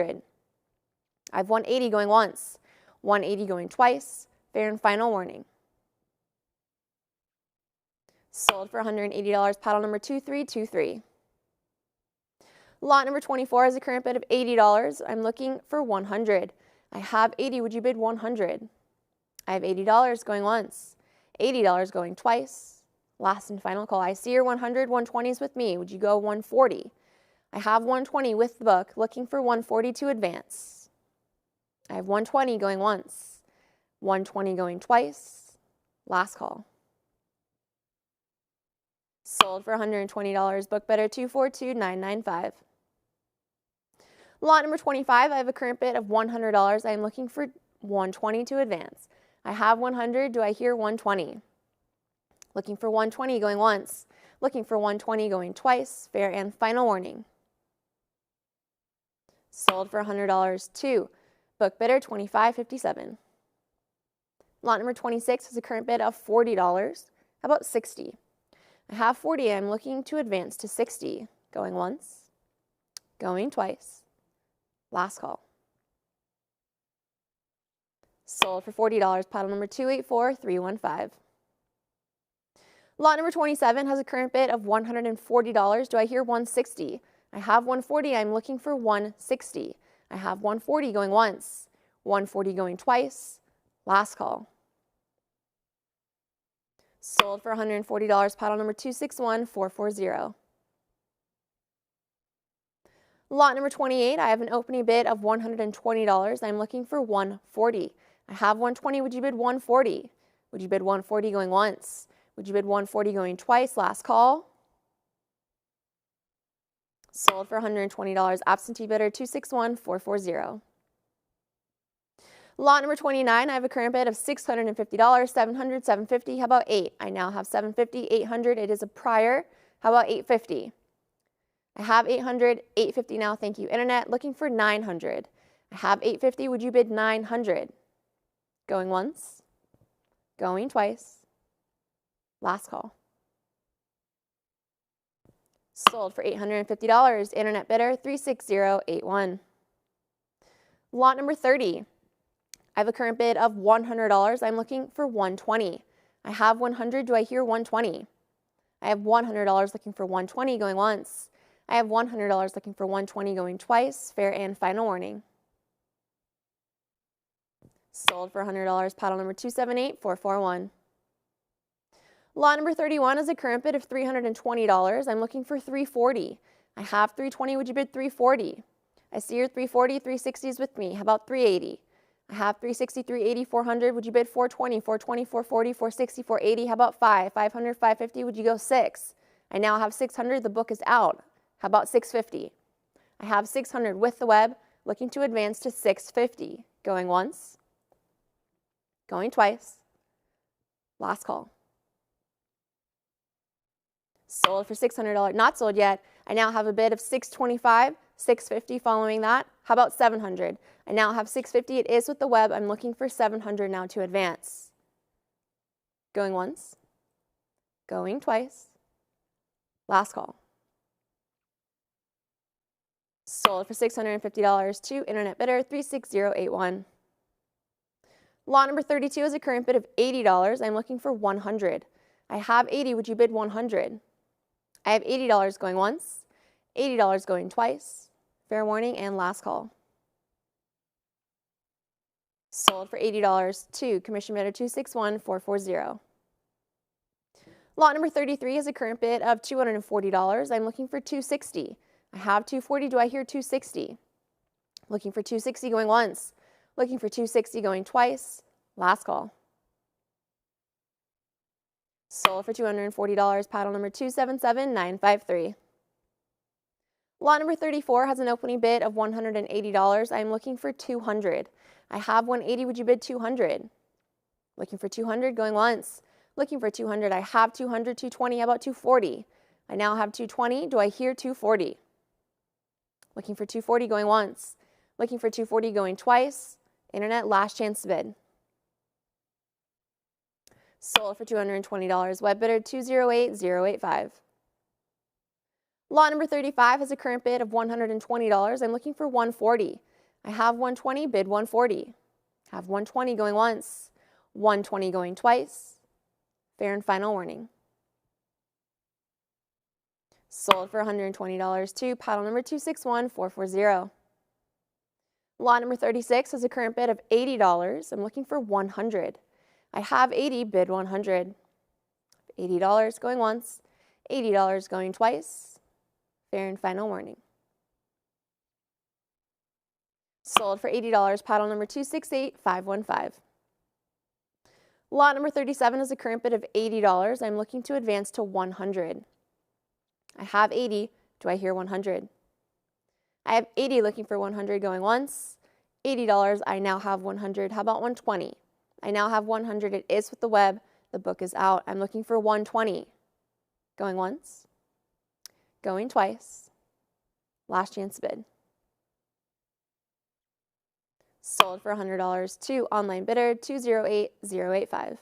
I have 180 going once, 180 going twice, fair and final warning. Sold for $180, paddle number 2323. Lot number 24 has a current bid of $80. I'm looking for 100. I have 80, would you bid 100? I have $80 going once, $80 going twice. Last and final call. I see your 100, 120s with me. Would you go 140? I have 120 with the book, looking for 140 to advance. I have 120 going once, 120 going twice. Last call. Sold for $120, book bidder 242995. Lot number 25, I have a current bid of $100. I am looking for 120 to advance. I have 100, do I hear 120? Looking for 120 going once, looking for 120 going twice, fair and final warning. Sold for $100 too. Book bidder 2557. Lot number 26 has a current bid of $40. How about 60? I have 40, I'm looking to advance to 60. Going once, going twice. Last call. Sold for $40, paddle number 284315. Lot number 27 has a current bid of $140. Do I hear 160? I have 140, I'm looking for 160. I have 140 going once, 140 going twice. Last call. Sold for $140, paddle number 261440. Lot number 28, I have an opening bid of $120. I'm looking for 140. I have 120, would you bid 140? Would you bid 140 going once? Would you bid 140 going twice? Last call. Sold for $120, absentee bidder 261440. Lot number 29, I have a current bid of $650, 700, 750. How about 8? I now have 750, 800. It is a prior. How about 850? I have 800, 850 now. Thank you, Internet. Looking for 900. I have 850. Would you bid 900? Going once, going twice. Last call. Sold for $850. Internet bidder 36081. Lot number 30. I have a current bid of $100. I'm looking for 120. I have 100. Do I hear 120? I have $100 looking for 120 going once. I have $100 looking for 120 going twice. Fair and final warning. Sold for $100. Paddle number 278441. Lot number 31 is a current bid of $320. I'm looking for 340. I have 320. Would you bid 340? I see your 340, 360s with me. How about 380? I have 360, 380, 400. Would you bid 420, 420, 440, 460, 480? How about 500, 550? Would you go 6? I now have 600. The book is out. How about 650? I have 600 with the web, looking to advance to 650. Going once, going twice. Last call. Sold for $600. Not sold yet. I now have a bid of $625, $650 following that. How about $700? I now have $650. It is with the web. I'm looking for $700 now to advance. Going once, going twice. Last call. Sold for $650 to Internet bidder 36081. Lot number 32 is a current bid of $80. I'm looking for 100. I have 80. Would you bid 100? I have $80 going once, $80 going twice. Fair warning and last call. Sold for $80 to commission bidder 261440. Lot number 33 is a current bid of $240. I'm looking for 260. I have 240. Do I hear 260? Looking for 260 going once. Looking for 260 going twice. Last call. Sold for $240, paddle number 277953. Lot number 34 has an opening bid of $180. I'm looking for 200. I have 180. Would you bid 200? Looking for 200 going once. Looking for 200. I have 200, 220. How about 240? I now have 220. Do I hear 240? Looking for 240 going once. Looking for 240 going twice. Internet, last chance to bid. Sold for $220. Web bidder 208085. Lot number 35 has a current bid of $120. I'm looking for 140. I have 120, bid 140. Have 120 going once, 120 going twice. Fair and final warning. Sold for $120 to paddle number 261440. Lot number 36 has a current bid of $80. I'm looking for 100. I have 80, bid 100. $80 going once, $80 going twice. Fair and final warning. Sold for $80, paddle number 268515. Lot number 37 is a current bid of $80. I'm looking to advance to 100. I have 80. Do I hear 100? I have 80 looking for 100 going once. $80. I now have 100. How about 120? I now have 100. It is with the web. The book is out. I'm looking for 120. Going once. Going twice. Last chance to bid. Sold for $100 to online bidder 208085.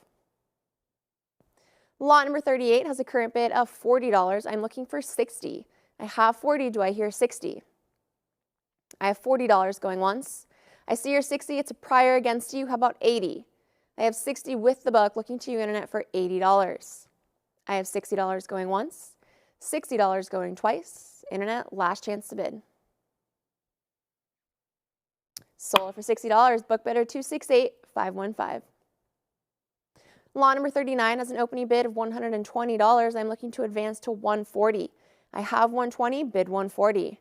Lot number 38 has a current bid of $40. I'm looking for 60. I have 40. Do I hear 60? I have $40 going once. I see your 60. It's a prior against you. How about 80? I have 60 with the book, looking to you internet for $80. I have $60 going once, $60 going twice. Internet, last chance to bid. Sold for $60, book bidder 268515. Lot number 39 has an opening bid of $120. I'm looking to advance to 140. I have 120, bid 140.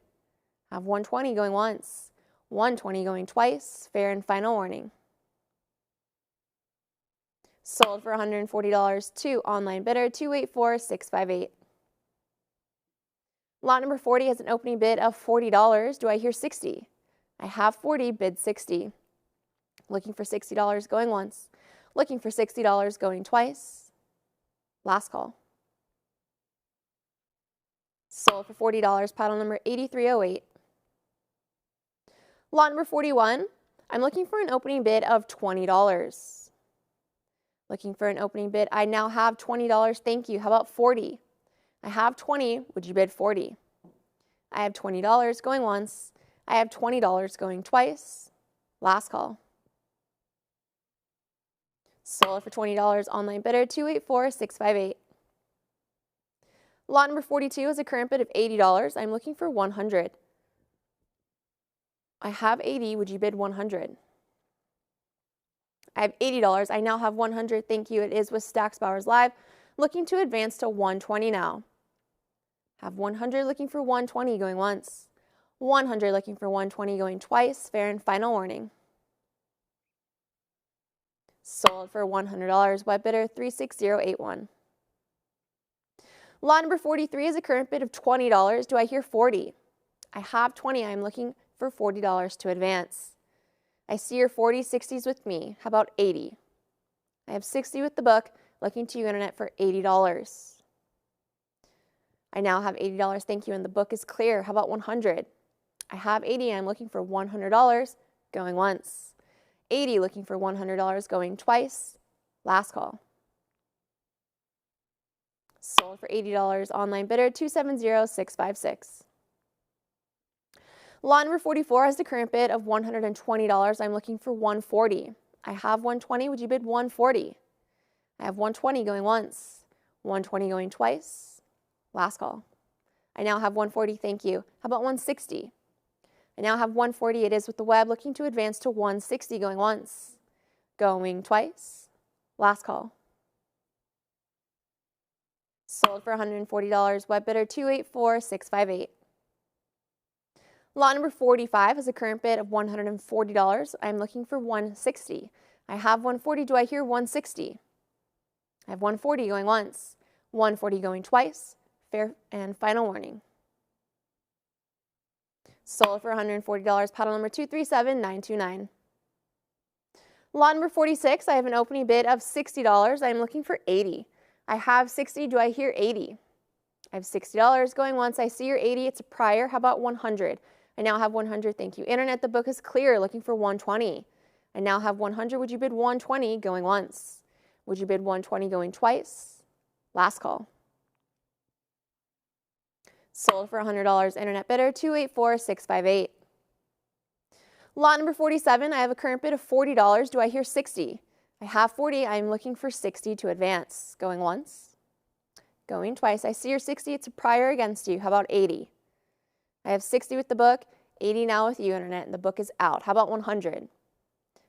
I have 120 going once, 120 going twice. Fair and final warning. Sold for $140 to online bidder 284658. Lot number 40 has an opening bid of $40. Do I hear 60? I have 40, bid 60. Looking for $60 going once. Looking for $60 going twice. Last call. Sold for $40, paddle number 8308. Lot number 41, I'm looking for an opening bid of $20. Looking for an opening bid. I now have $20. Thank you. How about 40? I have 20. Would you bid 40? I have $20 going once. I have $20 going twice. Last call. Sold for $20, online bidder 284658. Lot number 42 is a current bid of $80. I'm looking for 100. I have 80. Would you bid 100? I have $80. I now have 100. Thank you. It is with Stack's Bowers Live. Looking to advance to 120 now. Have 100 looking for 120 going once. 100 looking for 120 going twice. Fair and final warning. Sold for $100, web bidder 36081. Lot number 43 is a current bid of $20. Do I hear 40? I have 20. I'm looking for $40 to advance. I see your 40, 60s with me. How about 80? I have 60 with the book, looking to you internet for $80. I now have $80. Thank you, and the book is clear. How about 100? I have 80. I'm looking for $100 going once. 80 looking for $100 going twice. Last call. Sold for $80, online bidder 270656. Lot number 44 has the current bid of $120. I'm looking for 140. I have 120. Would you bid 140? I have 120 going once, 120 going twice. Last call. I now have 140. Thank you. How about 160? I now have 140. It is with the web, looking to advance to 160 going once, going twice. Last call. Sold for $140, web bidder 284658. Lot number 45 has a current bid of $140. I'm looking for 160. I have 140. Do I hear 160? I have 140 going once, 140 going twice. Fair and final warning. Sold for $140, paddle number 237929. Lot number 46, I have an opening bid of $60. I am looking for 80. I have 60. Do I hear 80? I have $60 going once. I see your 80. It's a prior. How about 100? I now have 100. Thank you. Internet, the book is clear. Looking for 120. I now have 100. Would you bid 120 going once? Would you bid 120 going twice? Last call. Sold for $100, internet bidder 284658. Lot number 47, I have a current bid of $40. Do I hear 60? I have 40. I'm looking for 60 to advance. Going once. Going twice. I see your 60. It's a prior against you. How about 80? I have 60 with the book, 80 now with you, Internet, and the book is out. How about 100?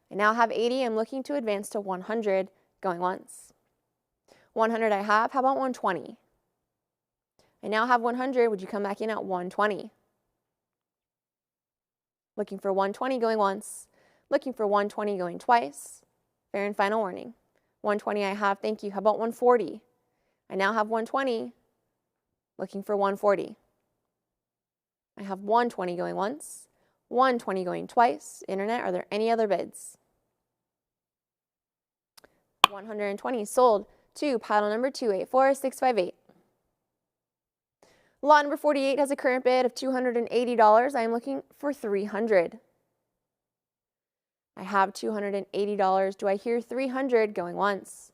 I now have 80. I'm looking to advance to 100. Going once. 100 I have. How about 120? I now have 100. Would you come back in at 120? Looking for 120, going once. Looking for 120, going twice. Fair and final warning. 120 I have, thank you. How about 140? I now have 120. Looking for 140. I have 120 going once. 120 going twice. Internet, are there any other bids? 120 sold to pile number 284658. Lot number 48 has a current bid of $280. I am looking for 300. I have $280. Do I hear 300 going once?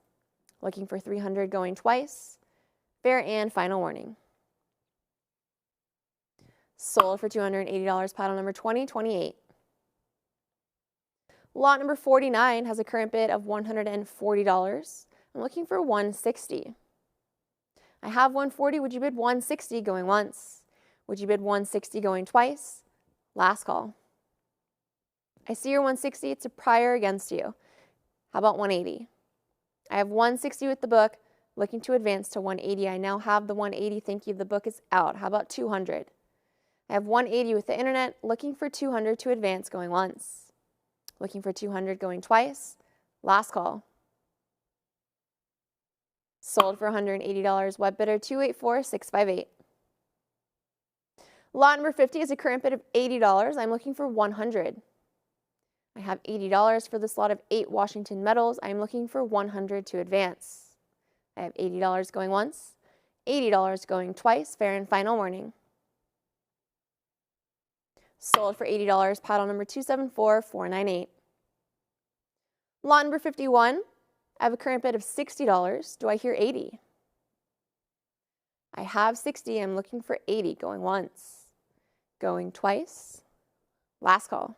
Looking for 300 going twice. Fair and final warning. Sold for $280, paddle number 2028. Lot number 49 has a current bid of $140. I'm looking for 160. I have 140. Would you bid 160 going once? Would you bid 160 going twice? Last call. I see your 160. It's a prior against you. How about 180? I have 160 with the book, looking to advance to 180. I now have the 180. Thank you. The book is out. How about 200? I have 180 with the Internet, looking for 200 to advance going once. Looking for 200 going twice. Last call. Sold for $180. Web bidder 284658. Lot number 50 is a current bid of $80. I'm looking for 100. I have $80 for this lot of 8 Washington medals. I'm looking for 100 to advance. I have $80 going once, $80 going twice. Fair and final warning. Sold for $80. Paddle number 274498. Lot number 51. I have a current bid of $60. Do I hear 80? I have 60. I'm looking for 80. Going once. Going twice. Last call.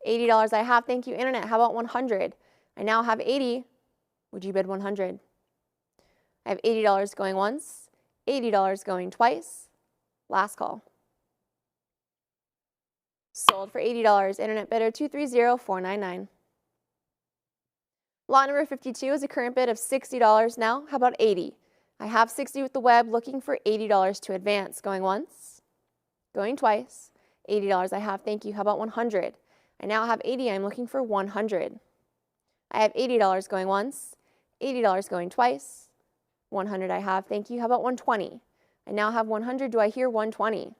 $80 I have. Thank you, Internet. How about 100? I now have 80. Would you bid 100? I have $80 going once. $80 going twice. Last call. Sold for $80. Internet bidder 230499. Lot number 52 is a current bid of $60 now. How about 80? I have 60 with the web, looking for $80 to advance. Going once, going twice. $80 I have, thank you. How about 100? I now have 80. I'm looking for 100. I have $80 going once, $80 going twice. 100 I have, thank you. How about 120? I now have 100. Do I hear 120?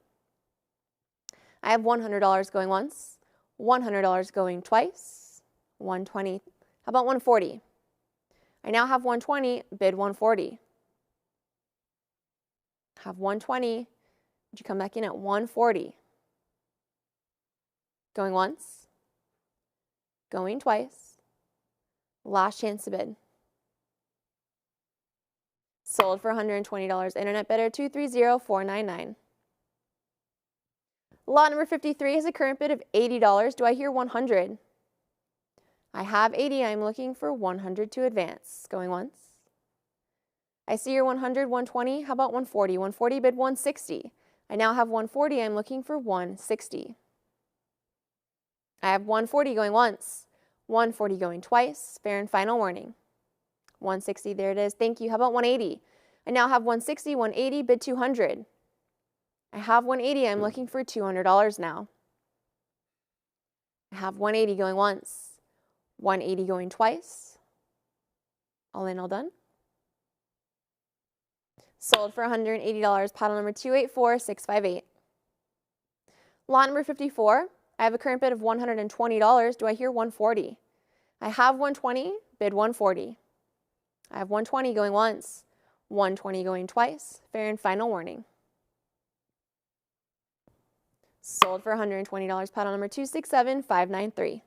I have $100 going once, $100 going twice. 120. How about 140? I now have 120, bid 140. Have 120. Would you come back in at 140? Going once, going twice. Last chance to bid. Sold for $120. Internet bidder 230499. Lot number 53 has a current bid of $80. Do I hear 100? I have 80. I'm looking for 100 to advance. Going once. I see your 100, 120. How about 140? 140 bid 160. I now have 140. I'm looking for 160. I have 140 going once, 140 going twice. Fair and final warning. 160, there it is. Thank you. How about 180? I now have 160, 180, bid 200. I have 180. I'm looking for $200 now. I have 180 going once, 180 going twice. All in, all done. Sold for $180. Paddle number 284658. Lot number 54. I have a current bid of $120. Do I hear 140? I have 120, bid 140. I have 120 going once, 120 going twice. Fair and final warning. Sold for $120. Paddle number 267593.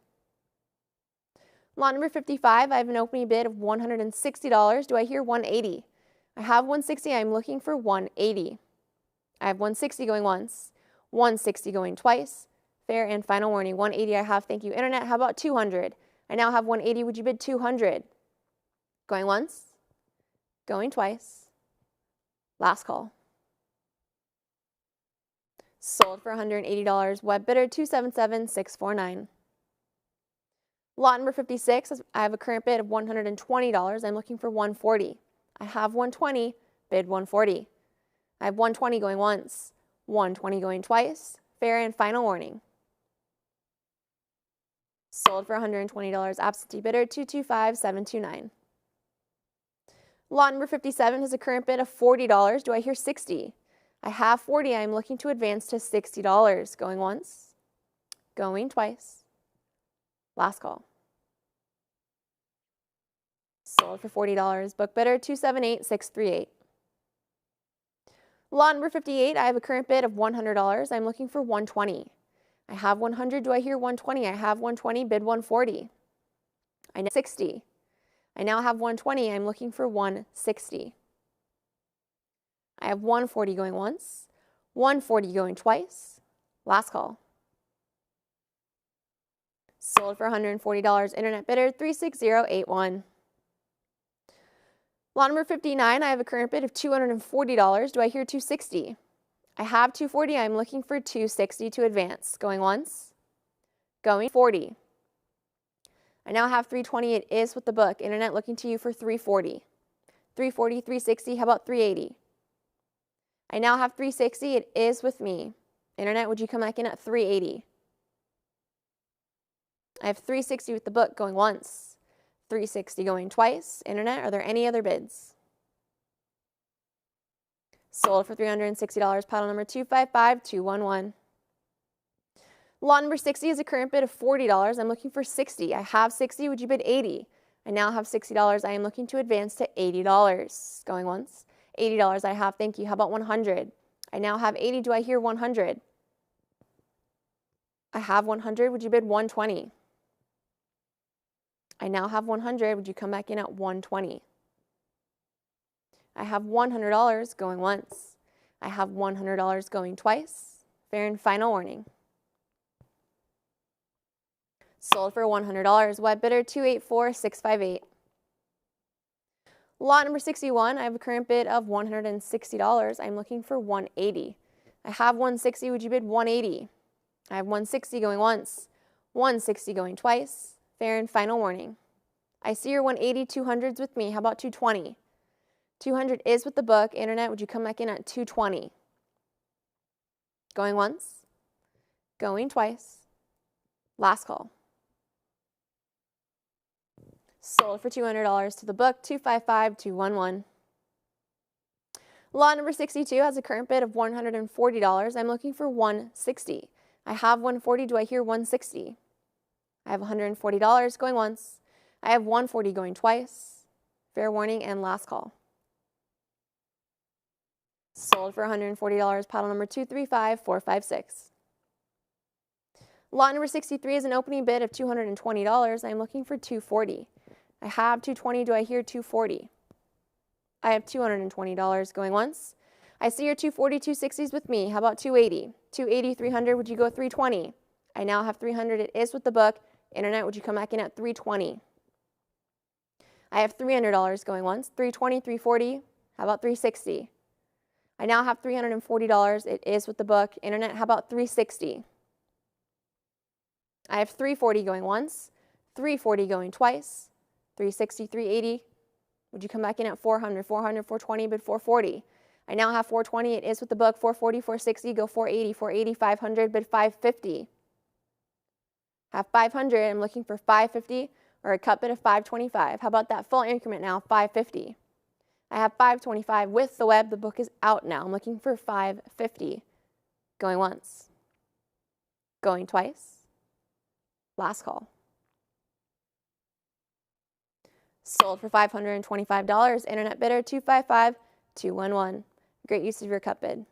Lot number 55. I have an opening bid of $160. Do I hear 180? I have 160. I'm looking for 180. I have 160 going once, 160 going twice. Fair and final warning. 180 I have. Thank you, Internet. How about 200? I now have 180. Would you bid 200? Going once. Going twice. Last call. Sold for $180. Web bidder 277649. Lot number 56, I have a current bid of $120. I'm looking for 140. I have 120, bid 140. I have 120 going once, 120 going twice. Fair and final warning. Sold for $120. Absentee bidder 225729. Lot number 57 has a current bid of $40. Do I hear 60? I have 40. I'm looking to advance to $60. Going once, going twice. Last call. Sold for $40. Book bidder 278638. Lot number 58, I have a current bid of $100. I'm looking for 120. I have 100. Do I hear 120? I have 120. Bid 140. I know 60. I now have 120. I'm looking for 160. I have 140 going once, 140 going twice. Last call. Sold for $140. Internet bidder 36081. Lot number 59, I have a current bid of $240. Do I hear 260? I have 240. I'm looking for 260 to advance. Going once, going 40. I now have 320. It is with the book. Internet looking to you for 340. 340, 360. How about 380? I now have 360. It is with me. Internet, would you come back in at 380? I have 360 with the book going once, 360 going twice. Internet, are there any other bids? Sold for $360. Paddle number 255211. Lot number 60 is a current bid of $40. I'm looking for 60. I have 60. Would you bid 80? I now have $60. I am looking to advance to $80. Going once. $80 I have. Thank you. How about 100? I now have 80. Do I hear 100? I have 100. Would you bid 120? I now have 100. Would you come back in at 120? I have $100 going once. I have $100 going twice. Fair and final warning. Sold for $100. Web bidder 284658. Lot number 61, I have a current bid of $160. I'm looking for 180. I have 160. Would you bid 180? I have 160 going once, 160 going twice. Fair and final warning. I see your 180, 200s with me. How about 220? 200 is with the book. Internet, would you come back in at 220? Going once, going twice. Last call. Sold for $200 to the book, 255211. Lot number 62 has a current bid of $140. I'm looking for 160. I have 140. Do I hear 160? I have $140 going once. I have 140 going twice. Fair warning and last call. Sold for $140. Paddle number 235456. Lot number 63 is an opening bid of $220. I'm looking for 240. I have 220. Do I hear 240? I have $220 going once. I see your 240, 260s with me. How about 280? 280, 300. Would you go 320? I now have 300. It is with the book. Internet, would you come back in at 320? I have $300 going once. 320, 340. How about 360? I now have $340. It is with the book. Internet, how about 360? I have 340 going once, 340 going twice. 360, 380. Would you come back in at 400, 400, 420, bid 440? I now have 420. It is with the book. 440, 460, go 480, 480, 500, bid 550. Have 500. I'm looking for 550 or a cut bid of 525. How about that full increment now, 550? I have 525 with the web. The book is out now. I'm looking for 550. Going once. Going twice. Last call. Sold for $525. Internet bidder 255211. Great use of your cut bid.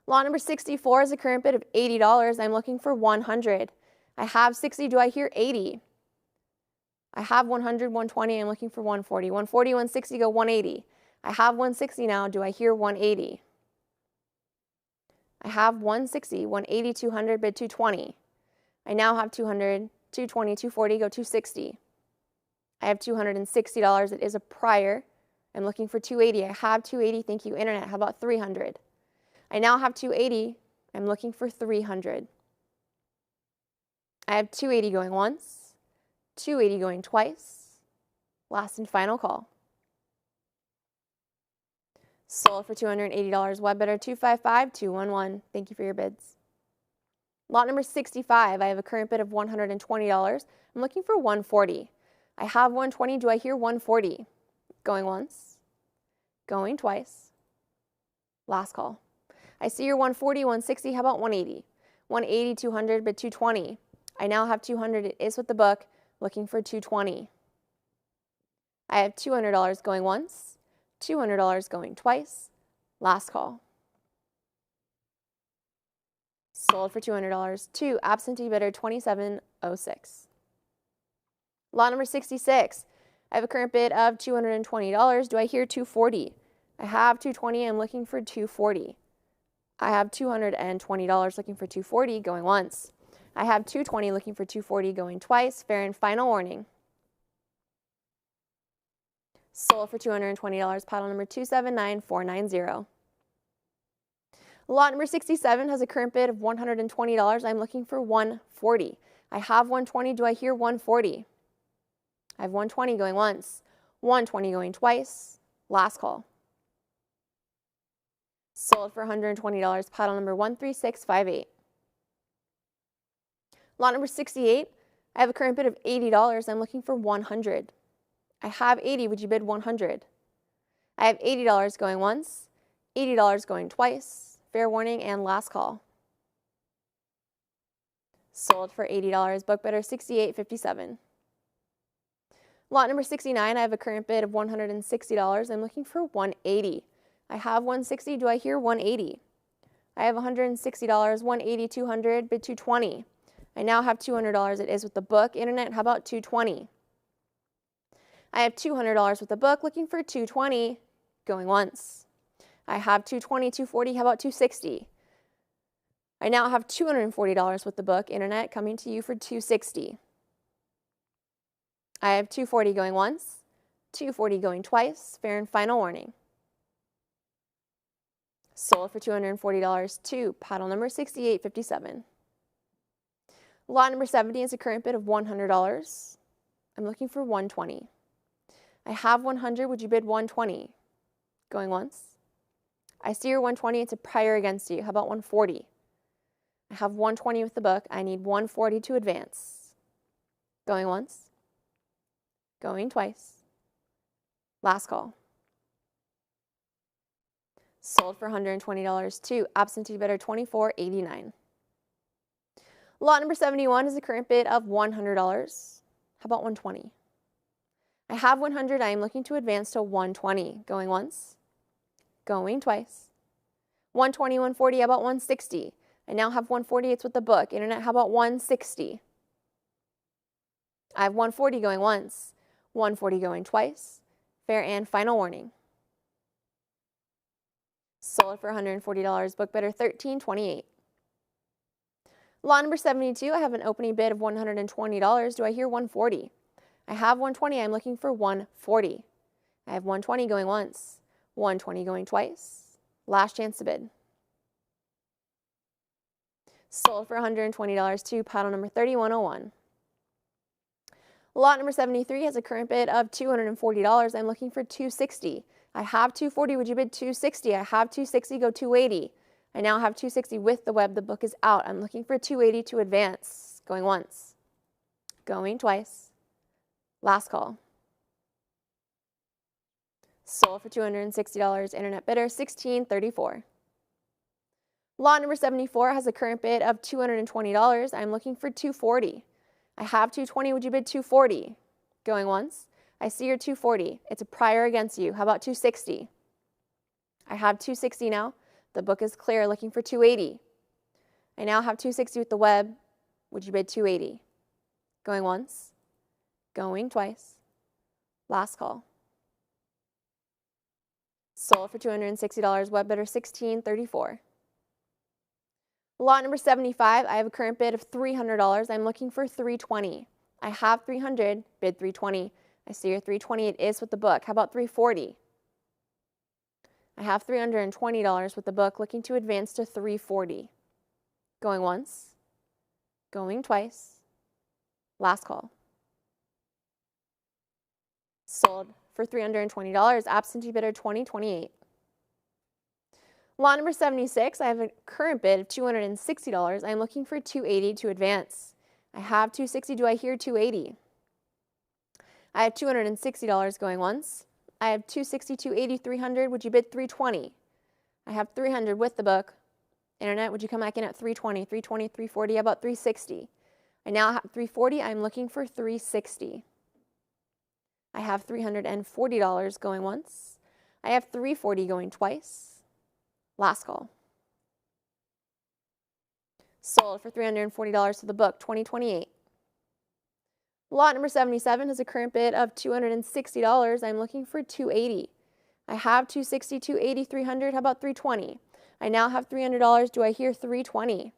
Lot number 64 is a current bid of $80. I'm looking for 100. I have 60. Do I hear 80? I have 100, 120. I'm looking for 140. 140, 160, go 180. I have 160 now. Do I hear 180? I have 160, 180, 200, bid 220. I now have 200, 220, 240, go 260. I have $260. It is a prior. I'm looking for 280. I have 280. Thank you, Internet. How about 300? I now have 280. I'm looking for 300. I have 280 going once, 280 going twice. Last and final call. Sold for $280. Web bidder 255211. Thank you for your bids. Lot number 65. I have a current bid of $120. I'm looking for 140. I have 120. Do I hear 140? Going once, going twice. Last call. I see your 140, 160. How about 180? 180, 200, bid 220. I now have 200. It is with the book. Looking for 220. I have $200 going once, $200 going twice. Last call. Sold for $200 to absentee bidder 2706. Lot number 66. I have a current bid of $220. Do I hear 240? I have 220. I'm looking for 240. I have $220 looking for 240 going once. I have 220 looking for 240 going twice. Fair and final warning. Sold for $220. Paddle number 279490. Lot number 67 has a current bid of $120. I'm looking for 140. I have 120. Do I hear 140? I have 120 going once, 120 going twice. Last call. Sold for $120. Paddle number 13658. Lot number 68. I have a current bid of $80. I'm looking for 100. I have 80. Would you bid 100? I have $80 going once, $80 going twice. Fair warning and last call. Sold for $80. Book bidder 6857. Lot number 69, I have a current bid of $160. I'm looking for 180. I have 160. Do I hear 180? I have $160, 180, 200, bid 220. I now have $200. It is with the book. Internet, how about 220? I have $200 with the book, looking for 220, going once. I have 220, 240. How about 260? I now have $240 with the book. Internet, coming to you for 260. I have 240 going once, 240 going twice. Fair and final warning. Sold for $240 to paddle number 6857. Lot number 70 is a current bid of $100. I'm looking for 120. I have 100. Would you bid 120? Going once. I see your 120. It's a prior against you. How about 140? I have 120 with the book. I need 140 to advance. Going once. Going twice. Last call. Sold for $120 to absentee bidder 2489. Lot number 71 is a current bid of $100. How about 120? I have 100. I am looking to advance to 120. Going once. Going twice. 120, 140. How about 160? I now have 140. It's with the book. Internet, how about 160? I have 140 going once. 140 going twice. Fair and final warning. Sold for $140. Book bidder 1328. Lot number 72, I have an opening bid of $120. Do I hear 140? I have 120. I'm looking for 140. I have 120 going once, 120 going twice. Last chance to bid. Sold for $120 to paddle number 3101. Lot number 73 has a current bid of $240. I'm looking for 260. I have 240. Would you bid 260? I have 260. Go 280. I now have 260 with the web. The book is out. I'm looking for 280 to advance. Going once. Going twice. Last call. Sold for $260. Internet bidder 1634. Lot number 74 has a current bid of $220. I'm looking for 240. I have 220. Would you bid 240? Going once. I see your 240. It's a prior against you. How about 260? I have 260 now. The book is clear, looking for 280. I now have 260 with the web. Would you bid 280? Going once. Going twice. Last call. Sold for $260. Web bidder 1634. Lot number 75, I have a current bid of $300. I'm looking for 320. I have 300, bid 320. I see your 320, it is with the book. How about 340? I have $320 with the book, looking to advance to 340. Going once, going twice, last call. Sold for $320, absentee bidder 2028. Lot number 76, I have a current bid of $260. I'm looking for 280 to advance. I have 260, do I hear 280? I have $260 going once. I have 260, 280, 300, would you bid 320? I have 300 with the book. Internet, would you come back in at 320, 320, 340, how about 360? I now have 340, I'm looking for 360. I have $340 going once. I have 340 going twice. Last call. Sold for $340 to the book, 2028. Lot number 77 has a current bid of $260. I'm looking for 280. I have 260, 280, 300, how about 320? I now have $300, do I hear 320?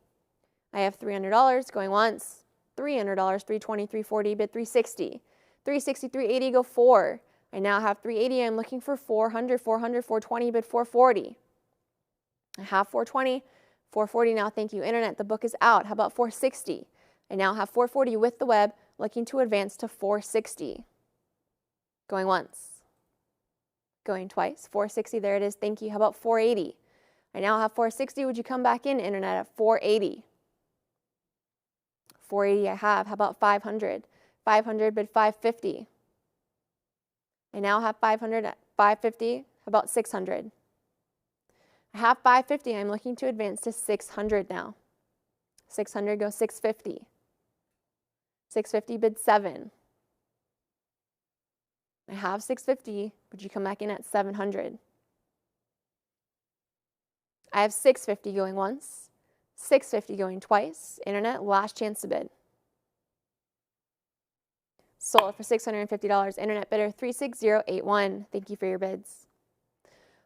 I have $300 going once, $300, 320, 340, bid 360. 360, 380, go 4. I now have 380, I'm looking for 400, 400, 420, bid 440. I have 420, 440 now, thank you, Internet, the book is out. How about 460? I now have 440 with the web, looking to advance to 460. Going once, going twice, 460, there it is, thank you. How about 480? I now have 460, would you come back in, Internet, at 480? 480 I have, how about 500? 500, bid 550. I now have 500 at 550, how about 600? I have 550, I'm looking to advance to 600 now. 600, go 650. 650, bid 7. I have 650, would you come back in at 700? I have 650 going once, 650 going twice. Internet, last chance to bid. Sold for $650. Internet bidder 36081. Thank you for your bids.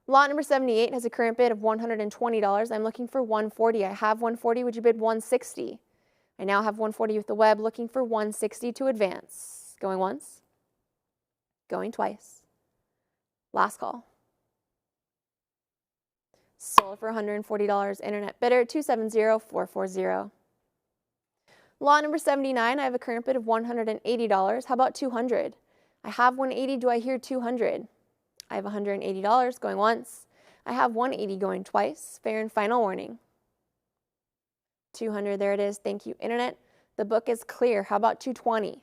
Lot number 78 has a current bid of $120. I'm looking for 140. I have 140. Would you bid 160? I now have 140 with the web, looking for 160 to advance. Going once, going twice. Last call. Sold for $140. Internet bidder 270440. Lot number 79, I have a current bid of $180. How about 200? I have 180, do I hear 200? I have $180 going once. I have 180 going twice. Fair and final warning. 200, there it is. Thank you, Internet. The book is clear. How about 220?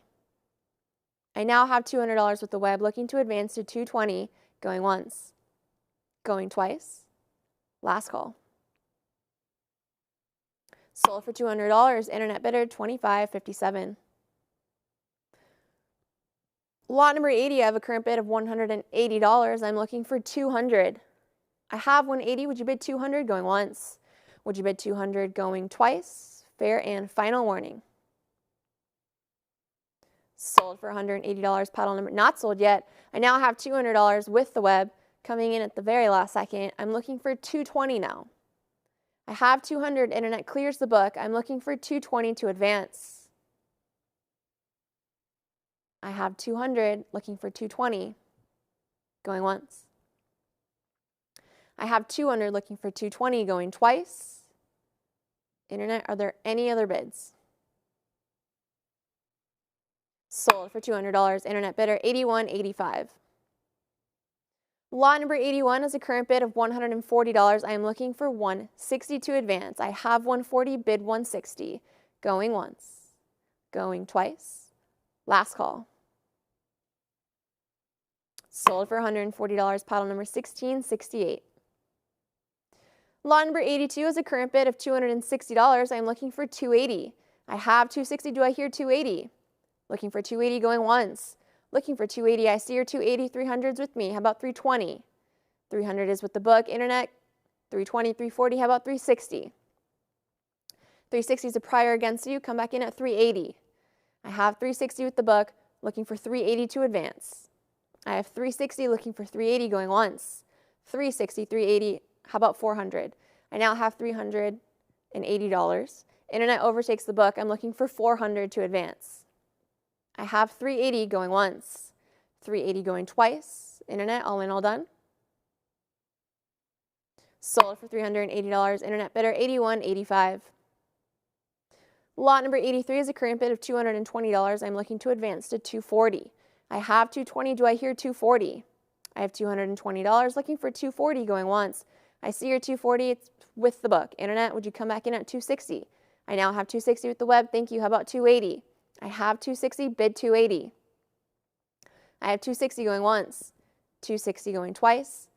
I now have $200 with the web, looking to advance to 220, going once, going twice. Last call. Sold for $200. Internet bidder 2557. Lot number 80, I have a current bid of $180. I'm looking for 200. I have 180. Would you bid 200 going once? Would you bid 200 going twice? Fair and final warning. Sold for $180. Paddle number not sold yet. I now have $200 with the web coming in at the very last second. I'm looking for 220 now. I have 200. Internet clears the book. I'm looking for 220 to advance. I have 200, looking for 220, going once. I have 200, looking for 220, going twice. Internet, are there any other bids? Sold for $200. Internet bidder 8185. Lot number 81 is a current bid of $140. I am looking for 160 to advance. I have 140, bid 160. Going once, going twice. Last call. Sold for $140. Paddle number 1668. Lot number 82 is a current bid of $260. I am looking for 280. I have 260. Do I hear 280? Looking for 280 going once. Looking for 280. I see your 280, 300s with me. How about 320? 300 is with the book. Internet, 320, 340. How about 360? 360 is a prior against you. Come back in at 380. I have 360 with the book. Looking for 380 to advance. I have 360 looking for 380 going once. 360, 380. How about 400? I now have 300. Internet overtakes the book. I'm looking for 400 to advance. I have 380 going once, 380 going twice. Internet, all in, all done. Sold for $380. Internet bidder, $81.85. Lot number 83 is a current bid of $220. I'm looking to advance to $240. I have $220. Do I hear $240? I have $220. Looking for $240 going once. I see your $240. It's with the book. Internet, would you come back in at $260? I now have $260 with the web. Thank you. How about $280? I have $260. Bid $280. I have $260 going once. $260 going twice.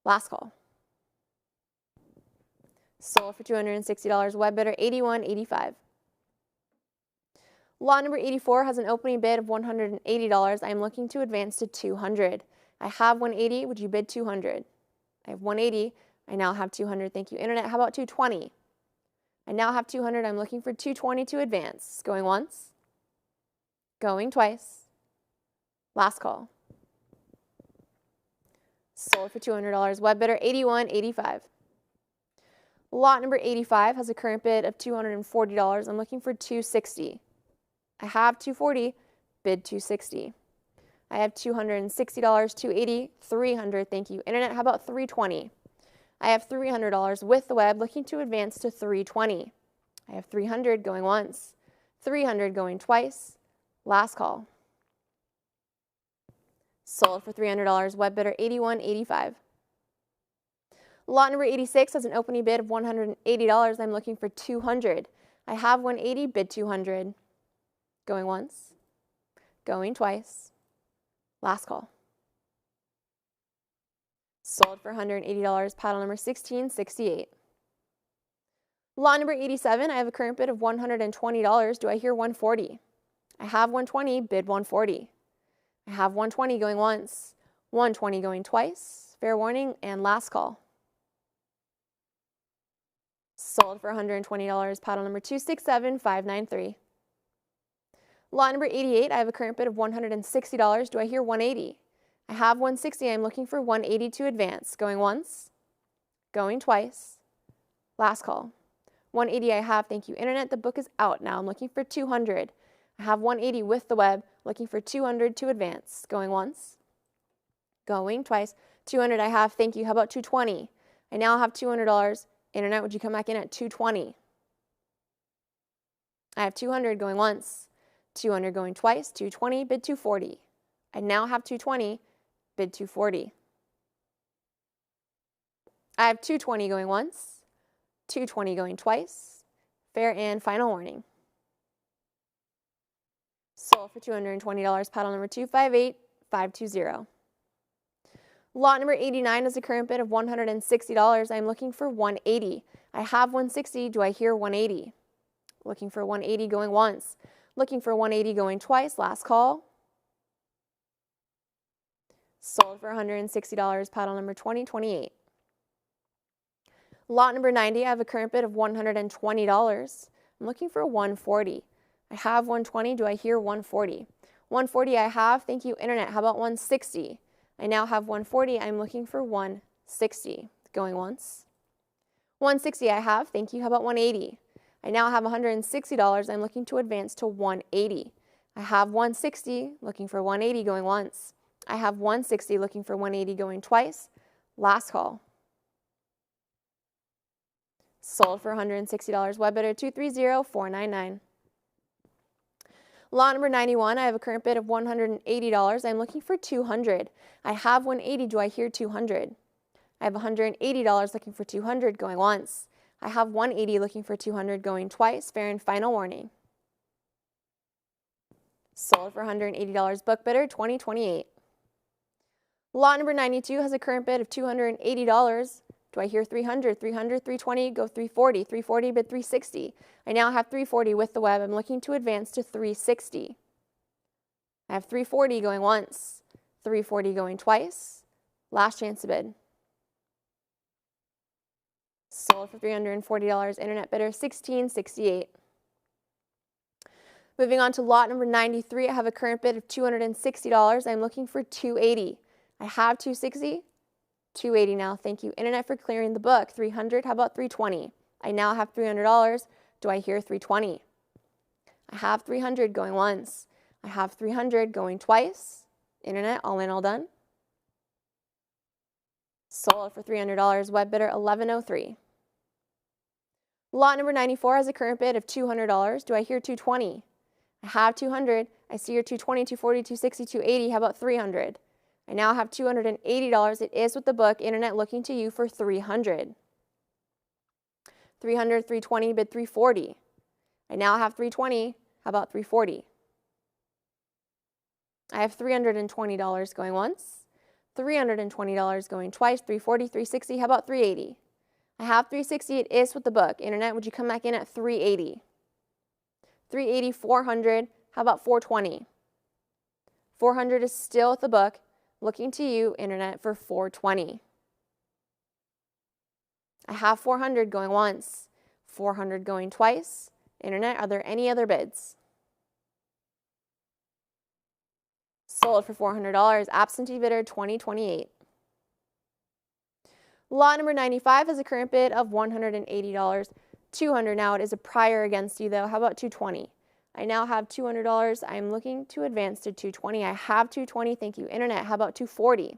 Last call. Sold for $260. Web bidder, $81.85. Lot number 84 has an opening bid of $180. I am looking to advance to $200. I have $180. Would you bid $200? I have $180. I now have $200. Thank you. Internet, how about $220? I now have $200. I'm looking for $220 to advance. Going once. Going twice. Last call. Sold for $200. Web bidder, $81.85. Lot number 85 has a current bid of $240. I'm looking for $260. I have $240. Bid $260. I have $260, $280, $300. Thank you. Internet, how about $320? I have $300 with the web, looking to advance to $320. I have $300 going once, $300 going twice. Last call. Sold for $300. Web bidder, $81.85. Lot number 86 has an opening bid of $180. I'm looking for $200. I have $180. Bid $200. Going once. Going twice. Last call. Sold for $180. Paddle number 1668. Lot number 87, I have a current bid of $120. Do I hear $140? I have $120. Bid $140. I have $120 going once, $120 going twice. Fair warning, and last call. Sold for $120. Paddle number 267593. Lot number 88, I have a current bid of $160. Do I hear $180? I have $160. I'm looking for $180 to advance. Going once, going twice. Last call. $180 I have. Thank you. Internet, the book is out now. I'm looking for $200. I have $180 with the web. Looking for $200 to advance. Going once, going twice. $200 I have. Thank you. How about $220? I now have $200. Internet, would you come back in at $220? I have $200 going once, $200 going twice, $220, bid $240. I now have $220, bid $240. I have $220 going once, $220 going twice. Fair and final warning. Sold for $220. Paddle number 258520. Lot number 89 is a current bid of $160. I'm looking for $180. I have $160. Do I hear $180? Looking for $180 going once. Looking for $180 going twice. Last call. Sold for $160. Paddle number 2028. Lot number 90, I have a current bid of $120. I'm looking for $140. I have $120. Do I hear $140? $140 I have. Thank you, Internet. How about $160? I now have $140. I'm looking for $160. Going once. $160 I have. Thank you. How about $180? I now have $160. I'm looking to advance to $180. I have $160. Looking for $180. Going once. I have $160. Looking for $180. Going twice. Last call. Sold for $160. Web bidder 230499. Lot number 91, I have a current bid of $180. I'm looking for $200. I have $180. Do I hear $200? I have $180 looking for $200 going once. I have $180 looking for $200 going twice. Fair and final warning. Sold for $180. Book bidder 2028. Lot number 92 has a current bid of $280. Do I hear $300? $300, $320, go $340. $340, bid $360. I now have $340 with the web. I'm looking to advance to $360. I have $340 going once, $340 going twice. Last chance to bid. Sold for $340. Internet bidder 1668. Moving on to lot number 93, I have a current bid of $260. I'm looking for $280. I have $260. $280 now. Thank you, Internet, for clearing the book. $300. How about $320? I now have $300. Do I hear 320? I have 300 going once. I have 300 going twice. Internet, all in, all done. Sold for $300. Web bidder 1103. Lot number 94 has a current bid of $200. Do I hear 220? I have 200. I see your 220, 240, 260, 280. How about 300? I now have $280. It is with the book. Internet looking to you for 300. 300, 320, bid 340. I now have 320. How about 340? I have $320 going once, $320 going twice, 340, 360. How about 380? I have 360. It is with the book. Internet, would you come back in at 380? 380, 400. How about 420? 400 is still with the book. Looking to you, Internet, for 420. I have 400 going once, 400 going twice. Internet, are there any other bids? Sold for $400. Absentee bidder 2028. Lot number 95 has a current bid of $180. 200 now. It is a prior against you though. How about 220? I now have $200. I'm looking to advance to 220. I have 220. Thank you, Internet. How about 240?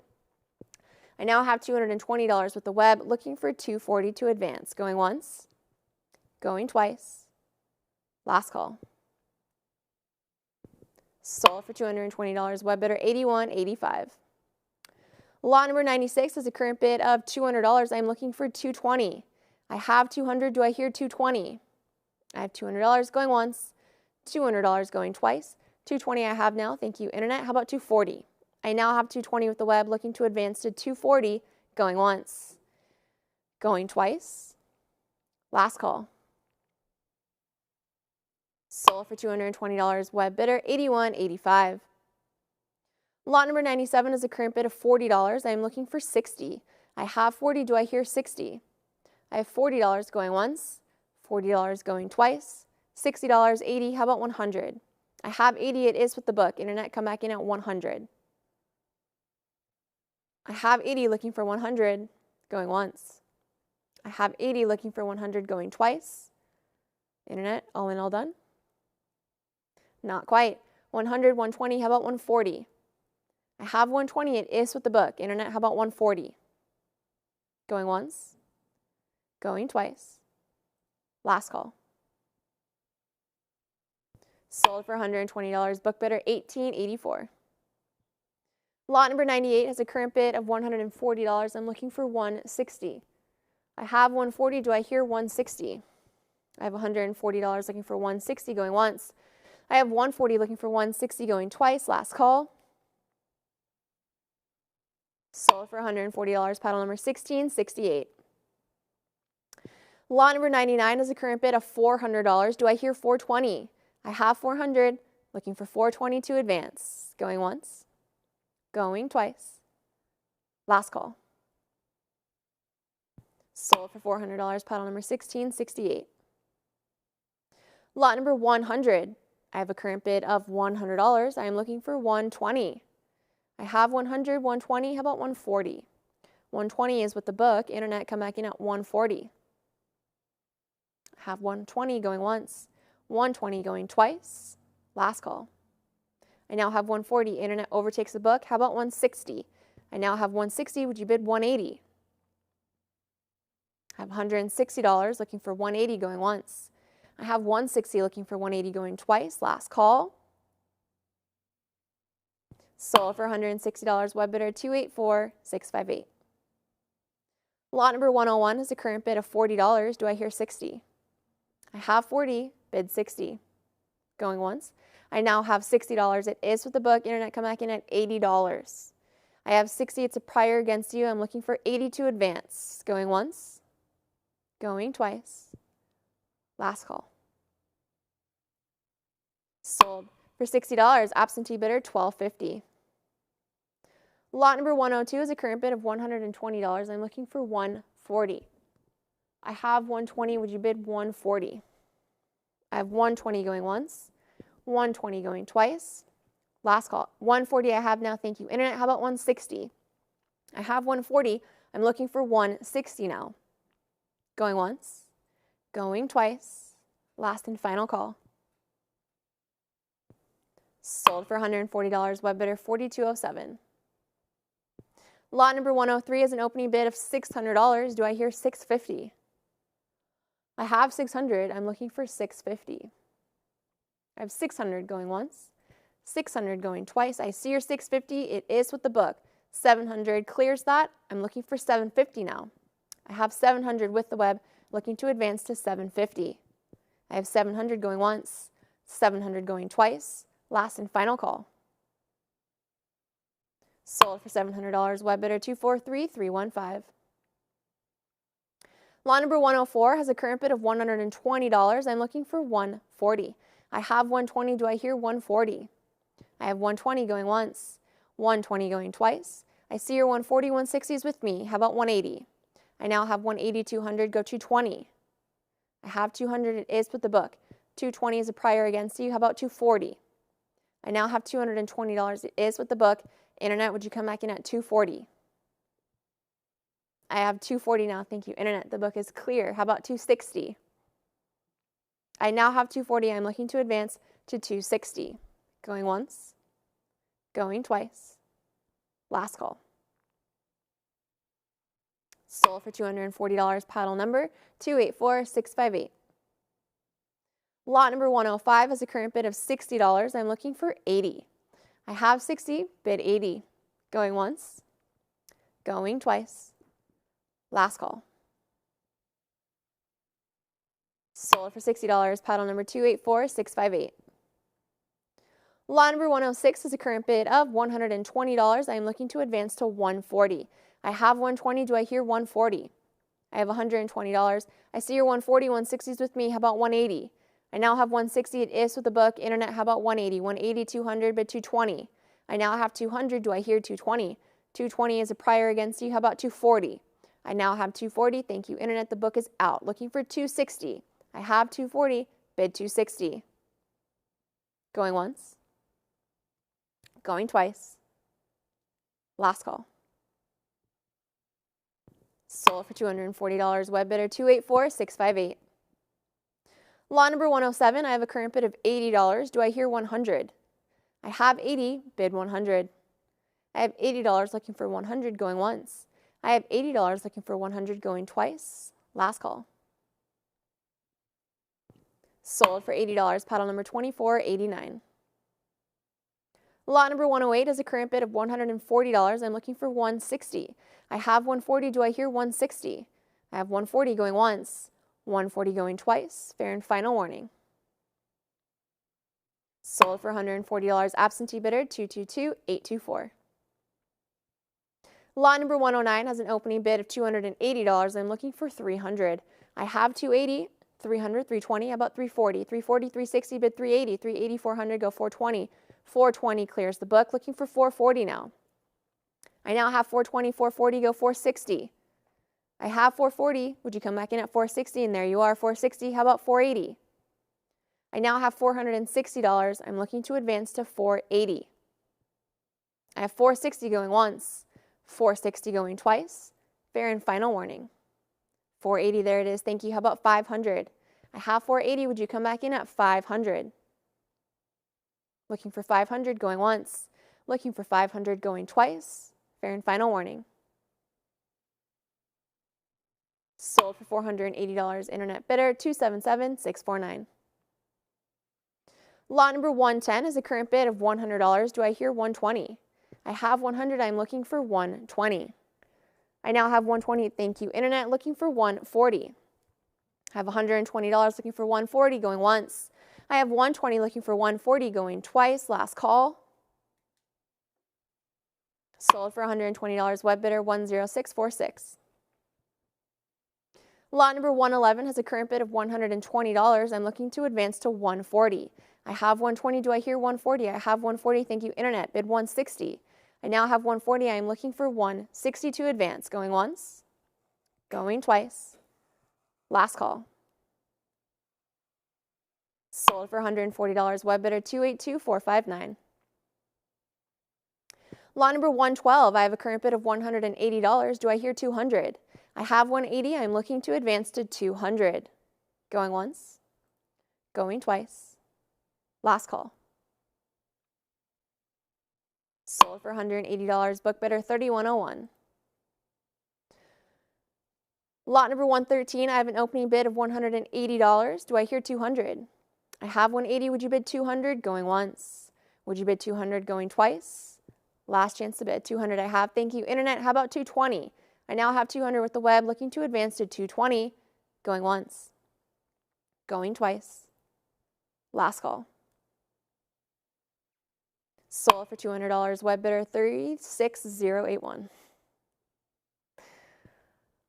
I now have $220 with the web. Looking for 240 to advance. Going once. Going twice. Last call. Sold for $220. Web bidder 81.85. Lot number 96 has a current bid of $200. I'm looking for 220. I have 200. Do I hear 220? I have $200 going once, $200 going twice. 220 I have now. Thank you, Internet. How about 240? I now have 220 with the web. Looking to advance to 240. Going once. Going twice. Last call. Sold for $220. Web bidder 81.85. Lot number 97 is a current bid of $40. I am looking for 60. I have 40. Do I hear 60? I have $40 going once, $40 going twice, $60, 80. How about 100? I have 80. It is with the book. Internet, come back in at 100. I have 80 looking for 100 going once. I have 80 looking for 100 going twice. Internet, all in, all done? Not quite. 100, 120. How about 140? I have 120. It is with the book. Internet, how about 140? Going once. Going twice. Last call. Sold for $120. Book bidder 18.84. Lot number 98 has a current bid of $140. I'm looking for 160. I have 140. Do I hear 160? I have $140 looking for 160 going once. I have 140 looking for 160 going twice. Last call. Sold for $140. Paddle number 1668. Lot number 99 is a current bid of $400. Do I hear 420? I have 400. Looking for 420 to advance. Going once. Going twice. Last call. Sold for $400. Paddle number 1668. Lot number 100. I have a current bid of $100. I am looking for 120. I have 100, 120. How about 140? 120 is with the book. Internet, come back in at 140. I have 120 going once, 120 going twice. Last call. I now have 140. Internet overtakes the book. How about 160? I now have 160. Would you bid 180? I have $160 looking for 180 going once. I have 160 looking for 180 going twice. Last call. Sold for $160. Web bidder 284658. Lot number 101 is a current bid of $40. Do I hear 60? I have 40. Bid 60. Going once. I now have $60. It is with the book. Internet, come back in at $80. I have 60. It's a prior against you. I'm looking for 80 to advance. Going once. Going twice. Last call. Sold for $60. Absentee bidder $12.50. Lot number 102 is a current bid of $120. I'm looking for 140. I have 120. Would you bid 140? I have 120 going once, 120 going twice. Last call. 140 I have now. Thank you, Internet. How about 160? I have 140. I'm looking for 160 now. Going once, Going twice. Last and final call. Sold for $140. Web bidder 4207. Lot number 103 is an opening bid of $600. Do I hear 650? I have 600. I'm looking for 650. I have 600 going once, 600 going twice. I see your 650. It is with the book. 700 clears that. I'm looking for 750 now. I have 700 with the web, looking to advance to 750. I have 700 going once, 700 going twice. Last and final call. Sold for $700. Web bidder 243315. Lot number 104 has a current bid of $120. I'm looking for 140. I have 120. Do I hear 140? I have 120 going once, 120 going twice. I see your 140, 160s with me. How about 180? I now have 180, 200, go 220. I have 200. It is with the book. 220 is a prior against you. How about 240? I now have $220. It is with the book. Internet, would you come back in at 240? I have 240 now. Thank you, Internet. The book is clear. How about 260? I now have 240. I'm looking to advance to 260. Going once. Going twice. Last call. Sold for $240. Paddle number 284658. Lot number 105 has a current bid of $60. I'm looking for 80. I have 60, bid 80. Going once. Going twice. Last call. Sold for $60. Paddle number 284658. Lot number 106 is a current bid of $120. I am looking to advance to 140. I have 120. Do I hear 140? I have $120. I see your 140, 160s with me. How about 180? I now have 160. It is with the book. Internet, how about 180? 180, 200, bid 220. I now have 200. Do I hear 220? 220 is a prior against you. How about 240? I now have 240. Thank you, Internet. The book is out. Looking for 260. I have 240. Bid 260. Going once. Going twice. Last call. Sold for $240. Web bidder 284658. Lot number 107, I have a current bid of $80. Do I hear 100? I have 80, bid 100. I have $80 looking for 100 going once. I have $80 looking for 100 going twice. Last call. Sold for $80. Paddle number 2489. Lot number 108 is a current bid of $140. I'm looking for 160. I have 140. Do I hear 160? I have 140 going once, 140 going twice. Fair and final warning. Sold for $140. Absentee bidder 222824. Lot number 109 has an opening bid of $280. I'm looking for 300. I have 280, 300, 320. How about 340? 340, 360, bid 380, 380, 400, go 420. 420 clears the book. Looking for 440 now. I now have 420, 440, go 460. I have 440. Would you come back in at 460? And there you are, 460. How about 480? I now have $460. I'm looking to advance to 480. I have 460 going once, 460 going twice. Fair and final warning. 480, there it is. Thank you. How about 500? I have 480. Would you come back in at 500? Looking for 500 going once, looking for 500 going twice. Fair and final warning. Sold for $480. Internet bidder 277649. Lot number 110 is a current bid of $100. Do I hear 120? I have 100. I'm looking for 120. I now have 120. Thank you, Internet. Looking for 140. I have $120 looking for 140 going once. I have 120 looking for 140 going twice. Last call. Sold for $120. Web bidder 10646. Lot number 111 has a current bid of $120. I'm looking to advance to 140. I have 120. Do I hear 140? I have 140. Thank you, Internet. Bid 160. I now have 140. I am looking for 160 to advance. Going once. Going twice. Last call. Sold for $140. Web bidder 282459. Lot number 112, I have a current bid of $180. Do I hear 200? I have 180. I'm looking to advance to 200. Going once. Going twice. Last call. Sold for $180. Book bidder 3101. Lot number 113, I have an opening bid of $180. Do I hear 200? I have 180. Would you bid 200? Going once. Would you bid 200? Going twice. Last chance to bid. 200 I have. Thank you, Internet. How about 220? I now have 200 with the web, looking to advance to 220. Going once. Going twice. Last call. Sold for $200. Web bidder 36081.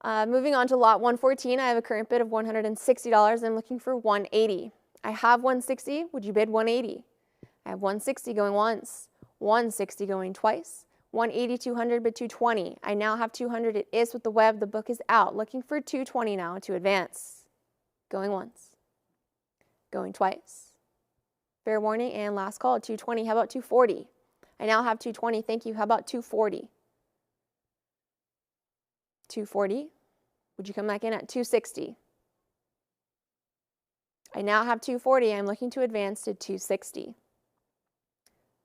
Moving on to lot 114, I have a current bid of $160. I'm looking for 180. I have 160. Would you bid 180? I have 160 going once, 160 going twice, 180, 200, bid 220. I now have 200. It is with the web. The book is out. Looking for 220 now to advance. Going once, going twice. Fair warning and last call at 220. How about 240? I now have 220. Thank you. How about 240? 240. Would you come back in at 260? I now have 240. I'm looking to advance to 260.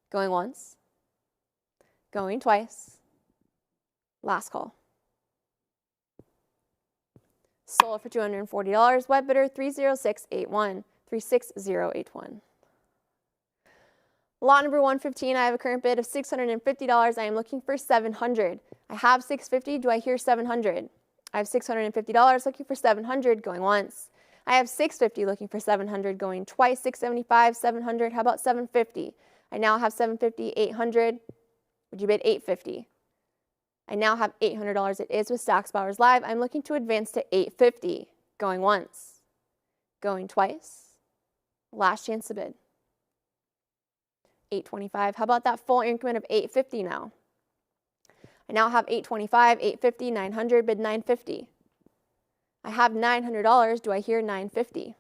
Going once. Going twice. Last call. Sold for $240. Web bidder 30681. 36081. Lot number 115, I have a current bid of $650. I am looking for $700. I have $650. Do I hear $700? I have $650 looking for $700 going once. I have $650 looking for $700 going twice. $675, $700. How about $750? I now have $750, $800. Would you bid $850? I now have $800. It is with Stacks Bowers Live. I'm looking to advance to $850 going once. Going twice. Last chance to bid. $825. How about that full increment of $850 now? I now have $825, $850, $900, bid $950. I have $900. Do I hear $950?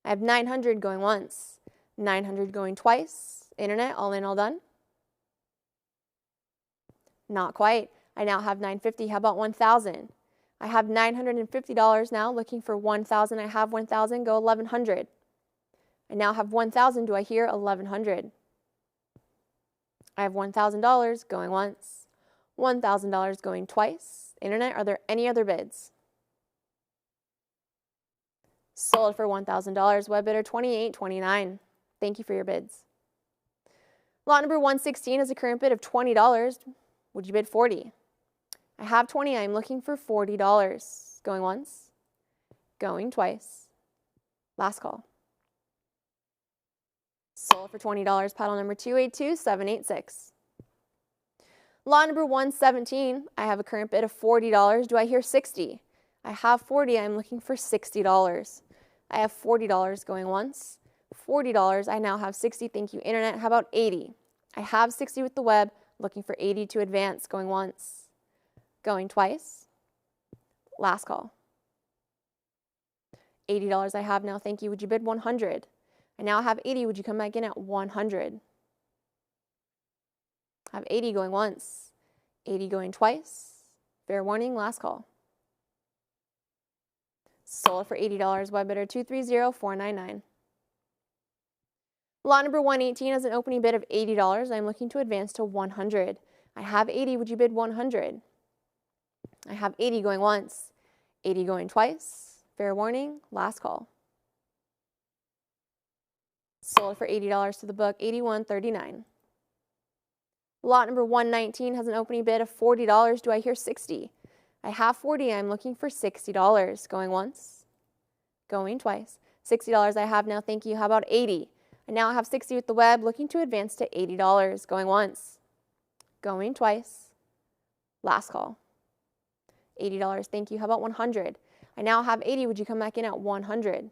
I have $900 going once, $900 going twice. Internet, all in, all done? Not quite. I now have $950. How about $1,000? I have $950 now, looking for $1,000. I have $1,000. Go $1,100. I now have $1,000. Do I hear $1,100? I have $1,000 going once, $1,000 going twice. Internet, are there any other bids? Sold for $1,000. Web bidder 2829. Thank you for your bids. Lot number 116 is a current bid of $20. Would you bid 40? I have 20. I'm looking for $40. Going once, going twice. Last call. Sold for $20. Paddle number 282786. Lot number 117, I have a current bid of $40. Do I hear 60? I have 40. I'm looking for $60. I have $40 going once, $40. I now have 60. Thank you, Internet. How about 80? I have 60 with the web, looking for 80 to advance. Going once, going twice. Last call. $80 I have now. Thank you. Would you bid 100? I now have 80. Would you come back in at 100? I have 80 going once, 80 going twice. Fair warning, last call. Sold for $80. Web bidder 230499. Lot number 118 has an opening bid of $80. I'm looking to advance to 100. I have 80. Would you bid 100? I have 80 going once, 80 going twice. Fair warning, last call. Sold for $80 to the book, 8139. Lot number 119 has an opening bid of $40. Do I hear 60? I have 40. I'm looking for $60. Going once, going twice. $60 I have now. Thank you. How about 80? I now have 60 with the web, looking to advance to $80. Going once, going twice. Last call. $80. Thank you. How about 100? I now have 80. Would you come back in at 100?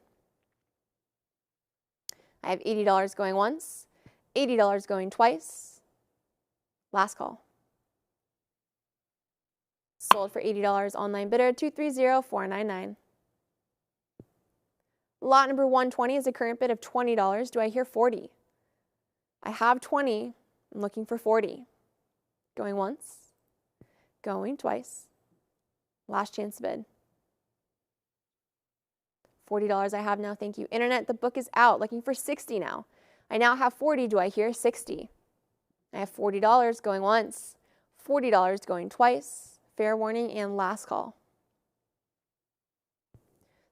I have $80 going once, $80 going twice. Last call. Sold for $80. Online bidder 230499. Lot number 120 is a current bid of $20. Do I hear 40? I have 20. I'm looking for 40. Going once, going twice. Last chance bid. $40 I have now, thank you. Internet, the book is out, looking for 60 now. I now have 40, do I hear 60? I have $40 going once, $40 going twice, fair warning, and last call.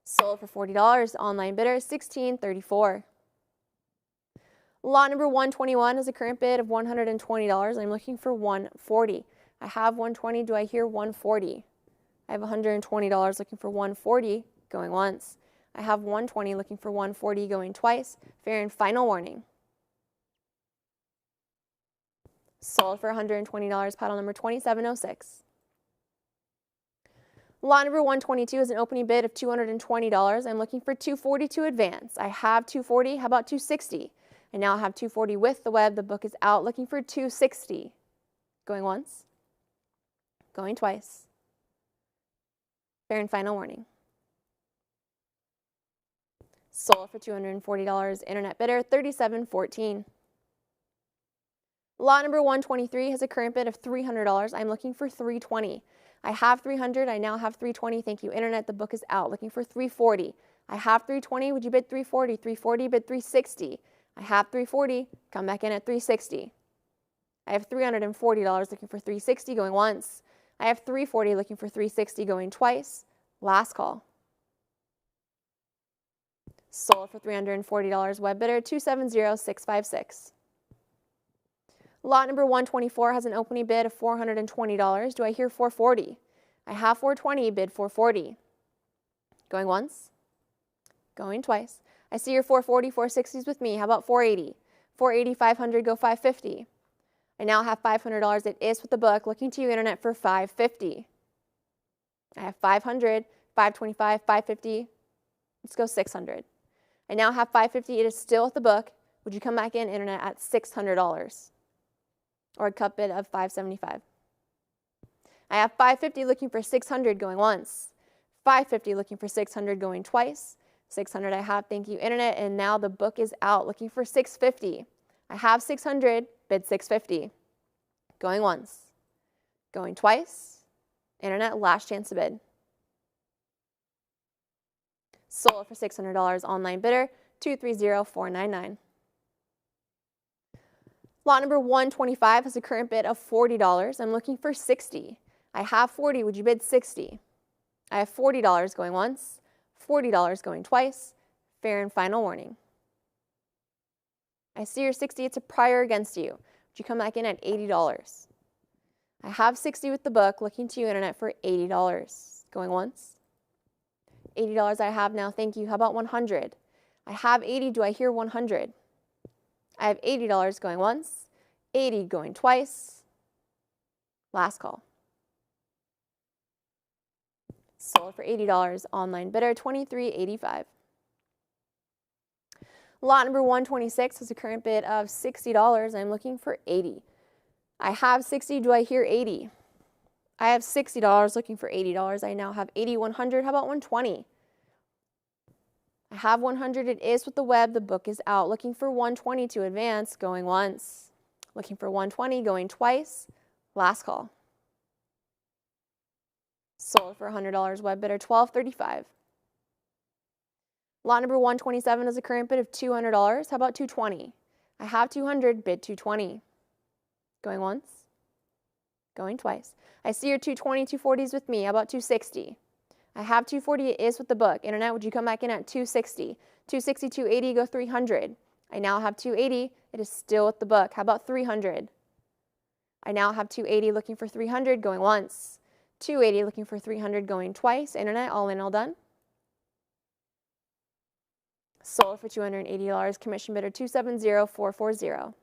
Sold for $40, online bidder, $16.34. Lot number 121 is a current bid of $120. I'm looking for $140. I have $120, do I hear $140? I have $120 looking for $140, going once. I have $120 looking for $140, going twice, fair and final warning. Sold for $120, paddle number 2706. Lot number 122 is an opening bid of $220. I'm looking for $240 to advance. I have $240, how about $260? I now have $240 with the web. The book is out, looking for $260. Going once, going twice. Fair and final warning. Sold for $240, internet bidder, $37.14. Lot number 123 has a current bid of $300. I'm looking for $320. I have $300, I now have $320. Thank you, internet. The book is out, looking for $340. I have $320, would you bid $340? $340, bid $360. I have $340, come back in at $360. I have $340 looking for $360, going once. I have $340 looking for $360, going twice. Last call. Sold for $340, web bidder, $270,656. Lot number 124 has an opening bid of $420. Do I hear $440? I have $420, bid $440. Going once, going twice. I see your $440, $460s with me. How about $480? $480, $500, go $550. I now have $500. It is with the book. Looking to you, internet, for $550. I have $500, $525, $550. Let's go $600. I now have $550. It is still with the book. Would you come back in, internet, at $600? Or a cut bid of $575. I have $550 looking for $600, going once. $550 looking for $600, going twice. $600 I have, thank you, internet, and now the book is out, looking for $650. I have $600, bid $650. Going once, going twice. Internet, last chance to bid. Sold for $600, online bidder, $230,499. Lot number 125 has a current bid of $40. I'm looking for $60. I have $40, would you bid $60? I have $40 going once, $40 going twice, fair and final warning. I see your $60, it's a prior against you. Would you come back in at $80? I have $60 with the book, looking to you, internet, for $80. Going once, $80 I have now, thank you. How about $100? I have $80, do I hear $100? I have $80 going once, $80 going twice. Last call. Sold for $80, online bidder, $23.85. Lot number 126 has a current bid of $60. I'm looking for $80. I have $60, do I hear $80? I have $60 looking for $80. I now have $80, $100, how about $120? I have $100, it is with the web, the book is out, looking for $120 to advance, going once. Looking for $120, going twice. Last call. Sold for $100, web bidder, $12.35. Lot number 127 is a current bid of $200. How about $220? I have $200, bid $220. Going once, going twice. I see your $220, $240s with me. How about $260? I have $240, it is with the book. Internet, would you come back in at $260? $260, $280, go $300. I now have $280, it is still with the book. How about $300? I now have $280 looking for $300, going once. $280 looking for $300, going twice. Internet, all in, all done. Sold for $280, commission bidder $270,440.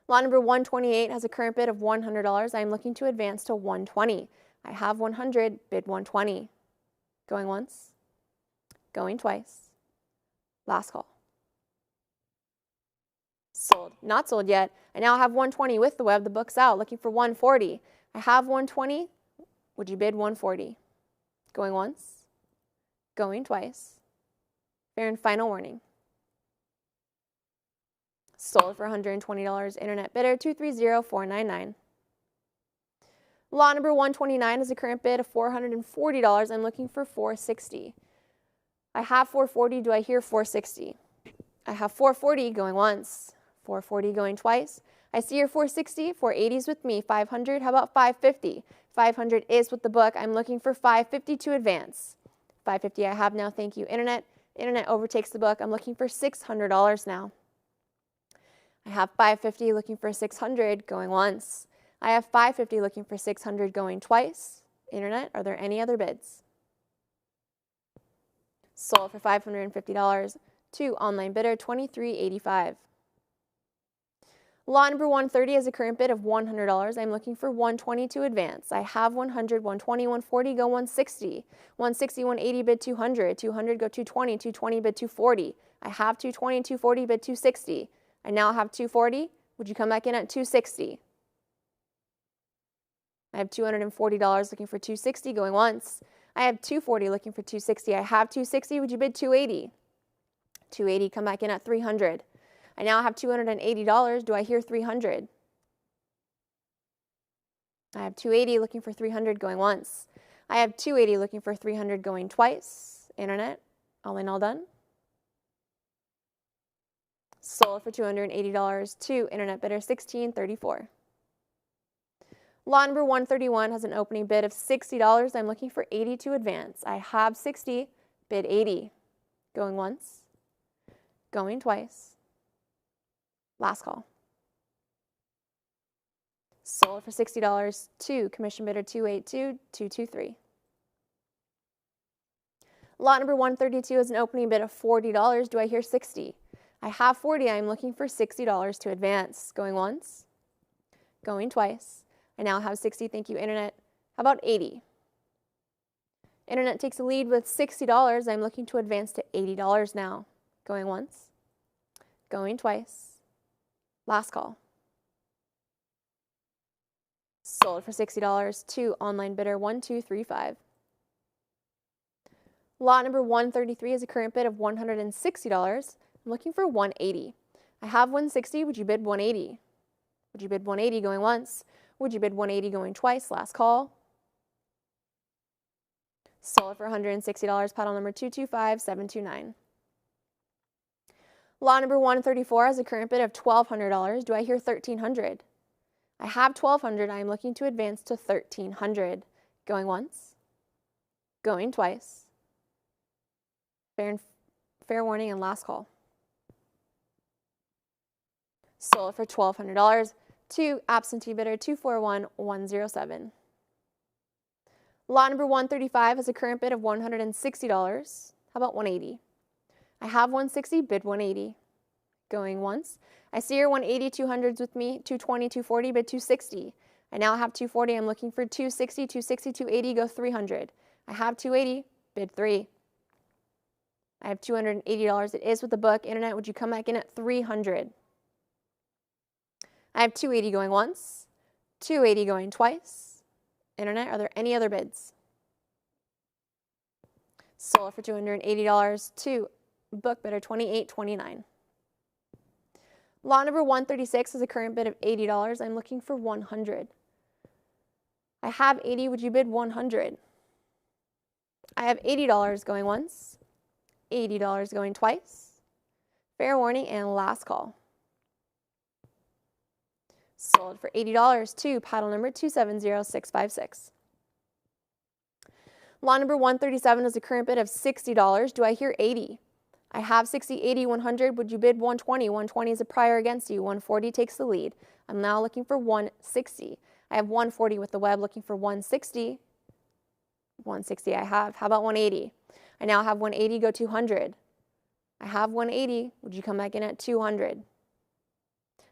Lot number 128 has a current bid of $100. I am looking to advance to $120. I have $100, bid $120. Going once, going twice. Last call. Sold. Not sold yet. I now have $120 with the web. The book's out. Looking for $140. I have $120. Would you bid $140? Going once, going twice. Fair and final warning. Sold for $120. Internet bidder $230,499. Lot number 129 is a current bid of $440. I'm looking for $460. I have 440. Do I hear 460? I have 440 going once, 440 going twice. I see your 460, 480s with me, 500. How about 550? 500 is with the book. I'm looking for 550 to advance. 550 I have now. Thank you, Internet. Internet overtakes the book. I'm looking for $600 now. I have 550 looking for 600 going once. I have 550 looking for 600 going twice. Internet, are there any other bids? Sold for $550 to online bidder $23.85. Lot number 130 is a current bid of $100. I'm looking for 120 to advance. I have 100, 120, 140, go 160. 160, 180, bid 200. 200, go 220. 220, bid 240. I have 220, 240, bid 260. I now have 240. Would you come back in at 260? I have $240 looking for 260 going once. I have 240 looking for 260. I have 260. Would you bid 280? 280, come back in at 300. I now have $280. Do I hear 300? I have 280 looking for 300 going once. I have 280 looking for 300 going twice. Internet, all in, all done. Sold for $280 to internet bidder $16.34. Lot number 131 has an opening bid of $60. I'm looking for 80 to advance. I have 60, bid 80. Going once, going twice. Last call. Sold for $60 to commission bidder 282-223. Lot number 132 is an opening bid of $40. Do I hear 60? I have 40. I'm looking for $60 to advance. Going once, going twice. I now have 60. Thank you, Internet. How about 80? Internet takes the lead with $60. I'm looking to advance to $80 now. Going once, going twice. Last call. Sold for $60 to online bidder 1235. Lot number 133 is a current bid of $160. I'm looking for 180. I have 160. Would you bid 180? Would you bid 180 going once? Would you bid 180 going twice? Last call. Sold for $160. Paddle number 225729. Lot number 134 has a current bid of $1,200. Do I hear 1,300? I have 1,200. I am looking to advance to 1,300. Going once, going twice. Fair warning and last call. Sold for $1,200 to absentee bidder 241107. Lot number 135 has a current bid of $160. How about 180? I have 160, bid 180. Going once. I see your 180, 200s with me, 220, 240, bid 260. I now have 240. I'm looking for 260, 260, 280, go 300. I have 280, bid 3. I have $280. It is with the book. Internet, would you come back in at 300? I have 280 going once, 280 going twice. Internet, are there any other bids? Sold for $280 to book bidder 2829. Lot number 136 is a current bid of $80. I'm looking for 100. I have 80. Would you bid 100? I have $80 going once, $80 going twice. Fair warning and last call. Sold for $80 to paddle number 270656. Lot number 137 is a current bid of $60. Do I hear 80? I have 60, 80, 100. Would you bid 120? 120 is a prior against you. 140 takes the lead. I'm now looking for 160. I have 140 with the web, looking for 160. 160 I have. How about 180? I now have 180, go 200. I have 180. Would you come back in at 200?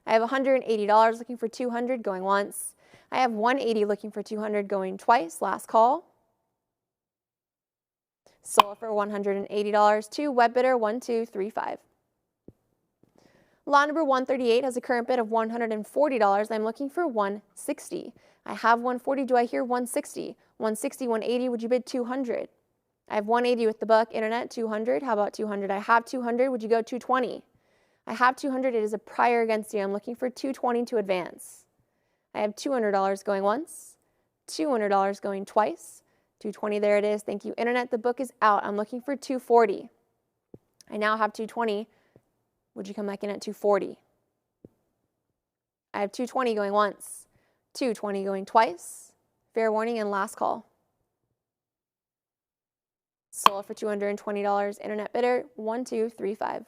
I have $180 looking for 200 going once. I have 180 looking for 200 going twice. Last call. Sold for $180 to web bidder 1235. Lot number 138 has a current bid of $140. I'm looking for 160. I have 140. Do I hear 160? 160, 180. Would you bid 200? I have 180 with the book. Internet, 200. How about 200? I have 200. Would you go 220? I have 200. It is a prior against you. I'm looking for 220 to advance. I have $200 going once, $200 going twice. 220, there it is. Thank you, Internet. The book is out. I'm looking for 240. I now have 220. Would you come back in at 240? I have 220 going once, 220 going twice. Fair warning and last call. Sold for $220. Internet bidder 1235.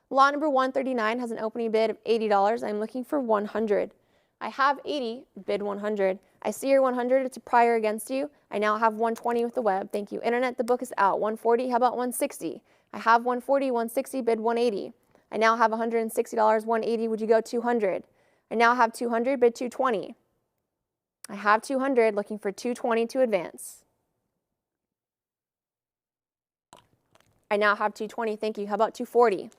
Lot number 139 has an opening bid of $80. I'm looking for 100. I have 80, bid 100. I see your 100, it's a prior against you. I now have 120 with the web. Thank you, Internet. The book is out. 140, how about 160? I have 140, 160, bid 180. I now have $160, 180, would you go 200? I now have 200, bid 220. I have 200, looking for 220 to advance. I now have 220, thank you. How about 240?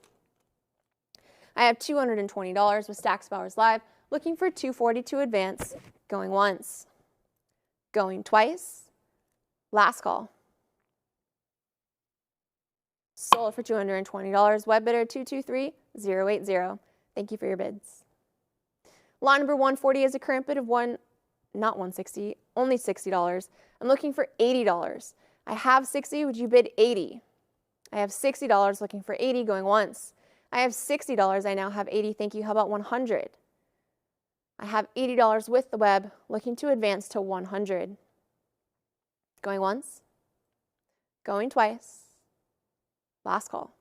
I have $220 with Stacks Bowers Live, looking for 240 to advance, going once, going twice, last call. Sold for $220, web bidder 223080. Thank you for your bids. Lot number 140 is a current bid of not 160, only $60. I'm looking for $80. I have 60, would you bid 80? I have $60, looking for 80, going once. I have $60, I now have 80, thank you. How about 100? I have $80 with the web, looking to advance to 100. Going once, going twice, last call.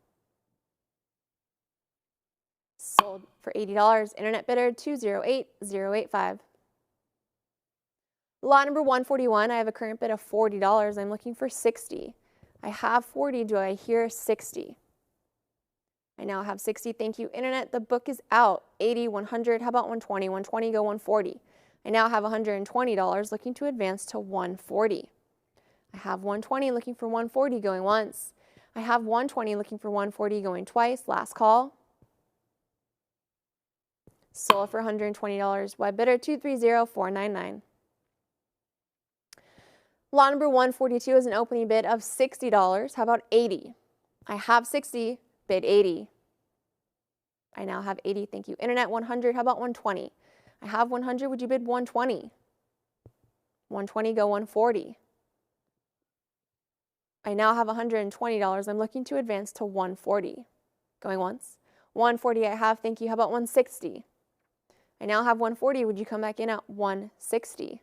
Sold for $80, Internet bidder 208085. Lot number 141, I have a current bid of $40. I'm looking for 60. I have 40, do I hear 60? I now have 60, thank you, Internet. The book is out. 80, 100, how about 120? 120, go 140. I now have $120, looking to advance to 140. I have 120, looking for 140, going once. I have 120, looking for 140, going twice. Last call. Sold for $120, web bidder 230499. Lot number 142 is an opening bid of $60. How about 80? I have 60, bid 80. I now have 80, thank you. Internet 100, how about 120? I have 100, would you bid 120? 120, go 140. I now have $120, I'm looking to advance to 140. Going once. 140 I have, thank you, how about 160? I now have 140, would you come back in at 160?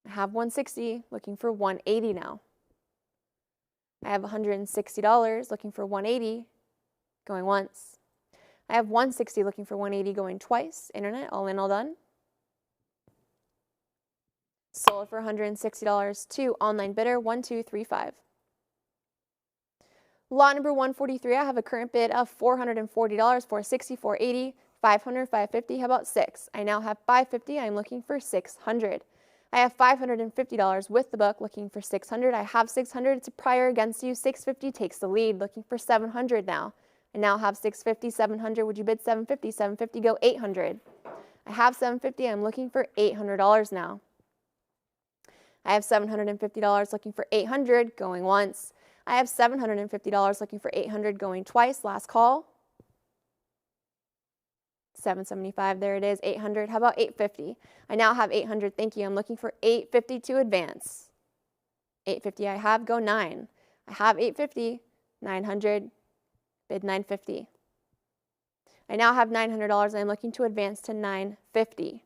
I have 160, looking for 180 now. I have $160, looking for 180, going once. I have 160, looking for 180, going twice. Internet, all in, all done. Sold for $160 to online bidder 1235. Lot number 143, I have a current bid of $440, 460, 480, 500, 550, how about 6? I now have 550, I'm looking for 600. I have $550 with the book, looking for 600. I have 600, it's a prior against you. 650 takes the lead, looking for 700 now. I now have 650, 700, would you bid 750? 750, go 800. I have 750, I'm looking for $800 now. I have $750, looking for 800, going once. I have $750, looking for 800, going twice. Last call. 775, there it is, 800. How about 850? I now have 800, thank you. I'm looking for 850 to advance. 850 I have, go 9. I have 850, 900, bid 950. I now have $900, and I'm looking to advance to 950.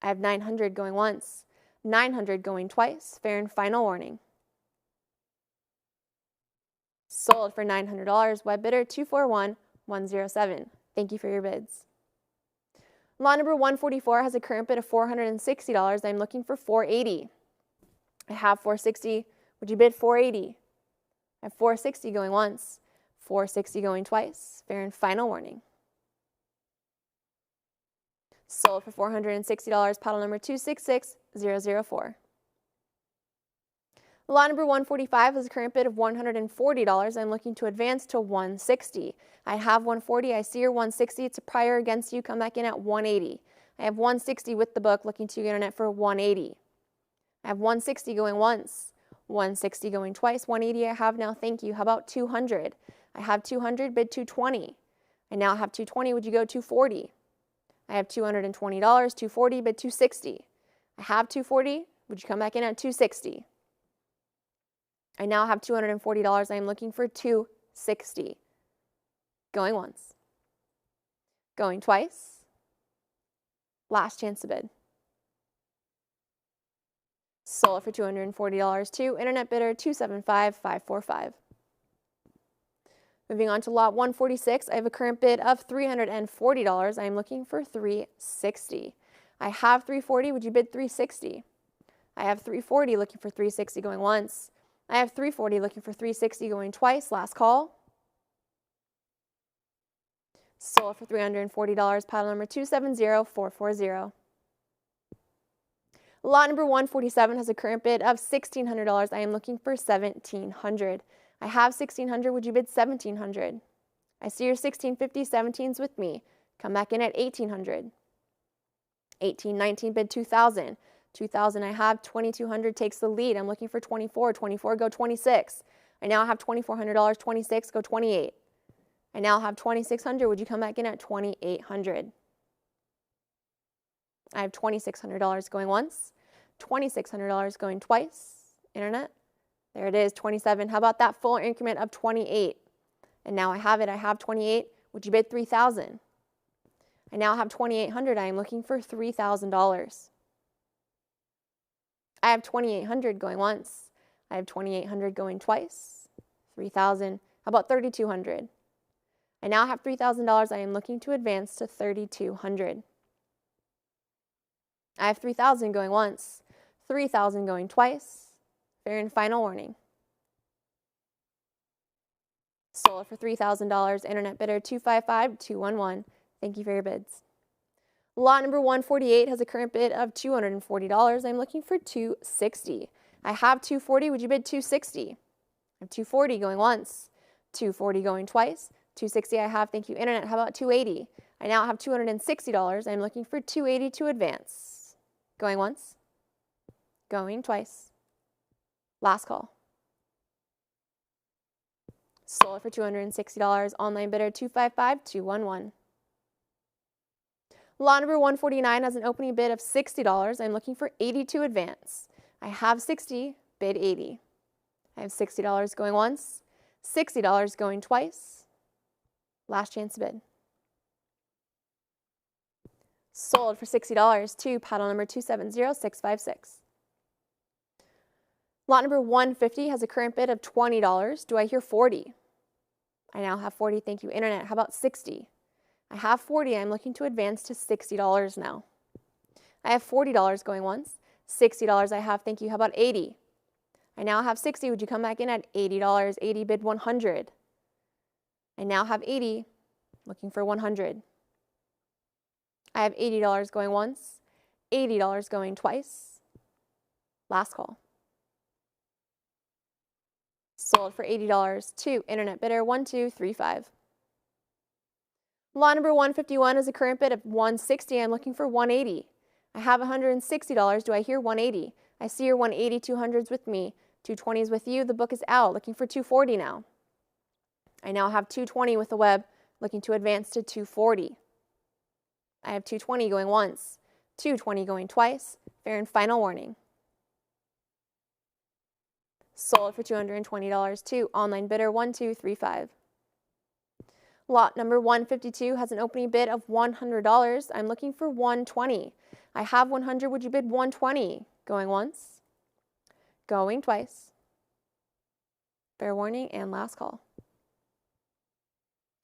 I have 900 going once, 900 going twice. Fair and final warning. Sold for $900, web bidder 241107. Thank you for your bids. Lot number 144 has a current bid of $460. I'm looking for 480. I have 460. Would you bid 480? I have 460 going once, 460 going twice. Fair and final warning. Sold for $460, paddle number 266004. Lot number 145 has a current bid of $140. I'm looking to advance to 160. I have 140. I see your 160. It's a prior against you. Come back in at 180. I have 160 with the book, looking to Internet for 180. I have 160 going once, 160 going twice. 180 I have now. Thank you. How about 200? I have 200, bid 220. I now have 220. Would you go 240? I have $220, $240, bid $260. I have $240. Would you come back in at $260? I now have $240. I am looking for $260. Going once. Going twice. Last chance to bid. Sold for $240 to internet bidder 275545. Moving on to lot 146, I have a current bid of $340. I am looking for $360. I have $340. Would you bid $360? I have $340 looking for $360 going once. I have $340 looking for $360 going twice. Last call. Sold for $340. Paddle number 270440. Lot number 147 has a current bid of $1,600. I am looking for $1,700. I have $1,600. Would you bid $1,700? I see your $1,650 17s with me. Come back in at $1,800. $1,819 bid $2,000. $2,000 I have. $2,200 takes the lead. I'm looking for $24. $24 go $26. I now have $2,400. $26 go $28. I now have $2,600. Would you come back in at $2,800? I have $2,600 going once. $2,600 going twice. Internet. There it is, 27. How about that full increment of 28? And now I have it. I have 28. Would you bid $3,000? I now have $2,800. I am looking for $3,000. I have $2,800 going once. I have $2,800 going twice. $3,000. How about $3,200? I now have $3,000. I am looking to advance to $3,200. I have $3,000 going once. $3,000 going twice. Fair and final warning. Sold for $3,000. Internet bidder 255211. Thank you for your bids. Lot number 148 has a current bid of $240. I'm looking for $260. I have $240. Would you bid $260? I have $240 going once. $240 going twice. $260 I have. Thank you, Internet. How about $280? I now have $260. I'm looking for $280 to advance. Going once. Going twice. Last call. Sold for $260. Online bidder 255211. Lot number 149 has an opening bid of $60. I'm looking for $80 to advance. I have $60, bid $80. I have $60 going once, $60 going twice. Last chance to bid. Sold for $60 to paddle number 270656. Lot number 150 has a current bid of $20. Do I hear 40? I now have 40. Thank you, Internet. How about 60? I have 40. I'm looking to advance to $60 now. I have $40 going once. $60 I have. Thank you. How about 80? I now have 60. Would you come back in at $80? 80 bid 100. I now have 80. Looking for 100. I have $80 going once. $80 going twice. Last call. Sold for $80 to Internet bidder 1235. Lot number 151 is a current bid of $160. I'm looking for $180. I have $160. Do I hear $180? I see your $180, 200s with me, 220s with you. The book is out. Looking for $240 now. I now have $220 with the web, looking to advance to $240. I have $220 going once, $220 going twice. Fair and final warning. Sold for $220 to online bidder 1235. Lot number 152 has an opening bid of $100. I'm looking for $120. I have $100. Would you bid $120? Going once. Going twice. Fair warning and last call.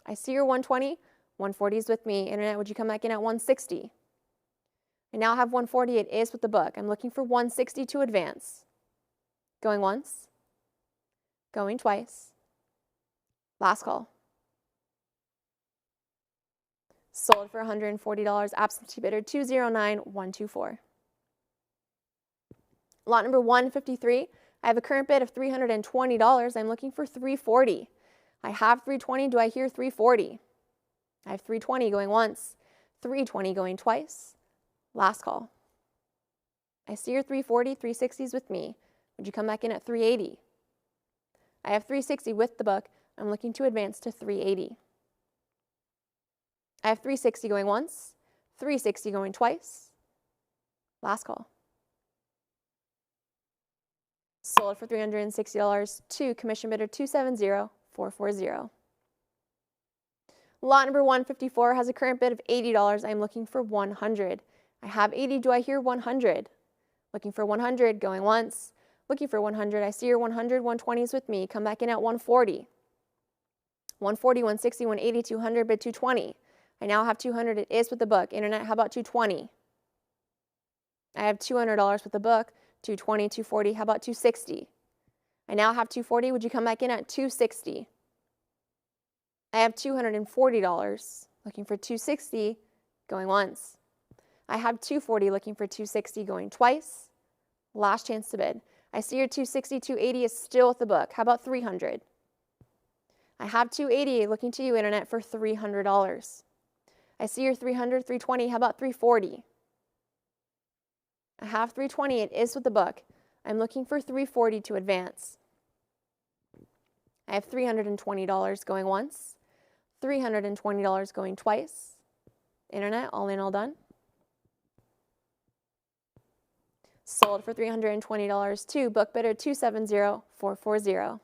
I see your $120. $140 is with me. Internet, would you come back in at $160? I now have $140. It is with the book. I'm looking for $160 to advance. Going once. Going twice. Last call. Sold for $140. Absentee bidder 209124. Lot number 153. I have a current bid of $320. I'm looking for $340. I have $320. Do I hear $340? I have $320 going once, $320 going twice. Last call. I see your $340, $360s with me. Would you come back in at $380? I have $360 with the book. I'm looking to advance to $380. I have $360 going once, 360 going twice. Last call. Sold for $360 to commission bidder 270440. Lot number 154 has a current bid of $80. I'm looking for 100. I have 80. Do I hear 100? Looking for 100, going once. Looking for 100. I see your 100, 120s with me. Come back in at 140. 140, 160, 180, 200, bid 220. I now have 200. It is with the book. Internet, how about 220? I have $200 with the book. 220, 240, how about 260? I now have 240. Would you come back in at 260? I have $240. Looking for 260, going once. I have 240 looking for 260 going twice. Last chance to bid. I see your 260, 280 is still with the book. How about 300? I have 280 looking to you, Internet, for $300. I see your 300, 320. How about 340? I have 320. It is with the book. I'm looking for 340 to advance. I have $320 going once. $320 going twice. Internet, all in, all done. Sold for $320 to book bidder 270440.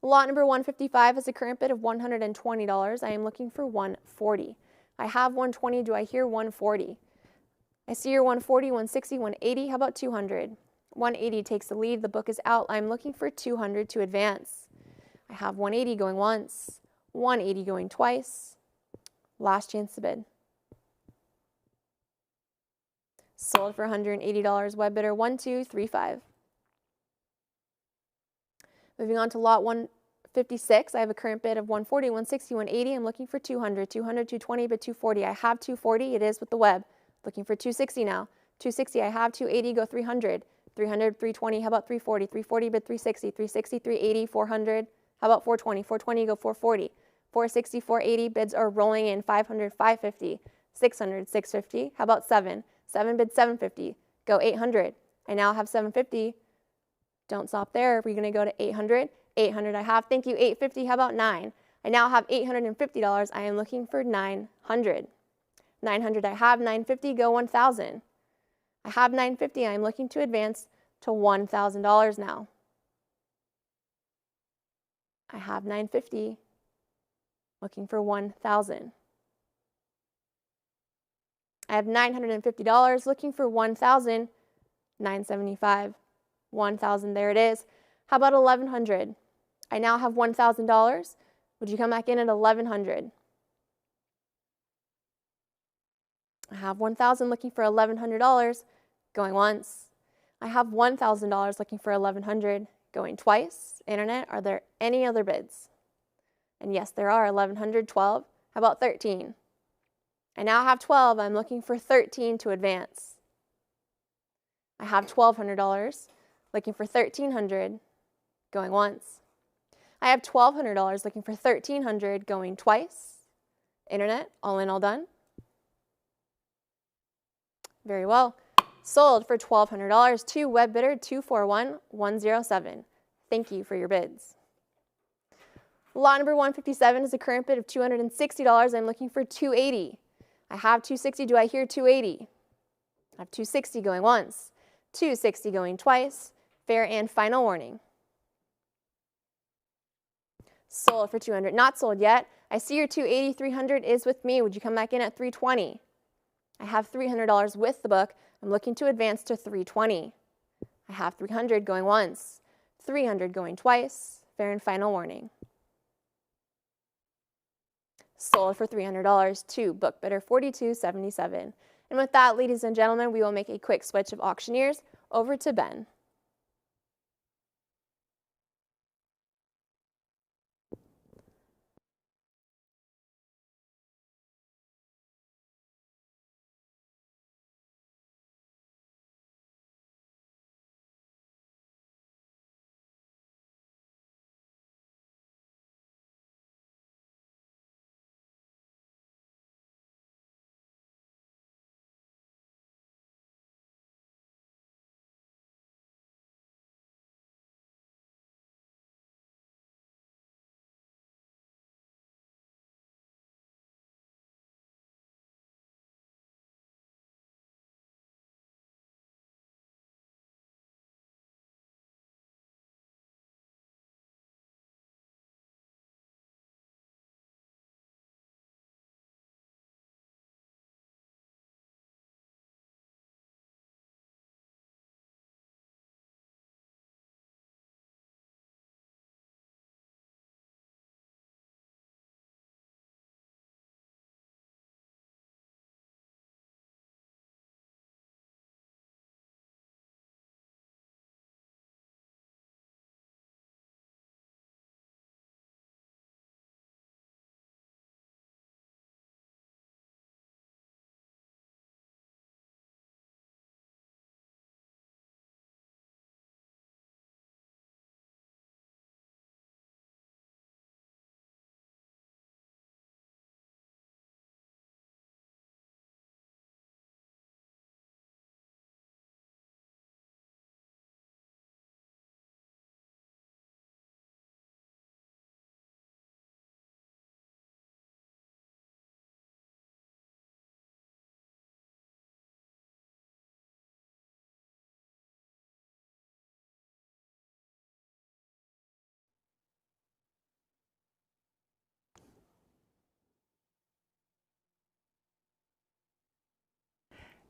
Lot number 155 has a current bid of $120. I am looking for 140. I have 120. Do I hear 140? I see your 140, 160, 180. How about 200? 180 takes the lead. The book is out. I'm looking for 200 to advance. I have 180 going once, 180 going twice. Last chance to bid. Sold for $180. Web bidder 1235. Moving on to lot 156, I have a current bid of 140, 160, 180. I'm looking for 200, 200, 220, but 240. I have 240. It is with the web. Looking for 260 now. 260. I have 280. Go 300. 300, 320. How about 340? 340, bid 360. 360, 380, 400. How about 420? 420, go 440. 460, 480. Bids are rolling in. 500, 550. 600, 650. How about 7? 7 bid 750. Go 800. I now have 750. Don't stop there. We're going to go to 800. 800 I have. Thank you. 850. How about 9? I now have $850. I am looking for 900. 900 I have. 950. Go 1,000. I have 950. I am looking to advance to $1,000 now. I have 950. Looking for 1,000. I have $950. Looking for 1,000. 975. 1,000. There it is. How about 1,100? I now have $1,000. Would you come back in at 1,100? I have 1,000 looking for $1,100, going once. I have $1,000 looking for 1,100, going twice. Internet, are there any other bids? And yes, there are. 1,100, 12. How about 13? I now have 12. I'm looking for 13 to advance. I have $1,200, looking for 1,300, going once. I have $1,200 looking for 1,300, going twice. Internet, all in, all done. Very well. Sold for $1,200 to web bidder 241107. Thank you for your bids. Lot number 157 is a current bid of $260. I'm looking for 280. I have 260. Do I hear 280? I have 260 going once, 260 going twice. Fair and final warning. Sold for 200. Not sold yet. I see your 280. 300 is with me. Would you come back in at 320? I have $300 with the book. I'm looking to advance to 320. I have 300 going once, 300 going twice. Fair and final warning. Sold for $300 to book bidder 4277. And with that, ladies and gentlemen, we will make a quick switch of auctioneers over to Ben.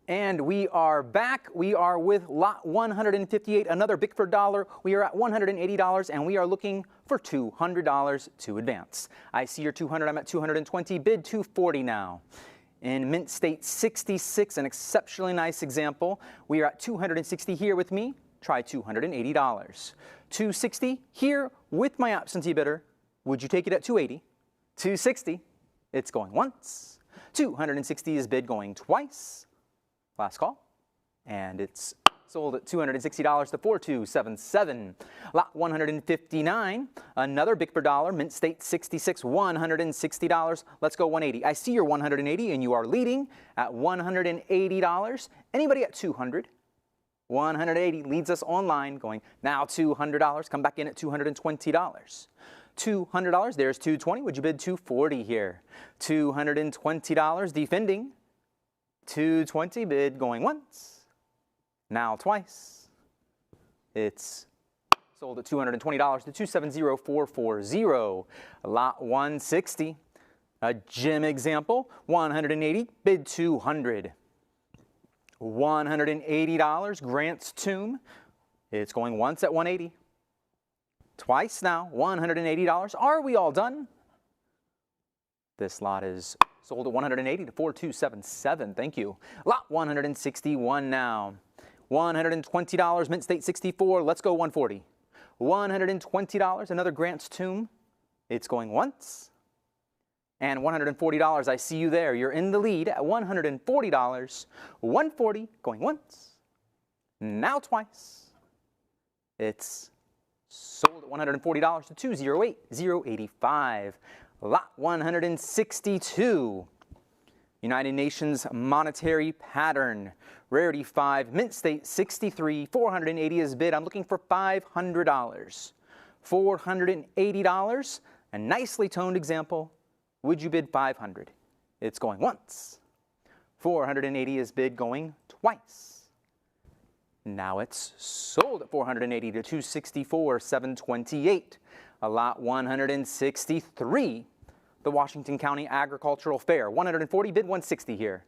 And we are back. We are with lot 158, another Bickford dollar. We are at $180 and we are looking for $200 to advance. I see your 200, I'm at 220, bid 240 now. In Mint State 66, an exceptionally nice example. We are at 260 here with me. Try $280. 260 here with my absentee bidder. Would you take it at 280? 260, it's going once. 260 is bid going twice. Last call, and it's sold at $260 to 4277. Lot 159, another Bickford dollar, Mint State 66, $160. Let's go 180. I see your 180, and you are leading at $180. Anybody at 200? 180 leads us online, going now $200. Come back in at $220. $200. There's 220. Would you bid 240 here? $220 defending. 220 bid going once, now twice. It's sold at $220 to 270440. Lot 160, a gem example, 180 bid 200. $180 Grant's Tomb. It's going once at 180. Twice now, $180. Are we all done? This lot is sold at 180 to 4277. Thank you. Lot 161 now. $120, Mint State 64. Let's go 140. $120, another Grant's Tomb. It's going once. And $140, I see you there. You're in the lead at $140. 140 going once. Now twice. It's sold at $140 to 208085. Lot 162, United Nations Monetary Pattern, Rarity 5, Mint State 63, 480 is bid. I'm looking for $500. $480, a nicely toned example. Would you bid 500? It's going once. 480 is bid going twice. Now it's sold at 480 to 264, 728. A lot 163. The Washington County Agricultural Fair, 140, bid 160 here.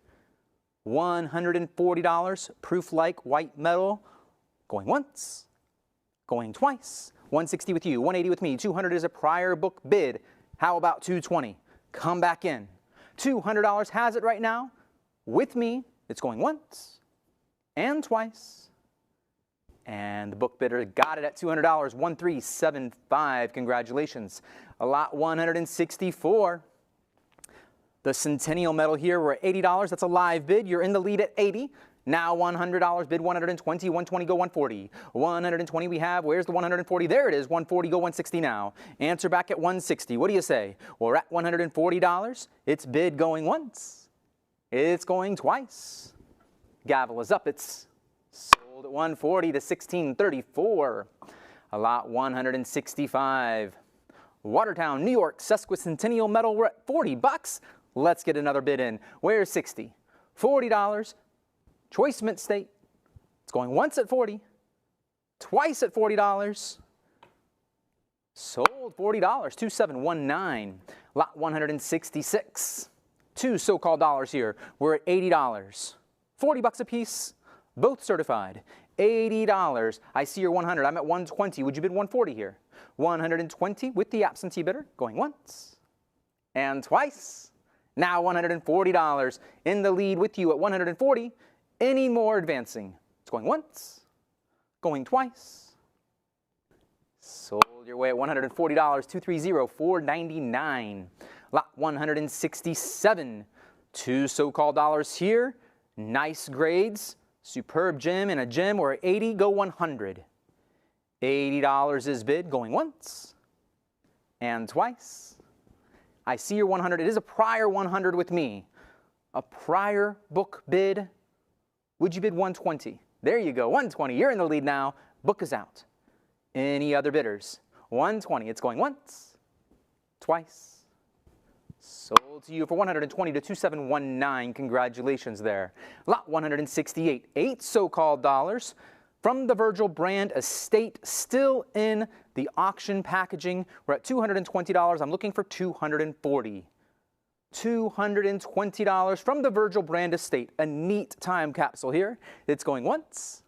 $140, proof-like white metal, going once, going twice. 160 with you, 180 with me, 200 is a prior book bid. How about 220? Come back in. $200 has it right now. With me, it's going once and twice. And the book bidder got it at $200, 1375. Congratulations. A lot 164. The Centennial medal here, we're at $80. That's a live bid. You're in the lead at 80. Now $100, bid 120, 120, go 140. 120 we have, where's the 140? There it is, 140, go 160 now. Answer back at 160, what do you say? Well, we're at $140, it's bid going once. It's going twice. Gavel is up, it's sold at 140 to 1634. A lot 165. Watertown, New York, sesquicentennial medal, we're at $40. Let's get another bid in. Where's 60? $40. Choice Mint State. It's going once at 40, twice at $40. Sold $40, 2719. Lot 166. Two so-called dollars here. We're at $80. $40 a piece, both certified. $80. I see your 100. I'm at 120. Would you bid 140 here? 120 with the absentee bidder, going once and twice. Now $140. In the lead with you at 140. Any more advancing? It's going once, going twice. Sold your way at $140, 230, 499. Lot 167. Two so-called dollars here. Nice grades. Superb gem and a gem. We're at 80, go 100. $80 is bid, going once and twice. I see your 100. It is a prior 100 with me. A prior book bid. Would you bid 120? There you go, 120. You're in the lead now. Book is out. Any other bidders? 120. It's going once, twice. Sold to you for $120 to 2719. Congratulations there. Lot 168. 8 so-called dollars from the Virgil Brand Estate, still in the auction packaging. We're at $220. I'm looking for $240. $220 from the Virgil Brand Estate. A neat time capsule here. It's going once,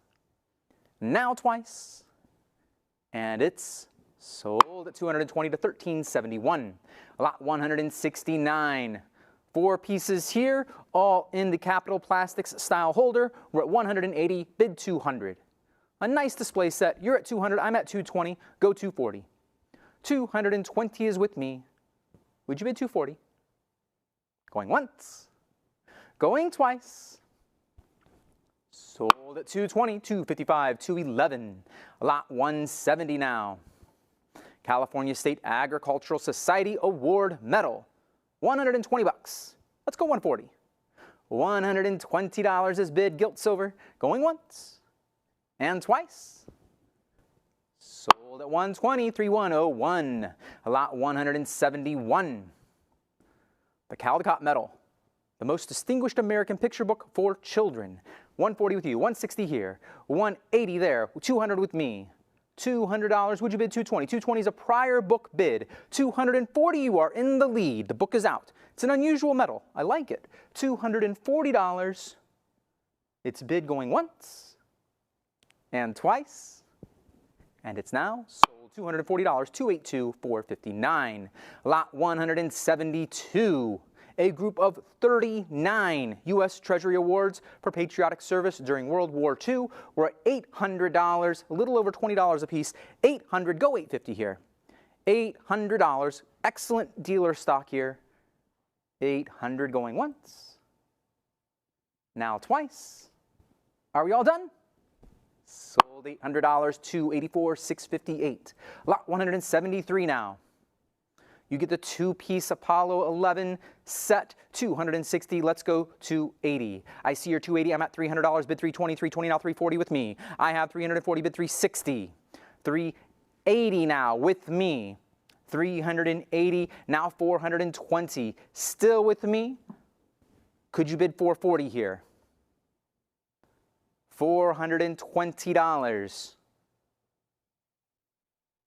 now twice, and it's sold at $220 to $13.71. Lot 169. 4 pieces here, all in the Capital Plastics style holder. We're at 180, bid 200. A nice display set. You're at 200, I'm at 220, go 240. 220 is with me. Would you bid 240? Going once, going twice. Sold at 220, 255, 211. Lot 170 now. California State Agricultural Society Award Medal. 120 bucks. Let's go 140. $120 is bid, gilt silver, going once and twice. Sold at 120, 3101. Lot 171. The Caldecott Medal, the most distinguished American picture book for children. 140 with you, 160 here, 180 there, 200 with me. $200, would you bid 220? 220 is a prior book bid. 240, you are in the lead. The book is out. It's an unusual medal. I like it. $240. It's bid going once and twice, and it's now sold $240, $282, $459. Lot 172. A group of 39 U.S. Treasury Awards for patriotic service during World War II. We're at $800, a little over $20 a piece. $800, go $850 here. $800, excellent dealer stock here. $800 going once, now twice. Are we all done? Sold $800, $284, $658. Lot 173 now. You get the 2-piece Apollo 11 set, $260. Let's go $280. I see your $280. I'm at $300. Bid $320. $320 now. $340 with me. I have $340. Bid $360. $380 now with me. $380 now. $420. Still with me. Could you bid $440 here? $420.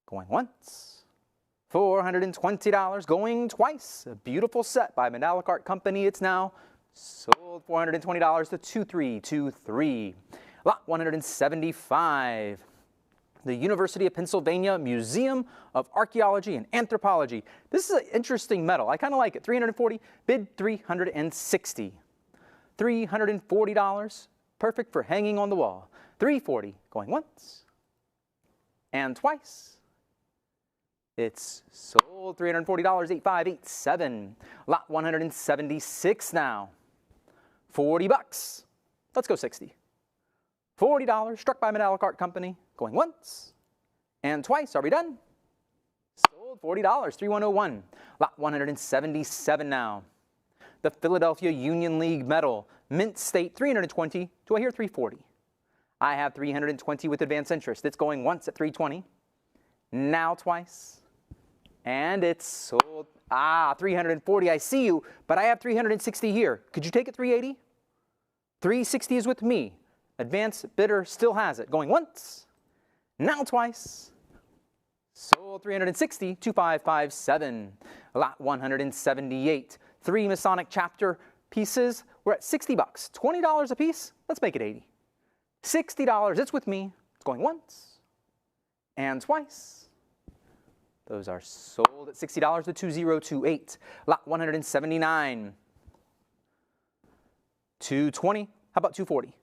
Going once. $420, going twice. A beautiful set by Mandalak Art Company. It's now sold $420 to 2323. Lot 175. The University of Pennsylvania Museum of Archaeology and Anthropology. This is an interesting medal. I kind of like it. $340, bid $360. $340, perfect for hanging on the wall. $340, going once and twice. It's sold $340, $8587. Lot 176 now. 40 bucks. Let's go 60. $40, struck by Mandalak Art Company, going once and twice. Are we done? Sold $40, 3101. Lot 177 now. The Philadelphia Union League Medal, Mint State, 320. Do I hear 340? I have 320 with advance interest. It's going once at 320. Now twice. And it's sold, 340, I see you, but I have 360 here. Could you take it 380? 360 is with me. Advance bidder still has it. Going once, now twice. Sold 360, 2557. Lot 178. 3 Masonic chapter pieces. We're at 60 bucks. $20 a piece. Let's make it 80. $60, it's with me. It's going once and twice. Those are sold at $60 to 2028. Lot 179. 220. How about 240?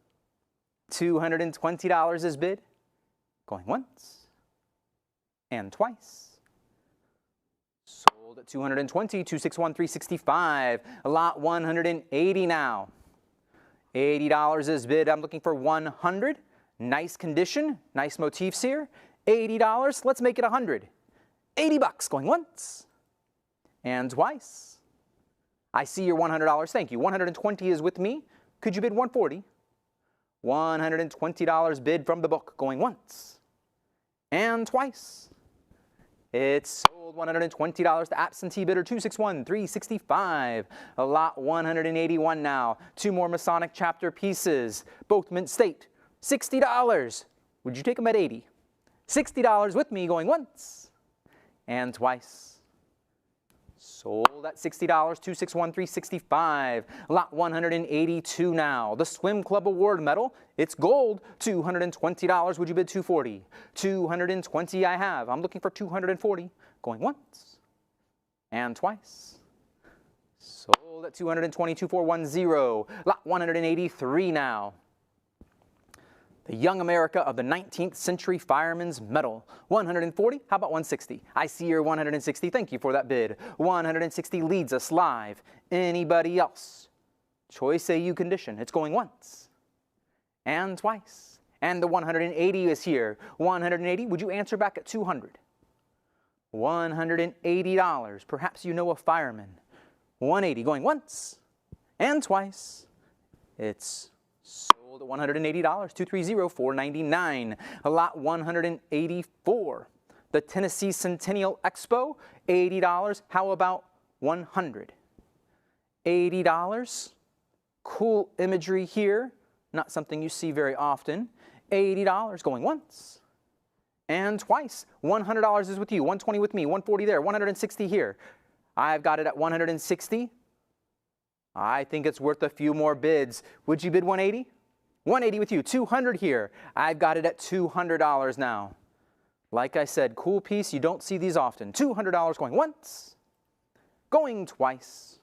$220 is bid. Going once and twice. Sold at 220, 261, 365. Lot 180 now. $80 is bid. I'm looking for 100. Nice condition, nice motifs here. $80. Let's make it 100. 80 bucks, going once and twice. I see your $100. Thank you. 120 is with me. Could you bid 140? $120 bid from the book, going once and twice. It's sold $120 to absentee bidder 261, 365. A lot 181 now. 2 more Masonic chapter pieces, both Mint State. $60. Would you take them at 80? $60 with me, going once and twice. Sold at $60, 261,365. Lot 182 now. The Swim Club Award medal, it's gold, $220. Would you bid 240? 220 I have. I'm looking for 240. Going once and twice. Sold at 220, 2410. Lot 183 now. The Young America of the 19th Century Fireman's Medal. 140, how about 160? I see your 160, thank you for that bid. 160 leads us live. Anybody else? Choice AU condition, it's going once and twice. And the 180 is here. 180, would you answer back at 200? $180, perhaps you know a fireman. 180, going once and twice. It's sold at $180, 230,499. Lot 184. The Tennessee Centennial Expo, $80. How about 100? $80. Cool imagery here. Not something you see very often. $80 going once and twice. $100 is with you. 120 with me. 140 there. 160 here. I've got it at 160. I think it's worth a few more bids. Would you bid 180? 180 with you, 200 here. I've got it at $200 now. Like I said, cool piece, you don't see these often. $200 going once, going twice,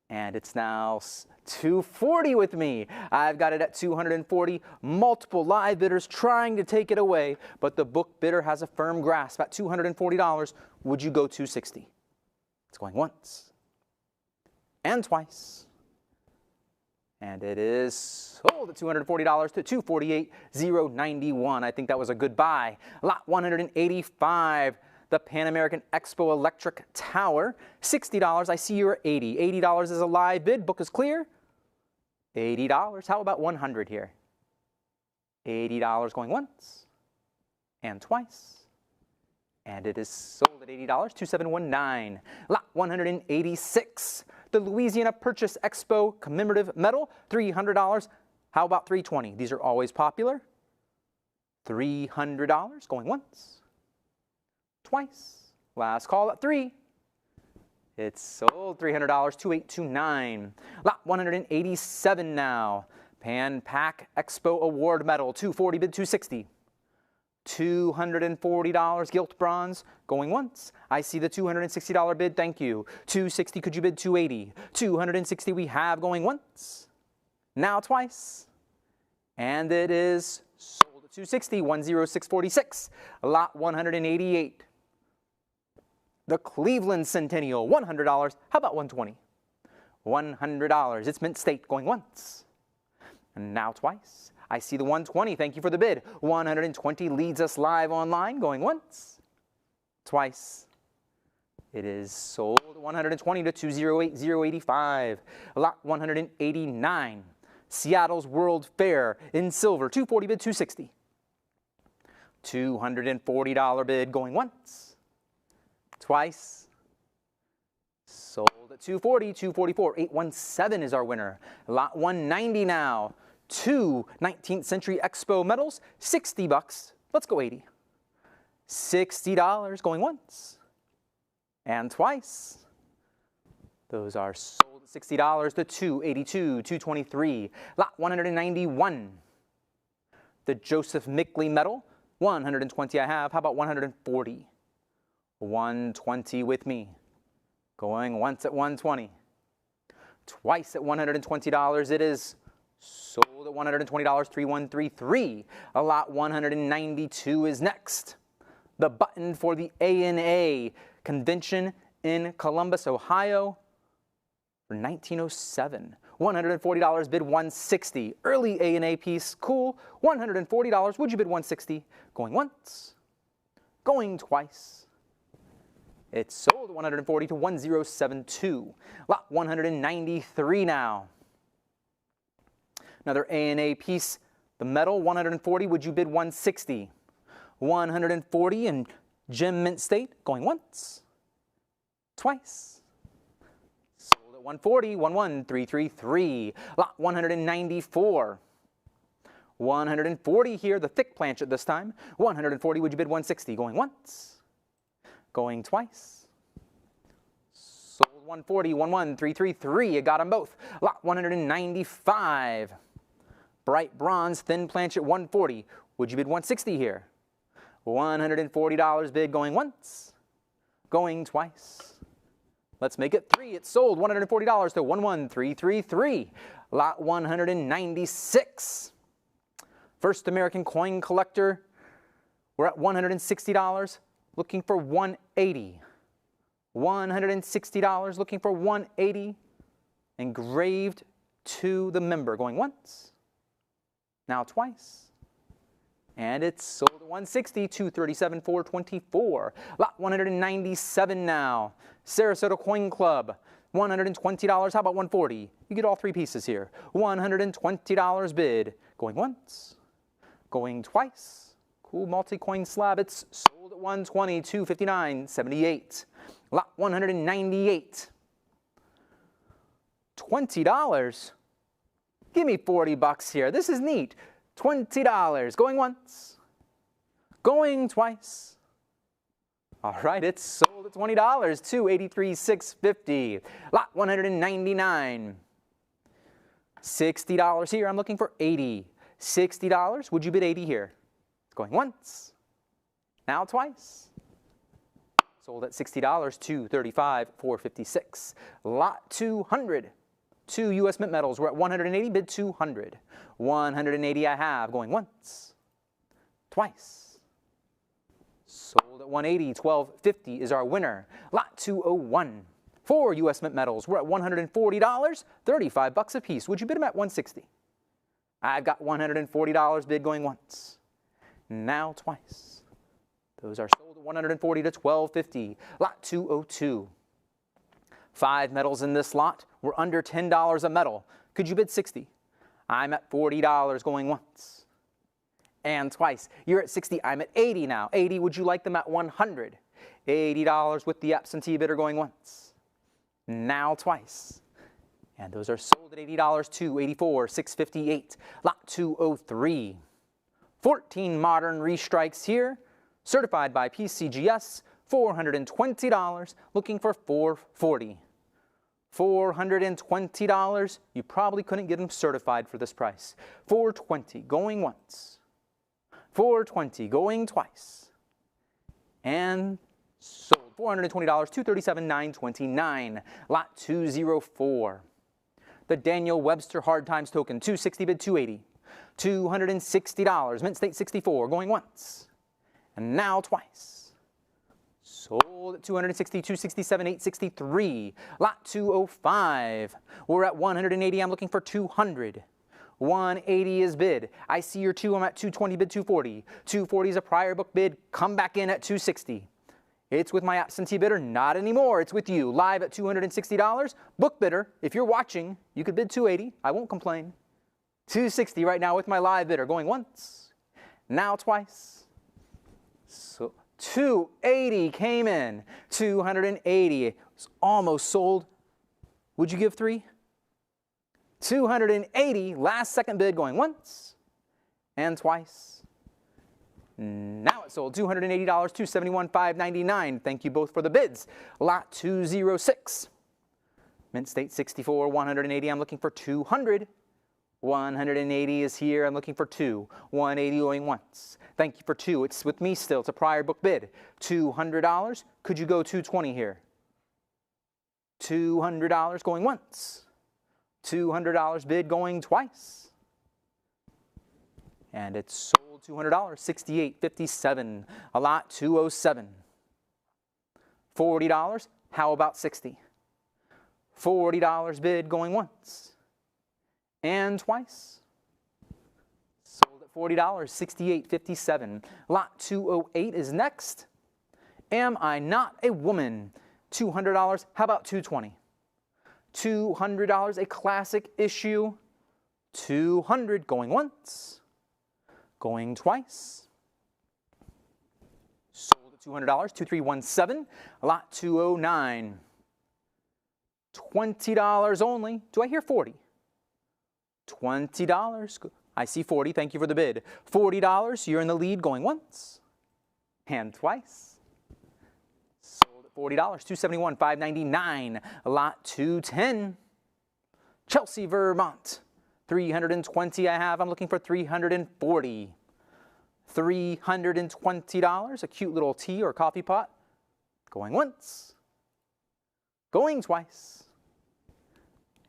and it's now 240 with me. I've got it at 240. Multiple live bidders trying to take it away, but the book bidder has a firm grasp at $240. Would you go 260? It's going once and twice. And it is sold at $240 to $248,091. I think that was a good buy. Lot 185, the Pan American Expo Electric Tower, $60. I see you're at $80. $80 is a live bid. Book is clear. $80. How about 100 here? $80 going once and twice. And it is sold at $80, 2719. Lot 186. The Louisiana Purchase Expo Commemorative Medal, $300. How about 320? These are always popular. $300 going once, twice. Last call at 3. It's sold $300, 2829. Lot 187 now. Pan Pac Expo Award Medal, $240 bid 260. $240 gilt bronze going once. I see the $260 bid, thank you. 260, could you bid 280? 260 we have going once, now twice, and it is sold at 260, 10646. Lot 188. The Cleveland Centennial, $100. How about 120? $100. It's Mint State going once, and now twice. I see the 120. Thank you for the bid. 120 leads us live online, going once, twice. It is sold 120 to 208,085. Lot 189. Seattle's World Fair in silver, 240 bid 260. $240 bid going once, twice. Sold at 240, 244. 817 is our winner. Lot 190 now. 2 19th Century Expo medals, $60. Let's go 80. $60 going once and twice. Those are sold at $60 to 282, 223. Lot 191. The Joseph Mickley medal, 120 I have. How about 140? 120 with me. Going once at 120. Twice at $120. It is sold at $120, 3133. A lot 192 is next. The button for the ANA convention in Columbus, Ohio for 1907. $140 bid 160. Early ANA piece, cool. $140. Would you bid 160? Going once, going twice. It's sold at 140 to 1072. Lot 193 now. Another ANA piece, the medal, 140, would you bid 160? 140 in Gem Mint State, going once, twice. Sold at 140, 11333. Lot 194. 140 here, the thick planchet this time. 140, would you bid 160? Going once, going twice. 140, 11333. You got them both. Lot 195. Bright bronze, thin planchet 140. Would you bid 160 here? $140 bid going once, going twice. Let's make it 3. It's sold $140 to 11333. Lot 196. First American Coin Collector. We're at $160, looking for $180. $160, looking for $180. Engraved to the member, going once, now twice. And it's sold at $160, $237, $424. Lot 197 now. Sarasota Coin Club, $120. How about $140? You get all 3 pieces here. $120 bid. Going once, going twice. Cool multi-coin slab. It's sold at $120, $259, $78. Lot 198. $20. Give me 40 bucks here. This is neat. $20, going once, going twice. All right, it's sold at $20, $283,650. Lot 199. $60 here, I'm looking for $80. $60, would you bid 80 here? Going once, now twice. Sold at $60, $235,456. Lot 200. 2 U.S. Mint medals. We're at 180, bid 200. 180 I have, going once, twice. Sold at 180, $12.50 is our winner. Lot 201. 4 U.S. Mint medals. We're at $140, 35 bucks a piece. Would you bid them at 160? I've got $140 bid going once, now twice. Those are sold at 140 to $12.50. Lot 202. 5 medals in this lot. We're under $10 a medal. Could you bid 60? I'm at $40 going once and twice. You're at 60. I'm at 80 now. 80. Would you like them at 100? $80 with the absentee bidder going once, now twice. And those are sold at $80, $284, $658. Lot 203. 14 modern restrikes here, certified by PCGS. $420, looking for $440. $420, you probably couldn't get them certified for this price. $420, going once. $420, going twice. And sold. $420, $237,929. Lot 204. The Daniel Webster Hard Times token, 260 bid 280. $260, Mint State 64, going once. And now twice. Sold at $260, $267, $863. Lot 205. We're at $180. I'm looking for $200. $180 is bid. I see your 2. I'm at $220, bid $240. $240 is a prior book bid. Come back in at $260. It's with my absentee bidder. Not anymore. It's with you. Live at $260. Book bidder, if you're watching, you could bid $280. I won't complain. $260 right now with my live bidder. Going once, now twice. So $280 came in. $280. It's almost sold. Would you give 3? $280. Last second bid going once and twice. Now it's sold. $280. $271. $599. Thank you both for the bids. Lot 206. Mint State 64. $180. I'm looking for $200. $180 is here. I'm looking for 2. $180 going once. Thank you for 2. It's with me still. It's a prior book bid. $200. Could you go $220 here? $200 going once. $200 bid going twice. And it's sold $200. $68.57. A lot 207. $40. How about 60? $40 bid going once and twice. Sold at $40, $68.57. Lot 208 is next. Am I Not a Woman? $200. How about $220? $200, a classic issue. $200 going once, going twice. Sold at $200, 2317. Lot 209. $20 only. Do I hear 40? $20. I see 40. Thank you for the bid. $40. You're in the lead going once and twice. Sold at $40, 271, 599. Lot 210. Chelsea, Vermont. 320 I have. I'm looking for 340. $320. A cute little tea or coffee pot. Going once. Going twice.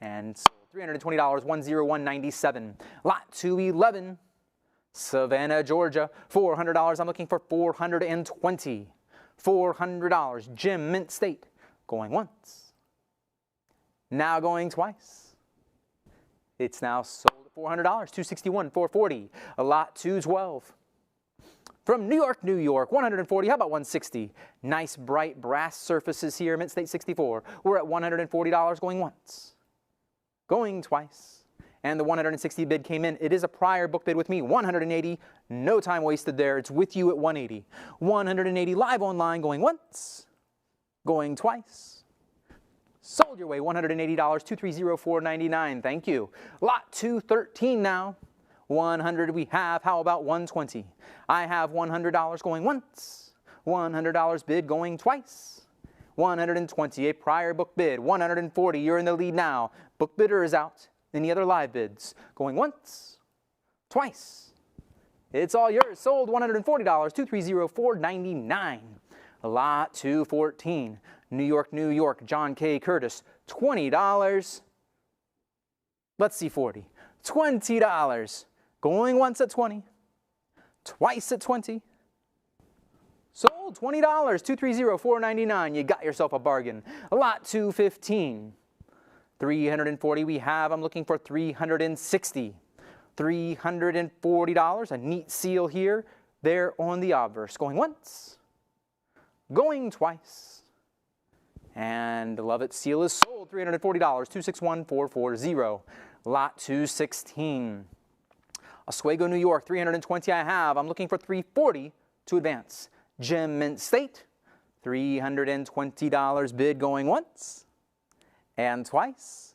And sold. $320, 101.97. Lot 211. Savannah, Georgia. $400. I'm looking for 420. $400. Jim, Mint State. Going once. Now going twice. It's now sold at $400. 261, 440. A lot 212. From New York, New York, 140. How about 160? Nice bright brass surfaces here. Mint State 64. We're at $140 going once. Going twice. And the 160 bid came in. It is a prior book bid with me. 180. No time wasted there. It's with you at 180. 180 live online going once. Going twice. Sold your way. $180. 230,499. Thank you. Lot 213 now. 100 we have. How about 120? I have $100 going once. $100 bid going twice. 120, a prior book bid. 140, you're in the lead now. Book bidder is out. Any other live bids? Going once, twice. It's all yours. Sold $140, 230,499. Lot 214, New York, New York, John K. Curtis, $20. Let's see 40. $20. Going once at 20. Twice at 20. Sold $20, 230,499. You got yourself a bargain. Lot 215. 340 we have. I'm looking for 360. $340. A neat seal here. There on the obverse. Going once. Going twice. And the Love It seal is sold. $340. 261,440. Lot 216. Oswego, New York. 320 I have. I'm looking for 340 to advance. Jim, Mint State. $320 bid going once. And twice.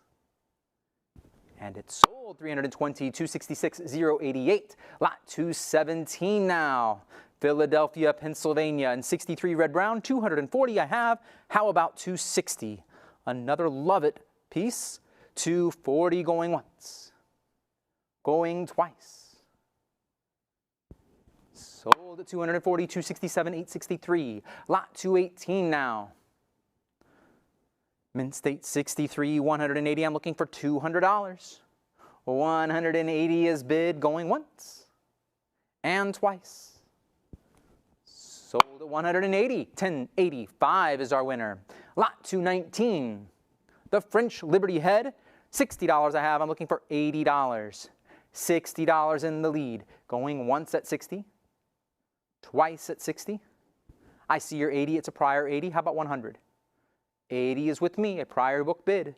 And it's sold. 320, 266,088. Lot 217 now. Philadelphia, Pennsylvania, and 63 Red Brown. 240 I have. How about 260? Another Love It piece. 240 going once. Going twice. Sold at 240, 267, 863. Lot 218 now. Mint State 63, 180. I'm looking for $200. 180 is bid going once and twice. Sold at 180. 1085 is our winner. Lot 219. The French Liberty Head. $60 I have. I'm looking for $80. $60 in the lead. Going once at 60. Twice at 60. I see your 80. It's a prior 80. How about 100? 80 is with me, a prior book bid.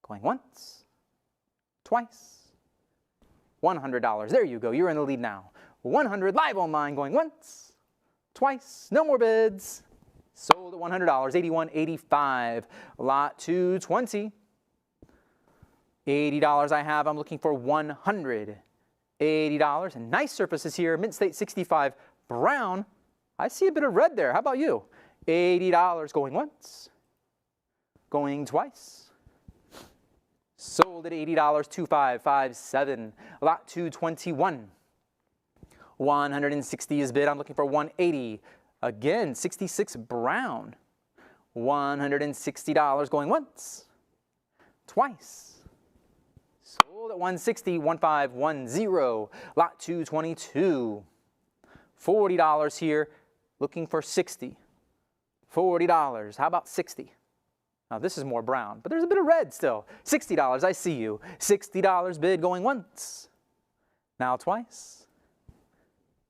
Going once, twice, $100. There you go, you're in the lead now. 100 live online going once, twice, no more bids. Sold at $100, 81.85. Lot 220. $80 I have, I'm looking for 100. $80, and nice surfaces here. Mint State 65 brown. I see a bit of red there, how about you? $80 going once, going twice. Sold at $80, 2557. Lot 221. 160 is bid. I'm looking for 180. Again, 66 brown. $160 going once, twice. Sold at 160, 1510. Lot 222. $40 here. Looking for 60. $40. How about 60? Now this is more brown, but there's a bit of red still. $60. I see you. $60 bid going once. Now twice.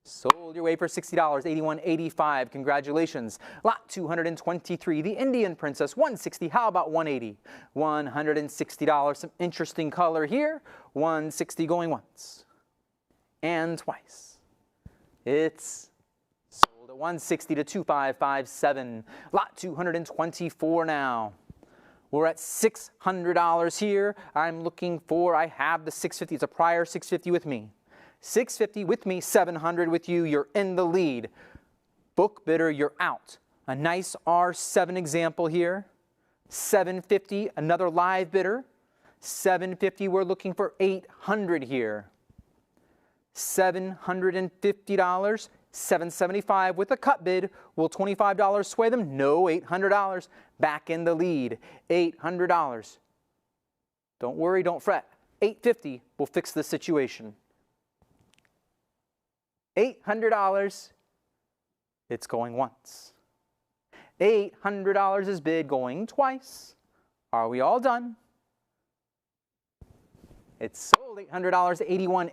Sold your way for $60. $81.85. Congratulations. Lot 223. The Indian Princess. $160. How about 180? $160. Some interesting color here. $160 going once. And twice. It's 160 to 2557. Lot 224 now. We're at $600 here. I'm looking for, I have the 650. It's a prior 650 with me. 650 with me, 700 with you. You're in the lead. Book bidder, you're out. A nice R7 example here. 750, another live bidder. 750, we're looking for 800 here. $750, 775 with a cut bid. Will $25 sway them? No, $800. Back in the lead. $800. Don't worry, don't fret. 850 will fix the situation. $800. It's going once. $800 is bid going twice. Are we all done? It's sold $800,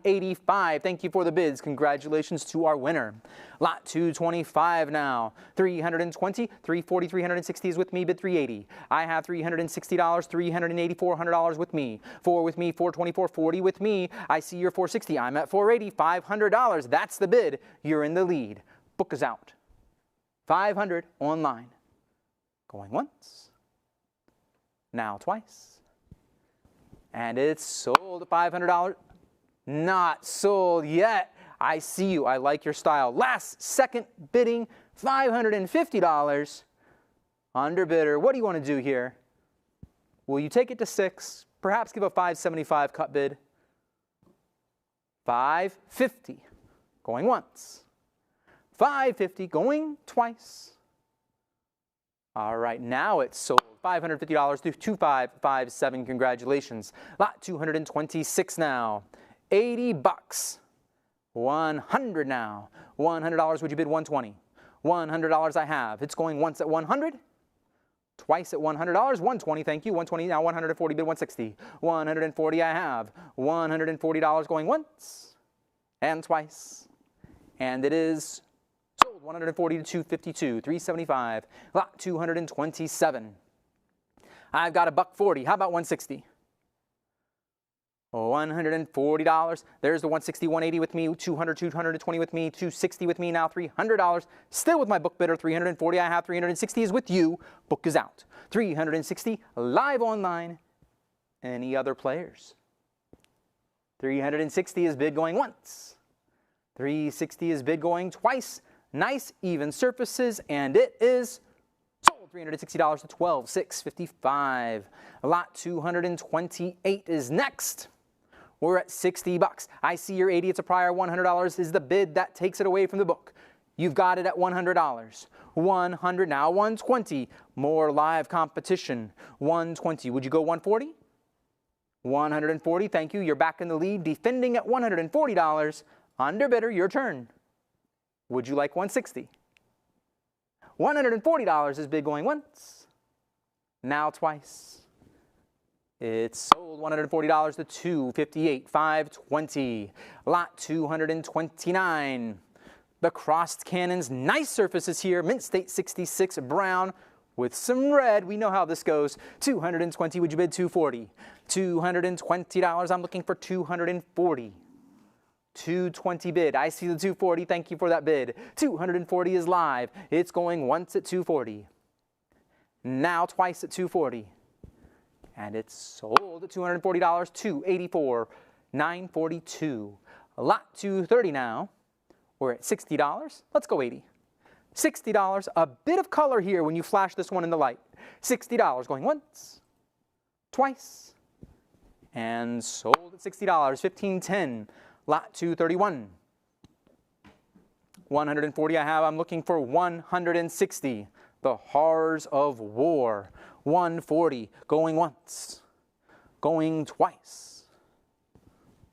$81.85. Thank you for the bids. Congratulations to our winner. Lot 225 now. 320, 340, 360 is with me, bid 380. I have $360, 380, $400 with me. 4 with me, 424, 40 with me. I see your 460. I'm at 480, $500. That's the bid. You're in the lead. Book is out. 500 online. Going once. Now twice. And it's sold at $500. Not sold yet. I see you. I like your style. Last second bidding, $550. Underbidder. What do you want to do here? Will you take it to 6? Perhaps give a $575 cut bid. $550. Going once. $550. Going twice. All right, now it's sold. $550 to 2557. Congratulations. Lot 226 now. 80 bucks. 100 now. $100. Would you bid 120? $100 I have. It's going once at 100. Twice at $100. 120. Thank you. 120 now. 140. Bid 160. 140 I have. $140 going once and twice. And it is sold. 140 to 252. 375. Lot 227. I've got a $140. How about 160? $140. There's the 160, 180 with me, 200, 220 with me, 260 with me, now $300. Still with my book bidder, 340 I have, 360 is with you. Book is out. 360 live online. Any other players? 360 is bid going once. 360 is bid going twice. Nice even surfaces, and it is sold $360 to 12,655. Lot 228 is next. We're at 60 bucks. I see your 80. It's a prior. $100 is the bid that takes it away from the book. You've got it at $100. 100 now. 120. More live competition. 120. Would you go 140? 140. Thank you. You're back in the lead. Defending at $140. Underbidder, your turn. Would you like 160? $140 is bid going once. Now twice. It's sold $140 to 258, 520. Lot 229. The crossed cannons, nice surfaces here. Mint State 66 brown with some red. We know how this goes. 220, would you bid 240? $220, I'm looking for 240. 220 bid. I see the 240. Thank you for that bid. 240 is live. It's going once at 240. Now twice at 240. And it's sold at $240, $284, $942. Lot 230 now. We're at $60. Let's go 80. $60. A bit of color here when you flash this one in the light. $60 going once, twice, and sold at $60. $15.10. Lot 231. 140 I have. I'm looking for 160. The horrors of war. 140. Going once. Going twice.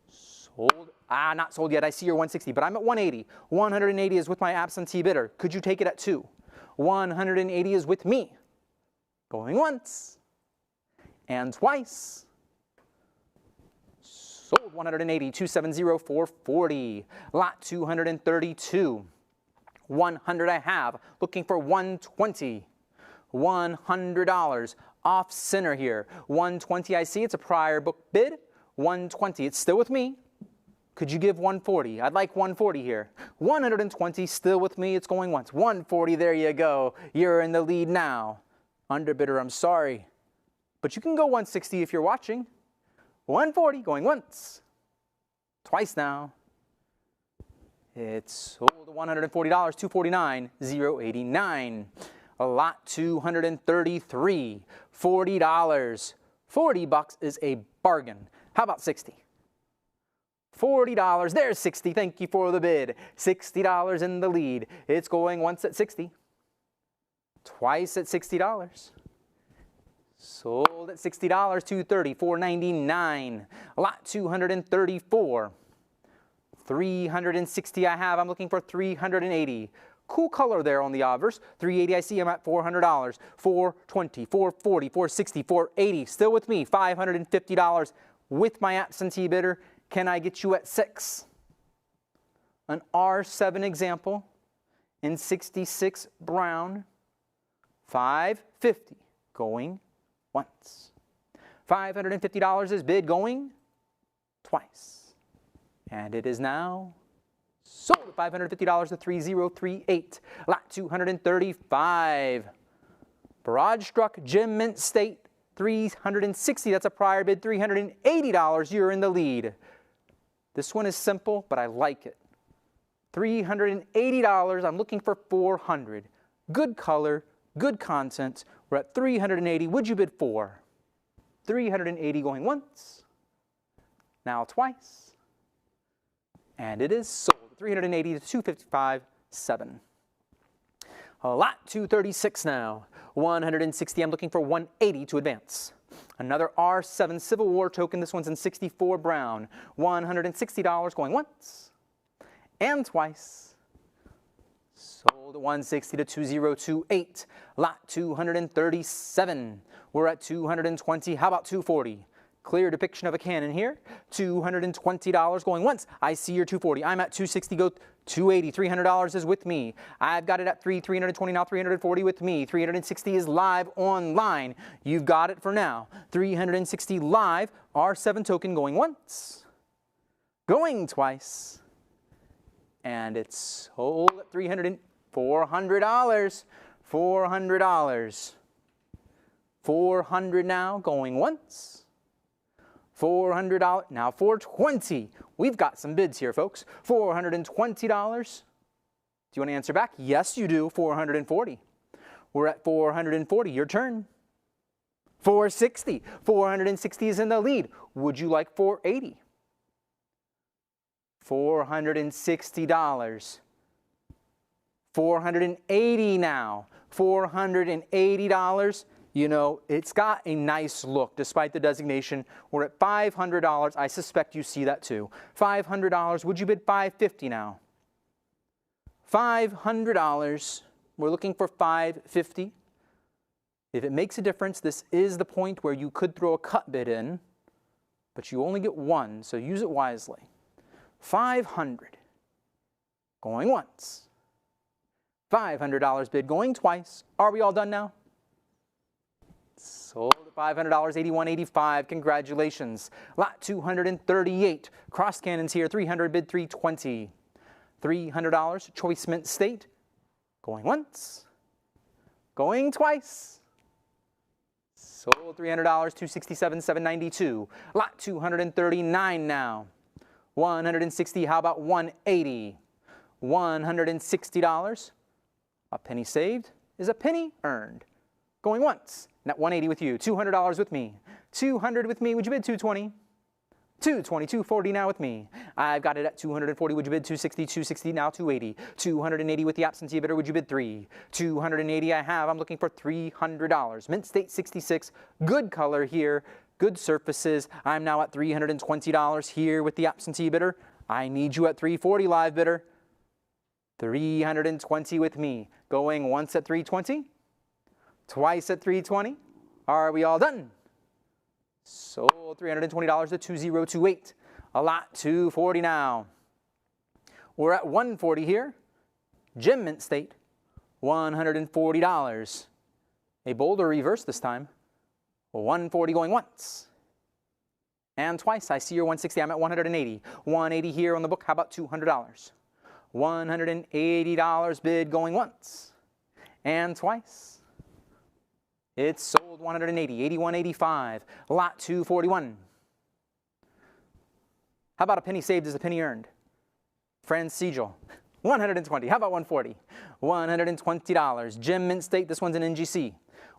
Sold. Not sold yet. I see your 160, but I'm at 180. 180 is with my absentee bidder. Could you take it at 2? 180 is with me. Going once. And twice. Sold 180, 270, 440. Lot 232. 100 I have. Looking for 120. $100 off center here. 120 I see. It's a prior book bid. 120. It's still with me. Could you give 140? I'd like 140 here. 120 still with me. It's going once. 140. There you go. You're in the lead now. Underbidder, I'm sorry. But you can go 160 if you're watching. 140 going once. Twice now. It's sold $140, $249, $089. Lot 233, $40. $40 is a bargain. How about 60? $40, there's 60, thank you for the bid. $60 in the lead. It's going once at 60, twice at $60. Sold at $60, $230, $499. Lot 234, $360 I have. I'm looking for $380. Cool color there on the obverse. $380 I see. I'm at $400. $420, $440, $460, $480. Still with me. $550 with my absentee bidder. Can I get you at 6? An R7 example in 66 brown. $550 going once. $550 is bid going twice. And it is now sold at $550 to 3038. Lot 235. Barrage struck Gem Mint State, $360. That's a prior bid, $380. You're in the lead. This one is simple, but I like it. $380. I'm looking for $400. Good color, good content. We're at $380. Would you bid for? $380 going once. Now twice. And it is sold. $380 to 255.7. Lot 236 now. $160. I'm looking for $180 to advance. Another R7 Civil War token. This one's in 64 brown. $160 going once and twice. Sold at $160 to 2028. Lot 237. We're at $220. How about $240? Clear depiction of a cannon here. $220 going once. I see your $240. I'm at $260. Go $280. $300 is with me. I've got it at $320 now. $340 with me. $360 is live online. You've got it for now. $360 live. R7 token going once. Going twice. And it's sold at $400. $400. $400 now going once. $400, now $420. We've got some bids here, folks. $420. Do you want to answer back? Yes, you do. $440. We're at $440. Your turn. $460. $460 is in the lead. Would you like $480? $460. $480 now. $480. You know, it's got a nice look despite the designation. We're at $500. I suspect you see that too. $500. Would you bid $550 now? $500. We're looking for $550. If it makes a difference, this is the point where you could throw a cut bid in, but you only get one, so use it wisely. $500. Going once. $500 bid going twice. Are we all done now? Sold at $500, $81.85. Congratulations. Lot 238. Cross cannons here. $300 bid $320. $300. Choice Mint State. Going once. Going twice. Sold $300, $267.792. Lot 239 now. $160. How about $180? $160. A penny saved is a penny earned. Going once. And at $180 with you. $200 with me. $200 with me. Would you bid $220? $220, $240 now with me. I've got it at $240. Would you bid $260? $260 now, $280. $280 with the absentee bidder. Would you bid $3? $280 I have. I'm looking for $300. Mint State 66. Good color here. Good surfaces. I'm now at $320 here with the absentee bidder. I need you at $340 live bidder. $320 with me. Going once at $320. Twice at $320. Are we all done? Sold $320 to 2028. A lot $240 now. We're at $140 here. Gem Mint State, $140. A bolder reverse this time. $140 going once. And twice. I see your $160. I'm at $180. $180 here on the book. How about $200? $180 bid going once. And twice. It's sold $180, $81.85. Lot 241. How about a penny saved is a penny earned? Franz Siegel. 120. How about 140? $120. Gem Mint State, this one's an NGC.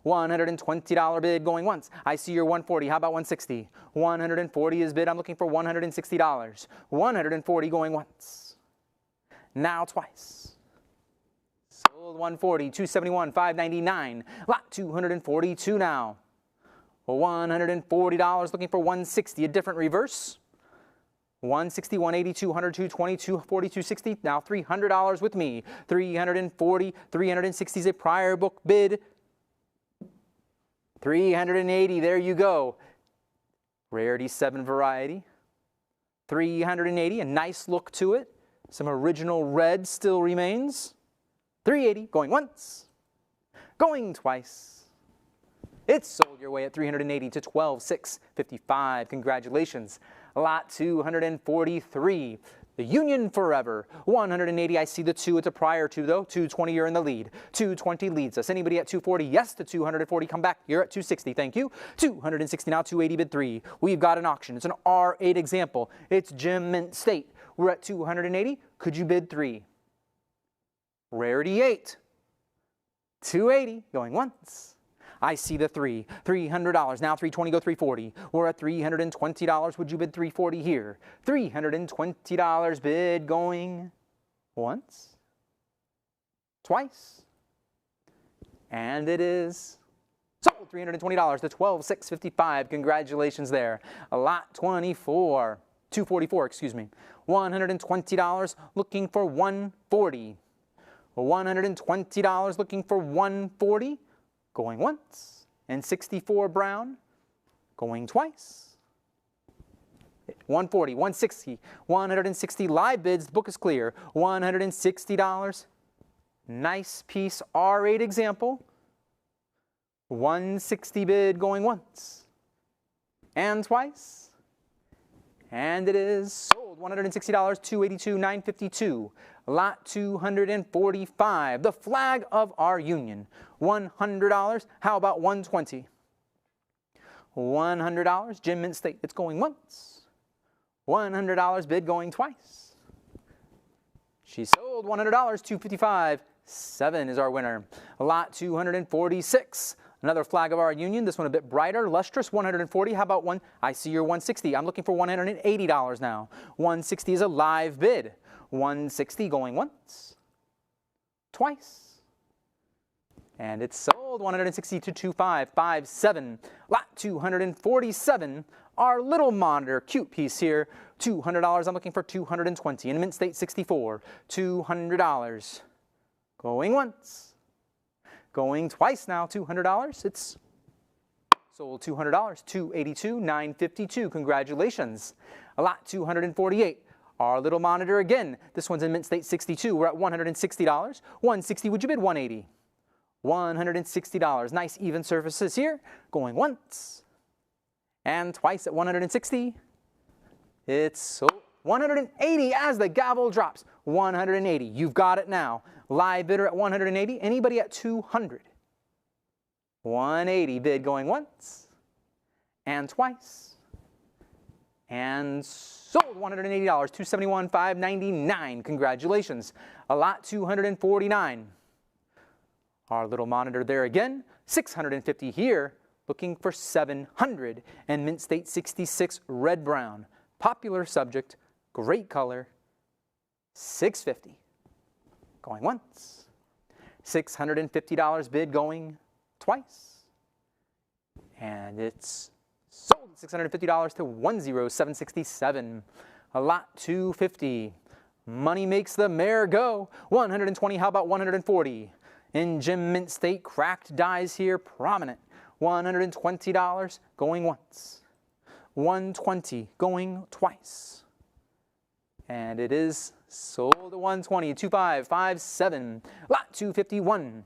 $120 bid going once. I see your 140. How about 160? 140 is bid. I'm looking for $160. 140 going once. Now twice. Sold 140, 271, 599. Lot 242 now. $140 looking for 160. A different reverse. 160, 180, 200, 220, 240, 260. Now $300 with me. 340, 360 is a prior book bid. 380, there you go. Rarity 7 variety. 380, a nice look to it. Some original red still remains. 380, going once, going twice. It's sold your way at 380 to 12,655. Congratulations. Lot 243. The Union Forever. 180, I see the 2. It's a prior 2, though. 220, you're in the lead. 220 leads us. Anybody at 240? Yes to 240. Come back. You're at 260. Thank you. 260 now. 280 bid 3. We've got an auction. It's an R8 example. It's Gem Mint State. We're at 280. Could you bid 3? Rarity 8. 280. Going once. I see the 3. $300. Now 320, go 340. We're at $320. Would you bid 340 here? $320 bid going once, twice, and it is sold. $320 to 12,655. Congratulations there. Lot 244, excuse me. $120 looking for 140. $120 looking for 140. Going once, and 64 brown, going twice. 140, 160, 160 live bids, the book is clear. $160, nice piece, R8 example. 160 bid going once, and twice. And it is sold, $160, 282, 952. Lot 245, the flag of our union. $100, how about 120? $100, Gem Mint State, it's going once. $100 bid going twice. She sold $100, 255. 7 is our winner. Lot 246, another flag of our union. This one a bit brighter, lustrous. 140, how about one? I see your 160. I'm looking for $180 now. 160 is a live bid. 160 going once, twice, and it's sold. 160 to 2557. Lot 247, our little monitor, cute piece here. $200, I'm looking for 220. In Mint State 64, $200. Going once, going twice now. $200. It's sold. $200. 282, 952. Congratulations. Lot 248. Our little monitor again. This one's in Mint State 62. We're at $160. 160, would you bid 180? $160. Nice even surfaces here. Going once and twice at 160. It's sold. 180 as the gavel drops. 180. You've got it now. Live bidder at 180. Anybody at 200? 180 bid going once and twice. And sold. $180, 271, 599. Congratulations. A lot 249. Our little monitor there again. 650 here, looking for 700. And Mint State 66 red brown. Popular subject, great color. 650. Going once. $650 bid going twice. And it's sold. $650 to 10767. A lot 250. Money makes the mare go. 120. How about 140? In Gem Mint State, cracked dies here, prominent. $120 going once. 120 going twice. And it is sold to 120. 2557. Lot 251.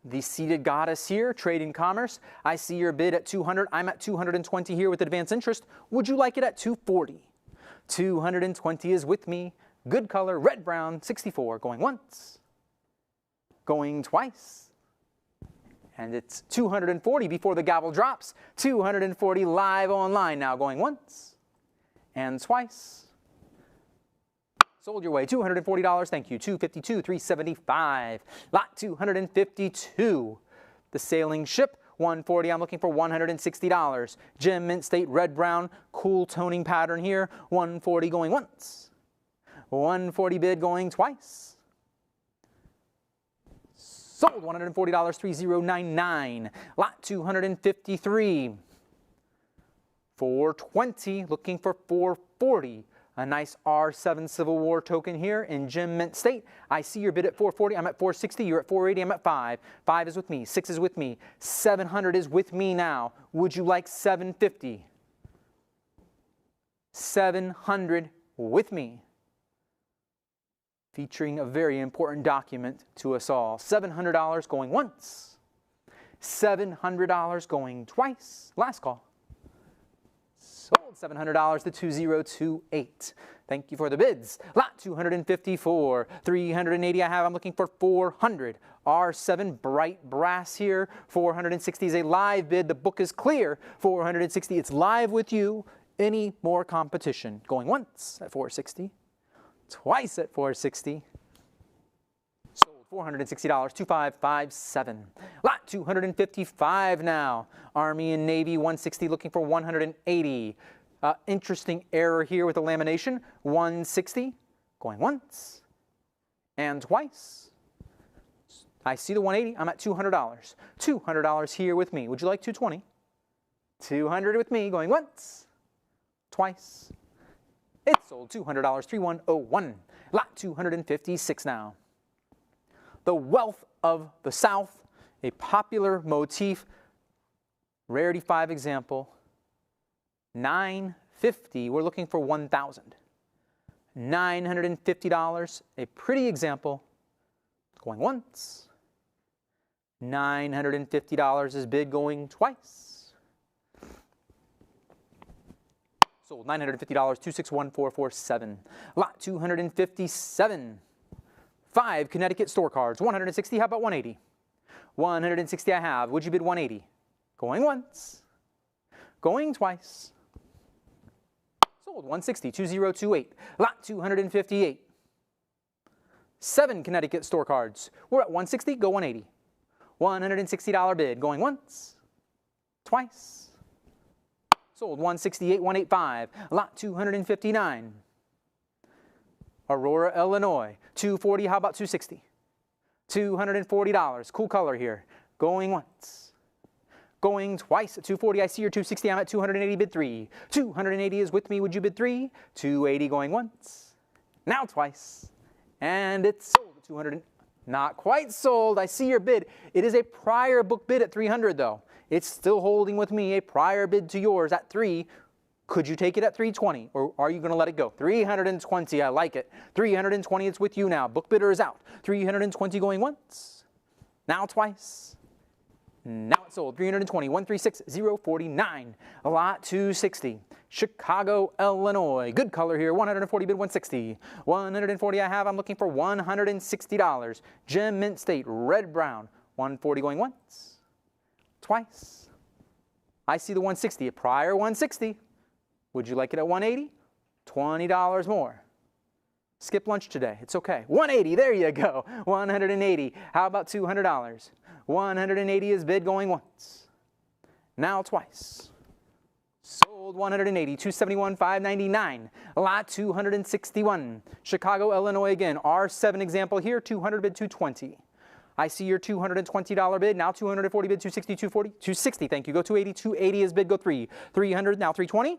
The seated goddess here, trade and commerce. I see your bid at 200. I'm at 220 here with advance interest. Would you like it at 240? 220 is with me. Good color, red brown, 64. Going once. Going twice. And it's 240 before the gavel drops. 240 live online now. Going once and twice. Sold your way, $240, thank you, $252, $375. Lot 252, the sailing ship, $140, I'm looking for $160. Gem Mint State Red Brown, cool toning pattern here, $140 going once. $140 bid going twice. Sold, $140, 3099. Lot 253, $420, looking for $440. A nice R7 Civil War token here in Gem Mint State. I see your bid at $440. I'm at $460. You're at $480. I'm at $5. $5 is with me. $6 is with me. $700 is with me now. Would you like $750? $700 with me. Featuring a very important document to us all. $700 going once. $700 going twice. Last call. Sold, $700 to 2028. Thank you for the bids. Lot 254, 380 I have. I'm looking for 400. R7 bright brass here. 460 is a live bid. The book is clear. 460, it's live with you. Any more competition? Going once at 460. Twice at 460. Sold, $460, 2557. Lot 255 now. Army and Navy 160 looking for 180. Interesting error here with the lamination. 160 going once and twice. I see the 180. I'm at $200. $200 here with me. Would you like 220? 200 with me going once, twice. It's sold, $200, 3101. Lot 256 now. The Wealth of the South, a popular motif, rarity 5 example, $950. We're looking for $1,000. $950, a pretty example, going once. $950 is bid going twice. Sold, $950, 261447. Lot 257. 5 Connecticut store cards, 160, how about 180? 160 I have, would you bid 180? Going once, going twice. Sold, 160, 2028. Lot 258. 7 Connecticut store cards, we're at 160, go 180. $160 bid, going once, twice. Sold, 168, 185. Lot 259. Aurora, Illinois, 240, how about 260? $240, cool color here, going once, going twice at 240, I see your 260, I'm at 280, bid 3. 280 is with me, would you bid 3? 280 going once, now twice, and it's sold at 200, not quite sold, I see your bid. It is a prior book bid at 300 though. It's still holding with me, a prior bid to yours at 3. Could you take it at 320 or are you going to let it go? 320, I like it. 320, it's with you now. Book bidder is out. 320 going once, now twice. Now it's sold, 320, 136049. Lot 260, Chicago, Illinois. Good color here, 140 bid 160. 140 I have, I'm looking for $160. Gem Mint State, red brown, 140 going once, twice. I see the 160, a prior 160. Would you like it at 180? $20 more. Skip lunch today, it's okay. 180, there you go, 180. How about $200? 180 is bid going once, now twice. Sold, 180, 271, 599. Lot 261, Chicago, Illinois again. R7 example here, 200 bid 220. I see your $220 bid, now 240 bid 260, 240, 260, thank you. Go 280, 280 is bid, go 3. 300, now 320.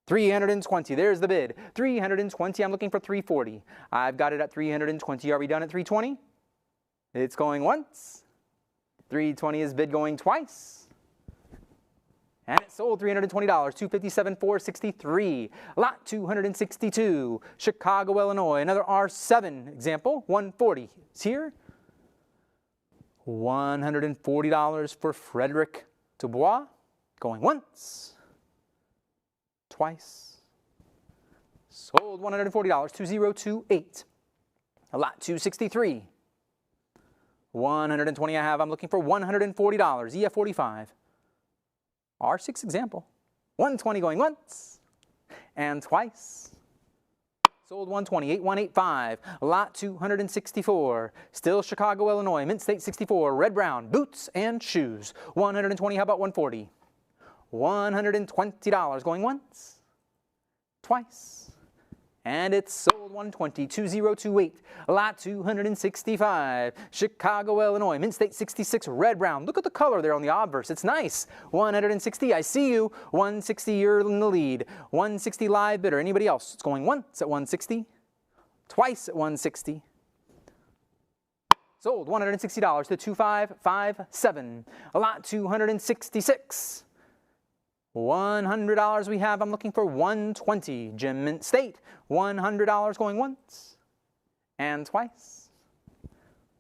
320, there's the bid. 320, I'm looking for 340. I've got it at 320. Are we done at 320? It's going once. 320 is bid going twice. And it sold, $320, 257, 463. Lot 262, Chicago, Illinois. Another R7 example, 140 is here. $140 for Frederick Dubois, going once, twice. Sold, $140, 2028. Lot 263. 120 I have, I'm looking for $140, EF45. R6 example, 120 going once and twice. Sold 120, 8185, lot 264. Still Chicago, Illinois, Mint State 64, red brown, boots and shoes. 120, how about 140? $120, going once, twice, and it's sold 120, 2028, lot 265, Chicago, Illinois, Mint State 66, red brown. Look at the color there on the obverse. It's nice. 160, I see you. 160, you're in the lead. 160 live bidder. Anybody else? It's going once at 160, twice at 160. Sold $160 to 2557, lot 266. $100 we have. I'm looking for 120. Jim Mint State. $100 going once and twice.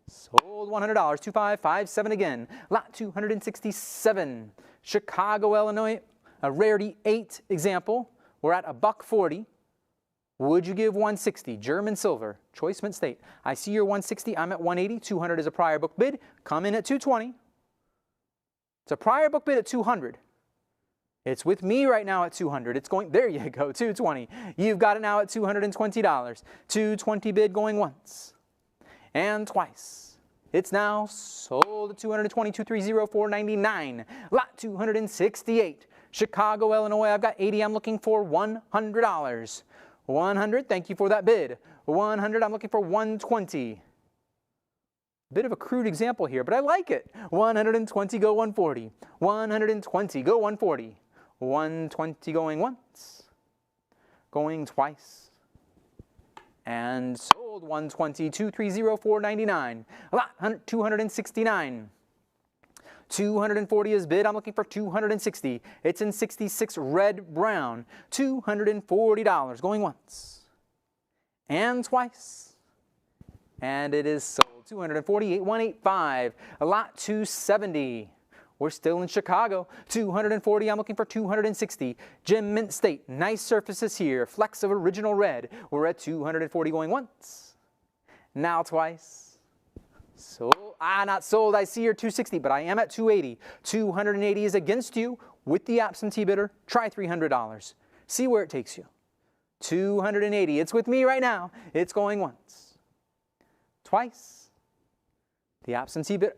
Sold $100. 2557 again. Lot 267. Chicago, Illinois. A rarity 8 example. We're at $140. Would you give 160? German silver. Choice Mint State. I see your 160. I'm at 180. 200 is a prior book bid. Come in at 220. It's a prior book bid at 200. It's with me right now at 200. It's going, there you go, 220. You've got it now at $220. 220 bid going once and twice. It's now sold at 220, 230, 499. Lot 268. Chicago, Illinois. I've got 80. I'm looking for $100. 100, thank you for that bid. 100, I'm looking for 120. Bit of a crude example here, but I like it. 120, go 140. 120, go 140. 120 going once, going twice, and sold 120, 230, 499. Lot 269. 240 is bid. I'm looking for 260. It's in 66 red brown. $240 going once and twice, and it is sold 248, 185. Lot 270. We're still in Chicago. 240, I'm looking for 260. Jim Mint State, nice surfaces here. Flecks of original red. We're at 240 going once. Now twice. Sold. Not sold. I see your 260, but I am at 280. 280 is against you with the absentee bidder. Try $300. See where it takes you. 280. It's with me right now. It's going once. Twice. The absentee bidder.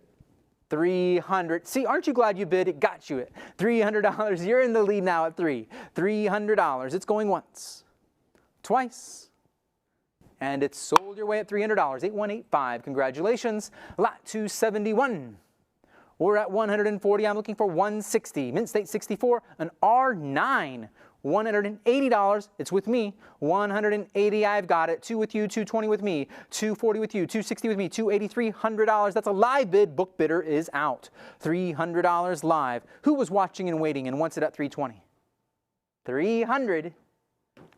300. See, aren't you glad you bid? It got you it. $300. You're in the lead now at $300. It's going once, twice, and it's sold your way at $300. 8185. Congratulations. Lot 271. We're at 140. I'm looking for 160. Mint State 64, an R9. $180. It's with me. 180. I've got it. 2 with you. 220 with me. 240 with you. 260 with me. 280. $300. That's a live bid. Book bidder is out. $300 live. Who was watching and waiting and wants it at 320? 300.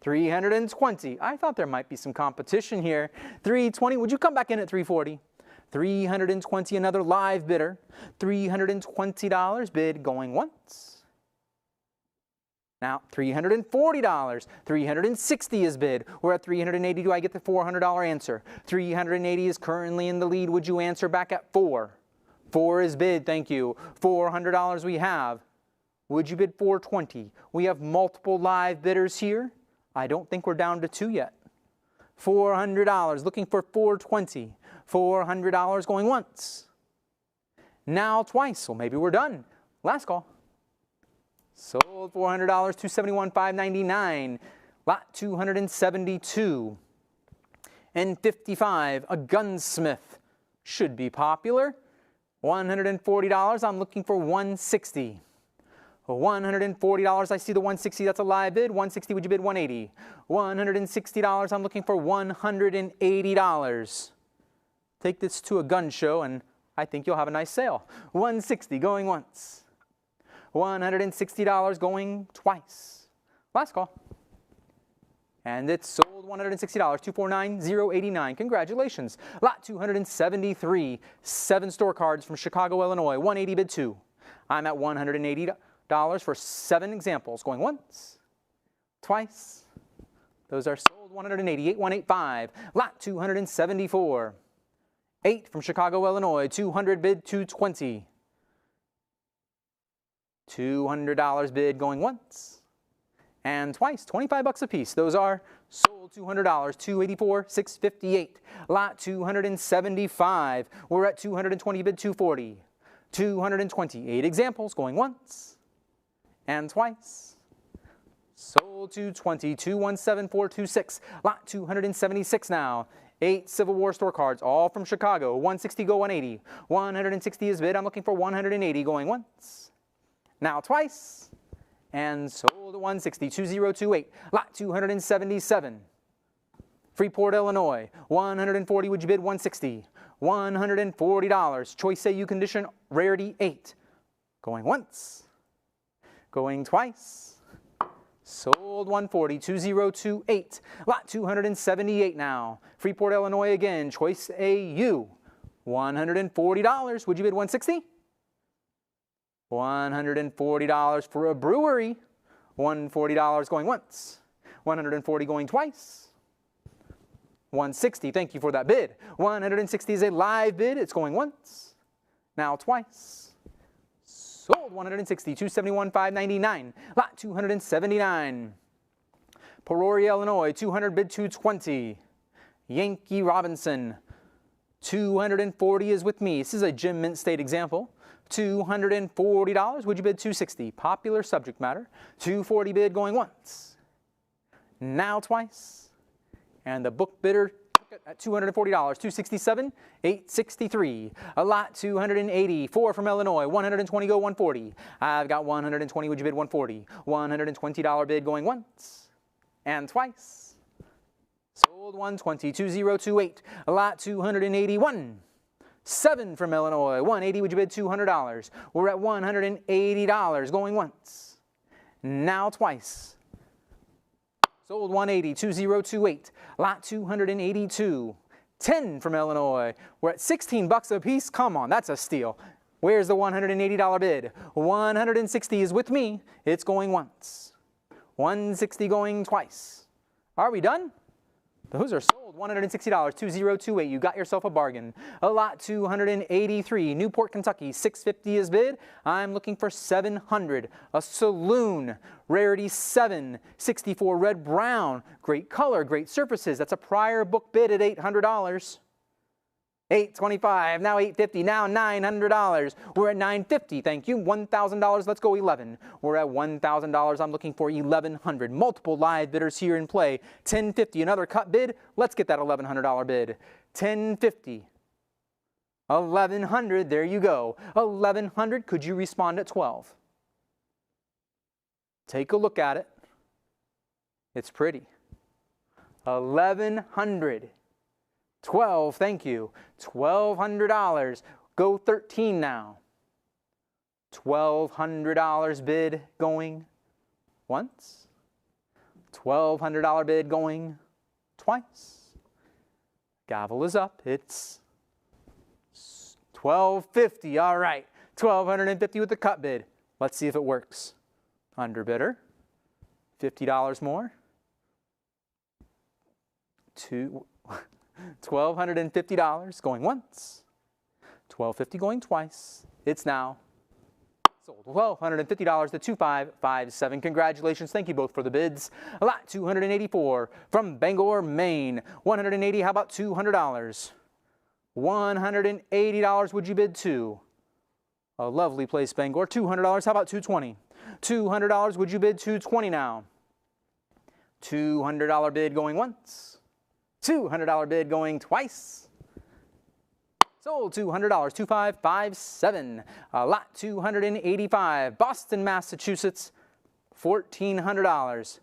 320. I thought there might be some competition here. 320. Would you come back in at 340? 320. Another live bidder. $320 bid going once. Now, $340. 360 is bid. We're at 380. Do I get the $400 answer? 380 is currently in the lead. Would you answer back at 4? 4 is bid. Thank you. $400 we have. Would you bid 420? We have multiple live bidders here. I don't think we're down to 2 yet. $400. Looking for 420. $400 going once. Now twice. Well, maybe we're done. Last call. Sold $400, 271, 599. Lot 272. And 55, a gunsmith. Should be popular. $140, I'm looking for 160. $140, I see the 160, that's a live bid. 160, would you bid 180? $160, I'm looking for $180. Take this to a gun show and I think you'll have a nice sale. 160 going once. $160 going twice. Last call. And it's sold $160, 249,089. Congratulations. Lot 273, 7 store cards from Chicago, Illinois. 180 bid 2. I'm at $180 for 7 examples. Going once, twice. Those are sold. 188, 185. Lot 274. 8 from Chicago, Illinois. 200 bid 220. $200 bid going once and twice, $25 a piece. Those are Sold $200, 284, 658. Lot 275. We're at 220, bid 240. 220. 8 examples going once and twice. Sold 220, 217, 426. Lot 276 now. 8 Civil War store cards, all from Chicago. 160 go 180. 160 is bid. I'm looking for 180 going once. Now twice. And sold at 160, 2028. Lot 277. Freeport, Illinois. 140, would you bid 160? $140. Choice AU condition, rarity 8. Going once. Going twice. Sold 140, 2028. Lot 278 now. Freeport, Illinois again. Choice AU. $140. Would you bid 160? $140 for a brewery. $140 going once. $140 going twice. $160. Thank you for that bid. $160 is a live bid. It's going once. Now twice. Sold 160, 271, 599. Lot 279. Peoria, Illinois, 200 bid 220. Yankee Robinson, 240 is with me. This is a Jim Mint State example. $240. Would you bid 260? Popular subject matter. 240 bid going once. Now twice. And the book bidder at $240, 267, 863. A lot 280, 4 from Illinois, 120 go 140. I've got 120, would you bid 140? $120 bid going once and twice. Sold 120, 2028. A lot 281. 7 from Illinois, 180, would you bid $200? We're at $180 going once. Now twice. Sold 180, 2028. Lot 282. 10 from Illinois. We're at $16 a piece. Come on, that's a steal. Where's the $180 bid? 160 is with me. It's going once. 160 going twice. Are we done? Those are sold. $160, 2028. You got yourself a bargain. A lot 283. Newport, Kentucky. 650 is bid. I'm looking for 700. A saloon. Rarity 7. 64 red brown. Great color, great surfaces. That's a prior book bid at $800. $825, now $850, now $900. We're at $950, thank you. $1,000, let's go 11. We're at $1,000, I'm looking for 1,100. Multiple live bidders here in play. $1050, another cut bid. Let's get that $1,100 bid. $1050. $1,100, there you go. $1,100, could you respond at 12? Take a look at it. It's pretty. $1,100. 12, thank you. $1,200. Go 13 now. $1,200 bid going once. $1,200 bid going twice. Gavel is up. It's $1,250. All right. $1,250 with the cut bid. Let's see if it works. Underbidder. $50 more. $1,250 going once, $1,250 going twice. It's now sold. $1,250 to 2557. Congratulations. Thank you both for the bids. Lot 284 from Bangor, Maine. 180. How about $200? $180. Would you bid two? A lovely place, Bangor. $200. How about $220? $200. Would you bid $220 now? $200 bid going once. $200 bid going twice. Sold $200, 2557. Lot 285, Boston, Massachusetts, $1,400.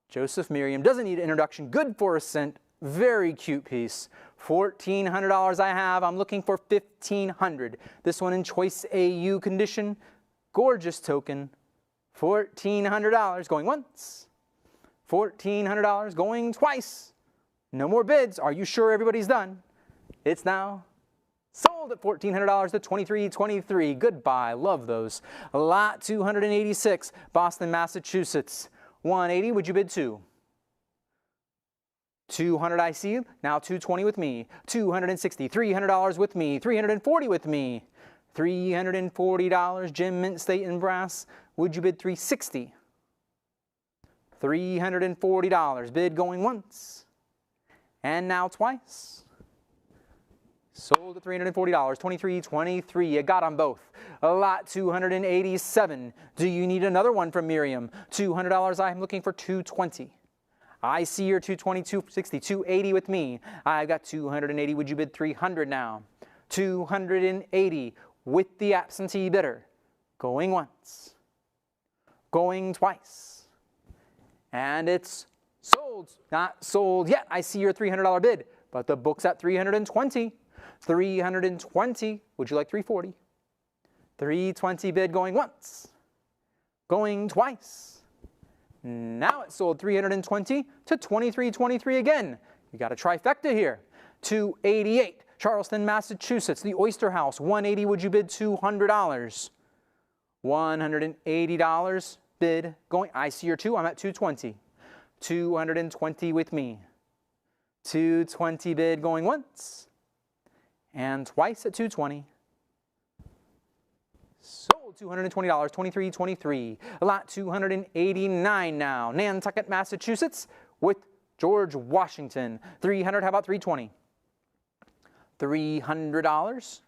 Joseph Merriam doesn't need an introduction. Good for a cent. Very cute piece. $1,400 I have. I'm looking for $1,500. This one in choice AU condition. Gorgeous token. $1,400 going once. $1,400 going twice. No more bids. Are you sure everybody's done? It's now sold at $1,400 to 2323. Goodbye. Love those. Lot 286, Boston, Massachusetts. 180. Would you bid two? 200 I see. Now 220 with me. 260. $300 with me. 340 with me. $340. Jim Mint State and Brass. Would you bid 360? $340. Bid going once. And now twice. Sold at $340, $23.23. You got them both. Lot $287. Do you need another one from Miriam? $200. I'm looking for $220. I see your $220, $260, $280 with me. I've got $280. Would you bid $300 now? $280 with the absentee bidder. Going once. Going twice. And it's sold. Not sold yet. I see your $300 bid, but the book's at $320. $320. Would you like $340? $320 bid going once. Going twice. Now it's sold $320 to $23.23 again. You got a trifecta here. $288. Charleston, Massachusetts, the Oyster House, $180. Would you bid $200? $180 bid going. I see your two. I'm at $220. $220 with me. $220 bid going once. And twice at $220. Sold $220, $23.23. Lot $289 now. Nantucket, Massachusetts with George Washington. $300, how about $320? $300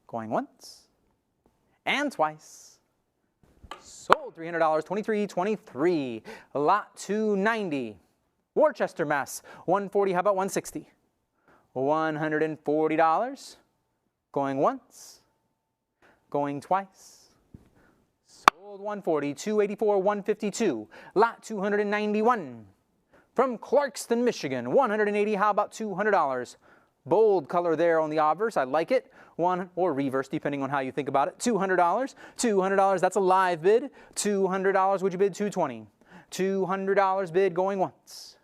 going once and twice. Sold $300, $23.23. Lot $290. Worcester, Mass. $140, how about $160? $140 going once, going twice. Sold $140, $284, $152. Lot $291 from Clarkston, Michigan. $180, how about $200? Bold color there on the obverse. I like it. One or reverse, depending on how you think about it. $200. $200. That's a live bid. $200. Would you bid $220? $200 bid going once.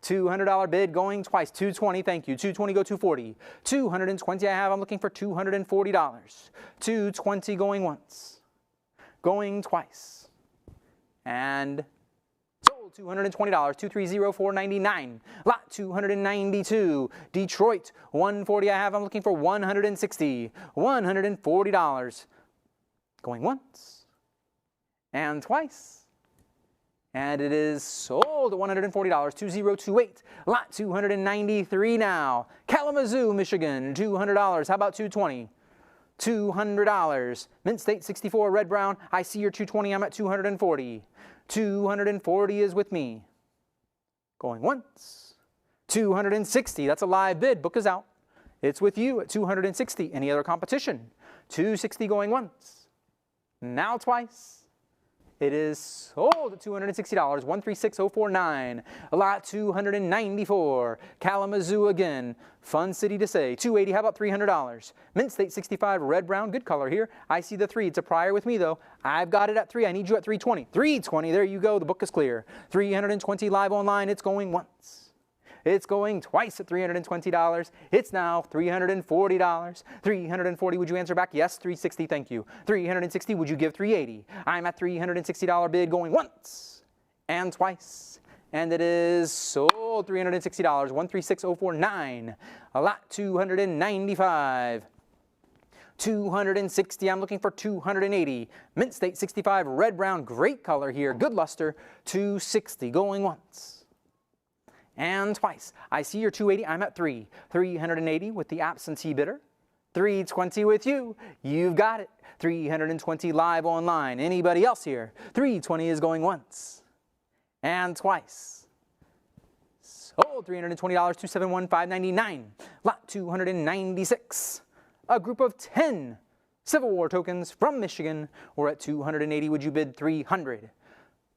$200 bid going twice. $220. Thank you. $220 go $240. $220 I have. I'm looking for $240. $220 going once. Going twice. And sold $220, $230,499. Lot $292. Detroit, $140 I have. I'm looking for $160. $140. Going once. And twice. And it is sold at $140, $2028. Lot $293 now. Kalamazoo, Michigan, $200. How about $220? $200. Mint State 64, red brown. I see your $220. I'm at $240. $240 is with me. Going once. $260. That's a live bid. Book is out. It's with you at $260. Any other competition? $260 going once. Now twice. It is sold at $260, $136,049. Lot $294. Kalamazoo again. Fun city to say. $280. How about $300? Mint State 65, red brown. Good color here. I see the 3. It's a prior with me though. I've got it at 3. I need you at $320. $320. There you go. The book is clear. $320 live online. It's going once. It's going twice at $320. It's now $340. $340. Would you answer back? Yes. $360. Thank you. $360. Would you give $380? I'm at $360 bid going once and twice. And it is sold $360. $136,049. Lot $295. $260. I'm looking for $280. Mint State 65, red brown, great color here. Good luster. $260 going once. And twice. I see your $280. I'm at 3. $380 with the absentee bidder. $320 with you. You've got it. $320 live online. Anybody else here? $320 is going once. And twice. Sold $320. $271,599. Lot $296. A group of 10 Civil War tokens from Michigan. We're at $280. Would you bid $300?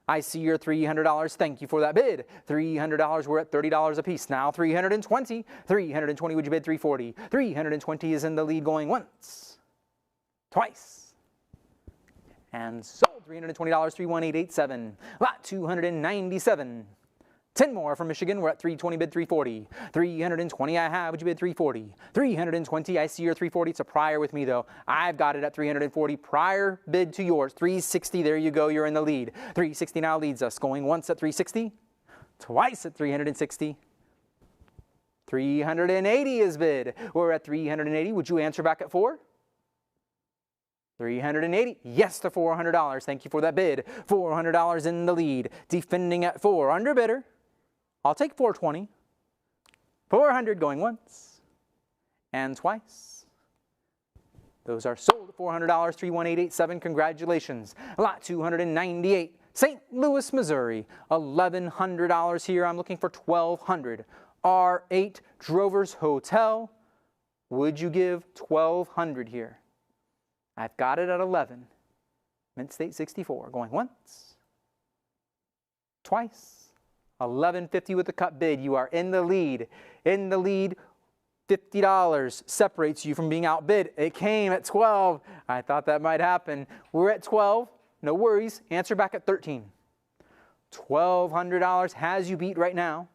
I see your $300. Thank you for that bid. $300. We're at $30 a piece. Now $320. $320. Would you bid $340? $320 is in the lead going once. Twice. And sold $320. $31887. Lot $297. 10 more from Michigan. We're at $320. Bid $340. $320 I have. Would you bid $340? $320. I see your $340. It's a prior with me though. I've got it at $340. Prior bid to yours. $360. There you go. You're in the lead. $360 now leads us. Going once at $360. Twice at $360. $380 is bid. We're at $380. Would you answer back at $4? 380, yes to $400. Thank you for that bid. $400 in the lead, defending at 4. Under bidder, I'll take 420. 400 going once and twice. Those are sold at $400, 31887. Congratulations. Lot 298, St. Louis, Missouri. $1,100 here. I'm looking for $1,200. R8 Drovers Hotel. Would you give $1,200 here? I've got it at 11. Mint State 64. Going once. Twice. $1,150 with the cut bid. You are in the lead. In the lead. $50 separates you from being outbid. It came at 12. I thought that might happen. We're at 12. No worries. Answer back at 13. $1,200 has you beat right now.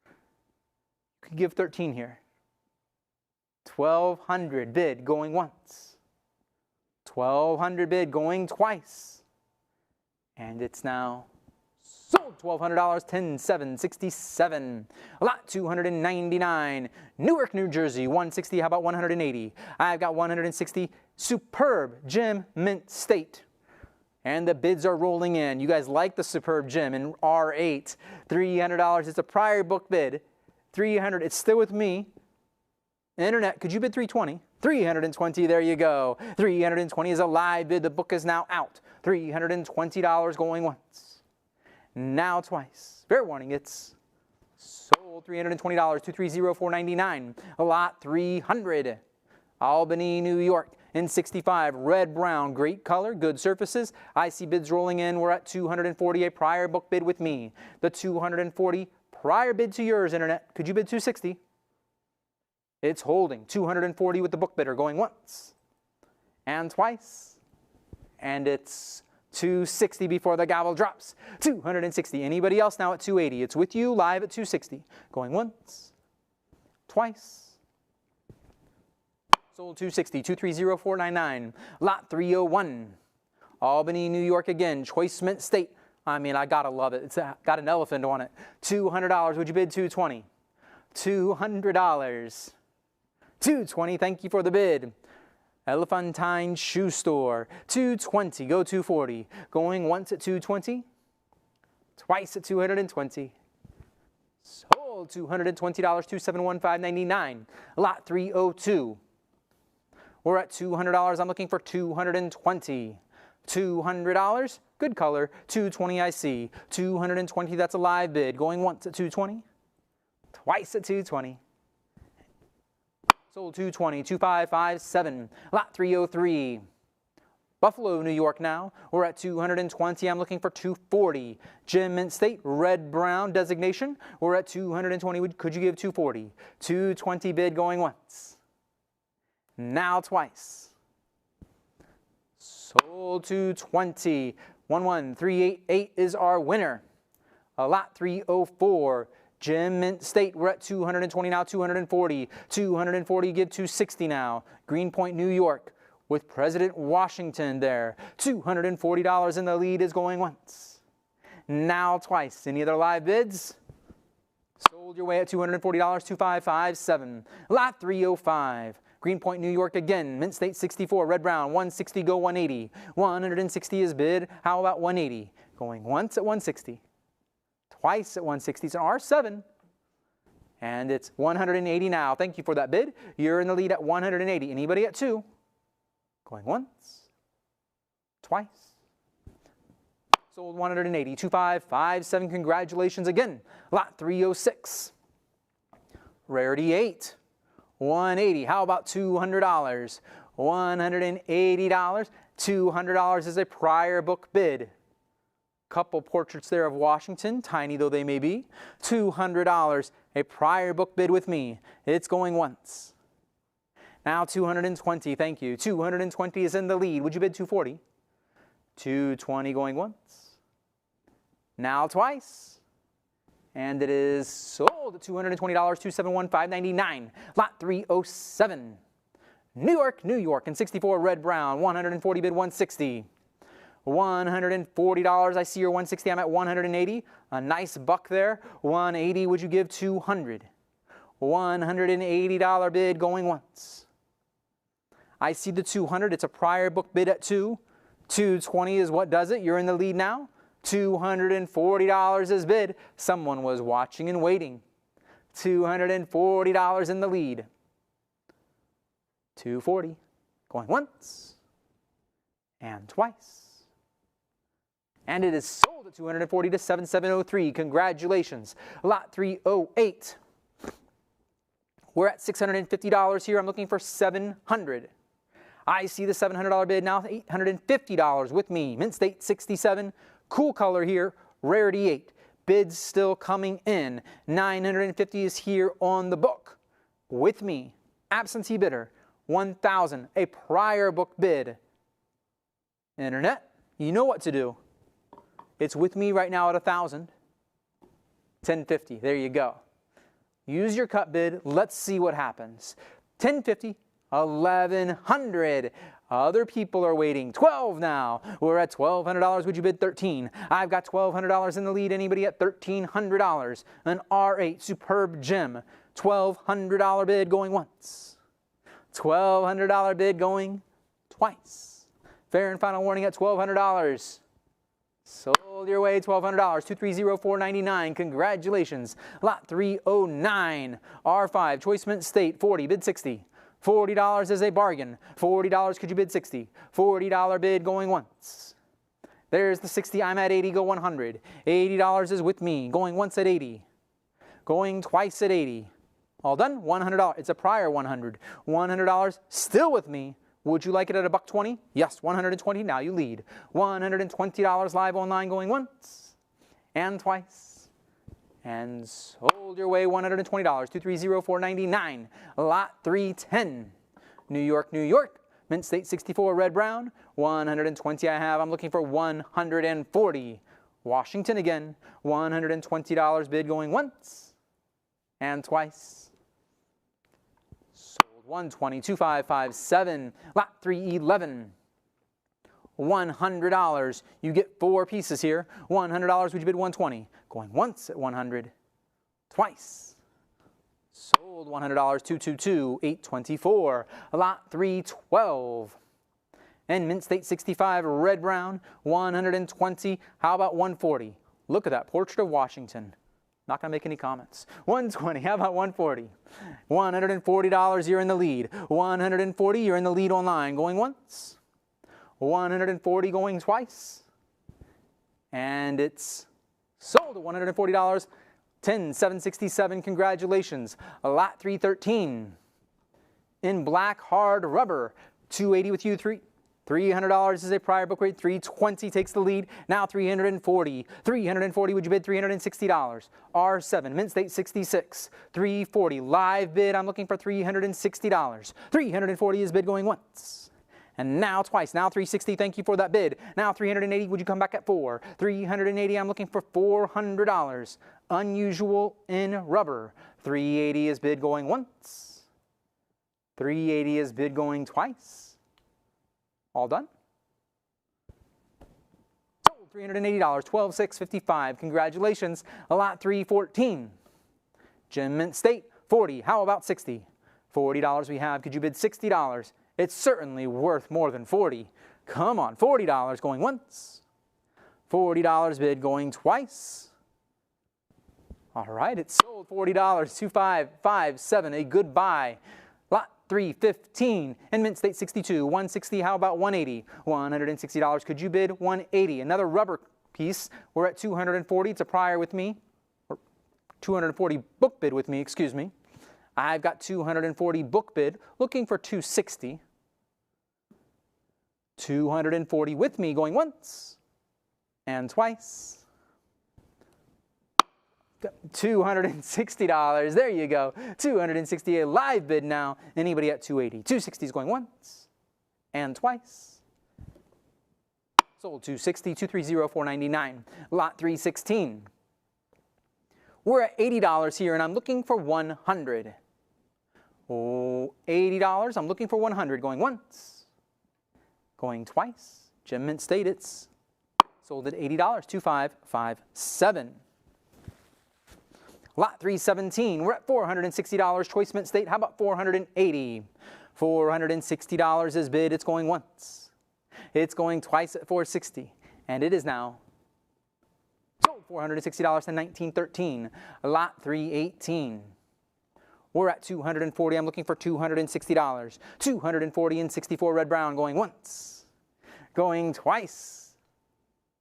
You could give 13 here. 1,200 bid going once. 1,200 bid going twice. And it's now sold. $1,200, 10,767. Lot 299, Newark, New Jersey. 160, how about 180? I've got 160. Superb Gem, Mint State. And the bids are rolling in. You guys like the Superb Gem in R8. $300, it's a prior book bid. 300, it's still with me. Internet, could you bid 320? 320, there you go. 320 is a live bid. The book is now out. $320 going once. Now twice. Fair warning, it's sold. $320, 230,499. Lot 300. Albany, New York. In 65, red, brown, great color, good surfaces. I see bids rolling in. We're at 240, a prior book bid with me. The 240 prior bid to yours, Internet. Could you bid 260? It's holding. 240 with the book bidder going once and twice. And it's 260 before the gavel drops. 260. Anybody else now at 280? It's with you live at 260. Going once, twice. Sold 260, 230,499. Lot 301. Albany, New York again. Choice Mint State. I mean, I gotta love it. It's got an elephant on it. $200. Would you bid 220? $200. 220. Thank you for the bid. Elephantine Shoe Store. 220. Go 240. Going once at 220. Twice at 220. Sold $220. 271,599. Lot 302. We're at $200. I'm looking for $220. $200. Good color. 220 I see. 220. That's a live bid. Going once at 220. Twice at 220. Sold 220. 2557. Lot 303. Buffalo, New York now. We're at 220. I'm looking for 240. Gem Mint State. Red brown designation. We're at 220. Could you give 240? 220 bid going once. Now twice. Sold 220. 11388 is our winner. Lot 304. Gem Mint State. We're at 220 now. 240. 240. Give 260 now. Greenpoint, New York, with President Washington there. $240 in the lead is going once. Now twice. Any other live bids? Sold your way at $240. 2557. Lot 305. Greenpoint, New York again. Mint State 64, red brown. 160, go 180. 160 is bid. How about 180? Going once at 160. Twice at 160. It's an R7. And it's 180 now. Thank you for that bid. You're in the lead at 180. Anybody at 2? Going once. Twice. Sold 180. 2557. Congratulations again. Lot 306. Rarity 8. 180. How about $200? $180. $200 is a prior book bid. Couple portraits there of Washington, tiny though they may be. $200. A prior book bid with me. It's going once. Now 220. Thank you. 220 is in the lead. Would you bid 240? 220 going once. Now twice. And it is sold at $220, 271,599. Lot 307. New York, New York, in 64, red brown. 140 bid 160. $140. I see your 160. I'm at 180. A nice buck there. 180. Would you give 200? $180 bid going once. I see the 200. It's a prior book bid at 2. 220 is what does it. You're in the lead now. $240 is bid. Someone was watching and waiting. $240 in the lead. 240. Going once and twice. And it is sold at $240 to 7703. Congratulations. Lot 308. We're at $650 here. I'm looking for $700. I see the $700 bid now, $850 with me. Mint State 67. Cool color here. Rarity 8. Bids still coming in. $950 is here on the book. With me. Absentee bidder. $1,000. A prior book bid. Internet, you know what to do. It's with me right now at $1,000. $10.50. There you go. Use your cut bid. Let's see what happens. $10.50. $1,100. Other people are waiting. 12 now. We're at $1,200. Would you bid 13? I've got $1,200 in the lead. Anybody at $1,300? An R8 superb gem. $1,200 bid going once. $1,200 bid going twice. Fair and final warning at $1,200. Sold your way, $1,200, 230499. Congratulations. Lot 309, R5, Choice Mint State, 40, bid 60. $40 is a bargain. $40, could you bid 60? $40 bid going once. There's the 60, I'm at 80, go 100. $80 is with me, going once at 80. Going twice at 80. All done, $100. It's a prior 100. $100, still with me. Would you like it at $120? Yes, $120. Now you lead. $120 live online going once and twice. And sold your way $120, 230499. Lot 310. New York, New York. Mint State 64 red brown. 120 I have. I'm looking for 140. Washington again. $120 bid going once and twice. 120, 2557, lot 311. $100. You get 4 pieces here. $100, would you bid 120? Going once at 100. Twice. Sold $100, 222, 824. Lot 312. And Mint State 65, red brown, 120. How about 140? Look at that, Portrait of Washington. Not going to make any comments. 120, how about 140? $140, you're in the lead. 140, you're in the lead online. Going once. 140 going twice. And it's sold at $140. 10,767, congratulations. Lot 313. In black hard rubber. 280 with you, $300 is a prior book rate. 320 takes the lead. Now 340. 340, would you bid $360? R7, Mint State 66. 340, live bid. I'm looking for $360. 340 is bid going once. And now twice. Now 360, thank you for that bid. Now 380, would you come back at 4? 380, I'm looking for $400. Unusual in rubber. 380 is bid going once. 380 is bid going twice. All done? Sold $380, 12,655. Congratulations. Lot 314. Gem Mint State, 40. How about 60? $40 we have. Could you bid $60? It's certainly worth more than 40. Come on, $40 going once. $40 bid going twice. All right, it's sold $40, 2557. A good buy. Lot 315 and Mint State 62, 160. How about 180? $160. Could you bid 180? Another rubber piece. We're at 240. It's a prior with me, or 240 book bid with me. Excuse me. I've got 240 book bid. Looking for 260. 240 with me going once and twice. $260. There you go. 260, a live bid now. Anybody at 280? 260 is going once and twice. Sold 260, 230,499. Lot 316. We're at $80 here, and I'm looking for 100. Oh, $80. I'm looking for 100. Going once. Going twice. Gem Mint State, it's sold at $80. 2557. Lot 317, we're at $460. Choice Mint State, how about 480? $460 is bid. It's going once. It's going twice at $460. And it is now sold $460 to 1913. Lot 318. We're at $240. I'm looking for $260. $240 and 64 red brown going once. Going twice.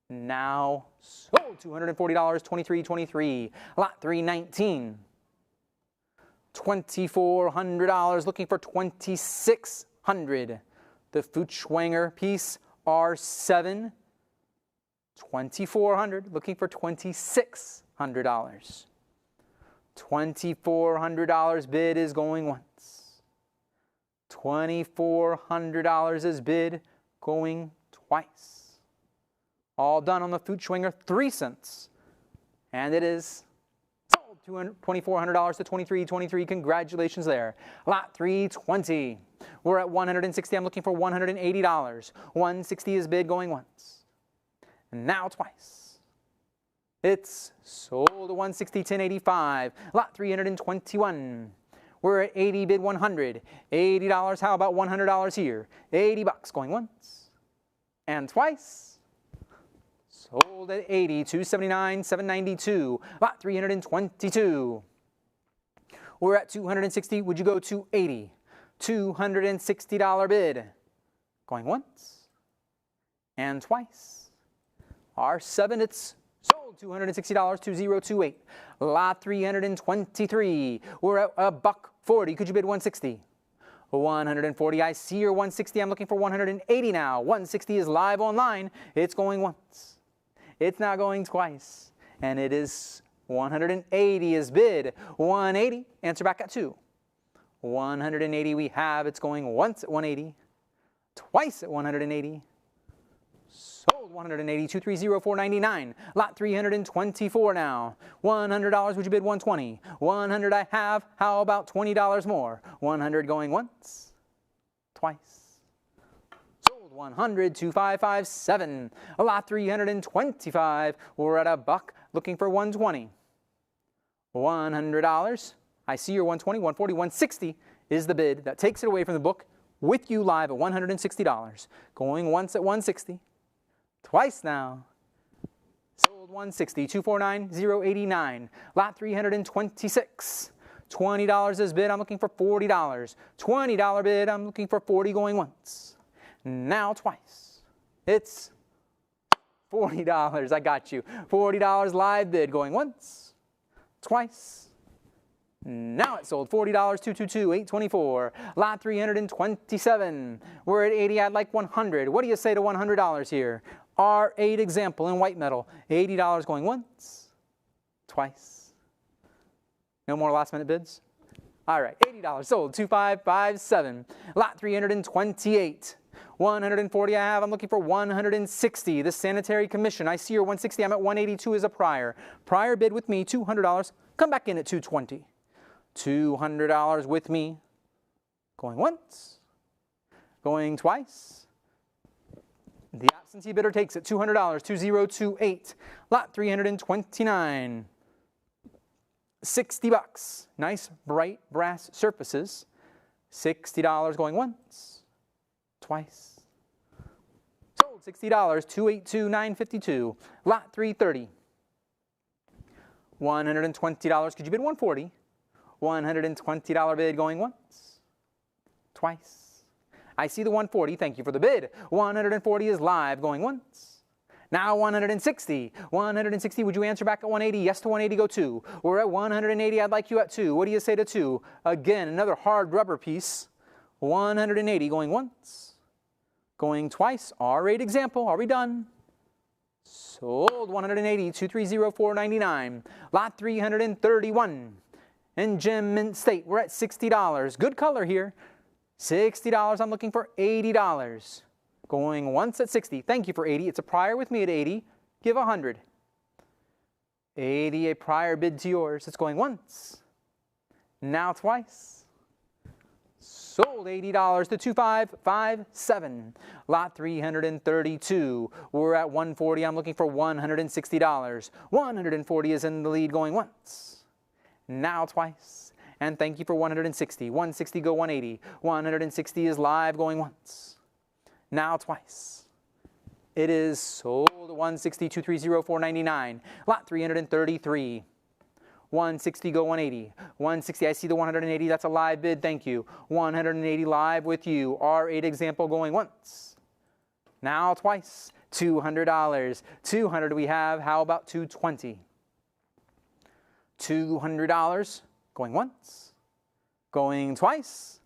Now sold $240, 2323. Lot 319. $2,400, looking for $2,600. The Feuchtwanger piece R7. $2,400, looking for $2,600. $2,400 bid is going once. $2,400 is bid going twice. All done on the Feuchtwanger, 3 cents. And it is sold $2,400 to 2323. Congratulations there. Lot 320. We're at $160. I'm looking for $180. $160 is bid going once. And now twice. It's sold to $160, $10.85. Lot 321. We're at 80, bid 100. $80. How about $100 here? $80 going once and twice. Sold at 80, $279, $792. Lot 322. We're at $260. Would you go to 80? $260 bid. Going once and twice. R7, it's sold $260, 2028. Lot 323. We're at $140. Could you bid 160? 140. I see your 160. I'm looking for 180 now. 160 is live online. It's going once. It's now going twice. And it is 180 is bid. 180. Answer back at 2. 180 we have. It's going once at 180. Twice at 180. Sold 180, 230, 499. Lot 324 now. $100, would you bid 120? 100 I have. How about $20 more? 100 going once, twice. Sold 100, 2557. Lot 325. We're at $1, looking for 120. $100. I see your 120, 140, 160 is the bid. That takes it away from the book with you live at $160. Going once at 160. Twice now. Sold 160, 249, 089. Lot 326. $20 is bid. I'm looking for $40. $20 bid. I'm looking for 40 going once. Now twice. It's $40. I got you. $40 live bid going once. Twice. Now it's sold $40, 222, 824. Lot 327. We're at 80. I'd like 100. What do you say to $100 here? R8 example in white metal. $80 going once, twice. No more last minute bids? All right, $80 sold, 2557. Lot 328. 140 I have. I'm looking for 160. The Sanitary Commission. I see your 160. I'm at 182 as a prior. Prior bid with me, $200. Come back in at 220. $200 with me. Going once. Going twice. The absentee bidder takes it, $200, 2028. Lot 329. $60. Nice bright brass surfaces. $60 going once, twice. Sold $60, 282, 952. Lot 330. $120. Could you bid 140? $120 bid going once, twice. I see the 140. Thank you for the bid. 140 is live going once. Now 160. 160. Would you answer back at 180? Yes to 180. Go 2. We're at 180. I'd like you at 2. What do you say to 2? Again, another hard rubber piece. 180 going once. Going twice. R8 example. Are we done? Sold 180. 230, 499. Lot 331. In Gem Mint State. We're at $60. Good color here. $60. I'm looking for $80. Going once at 60. Thank you for 80. It's a prior with me at 80. Give 100. 80, a prior bid to yours. It's going once. Now twice. Sold $80 to 2557. Lot 332. We're at 140. I'm looking for $160. 140 is in the lead going once. Now twice. And thank you for 160. 160 go 180. 160 is live going once. Now twice. It is sold 160, 230, 499. Lot 333. 160 go 180. 160, I see the 180, that's a live bid, thank you. 180 live with you. R8 example going once. Now twice. $200. 200 we have, how about 220? $200 going once, going twice,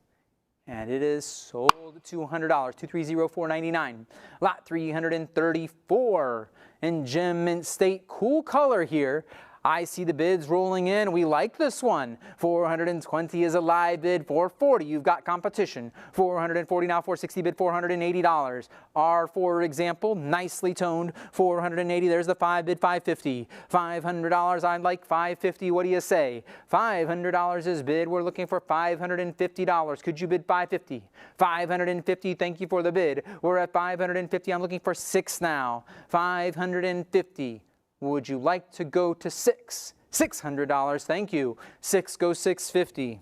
and it is sold $200. 230, 499. Lot 334 in Gem Mint State, cool color here. I see the bids rolling in. We like this one. 420 is a live bid. 440, you've got competition. 440 now, 460 bid, $480. R4 example, nicely toned. 480, there's the 5 bid, 550. $500, I'd like 550. What do you say? $500 is bid. We're looking for $550. Could you bid 550? 550, thank you for the bid. We're at 550. I'm looking for 6 now. 550. Would you like to go to 6? $600, thank you. 6 goes 650.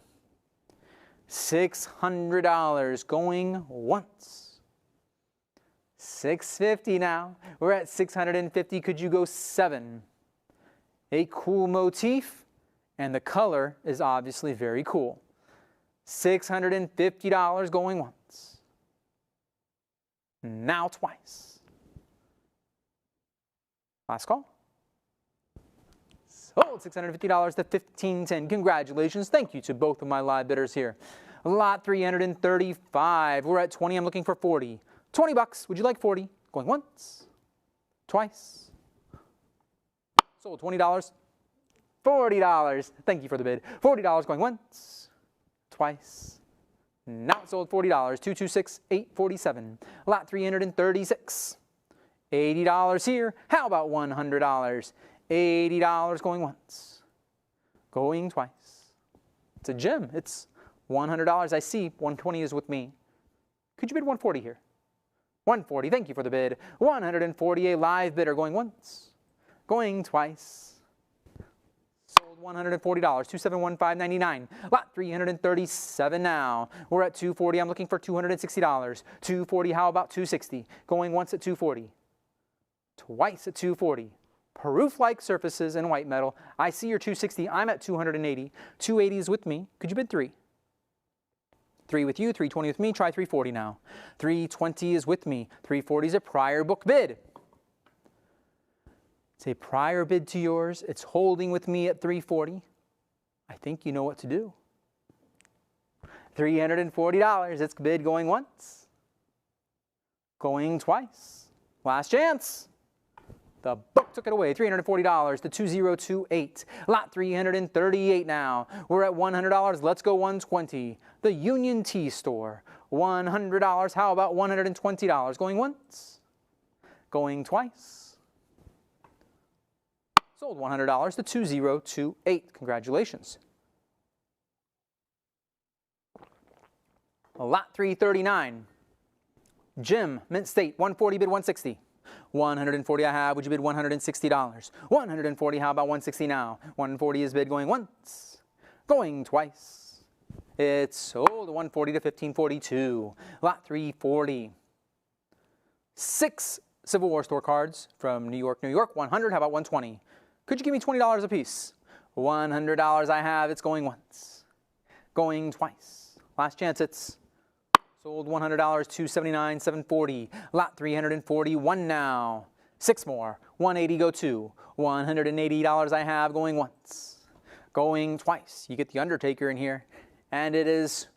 $600 going once. 650 now. We're at 650. Could you go 7? A cool motif, and the color is obviously very cool. $650 going once. Now twice. Last call. Sold $650 to $1,510. Congratulations. Thank you to both of my live bidders here. Lot 335. We're at 20. I'm looking for 40. 20 bucks. Would you like 40? Going once. Twice. Sold $20. $40. Thank you for the bid. $40 going once. Twice. Now sold $40. 226, 847. Lot 336. $80 here. How about $100? $80 going once, going twice. It's a gem. It's $100. I see 120 is with me. Could you bid 140 here? 140. Thank you for the bid. 140, a live bidder going once, going twice. Sold $140. 271,599. Lot 337 now. We're at 240. I'm looking for $260. 240. How about 260? Going once at 240. Twice at 240. Proof-like surfaces in white metal. I see your 260. I'm at 280. 280 is with me. Could you bid 3? 3 with you, 320 with me. Try 340 now. 320 is with me. 340 is a prior book bid. It's a prior bid to yours. It's holding with me at 340. I think you know what to do. $340. It's bid going once. Going twice. Last chance. The book took it away, $340 to 2028. Lot 338 now. We're at $100. Let's go 120. The Union Tea Store. $100. How about $120? Going once. Going twice. Sold $100 to 2028. Congratulations. Lot 339. Gem Mint State. 140 bid 160. 140 I have. Would you bid $160? 140, how about 160 now? 140 is bid going once, going twice. It's sold 140 to 1542. Lot 340. 6 Civil War store cards from New York, New York. 100, how about 120? Could you give me $20 a piece? $100 I have. It's going once, going twice. Last chance. It's sold $100, 279, 740. Lot 341 now. 6 more. 180 go 2. $180 I have going once, going twice. You get the Undertaker in here, and it is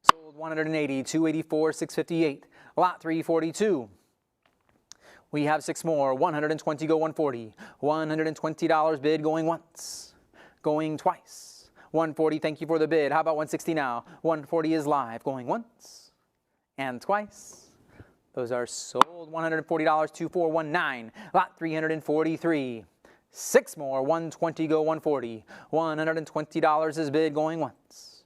sold 180, 284, 658. Lot 342. We have 6 more. 120 go 140. $120 bid going once, going twice. 140, thank you for the bid. How about 160 now? 140 is live, going once and twice. Those are sold $140, 2419. Lot 343. 6 more. 120 go 140. $120 is bid going once,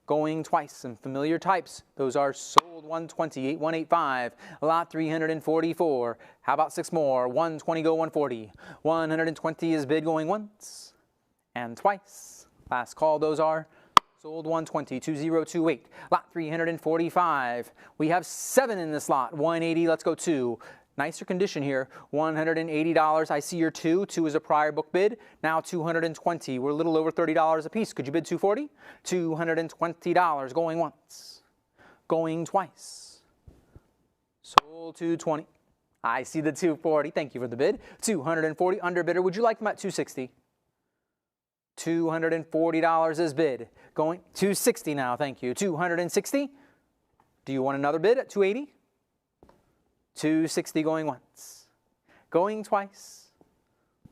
going twice. Some familiar types. Those are sold 120, 8185. Lot 344. How about 6 more? 120 go 140. 120 is bid going once and twice. Last call. Those are sold Sold 120, 2028. Lot 345. We have 7 in this lot. 180, let's go 2. Nicer condition here. $180. I see your 2. 2 is a prior book bid. Now 220. We're a little over $30 a piece. Could you bid 240? $220. Going once. Going twice. Sold 220. I see the 240. Thank you for the bid. 240. Underbidder. Would you like them at 260? $240 is bid. Going 260 now. Thank you. 260. Do you want another bid at 280? 260 going once. Going twice.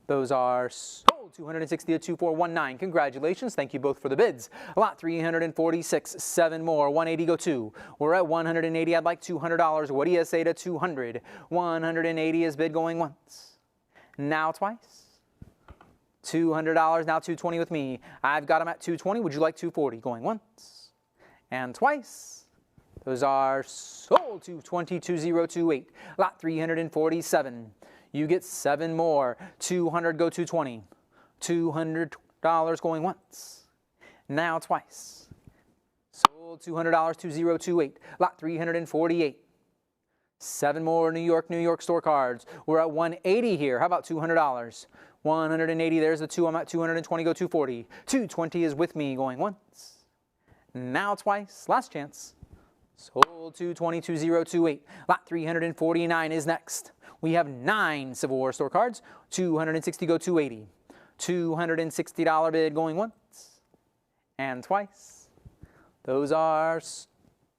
Those are sold. 260 to 2419. Congratulations. Thank you both for the bids. Lot 346. 7 more. 180 go 2. We're at 180. I'd like $200. What do you say to 200? 180 is bid going once. Now twice. $200. Now 220 with me. I've got them at 220. Would you like 240? Going once and twice. Those are sold. 220, 2028. Lot 347. You get 7 more. 200 go 220. $200 going once. Now twice. Sold. $200, 2028. Lot 348. 7 more New York store cards. We're at 180 here. How about $200? 180, there's the 2. I'm at 220, go 240. 220 is with me, going once. Now twice. Last chance. Sold. 220, 2028. Lot 349 is next. We have 9 Civil War store cards. 260 go 280. $260 bid going once and twice. Those are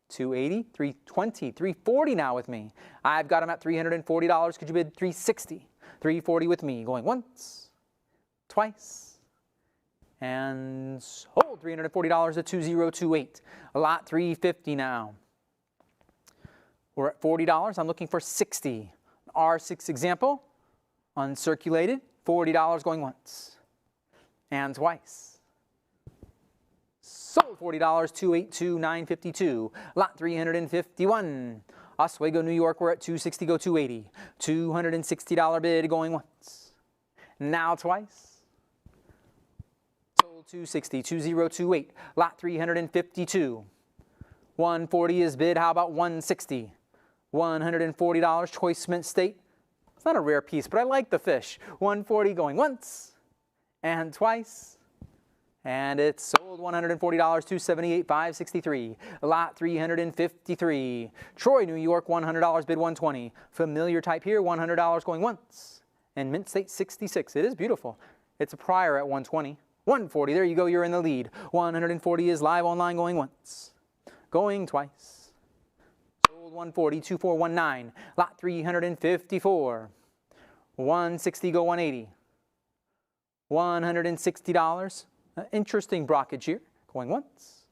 280, 320, 340 now with me. I've got them at $340. Could you bid 360? 340 with me, going once, twice, and sold. $340 to 2028. Lot 350 now. We're at $40. I'm looking for 60. R6 example, uncirculated, $40 going once and twice. Sold. $40, 282, 952. Lot 351. Oswego, New York, we're at 260, go 280. $260 bid going once. Now twice. Sold. 260, 2028. Lot 352. 140 is bid. How about 160? $140. Choice Mint State. It's not a rare piece, but I like the fish. 140 going once and twice. And it's sold. $140, 278, 563. Lot 353. Troy, New York, $100 bid 120. Familiar type here, $100 going once. And Mint State 66. It is beautiful. It's a prior at 120. 140, there you go, you're in the lead. 140 is live online going once. Going twice. Sold. 140, 2419. Lot 354. 160 go 180. $160. Interesting brockage here. Going once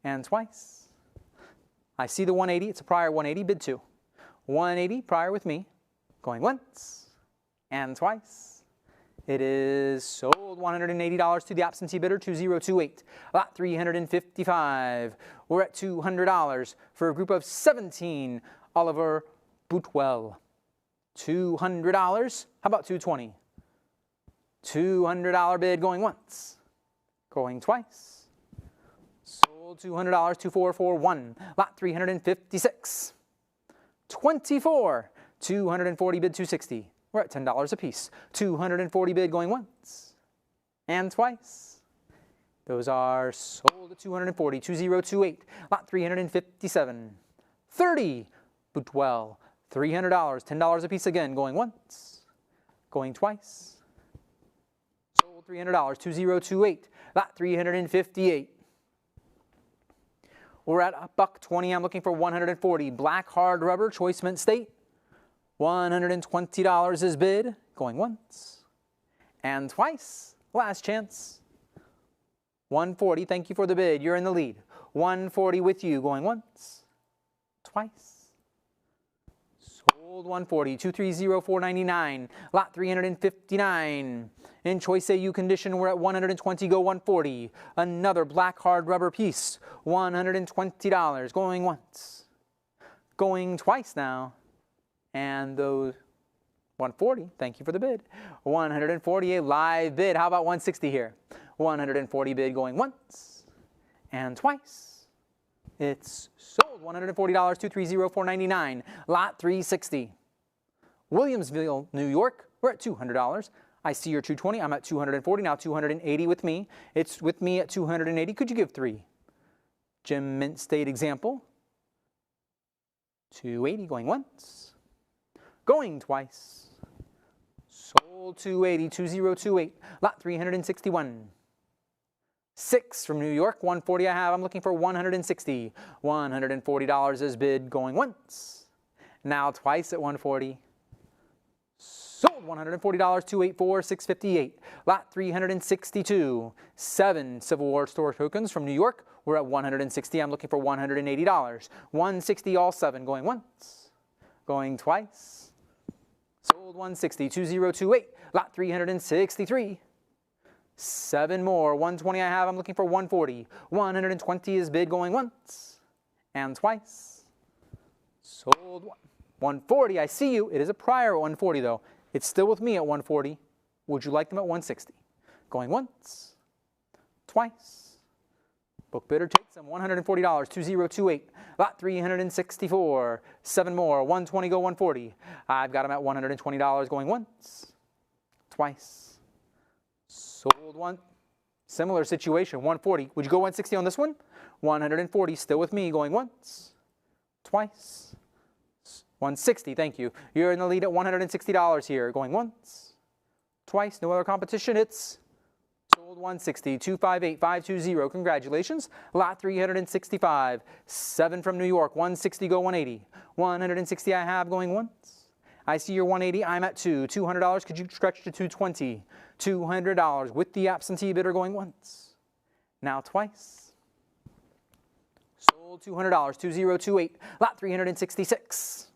and twice. I see the 180. It's a prior 180. Bid 2. 180 prior with me. Going once and twice. It is sold. $180 to the absentee bidder. 2028. Lot 355. We're at $200 for a group of 17. Oliver Bootwell. $200. How about 220? $200 bid going once. Going twice. Sold. $200, 2441. Lot 356. 24. 240 bid 260. We're at $10 a piece. 240 bid going once and twice. Those are sold at 240. 2028. Lot 357. 30. Bootwell. $300. $10 a piece again. Going once. Going twice. Sold. $300. 2028. Lot 358. We're at $120. I'm looking for 140. Black hard rubber, Choice Mint State. $120 is bid. Going once and twice. Last chance. 140. Thank you for the bid. You're in the lead. 140 with you. Going once, twice. Sold. 140. 230499. Lot 359. In Choice AU condition, we're at 120, go 140. Another black hard rubber piece, $120. Going once. Going twice now. And those 140, thank you for the bid. 140, a live bid. How about 160 here? 140 bid going once and twice. It's sold. $140, $230,499. Lot 360. Williamsville, New York, we're at $200. I see your 220. I'm at 240. Now 280 with me. It's with me at 280. Could you give 3? Jim Mint State example. 280 going once. Going twice. Sold 280, 2028. Lot 361. 6 from New York, 140 I have. I'm looking for 160. $140 is bid going once. Now twice at 140. Sold $140, 284, 658. Lot 362. 7 Civil War store tokens from New York. We're at 160. I'm looking for $180. 160 all 7 going once. Going twice. Sold 160, 2028. Lot 363. 7 more. 120 I have. I'm looking for 140. 120 is bid going once and twice. Sold 140. I see you. It is a prior 140 though. It's still with me at 140. Would you like them at 160? Going once, twice. Book bidder takes them. $140, 2028. Lot 364. 7 more. 120 go 140. I've got them at $120 going once, twice. Sold one. Similar situation, 140. Would you go 160 on this one? 140 still with me going once, twice. 160, thank you. You're in the lead at $160 here. Going once, twice, no other competition. It's sold 160, 258, 520. Congratulations. Lot 365. 7 from New York, 160 go 180. 160 I have going once. I see your 180. I'm at 2. $200. Could you stretch to 220? $200 with the absentee bidder going once. Now twice. Sold $200. 2028. Lot 366.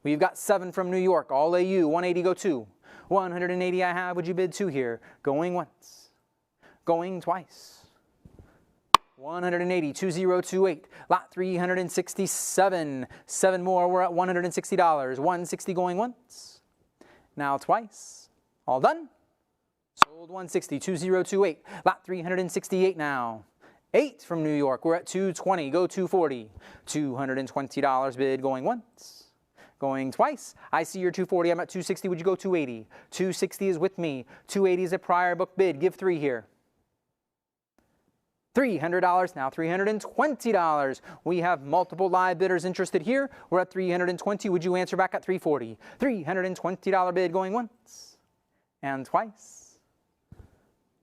We've got 7 from New York. All AU. 180 go 2. 180 I have. Would you bid 2 here? Going once. Going twice. 180, 2028. Lot 367. 7 more. We're at $160. 160 going once. Now twice. All done. Sold 160, 2028. Lot 368 now. 8 from New York. We're at 220. Go 240. $220 bid going once. Going twice. I see your 240. I'm at 260. Would you go 280? 260 is with me. 280 is a prior book bid. Give 3 here. $300, now $320. We have multiple live bidders interested here. We're at $320. Would you answer back at $340? $320 bid going once and twice.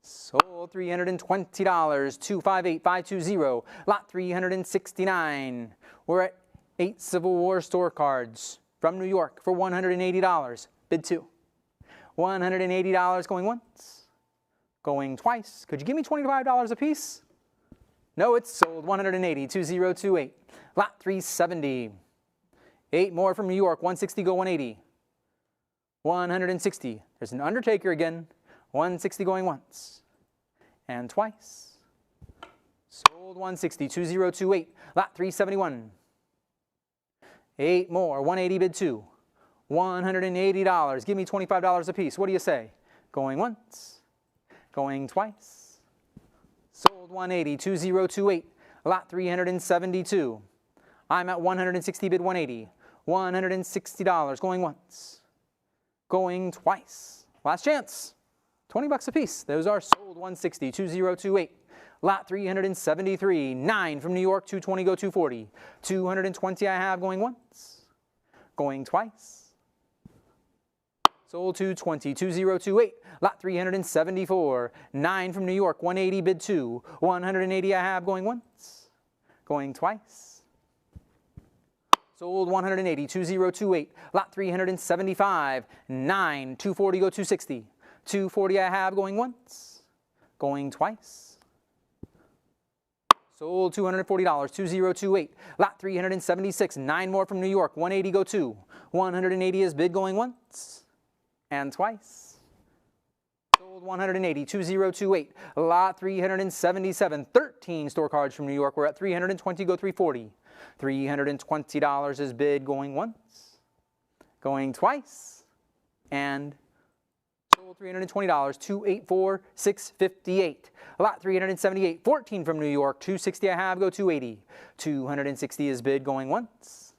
Sold $320, 258, 520. Lot 369. We're at 8 Civil War store cards from New York for $180. Bid 2. $180 going once, going twice. Could you give me $25 a piece? No, it's sold. $180, 2028. Lot 370. 8 more from New York. 160 go 180. 160. There's an undertaker again. 160 going once and twice. Sold 160, 2028. Lot 371. 8 more. 180 bid 2. $180. Give me $25 a piece. What do you say? Going once, going twice. Sold 180, 2028. Lot 372. I'm at 160 bid 180. $160 going once, going twice. Last chance. 20 bucks a piece. Those are sold 160, 2028. Lot 373. 9 from New York, 220 go 240. 220 I have going once, going twice. Sold 220, 2028. Lot 374. 9 from New York, 180 bid 2. 180 I have going once, going twice. Sold 180, 2028. Lot 375. 9, 240 go 260. 240 I have going once, going twice. Sold $240, 2028. Lot 376. 9 more from New York, 180 go 2. 180 is bid going once and twice. Sold 180, 2028. Lot 377. 13 store cards from New York. We're at 320 go 340. $320 is bid going once, going twice, and sold Sold $320, 284, 658. Lot 378, 14 from New York, 260 I have, go 280. 260 is bid, going once,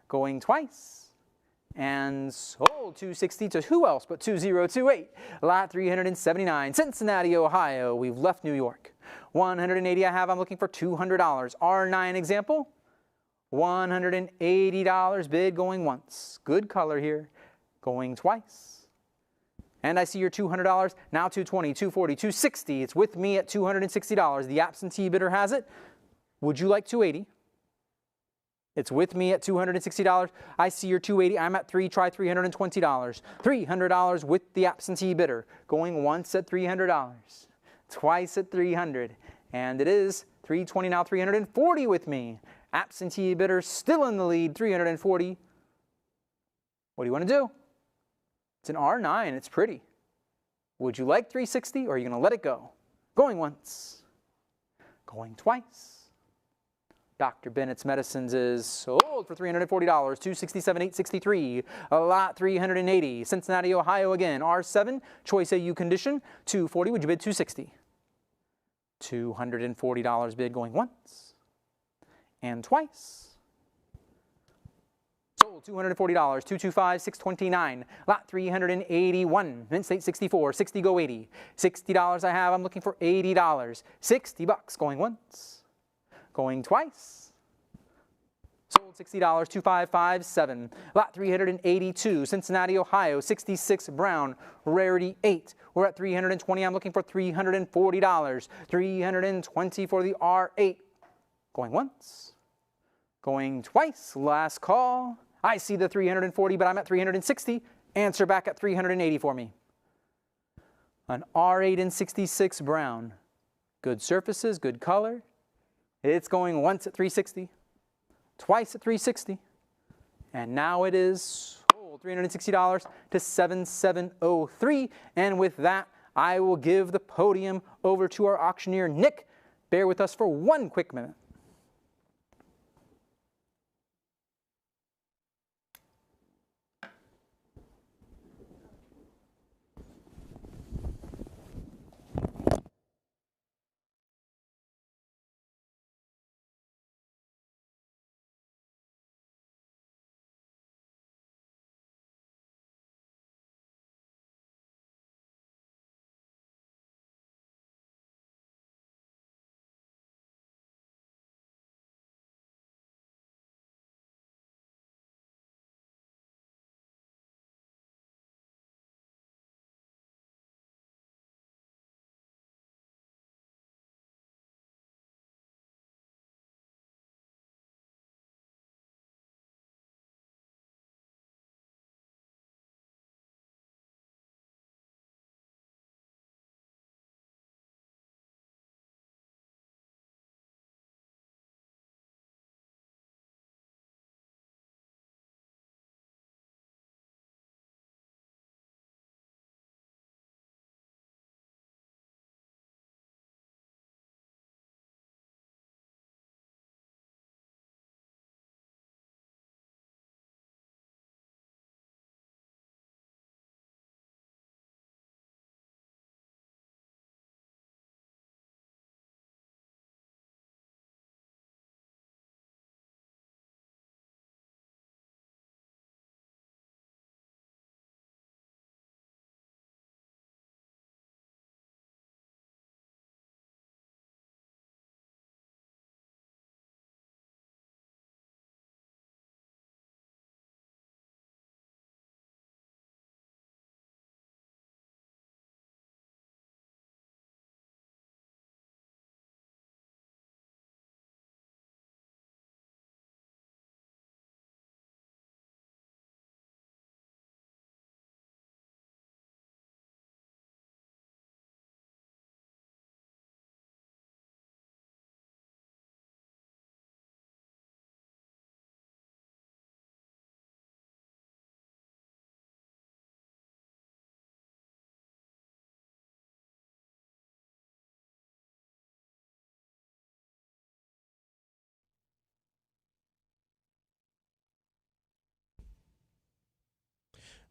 going twice, and sold 260 to who else but 2028. Lot 379, Cincinnati, Ohio. We've left New York. 180 I have, I'm looking for $200. R9 example, $180 bid, going once. Good color here, going twice. And I see your $200, now 220, 240, 260. It's with me at $260. The absentee bidder has it. Would you like 280? It's with me at $260. I see your 280. I'm at try $320. $300 with the absentee bidder. Going once at $300, twice at $300. And it is $320 now, $340 with me. Absentee bidder still in the lead, $340. What do you want to do? It's an R9, it's pretty. Would you like 360 or are you going to let it go? Going once, going twice. Dr. Bennett's Medicines is sold for $340, 267, 863. A lot 380. Cincinnati, Ohio again, R7, Choice AU condition, 240. Would you bid 260? $240 bid, going once and twice. Sold $240, 225, 629. Lot 381, Mint State 64, 60 go 80. $60 I have, I'm looking for $80. 60 bucks, going once, going twice. Sold $60, 2557. Lot 382, Cincinnati, Ohio, 66 brown, rarity 8. We're at 320, I'm looking for $340. 320 for the R8. Going once, going twice, last call. I see the 340, but I'm at 360. Answer back at 380 for me. An R8 in 66 brown. Good surfaces, good color. It's going once at 360, twice at 360, and now it is sold $360 to 7703. And with that, I will give the podium over to our auctioneer, Nick. Bear with us for one quick minute.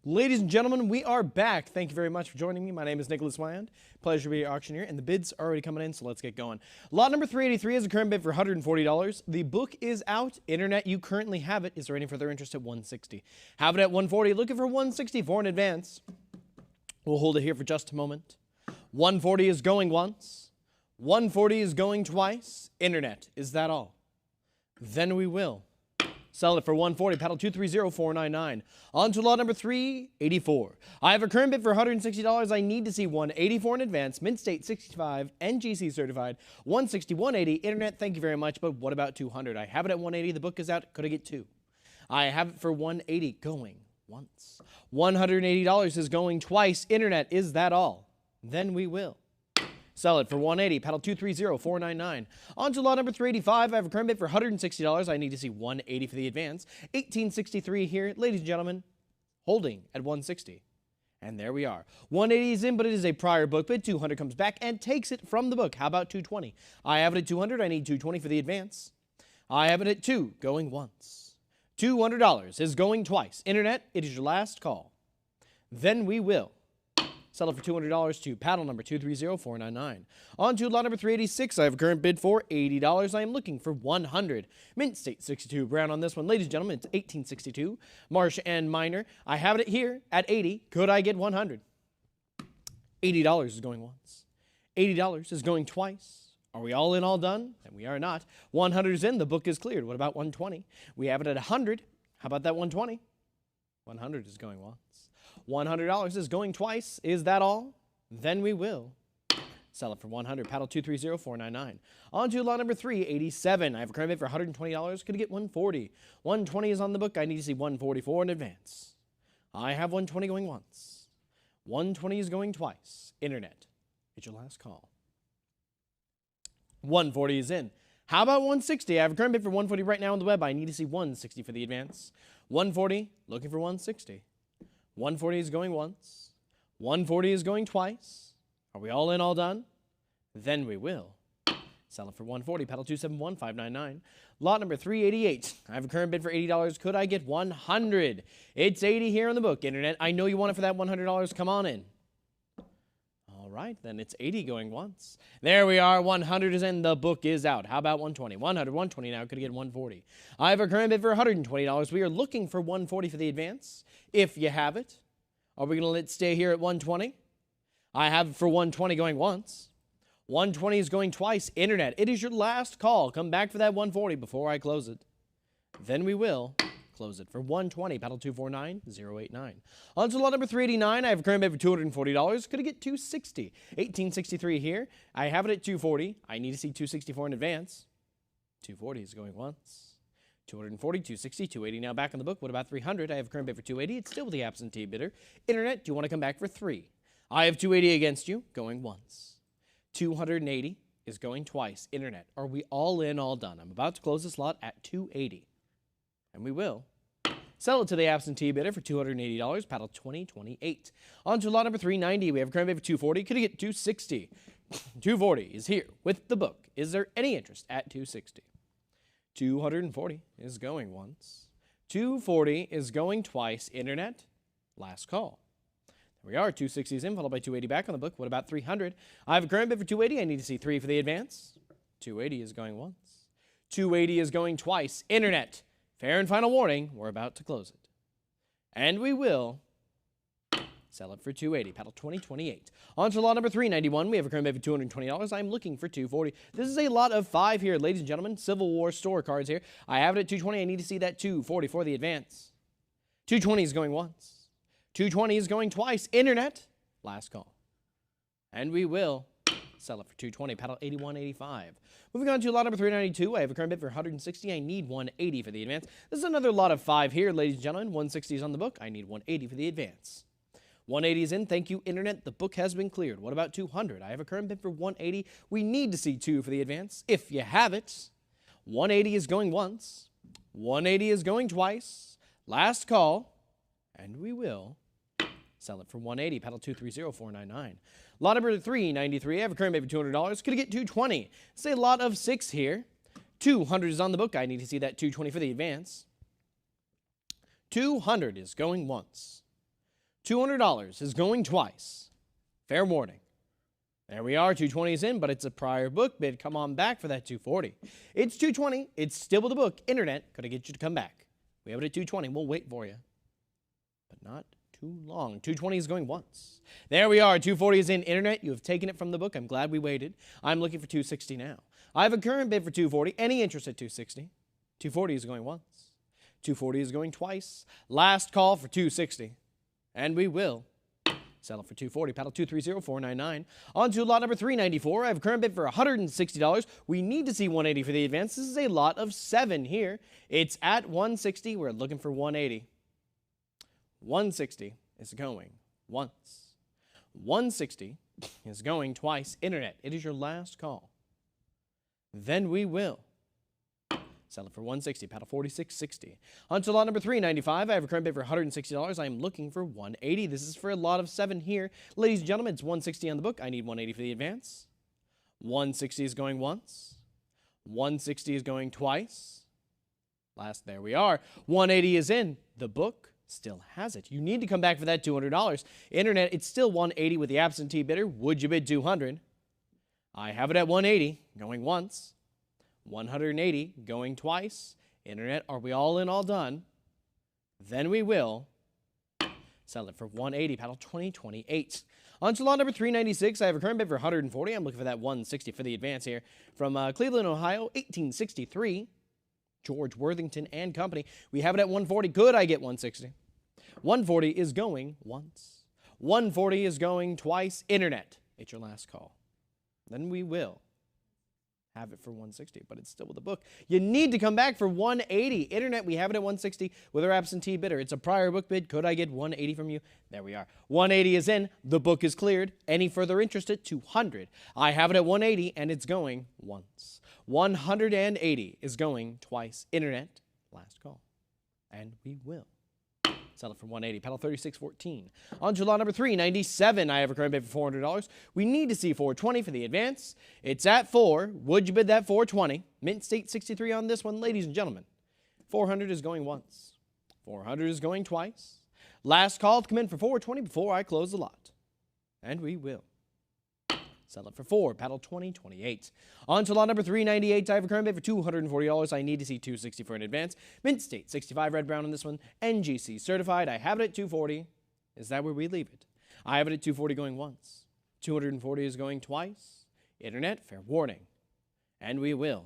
Ladies and gentlemen, we are back. Thank you very much for joining me. My name is Nicholas Wyand. Pleasure to be your auctioneer, and the bids are already coming in, so let's get going. Lot number 383 is a current bid for $140. The book is out. Internet, you currently have it. Is there any further interest at $160? Have it at $140. Looking for $164 in advance. We'll hold it here for just a moment. $140 is going once. $140 is going twice. Internet, is that all? Then we will sell it for $140, paddle 230-499. On to lot number 384. I have a current bid for $160. I need to see $184 in advance, Mint State 65, NGC certified, $160, $180. Internet, thank you very much, but what about $200? I have it at $180. The book is out. Could I get two? I have it for $180, going once. $180 is going twice. Internet, is that all? Then we will sell it for $180, paddle 230-499. On to lot number 385. I have a current bid for $160. I need to see $180 for the advance. 1863 here, ladies and gentlemen, holding at $160. And there we are. $180 is in, but it is a prior book bid. $200 comes back and takes it from the book. How about $220? I have it at $200. I need $220 for the advance. I have it at $2, going once. $200 is going twice. Internet, it is your last call. Then we will sell it for $200 to paddle number 230-499. On to lot number 386. I have a current bid for $80. I am looking for $100. Mint State 62 brown on this one. Ladies and gentlemen, it's 1862. Marsh and Minor. I have it here at $80. Could I get $100? $80 is going once. $80 is going twice. Are we all in, all done? And we are not. 100 is in. The book is cleared. What about 120? We have it at 100. How about that 120? 100 is going once. $100 is going twice. Is that all? Then we will sell it for $100. Paddle 230-499. On to lot number 387. I have a current bid for $120. Could I get $140? $120 is on the book. I need to see $144 in advance. I have $120 going once. $120 is going twice. Internet, it's your last call. $140 is in. How about $160? I have a current bid for $140 right now on the web. I need to see $160 for the advance. $140, looking for $160. $140 is going once. $140 is going twice. Are we all in, all done? Then we will sell it for $140. Paddle 271-599. Lot number 388. I have a current bid for $80. Could I get $100? It's $80 here on the book. Internet, I know you want it for that $100. Come on in. All right, then it's $80 going once. There we are. $100 is in. The book is out. How about $120? $100, $120 now. Could I get $140? I have a current bid for $120. We are looking for $140 for the advance. If you have it. Are we going to let it stay here at $120? I have it for $120 going once. $120 is going twice. Internet, it is your last call. Come back for that $140 before I close it. Then we will close it for $120. Paddle 249-089. On to lot number 389. I have a current bid for $240. Could I get $260? 1863 here. I have it at $240. I need to see $264 in advance. $240 is going once. $240, $260, $280 now back on the book. What about $300? I have a current bid for $280. It's still with the absentee bidder. Internet, do you want to come back for $3? I have $280 against you, going once. $280 is going twice. Internet, are we all in, all done? I'm about to close this lot at $280. And we will sell it to the absentee bidder for $280. Paddle 2028. On to lot number 390. We have a current bid for $240. Could I get $260? $240 is here with the book. Is there any interest at $260? $240 is going once. $240 is going twice. Internet, last call. There we are. $260 is in, followed by $280 back on the book. What about $300? I have a current bid for $280. I need to see $3 for the advance. $280 is going once. $280 is going twice. Internet, fair and final warning, we're about to close it. And we will sell it for $280. Paddle 2028. On to lot number 391. We have a current bid for $220. I'm looking for $240. This is a lot of 5 here, ladies and gentlemen. Civil War store cards here. I have it at $220. I need to see that $240 for the advance. $220 is going once. $220 is going twice. Internet, last call. And we will sell it for $220. Paddle 8185. Moving on to lot number 392. I have a current bid for $160. I need $180 for the advance. This is another lot of 5 here, ladies and gentlemen. $160 is on the book. I need $180 for the advance. $180 is in. Thank you, Internet. The book has been cleared. What about $200? I have a current bid for $180. We need to see $2 for the advance. If you have it, $180 is going once. $180 is going twice. Last call. And we will sell it for $180. Paddle 230-499. Lot number 393. I have a current bid for $200. Could I get $220? It's a lot of 6 here. $200 is on the book. I need to see that $220 for the advance. $200 is going once. $200 is going twice. Fair warning. There we are, 220 is in, but it's a prior book bid. Come on back for that 240. It's 220. It's still with the book. Internet, could I get you to come back? We have it at 220. We'll wait for you. But not too long. 220 is going once. There we are. 240 is in. Internet, you have taken it from the book. I'm glad we waited. I'm looking for 260 now. I have a current bid for 240. Any interest at 260? 240 is going once. 240 is going twice. Last call for 260. And we will sell it for 240. Paddle 230499. On to lot number 394. I have a current bid for $160. We need to see 180 for the advance. This is a lot of 7 here. It's at 160. We're looking for 180. 160 is going once. 160 is going twice. Internet, it is your last call. Then we will sell it for 160. Paddle 4660. On to lot number 395. I have a current bid for $160. I am looking for 180. This is for a lot of 7 here. Ladies and gentlemen, it's 160 on the book. I need 180 for the advance. 160 is going once. 160 is going twice. Last, there we are. 180 is in. The book still has it. You need to come back for that $200. Internet, it's still 180 with the absentee bidder. Would you bid 200? I have it at 180, going once. 180 going twice. Internet, are we all in, all done? Then we will sell it for 180. Paddle 2028. On to lot number 396. I have a current bid for 140. I'm looking for that 160 for the advance here. From Cleveland, Ohio, 1863. George Worthington and Company. We have it at 140. Could I get 160? 140 is going once. 140 is going twice. Internet, it's your last call. Then we will have it for 160, but it's still with the book. You need to come back for 180. Internet, we have it at 160 with our absentee bidder. It's a prior book bid. Could I get 180 from you? There we are. 180 is in. The book is cleared. Any further interest at 200? I have it at 180, and it's going once. 180 is going twice. Internet, last call. And we will sell it for 180. Paddle 3614. On to lot number 397. I have a current bid for $400. We need to see 420 for the advance. It's at 4. Would you bid that 420? Mint State 63 on this one, ladies and gentlemen. 400 is going once. 400 is going twice. Last call to come in for 420 before I close the lot. And we will sell it for 4. Paddle 2028. On to lot number 398. I have a current bid for $240. I need to see 260 for an advance. Mint State 65 red brown on this one. NGC certified. I have it at 240. Is that where we leave it? I have it at 240 going once. 240 is going twice. Internet, fair warning. And we will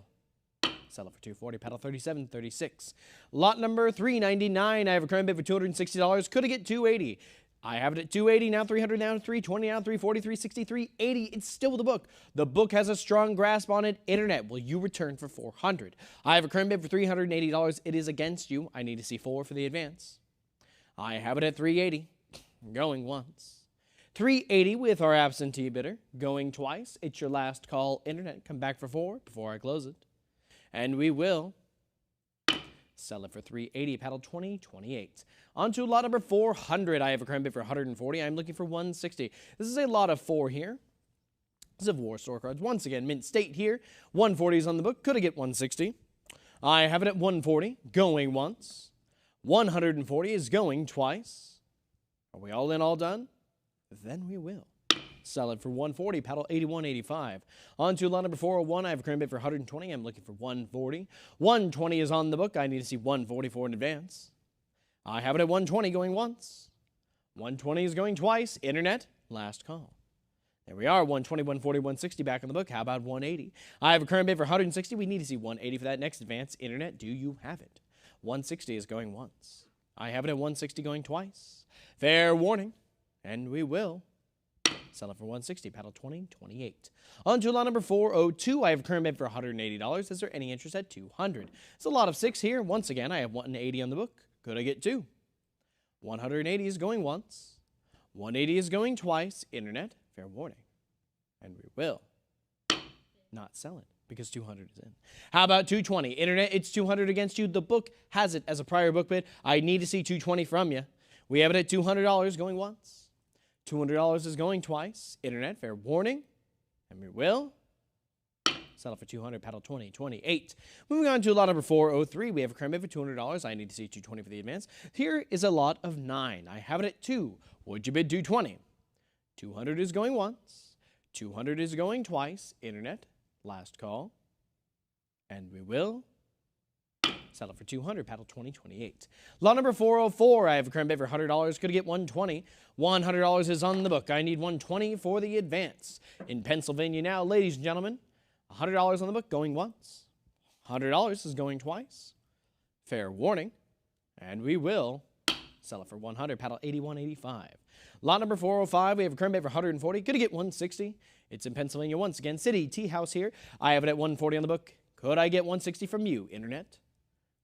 sell it for 240. Paddle 3736. Lot number 399. I have a current bid for $260. Could I get 280? I have it at 280, now 300, now 320, now 340, 360, 380. It's still with the book. The book has a strong grasp on it. Internet, will you return for 400? I have a current bid for $380. It is against you. I need to see 4 for the advance. I have it at 380, going once. 380 with our absentee bidder, going twice. It's your last call. Internet, come back for 4 before I close it. And we will sell it for 380. Paddle 2028. On to lot number 400. I have a current bid for 140. I'm looking for 160. This is a lot of 4 here. Civ War store cards. Once again, Mint State here. 140 is on the book. Could I get 160? I have it at 140. Going once. 140 is going twice. Are we all in, all done? Then we will sell it for 140. Paddle 8185. On to lot number 401. I have a current bid for 120. I'm looking for 140. 120 is on the book. I need to see 144 in advance. I have it at 120 going once. 120 is going twice. Internet, last call. There we are. 120, 140, 160 back on the book. How about 180? I have a current bid for 160. We need to see 180 for that next advance. Internet, do you have it? 160 is going once. I have it at 160 going twice. Fair warning. And we will sell it for 160. Paddle 2028. On to lot number 402. I have a current bid for $180. Is there any interest at 200? It's a lot of 6 here. Once again, I have 180 on the book. Could I get 2? 180 is going once. 180 is going twice. Internet, fair warning. And we will not sell it because 200 is in. How about 220? Internet, it's 200 against you. The book has it as a prior book bid. I need to see 220 from you. We have it at $200 going once. $200 is going twice. Internet, fair warning. And we will Settle for 200, paddle 20, 28. Moving on to lot number 403, we have a current bid for $200. I need to see 220 for the advance. Here is a lot of 9. I have it at 2. Would you bid 220? 200 is going once. 200 is going twice. Internet, last call. And we will settle for 200, paddle 20, 28. Lot number 404, I have a current bid for $100. Could get 120. $100 is on the book. I need 120 for the advance. In Pennsylvania now, ladies and gentlemen, $100 on the book going once. $100 is going twice. Fair warning. And we will sell it for 100, paddle 81.85. Lot number 405, we have a current bid for 140. Could get 160. It's in Pennsylvania once again. City Tea House here. I have it at 140 on the book. Could I get 160 from you, Internet?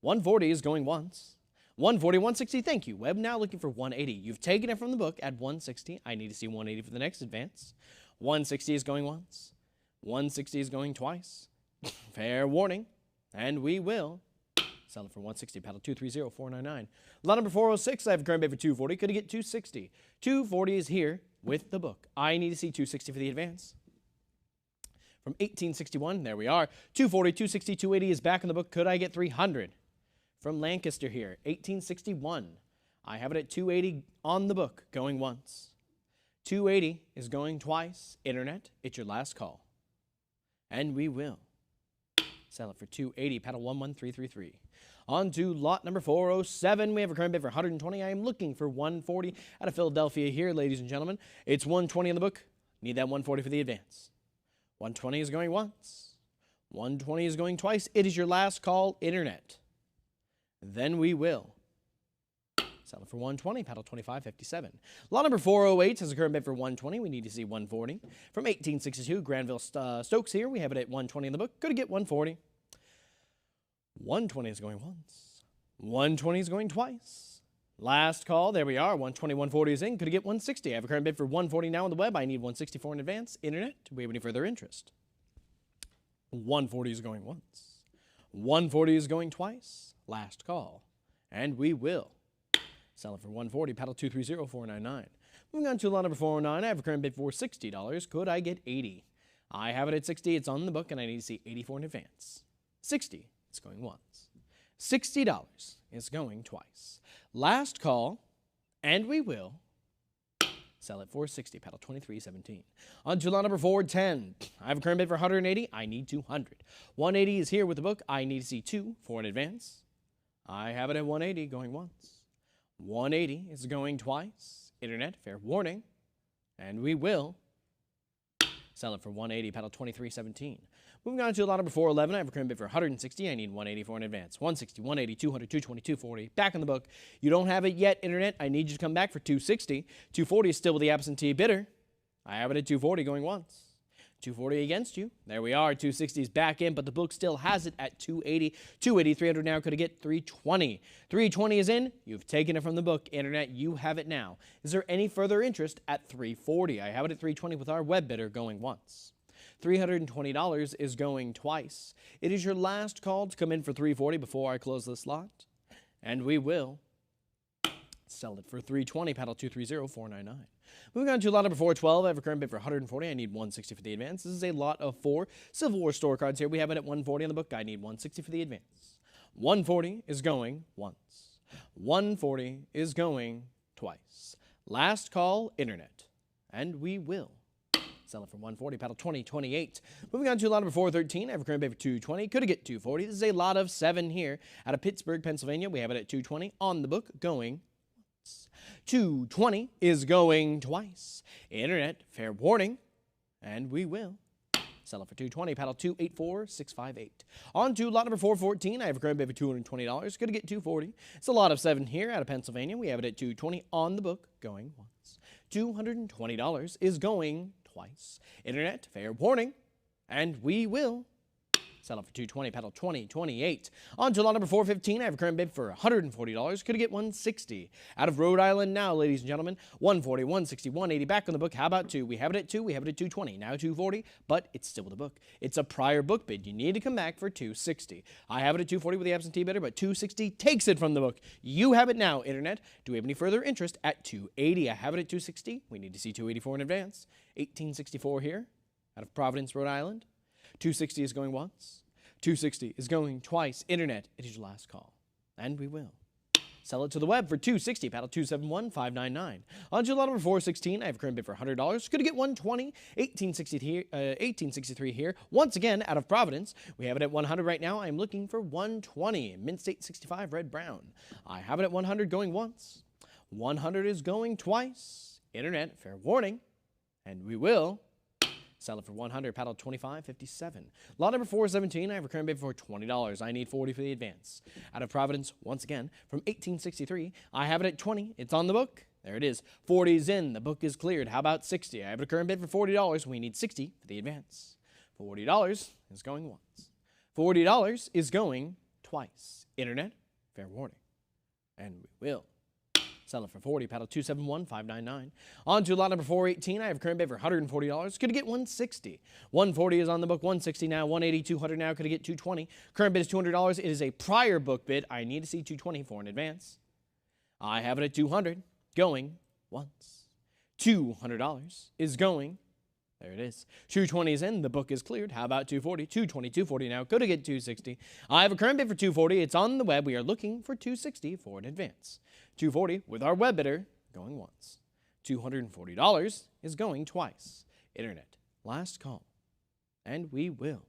140 is going once. 140, 160, thank you. Web now looking for 180. You've taken it from the book at 160. I need to see 180 for the next advance. 160 is going once. 160 is going twice. Fair warning. And we will sell it for 160, paddle 230499. Lot number 406, I have a current bid for 240. Could I get 260? 240 is here with the book. I need to see 260 for the advance. From 1861, there we are. 240, 260, 280 is back in the book. Could I get 300? From Lancaster here, 1861. I have it at 280 on the book, going once. 280 is going twice. Internet, it's your last call. And we will sell it for 280, paddle 11333. On to lot number 407. We have a current bid for 120. I am looking for 140 out of Philadelphia here, ladies and gentlemen. It's 120 on the book. Need that 140 for the advance. 120 is going once. 120 is going twice. It is your last call, Internet. Then we will sell it for 120, paddle 2557. Lot number 408 has a current bid for 120. We need to see 140. From 1862, Granville Stokes here. We have it at 120 in the book. Could get 140. 120 is going once. 120 is going twice. Last call. There we are. 120, 140 is in. Could get 160. I have a current bid for 140 now on the web. I need 164 in advance. Internet, do we have any further interest? 140 is going once. 140 is going twice. Last call. And we will sell it for 140, paddle 230499. Moving on to lot number 409, I have a current bid for $60. Could I get 80? I have it at 60. It's on the book, and I need to see 84 in advance. 60, it's going once. $60 is going twice. Last call, and we will sell it for 60, paddle 2317. On to lot number 410. I have a current bid for 180. I need 200. 180 is here with the book. I need to see 2 for an advance. I have it at 180 going once. 180 is going twice. Internet, fair warning. And we will sell it for 180, paddle 2317. Moving on to lot number 411, I have a current bid for 160. I need 180 for an advance. 160, 180, 200, 220, 240. Back in the book. You don't have it yet, Internet. I need you to come back for 260. 240 is still with the absentee bidder. I have it at 240 going once. 240 against you. There we are. 260 is back in, but the book still has it at 280. 280, 300 now. Could it get 320? 320 is in. You've taken it from the book. Internet, you have it now. Is there any further interest at 340? I have it at 320 with our web bidder going once. $320 is going twice. It is your last call to come in for 340 before I close this lot. And we will sell it for 320, paddle 230499. Moving on to lot number 412, I have a current bid for 140. I need 160 for the advance. This is a lot of 4 Civil War store cards here. We have it at 140 on the book. I need 160 for the advance. 140 is going once. 140 is going twice. Last call, Internet. And we will sell it for 140, paddle 2028. Moving on to lot number 413, I have a current bid for 220. Could it get 240? This is a lot of 7 here out of Pittsburgh, Pennsylvania. We have it at 220 on the book going 220 is going twice. Internet, fair warning. And we will sell it for 220, paddle 284658. On to lot number 414. I have a current bid for $220. Could get 240. It's a lot of 7 here out of Pennsylvania. We have it at 220 on the book going once. $220 is going twice. Internet, fair warning. And we will sell it for 220, paddle 2028. On to lot number 415, I have a current bid for $140. Could I get 160? Out of Rhode Island now, ladies and gentlemen. 140, 160, 180, back on the book. How about 2? We have it at 2, we have it at 220. Now 240, but it's still with the book. It's a prior book bid. You need to come back for 260. I have it at 240 with the absentee bidder, but 260 takes it from the book. You have it now, Internet. Do we have any further interest at 280? I have it at 260. We need to see 284 in advance. 1864 here, out of Providence, Rhode Island. 260 is going once. 260 is going twice. Internet, it is your last call. And we will. Sell it to the web for $260, paddle 271599. On to lot number 416, I have a current bid for $100. Going to get $120, $1863 here. Once again, out of Providence, we have it at $100 right now. I am looking for $120, Mint State 65, red brown. I have it at $100 going once. $100 is going twice. Internet, fair warning. And we will. Sell it for $100, paddle 2557. Lot number 417, I have a current bid for $20. I need $40 for the advance. Out of Providence, once again, from 1863, I have it at $20. It's on the book. There it is. 40's in. The book is cleared. How about $60? I have a current bid for $40. We need $60 for the advance. $40 is going once. $40 is going twice. Internet, fair warning. And we will. Sell it for $40, paddle 271599. On to lot number 418, I have a current bid for $140. Could get $160. $140 is on the book, $160 now, $180, $200 now. Could get $220. Current bid is $200. It is a prior book bid. I need to see $220 for an advance. I have it at $200, going once. $200 is going. There it is. $220 is in. The book is cleared. How about $240? $220, $240 now. Could get $260. I have a current bid for $240. It's on the web. We are looking for $260 for an advance. $240 with our web bidder going once. $240 is going twice. Internet, last call. And we will.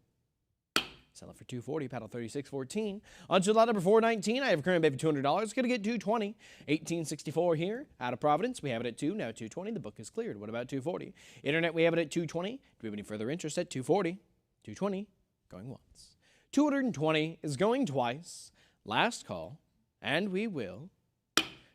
Sell it for $240, paddle 3614. On to lot number 419, I have a current bid for $200. Going to get $220. 1864 here, out of Providence. We have it at $2, now $220. The book is cleared. What about $240? Internet, we have it at $220. Do we have any further interest at $240? $220, going once. $220 is going twice. Last call, and we will.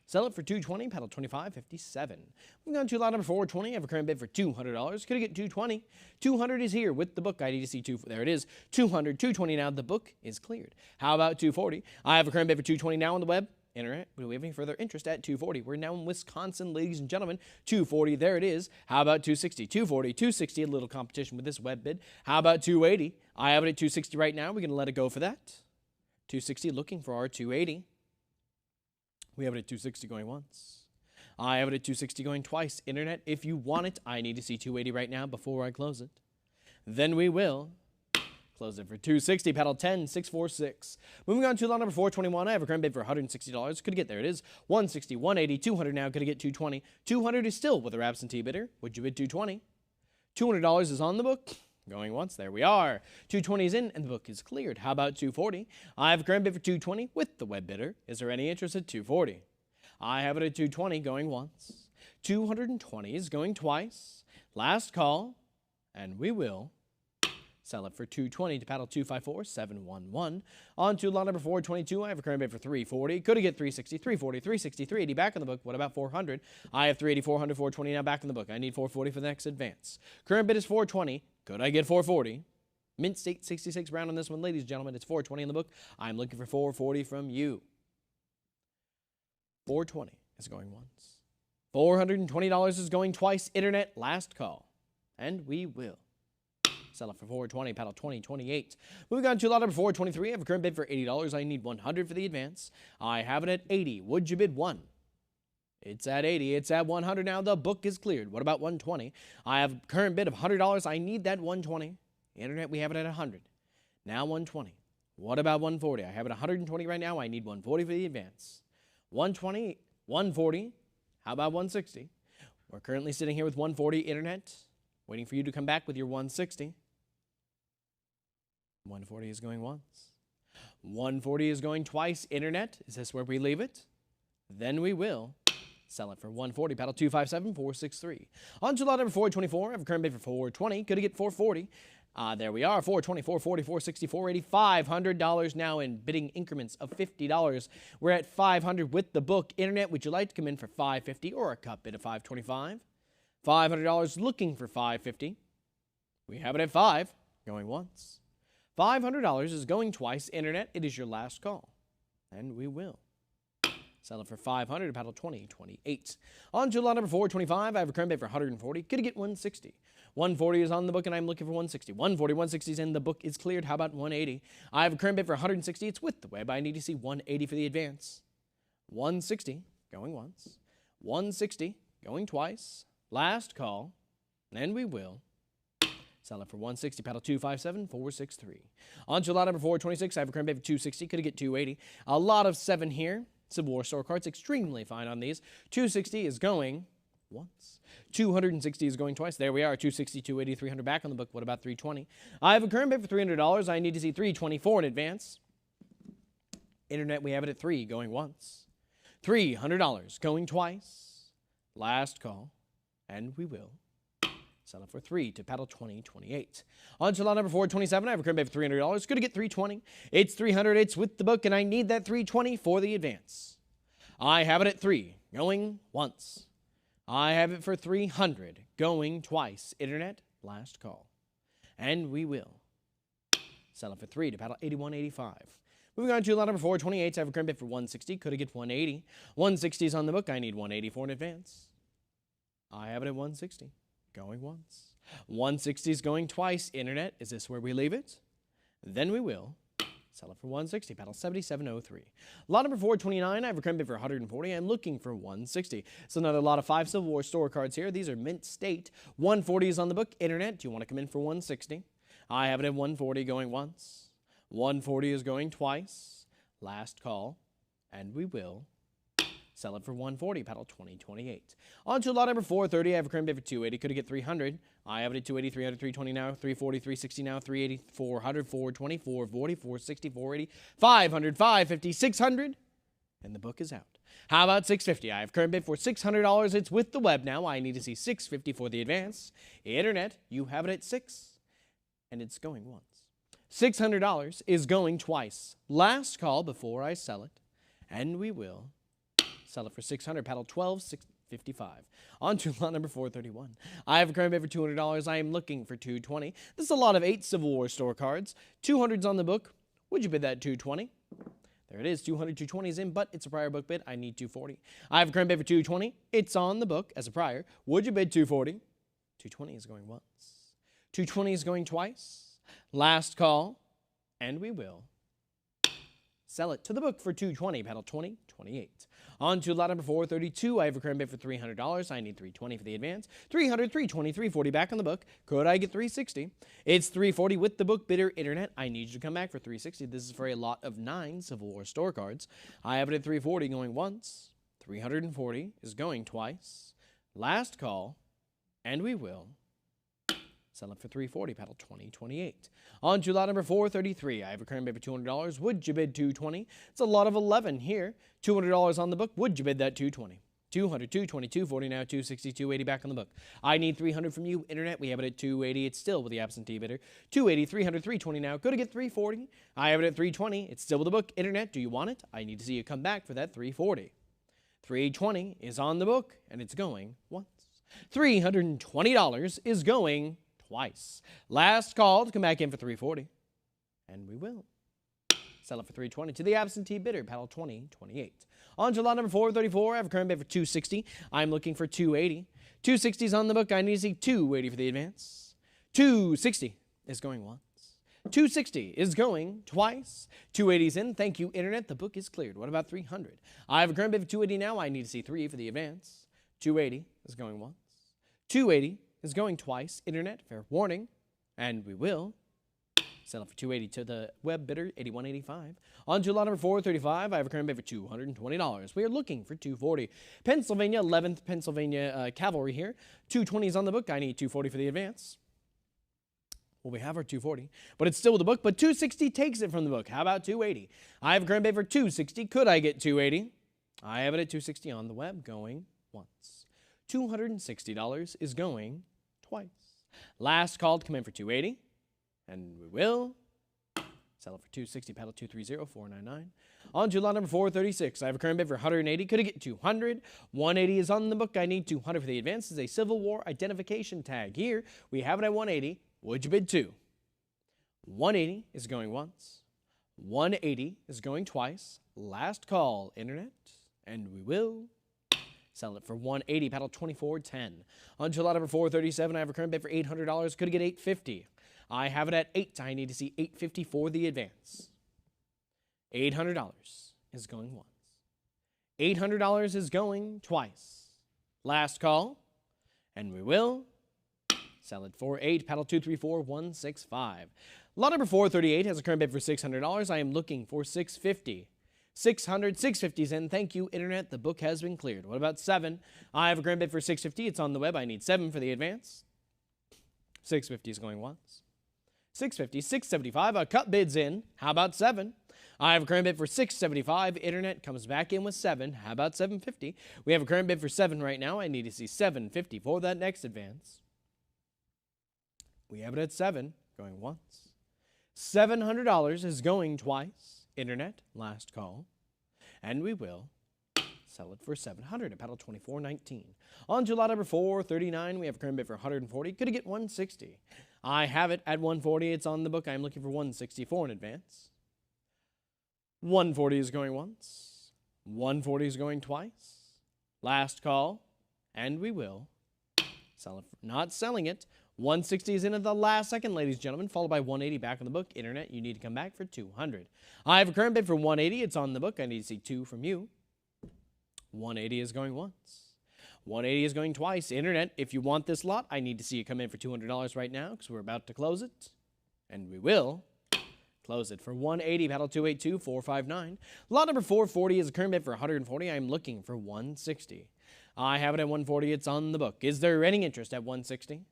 Sell it for $220, paddle 2557. Moving on to lot number 420, I have a current bid for $200. Could I get $220? $200 is here with the book. I need to see there it is. $200, $220 now. The book is cleared. How about $240? I have a current bid for $220 now on the web. Internet, do we have any further interest at $240? We're now in Wisconsin, ladies and gentlemen. $240, there it is. How about $260? $240, $260, a little competition with this web bid. How about $280? I have it at $260 right now. We're going to let it go for that. $260, looking for our $280. We have it at $260 going once. I have it at $260 going twice. Internet, if you want it, I need to see $280 right now before I close it. Then we will close it for $260, paddle 10646. Moving on to lot number 421, I have a current bid for $160. Could get there it is. $160, $180, $200 now. Could I get $220? $200 is still with our absentee bidder. Would you bid $220? $200 is on the book. Going once, there we are. $220 is in, and the book is cleared. How about $240? I have a current bid for $220 with the web bidder. Is there any interest at $240? I have it at $220 going once. $220 is going twice. Last call, and we will sell it for $220 to paddle 254711. On to lot number 422. I have a current bid for $340. Could have get $360, $340, $360, $380 back in the book. What about $400? I have $380, $400, $420 now back in the book. I need $440 for the next advance. Current bid is $420. Could I get $440? Mint State 66 round on this one, ladies and gentlemen. It's $420 in the book. I'm looking for $440 from you. $420 is going once. $420 is going twice. Internet, last call. And we will. Sell it for $420, paddle 2028. Moving on to lot number 423. I have a current bid for $80. I need $100 for the advance. I have it at $80. Would you bid $1? It's at $80. It's at $100 now. The book is cleared. What about $120? I have a current bid of $100. I need that $120. Internet, we have it at $100. Now $120. What about $140? I have it $120 right now. I need $140 for the advance. $120, $140. How about $160? We're currently sitting here with $140. Internet, waiting for you to come back with your $160. $140 is going once. $140 is going twice. Internet, is this where we leave it? Then we will sell it for $140, paddle 257463. On to lot number 424. I have a current bid for $420. Could I get $440? There we are, $420, $440, $460, $480, $500 now in bidding increments of $50. We're at $500 with the book. Internet, would you like to come in for $550 or a cut bid of $525? $500 looking for $550. We have it at $5, going once. $500 is going twice. Internet, it is your last call. And we will sell it for $500 to paddle 2028. On to lot number 425. I have a current bid for $140. Could I get $160? $140 is on the book, and I'm looking for $160. $140, $160 is in. The book is cleared. How about $180? I have a current bid for $160. It's with the web. I need to see $180 for the advance. $160 going once. $160 going twice. Last call. And we will Sell it for 160. Paddle 257, 463. On to lot number 426. I have a current bid for 260. Could get 280. A lot of 7 here. Civil War store cards. Extremely fine on these. 260 is going once. 260 is going twice. There we are. 260, 280, 300 back on the book. What about 320? I have a current bid for $300. I need to see 324 in advance. Internet, we have it at 3 going once. $300 going twice. Last call. And we will sell it for 3 to paddle 2028. On to lot number 427. I have a current bid for $300. Going to get 320. It's 300. It's with the book, and I need that 320 for the advance. I have it at 3 going once. I have it for 300 going twice. Internet, last call. And we will sell it for 3 to paddle 81.85. Moving on to lot number 428. I have a current bid for 160. Could have get 180. 160 is on the book. I need 184 in advance. I have it at 160. Going once. 160 is going twice. Internet, is this where we leave it? Then we will sell it for 160. Paddle 77.03. Lot number 429. I have a current bid for 140. I'm looking for 160. So another lot of 5 Civil War store cards here. These are mint state. 140 is on the book. Internet, do you want to come in for 160? I have it at 140 going once. 140 is going twice. Last call. And we will sell it for 140. Paddle 2028. On to lot number 430. I have a current bid for 280. Could have get 300. I have it at 280, 300, 320 now, 340, 360 now, 380, 400, 420, 440, 460, 480, 500, 550, 600. And the book is out. How about 650? I have current bid for $600. It's with the web now. I need to see 650 for the advance. Internet, you have it at 6. And it's going once. $600 is going twice. Last call before I sell it. And we will sell it for 600. Paddle 12.55. On to lot number 431. I have a current bid for $200. I am looking for 220. This is a lot of 8 Civil War store cards. 200's on the book. Would you bid that 220? There it is. 200, 220 is in, but it's a prior book bid. I need 240. I have a current bid for 220. It's on the book as a prior. Would you bid 240? 220 is going once. 220 is going twice. Last call, and we will sell it to the book for 220. Paddle 2028. On to lot number 432. I have a current bid for $300. I need 320 for the advance. 300, 320, 340 back on the book. Could I get 360? It's 340 with the book bidder. Internet, I need you to come back for 360. This is for a lot of 9 Civil War store cards. I have it at 340 going once. 340 is going twice. Last call, and we will sell it for 340. Paddle 2028. On to lot number 433. I have a current bid for $200. Would you bid 220? It's a lot of 11 here. $200 on the book. Would you bid that 220? 200, 220, 240 now, 260, 280 back on the book. I need 300 from you. Internet, we have it at 280. It's still with the absentee bidder. 280, 300, 320 now. Go to get 340. I have it at 320. It's still with the book. Internet, do you want it? I need to see you come back for that 340. 320 is on the book, and it's going once. $320 is going twice. Last call to come back in for 340. And we will sell it for 320 to the absentee bidder. Paddle 2028. On to lot number 434. I have a current bid for 260. I'm looking for 280. 260 is on the book. I need to see 280 for the advance. 260 is going once. 260 is going twice. 280 is in. Thank you, Internet. The book is cleared. What about 300? I have a current bid for 280 now. I need to see 3 for the advance. 280 is going once. 280 is going twice. Internet, fair warning. And we will sell it for 280 to the web bidder, 81.85. On to lot number 435. I have a current bid for $220. We are looking for 240. Pennsylvania, 11th Pennsylvania Cavalry here. 220 is on the book. I need 240 for the advance. Well, we have our 240, but it's still with the book, but 260 takes it from the book. How about 280? I have a current bid for 260. Could I get 280? I have it at 260 on the web, going once. $260 is going twice. Last call to come in for 280, and we will sell it for 260. Paddle 230-499. On to lot number 436. I have a current bid for 180. Could I get 200? 180 is on the book. I need 200 for the advance. This is a Civil War identification tag. Here, we have it at 180. Would you bid 2? 180 is going once. 180 is going twice. Last call, Internet, and we will sell it for 180. Paddle 2410. On to lot number 437. I have a current bid for $800. Could I get 850? I have it at 8. I need to see 850 for the advance. $800 is going once. $800 is going twice. Last call, and we will Sell it for 8. Paddle 234165. Lot number 438 has a current bid for $600. I am looking for $650. 600, 650 is in. Thank you, Internet. The book has been cleared. What about 7? I have a current bid for $650. It's on the web. I need 7 for the advance. 650 is going once. 650, 675. A cut bid's in. How about 7? I have a current bid for $675. Internet comes back in with 7. How about $750? We have a current bid for 7 right now. I need to see $750 for that next advance. We have it at 7, going once. $700 is going twice. Internet, last call. And we will sell it for $700 at paddle 2419. On to lot number 439, we have a current bid for $140. Could it get $160? I have it at $140. It's on the book. I'm looking for $164 in advance. $140 is going once. $140 is going twice. Last call. And we will sell it. Not selling it. $160 is in at the last second, ladies and gentlemen, followed by $180 back on the book. Internet, you need to come back for $200. I have a current bid for $180. It's on the book. I need to see 2 from you. $180 is going once. $180 is going twice. Internet, if you want this lot, I need to see you come in for $200 right now because we're about to close it. And we will close it for $180. Paddle 282459. Lot number 440 is a current bid for $140. I'm looking for $160. I have it at $140. It's on the book. Is there any interest at $160?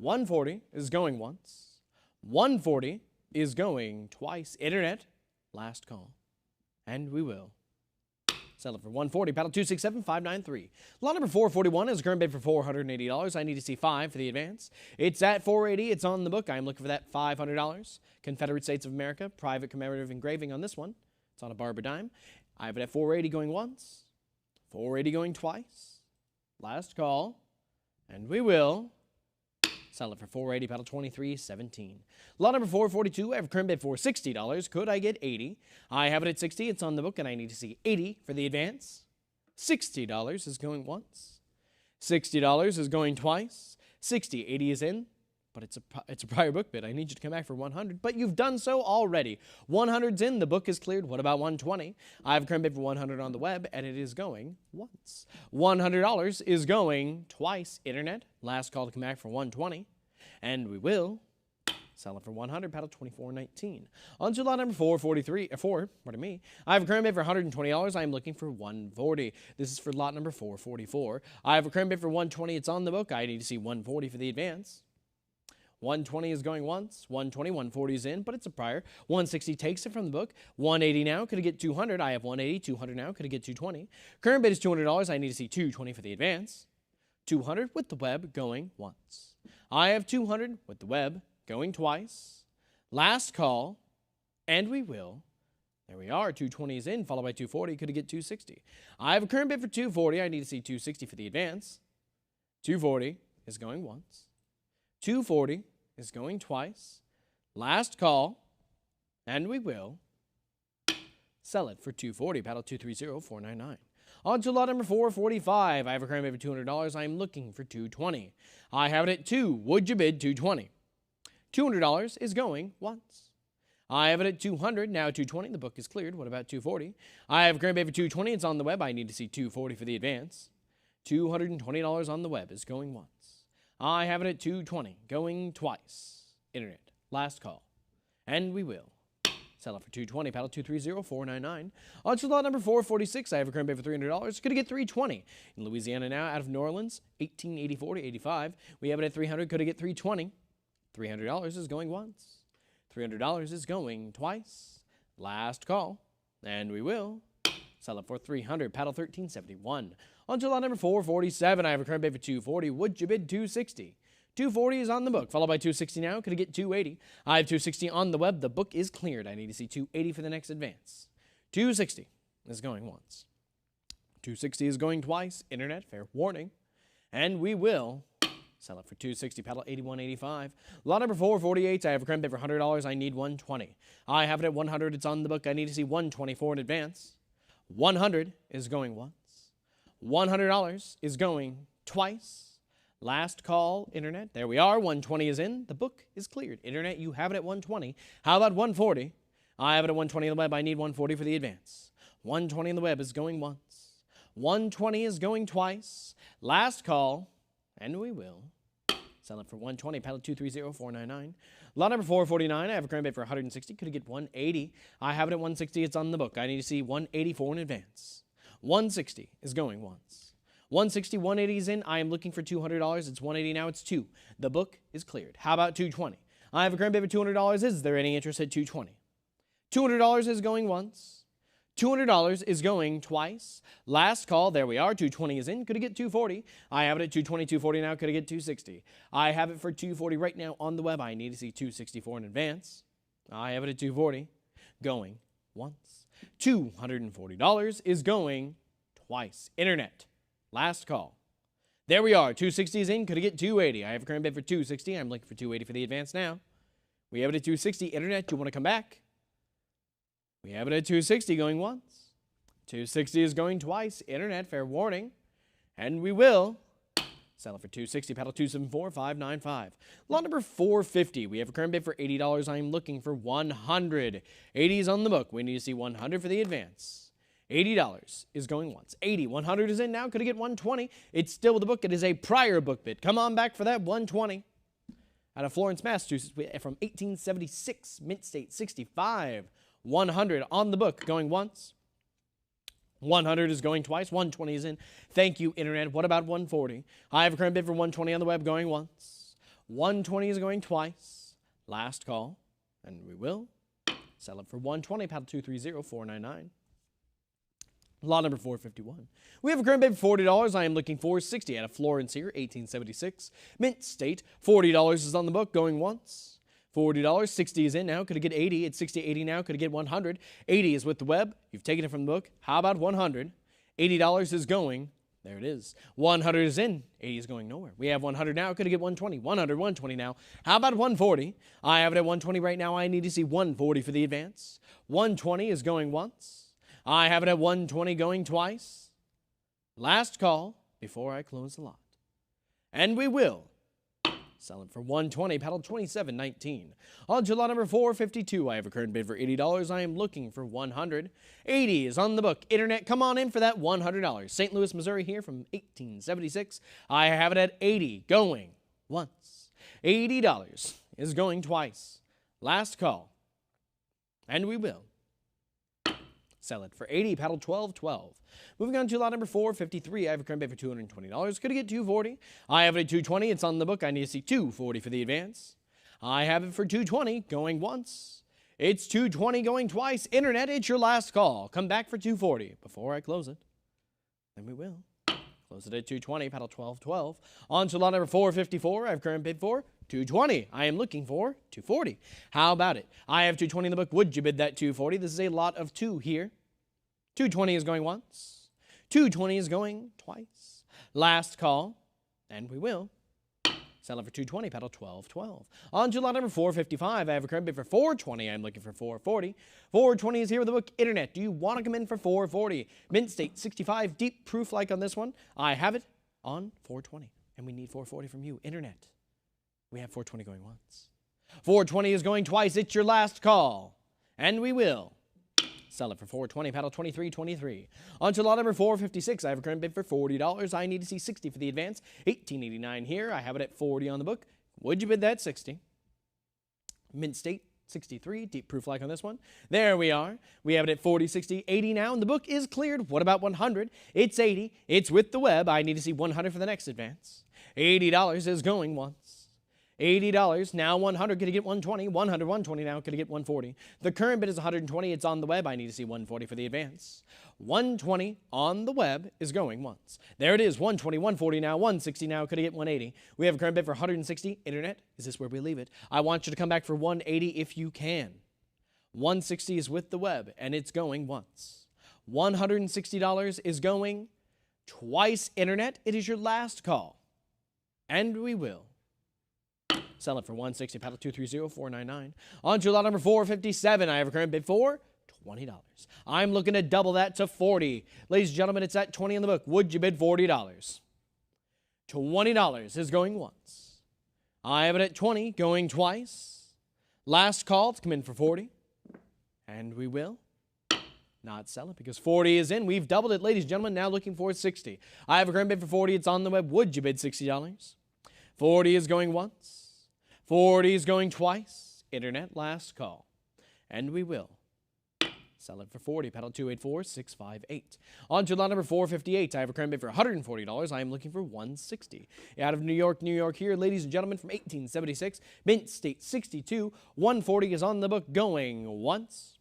$140 is going once. $140 is going twice. Internet, last call. And we will sell it for $140. Paddle 267593. Lot number 441 is a current bid for $480. I need to see 5 for the advance. It's at $480. It's on the book. I'm looking for that $500. Confederate States of America, private commemorative engraving on this one. It's on a barber dime. I have it at $480 going once. $480 going twice. Last call. And we will sell it for $480. Paddle 2317. Lot number 442, I have a current bid for $60. Could I get $80? I have it at $60. It's on the book, and I need to see $80 for the advance. $60 is going once. $60 is going twice. $80 is in, but it's a prior book bid. I need you to come back for $100, but you've done so already. $100's in. The book is cleared. What about $120? I have a current bid for $100 on the web, and it is going once. $100 is going twice. Internet, last call to come back for $120, and we will sell it for $100. Paddle 2419. On to lot number 443. I have a current bid for $120. I am looking for $140. This is for lot number 444. I have a current bid for $120. It's on the book. I need to see $140 for the advance. $120 is going once. $120, $140 is in, but it's a prior. $160 takes it from the book. $180 now. Could it get $200? I have $180. $200 now. Could it get $220? Current bid is $200. I need to see $220 for the advance. $200 with the web going once. I have $200 with the web going twice. Last call, and we will. There we are. $220 is in, followed by $240. Could it get $260? I have a current bid for $240. I need to see $260 for the advance. $240 is going once. $240 is going twice. Last call, and we will sell it for $240. Paddle 230499. On to lot number 445. I have a current bid for $200. I am looking for $220. I have it at 2. Would you bid $220? $200 is going once. I have it at $200. Now $220. The book is cleared. What about $240? I have a current bid for $220. It's on the web. I need to see $240 for the advance. $220 on the web is going once. I have it at $220, going twice. Internet, last call. And we will sell it for $220. Paddle 230499. On to lot number 446. I have a current bid for $300. Could it get $320? In Louisiana now, out of New Orleans, 1884 to 85. We have it at $300. Could it get $320? $300 is going once. $300 is going twice. Last call. And we will sell it for $300. Paddle 1371. On to lot number 447. I have a current bid for $240. Would you bid $260? $240 is on the book, followed by $260 now. Could it get $280? I have $260 on the web. The book is cleared. I need to see $280 for the next advance. $260 is going once. $260 is going twice. Internet, fair warning. And we will sell it for $260. Paddle 8185. Lot number 448. I have a current bid for $100. I need $120. I have it at $100. It's on the book. I need to see $124 in advance. $100 is going once. $100 is going twice. Last call, Internet. There we are. $120 is in. The book is cleared. Internet, you have it at $120. How about $140? I have it at $120 on the web. I need $140 for the advance. $120 on the web is going once. $120 is going twice. Last call, and we will Sell it for 120. Paddle 230499. Lot number 449. I have a current bid for 160. Could get 180. I have it at 160. It's on the book. I need to see 184 in advance. 160 is going once. 160, 180 is in. I am looking for $200. It's 180 now. It's 2. The book is cleared. How about 220? I have a current bid for $200. Is there any interest at 220? $200 is going once. $200 is going twice. Last call. There we are. 220 is in. Could I get 240? I have it at 220, 240 now. Could I get 260? I have it for 240 right now on the web. I need to see 264 in advance. I have it at 240. Going once. $240 is going twice. Internet. Last call. There we are. 260 is in. Could I get 280? I have a current bid for 260. I'm looking for 280 for the advance now. We have it at 260. Internet, do you want to come back? We have it at 260 going once. 260 is going twice. Internet, fair warning. And we will sell it for 260. Paddle 274-595. Lot number 450. We have a current bid for $80. I am looking for 100. 80 is on the book. We need to see 100 for the advance. $80 is going once. 80. 100 is in now. Could I get 120? It's still with the book. It is a prior book bid. Come on back for that 120. Out of Florence, Massachusetts, from 1876. Mint State 65. 100 on the book going once. 100 is going twice. 120 is in. Thank you, Internet. What about 140? I have a current bid for 120 on the web going once. 120 is going twice. Last call. And we will sell it for 120. Paddle 230499. Lot number 451. We have a current bid for $40. I am looking for 60 out of Florence here, 1876. Mint State. $40 is on the book going once. $40, 60 is in now. Could I get 80? It's 60, 80 now. Could I get 100? 80 is with the web. You've taken it from the book. How about 100? $80 is going. There it is. 100 is in. 80 is going nowhere. We have 100 now. Could I get 120? 100, 120 now. How about 140? I have it at 120 right now. I need to see 140 for the advance. 120 is going once. I have it at 120 going twice. Last call before I close the lot. And we will sell it for 120. Paddle 2719. On to lot number 452. I have a current bid for $80. I am looking for 100. 80 is on the book. Internet, come on in for that $100. St. Louis, Missouri here from 1876. I have it at 80 going once. $80 is going twice. Last call. And we will sell it for 80. Paddle 1212. Moving on to lot number 453. I have a current bid for $220. Could I get 240? I have it at 220. It's on the book. I need to see 240 for the advance. I have it for 220 going once. It's 220 going twice. Internet, it's your last call. Come back for 240 before I close it. Then we will close it at 220. Paddle 1212. On to lot number 454. I have current bid for 220. I am looking for 240. How about it? I have 220 in the book. Would you bid that 240? This is a lot of 2 here. 220 is going once. 220 is going twice. Last call. And we will sell it for 220. Paddle 1212. On to lot number 455. I have a current bid for 420. I'm looking for 440. 420 is here with the book. Internet, do you want to come in for 440? Mint State 65. Deep proof like on this one. I have it on 420. And we need 440 from you. Internet. We have 420 going once. 420 is going twice. It's your last call. And we will sell it for 420. Paddle 2323. On to lot number 456. I have a current bid for $40. I need to see 60 for the advance. 1889 here. I have it at 40 on the book. Would you bid that 60? Mint State 63. Deep proof like on this one. There we are. We have it at 40, 60, 80 now. And the book is cleared. What about 100? It's 80. It's with the web. I need to see 100 for the next advance. $80 is going once. $80, now 100, could I get 120? 100, 120 now, could I get 140? The current bid is 120, it's on the web, I need to see 140 for the advance. 120 on the web is going once. There it is, 120, 140 now, 160 now, could I get 180? We have a current bid for 160, Internet, is this where we leave it? I want you to come back for 180 if you can. 160 is with the web, and it's going once. $160 is going twice. Internet, it is your last call. And we will sell it for 160. Paddle 230499. On to lot number 457. I have a current bid for $20. I'm looking to double that to 40. Ladies and gentlemen, it's at 20 in the book. Would you bid $40? $20 is going once. I have it at 20, going twice. Last call to come in for 40. And we will not sell it because 40 is in. We've doubled it, ladies and gentlemen. Now looking for 60. I have a current bid for 40. It's on the web. Would you bid $60? 40 is going once. 40 is going twice. Internet, last call. And we will sell it for 40. Paddle 284658. On to lot number 458. I have a current bid for $140. I am looking for 160. Out of New York here, ladies and gentlemen, from 1876, Mint State 62. 140 is on the book, going once.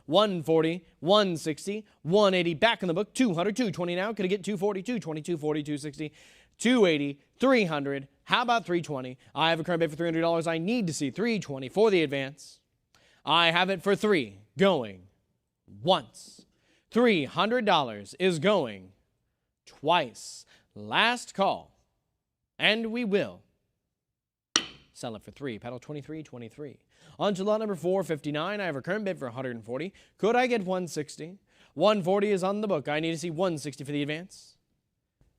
140, 160, 180, back in the book, 200, 220 now. Could I get 240, 220, 240, 260, 280, 300. How about 320? I have a current bid for $300. I need to see 320 for the advance. I have it for 3, going once. $300 is going twice. Last call. And we will sell it for 3. Paddle 2323. On to lot number 459. I have a current bid for $140. Could I get 160? 140 is on the book. I need to see 160 for the advance.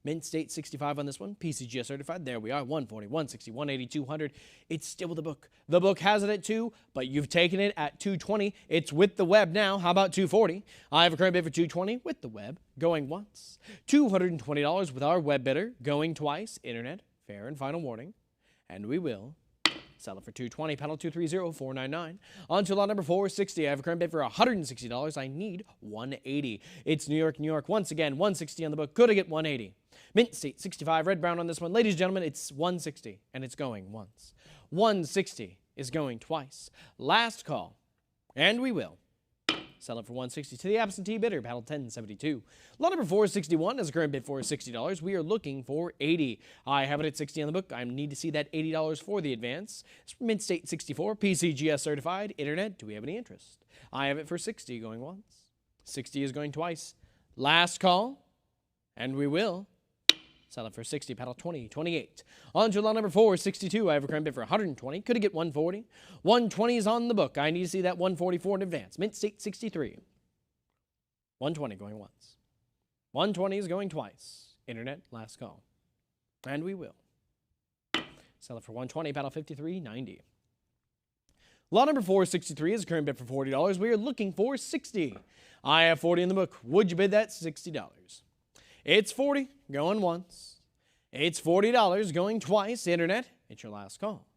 Mint State 65 on this one. PCGS certified. There we are. 140, 160, 180, 200. It's still with the book. The book has it at 2, but you've taken it at 220. It's with the web now. How about 240? I have a current bid for 220 with the web, going once. $220 with our web bidder, going twice. Internet, fair and final warning. And we will sell it for 220. Paddle 230499. On to lot number 460. I have a current bid for $160. I need 180. It's New York. Once again, 160 on the book. Could I get 180? Mint State 65, red brown on this one. Ladies and gentlemen, it's 160, and it's going once. 160 is going twice. Last call, and we will sell it for 160 to the absentee bidder, paddle 1072. Lot number 461 is a current bid for $60. We are looking for 80. I have it at 60 on the book. I need to see that $80 for the advance. It's Mint State 64, PCGS certified. Internet, do we have any interest? I have it for 60, going once. 60 is going twice. Last call, and we will sell it for 60, paddle 2028. On to lot number 462. I have a current bid for 120. Could I get 140? 120 is on the book. I need to see that 144 in advance. Mint State 63. 120 going once. 120 is going twice. Internet, last call. And we will sell it for 120, paddle 5390. Lot number 463 is a current bid for $40. We are looking for 60. I have 40 in the book. Would you bid that $60? It's 40, going once. It's $40, going twice. Internet, it's your last call.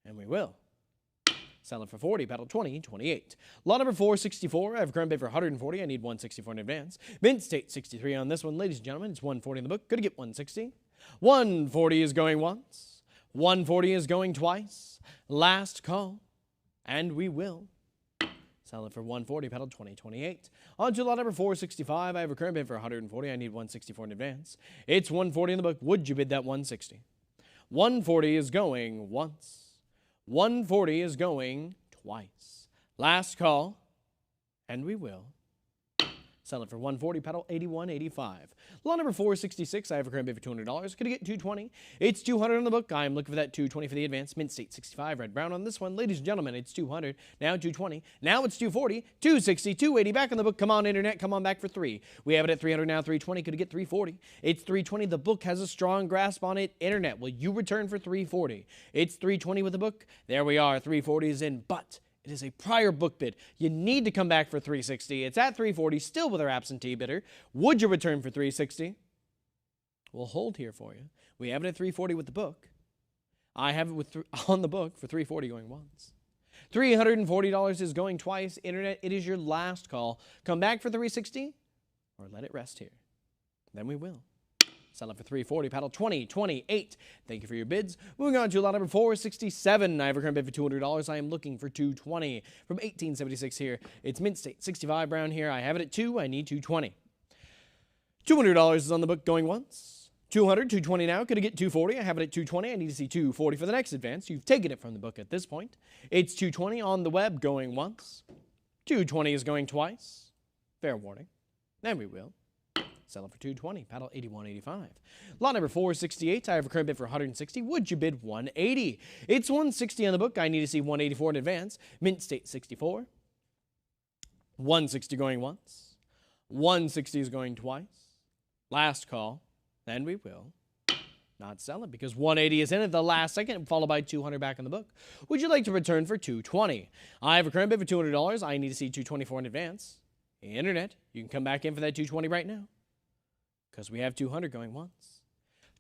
And we will sell it for 40, paddle 2028. Lot number 464, I have a current bid for 140. I need 164 in advance. Mint State 63 on this one. Ladies and gentlemen, it's 140 in the book. Could I get 160? 140 is going once. 140 is going twice. Last call. And we will sell it for 140, paddle 2028. On to lot number 465. I have a current bid for 140. I need 164 in advance. It's 140 in the book. Would you bid that 160? 140 is going once. 140 is going twice. Last call. And we will sell it for 140, paddle 8185. Lot number 466, I have a current bid for $200. Could I get 220? It's 200 on the book. I'm looking for that 220 for the advance. Mint State 65, red brown on this one. Ladies and gentlemen, it's 200. Now 220. Now it's 240, 260, 280. Back on the book. Come on, Internet. Come on back for 3. We have it at 300 now, 320. Could I get 340? It's 320. The book has a strong grasp on it. Internet, will you return for 340? It's 320 with the book. There we are. 340 is in, but it is a prior book bid. You need to come back for 360. It's at 340, still with our absentee bidder. Would you return for 360? We'll hold here for you. We have it at 340 with the book. I have it on the book for 340 going once. $340 is going twice. Internet, it is your last call. Come back for 360 or let it rest here. Then we will sell it for 340, paddle 2028. Thank you for your bids. Moving on to lot number 467. I have a current bid for $200. I am looking for 220 from 1876 here. It's Mint State 65 brown here. I have it at 2. I need 220. $200 is on the book going once. 200, 220 now. Could I get 240? I have it at 220. I need to see 240 for the next advance. You've taken it from the book at this point. It's 220 on the web going once. 220 is going twice. Fair warning. Then we will sell it for 220, paddle 8185. Lot number 468, I have a current bid for 160. Would you bid 180? It's 160 on the book. I need to see 184 in advance. Mint State 64. 160 going once. 160 is going twice. Last call. Then we will not sell it because 180 is in at the last second, followed by 200 back in the book. Would you like to return for 220? I have a current bid for $200. I need to see 224 in advance. Internet, you can come back in for that 220 right now, because we have 200 going once.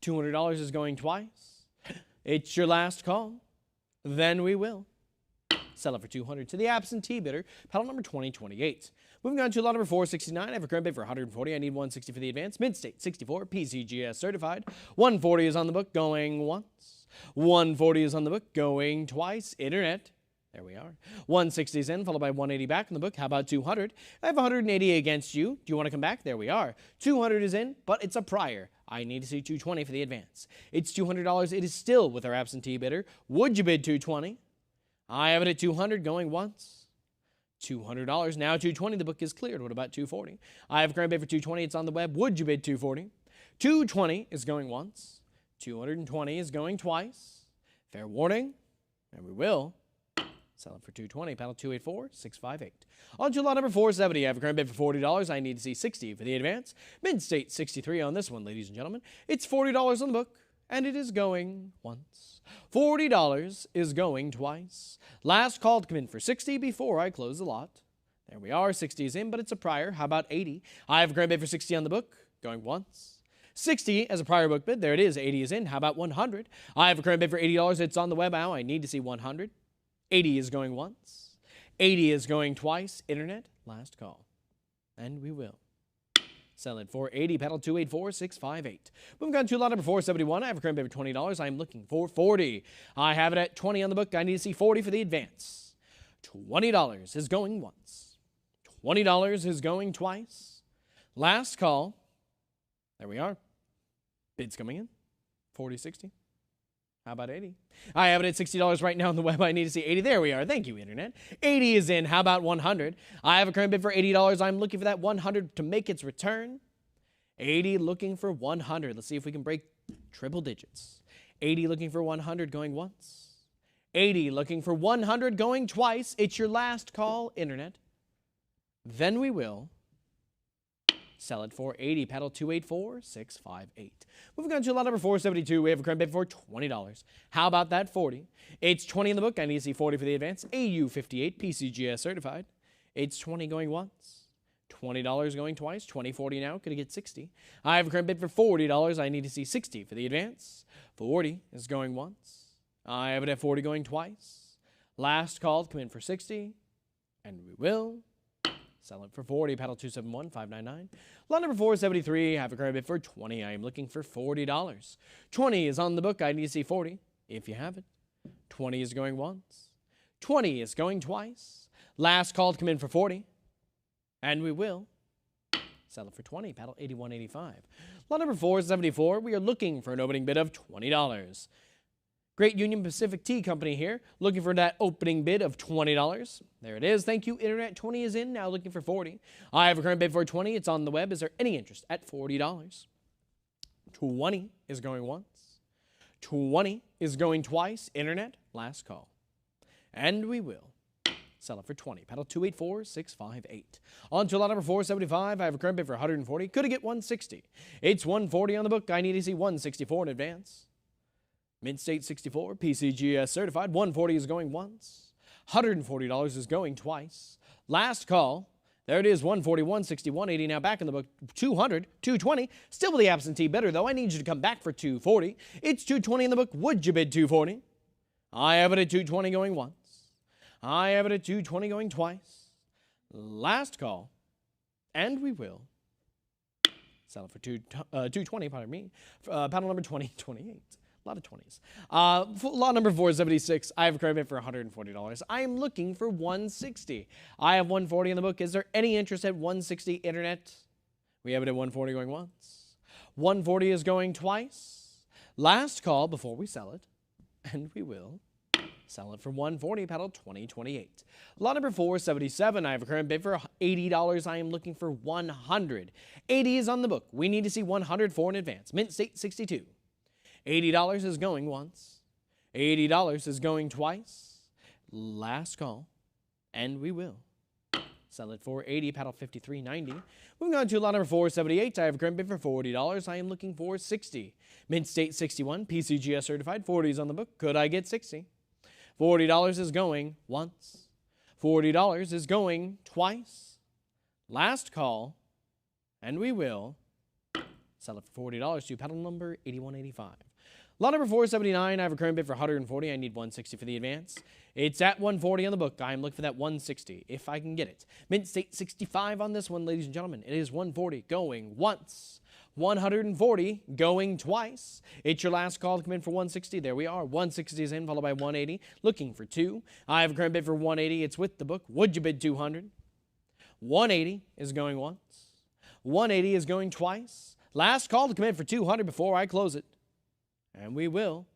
$200 is going twice. It's your last call. Then we will sell it for 200 to the absentee bidder, paddle number 2028. Moving on to lot number 469. I have a current bid for 140. I need 160 for the advance. Mid-state 64, PCGS certified. 140 is on the book, going once. 140 is on the book, going twice. Internet. There we are. 160 is in, followed by 180 back in the book. How about 200? I have 180 against you. Do you want to come back? There we are. 200 is in, but it's a prior. I need to see 220 for the advance. It's $200. It is still with our absentee bidder. Would you bid 220? I have it at 200 going once. $200. Now 220. The book is cleared. What about 240? I have a current bid for 220. It's on the web. Would you bid 240? 220 is going once. 220 is going twice. Fair warning. And we will sell it for 220. Paddle 284-658. On to lot number 470. I have a current bid for $40. I need to see 60 for the advance. Mid-state 63 on this one, ladies and gentlemen. It's $40 on the book, and it is going once. $40 is going twice. Last call to come in for 60 before I close the lot. There we are. 60 is in, but it's a prior. How about 80? I have a current bid for 60 on the book, going once. 60 as a prior book bid. There it is. 80 is in. How about 100? I have a current bid for $80. It's on the web now. I need to see 100. 80 is going once. 80 is going twice. Internet, last call. And we will sell it for 80. Paddle 284-658. Moving on to lot number 471. I have a current bid for $20. I am looking for 40. I have it at 20 on the book. I need to see 40 for the advance. $20 is going once. $20 is going twice. Last call. There we are. Bids coming in. 40, 60. How about 80? I have it at $60 right now on the web. I need to see 80. There we are. Thank you, Internet. 80 is in. How about 100? I have a current bid for $80. I'm looking for that 100 to make its return. 80 looking for 100. Let's see if we can break triple digits. 80 looking for 100 going once. 80 looking for 100 going twice. It's your last call, Internet. Then we will sell it for 80. Paddle 284-658. Moving on to lot number 472. We have a current bid for $20. How about that 40? It's 20 in the book. I need to see 40 for the advance. AU58 PCGS certified. It's 20 going once. $20 going twice. 2040 now. Could I get 60? I have a current bid for $40. I need to see 60 for the advance. 40 is going once. I have it at 40 going twice. Last call to come in for 60. And we will sell it for 40. Paddle 271-599. Lot number 473. I have a current bid for 20. I am looking for $40. 20 is on the book. I need to see 40 if you have it. 20 is going once. 20 is going twice. Last call to come in for 40. And we will sell it for 20. Paddle 8185. Lot number 474. We are looking for an opening bid of $20. Great Union Pacific Tea Company here, looking for that opening bid of $20. There it is. Thank you, Internet. 20 is in, now looking for 40. I have a current bid for 20. It's on the web. Is there any interest at $40? 20 is going once. 20 is going twice. Internet, last call. And we will sell it for 20. Paddle 284-658. On to lot number 475. I have a current bid for 140. Could I get 160? It's 140 on the book. I need to see 164 in advance. Mid-state 64, PCGS certified. 140 is going once. $140 is going twice. Last call. There it is, 140, 160, 180. Now back in the book, 200, 220. Still with the absentee bidder, though. I need you to come back for 240. It's 220 in the book. Would you bid 240? I have it at 220 going once. I have it at 220 going twice. Last call. And we will sell it for 220, pardon me. Paddle number 2028. A lot of 20s. Lot number 476. I have a current bid for $140. I am looking for 160. I have 140 in the book. Is there any interest at 160? Internet? We have it at 140 going once. 140 is going twice. Last call before we sell it. And we will sell it for 140. Paddle 2028. Lot number 477. I have a current bid for $80. I am looking for 100. 80 is on the book. We need to see 100 for an advance. Mint state 62. $80 is going once. $80 is going twice. Last call. And we will sell it for 80. Paddle 53.90. Moving on to lot number 478. I have a current bid for $40. I am looking for 60. Mint state 61. PCGS certified. 40 is on the book. Could I get 60? $40 is going once. $40 is going twice. Last call. And we will sell it for $40 to paddle number 8185. Lot number 479, I have a current bid for 140. I need 160 for the advance. It's at 140 on the book. I'm looking for that 160 if I can get it. Mint State 65 on this one, ladies and gentlemen. It is 140 going once. 140 going twice. It's your last call to come in for 160. There we are. 160 is in, followed by 180. Looking for 2. I have a current bid for 180. It's with the book. Would you bid 200? 180 is going once. 180 is going twice. Last call to come in for 200 before I close it. And we will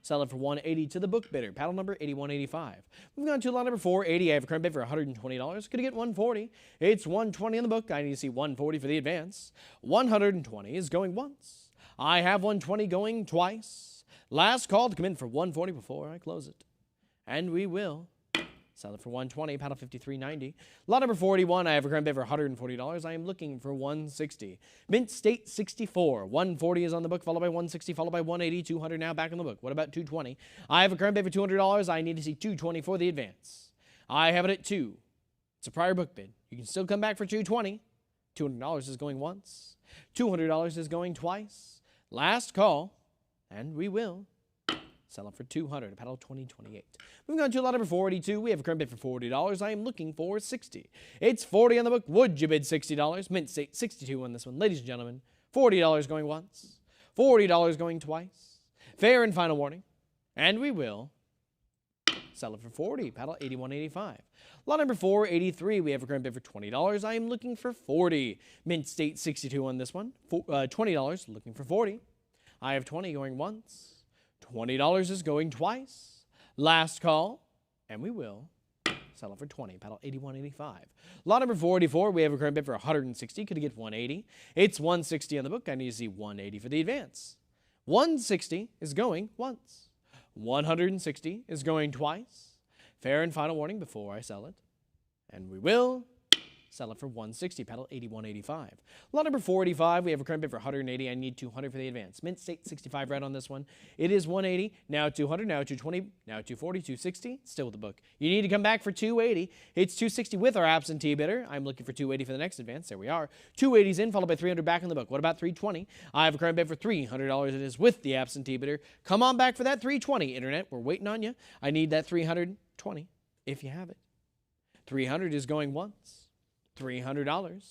sell it for 180 to the book bidder. Paddle number 8185. Moving on to lot number 480. I have a current bid for $120. Could get 140. It's 120 on the book. I need to see 140 for the advance. 120 is going once. I have 120 going twice. Last call to come in for 140 before I close it. And we will sell it for 120, paddle 53.90. Lot number 41, I have a current bid for $140. I am looking for 160. Mint State 64. 140 is on the book, followed by 160, followed by 180, 200 now back on the book. What about 220? I have a current bid for $200. I need to see 220 for the advance. I have it at 2. It's a prior book bid. You can still come back for 220. $200 is going once. $200 is going twice. Last call, and we will sell it for 200, paddle 2028. Moving on to lot number 42, we have a current bid for $40. I am looking for 60. It's 40 on the book. Would you bid $60? Mint State 62 on this one, ladies and gentlemen. $40 going once, $40 going twice. Fair and final warning, and we will sell it for 40, paddle 8185. Lot number 483, we have a current bid for $20. I am looking for 40. Mint State 62 on this one. $20, looking for 40. I have 20 going once. $20 is going twice. Last call, and we will sell it for 20, paddle 8185. Lot number 44, we have a current bid for 160. Could get 180? It's 160 on the book. I need to see 180 for the advance. 160 is going once. 160 is going twice. Fair and final warning before I sell it. And we will sell it for 160, paddle 8185. Lot number 485, we have a current bid for 180. I need 200 for the advance. Mint State 65 right on this one. It is 180, now 200, now 220, now 240, 260, still with the book. You need to come back for 280. It's 260 with our absentee bidder. I'm looking for 280 for the next advance. There we are. 280's in, followed by 300 back on the book. What about 320? I have a current bid for $300. It is with the absentee bidder. Come on back for that 320, Internet. We're waiting on you. I need that 320 if you have it. 300 is going once. $300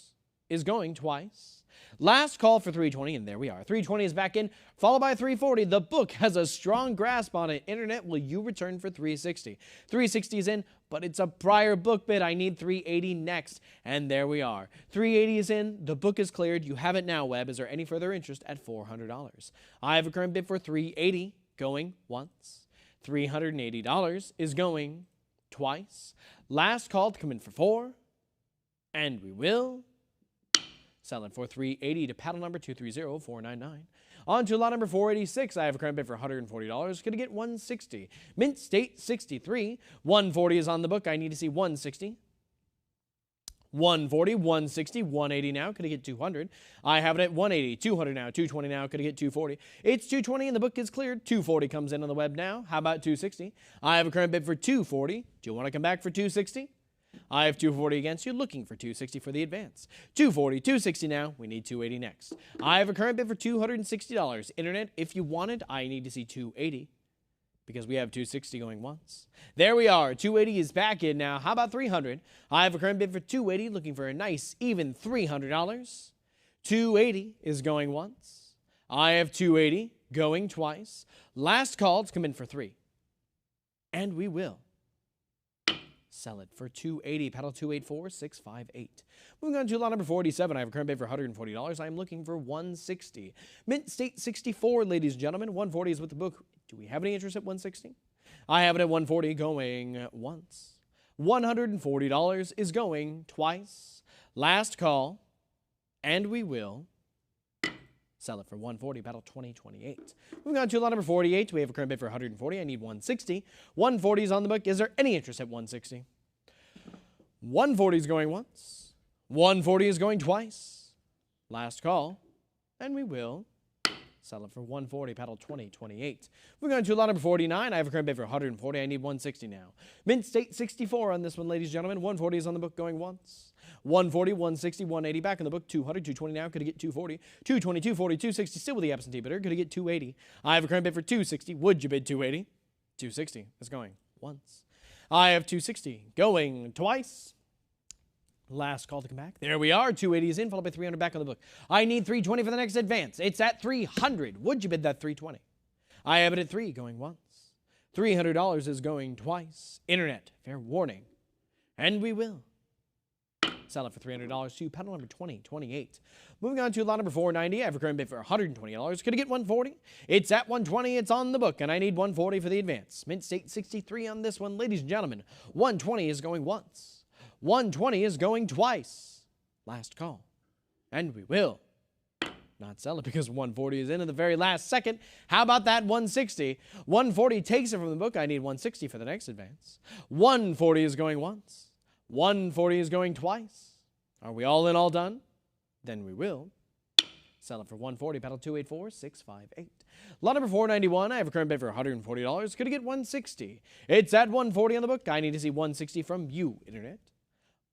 is going twice. Last call for 320, and there we are. 320 is back in, followed by 340. The book has a strong grasp on it. Internet, will you return for 360? 360 is in, but it's a prior book bid. I need 380 next, and there we are. 380 is in. The book is cleared. You have it now, Webb. Is there any further interest at $400? I have a current bid for 380 going once. $380 is going twice. Last call to come in for 4. And we will sell it for 380 to paddle number 230499. On to lot number 486. I have a current bid for $140. Going to get 160. Mint State 63. 140 is on the book. I need to see 160. 140, 160, 180 now. Could I get 200? I have it at 180, 200 now, 220 now. Could I get 240? It's 220 and the book is cleared. 240 comes in on the web now. How about 260? I have a current bid for 240. Do you want to come back for 260? I have 240 against you, looking for 260 for the advance. 240, 260 now. We need 280 next. I have a current bid for $260. Internet, if you want it, I need to see 280 because we have 260 going once. There we are. 280 is back in now. How about 300? I have a current bid for 280, looking for a nice, even $300. 280 is going once. I have 280 going twice. Last call to come in for 3. And we will sell it for 280, paddle 284658. Moving on to lot number 47, I have a current bid for $140. I am looking for 160. Mint State 64, ladies and gentlemen. 140 is with the book. Do we have any interest at 160? I have it at 140 going once. $140 is going twice. Last call, and we will sell it for 140, paddle 2028. Moving on to lot number 48, we have a current bid for 140. I need 160. 140 is on the book. Is there any interest at 160? 140 is going once. 140 is going twice. Last call, and we will Sell it for 140, paddle 2028. Moving on to lot number 49. I have a current bid for 140. I need 160 now. Mint State 64 on this one, ladies and gentlemen. 140 is on the book going once. 140, 160, 180 back in the book. 200, 220 now. Could it get 240? 220, 240, 260 still with the absentee bidder. Could it get 280? I have a current bid for 260. Would you bid 280? 260 is going once. I have 260 going twice. Last call to come back. There we are. 280 is in, followed by 300 back on the book. I need 320 for the next advance. It's at 300. Would you bid that 320? I have it at 3 going once. $300 is going twice. Internet, fair warning. And we will sell it for $300 to paddle number 2028. Moving on to lot number 490. I have a current bid for $120. Could I get 140? It's at 120. It's on the book, and I need 140 for the advance. Mint State 63 on this one, ladies and gentlemen. 120 is going once. 120 is going twice. Last call. And we will not sell it because 140 is in at the very last second. How about that 160? 140 takes it from the book. I need 160 for the next advance. 140 is going once. 140 is going twice. Are we all in, all done? Then we will sell it for 140, paddle 284-658. Lot number 491, I have a current bid for $140. Could I get 160? It's at 140 on the book. I need to see 160 from you, Internet.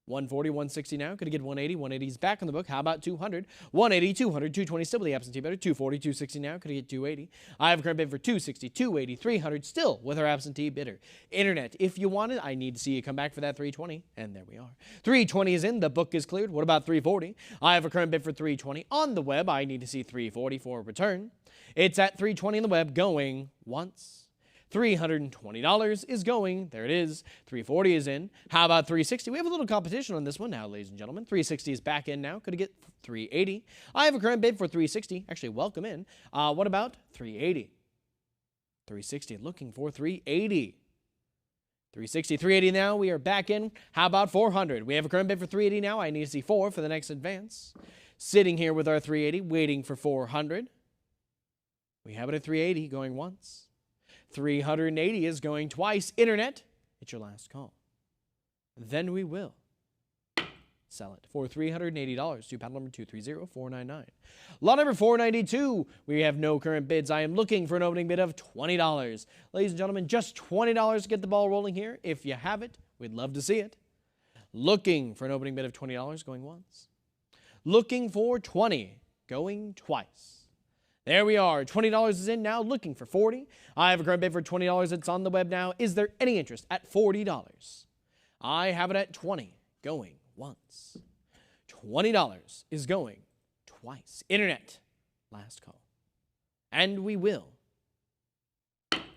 140, 160 now. Could I get 180? 180 is back on the book. How about 200? 180, 200, 220 still with the absentee bidder. 240, 260 now. Could I get 280? I have a current bid for 260, 280, 300 still with our absentee bidder. Internet, if you want it, I need to see you come back for that 320. And there we are. 320 is in. The book is cleared. What about 340? I have a current bid for 320 on the web. I need to see 340 for a return. It's at 320 on the web going once. $320 is going. There it is. 340 is in. How about 360? We have a little competition on this one now, ladies and gentlemen. 360 is back in now. Could I get 380? I have a current bid for 360. Actually, welcome in. What about 380? 360, looking for 380. 360, 380 now. We are back in. How about 400? We have a current bid for 380 now. I need to see 4 for the next advance. Sitting here with our 380, waiting for 400. We have it at 380, going once. 380 is going twice. Internet, it's your last call. Then we will sell it for $380 to paddle number 230499. Lot number 492, we have no current bids. I am looking for an opening bid of $20. Ladies and gentlemen, just $20 to get the ball rolling here. If you have it, we'd love to see it. Looking for an opening bid of $20 going once. Looking for 20 going twice. There we are. $20 is in now, looking for 40. I have a current bid for $20. It's on the web now. Is there any interest at $40? I have it at 20, going once. $20 is going twice. Internet, last call. And we will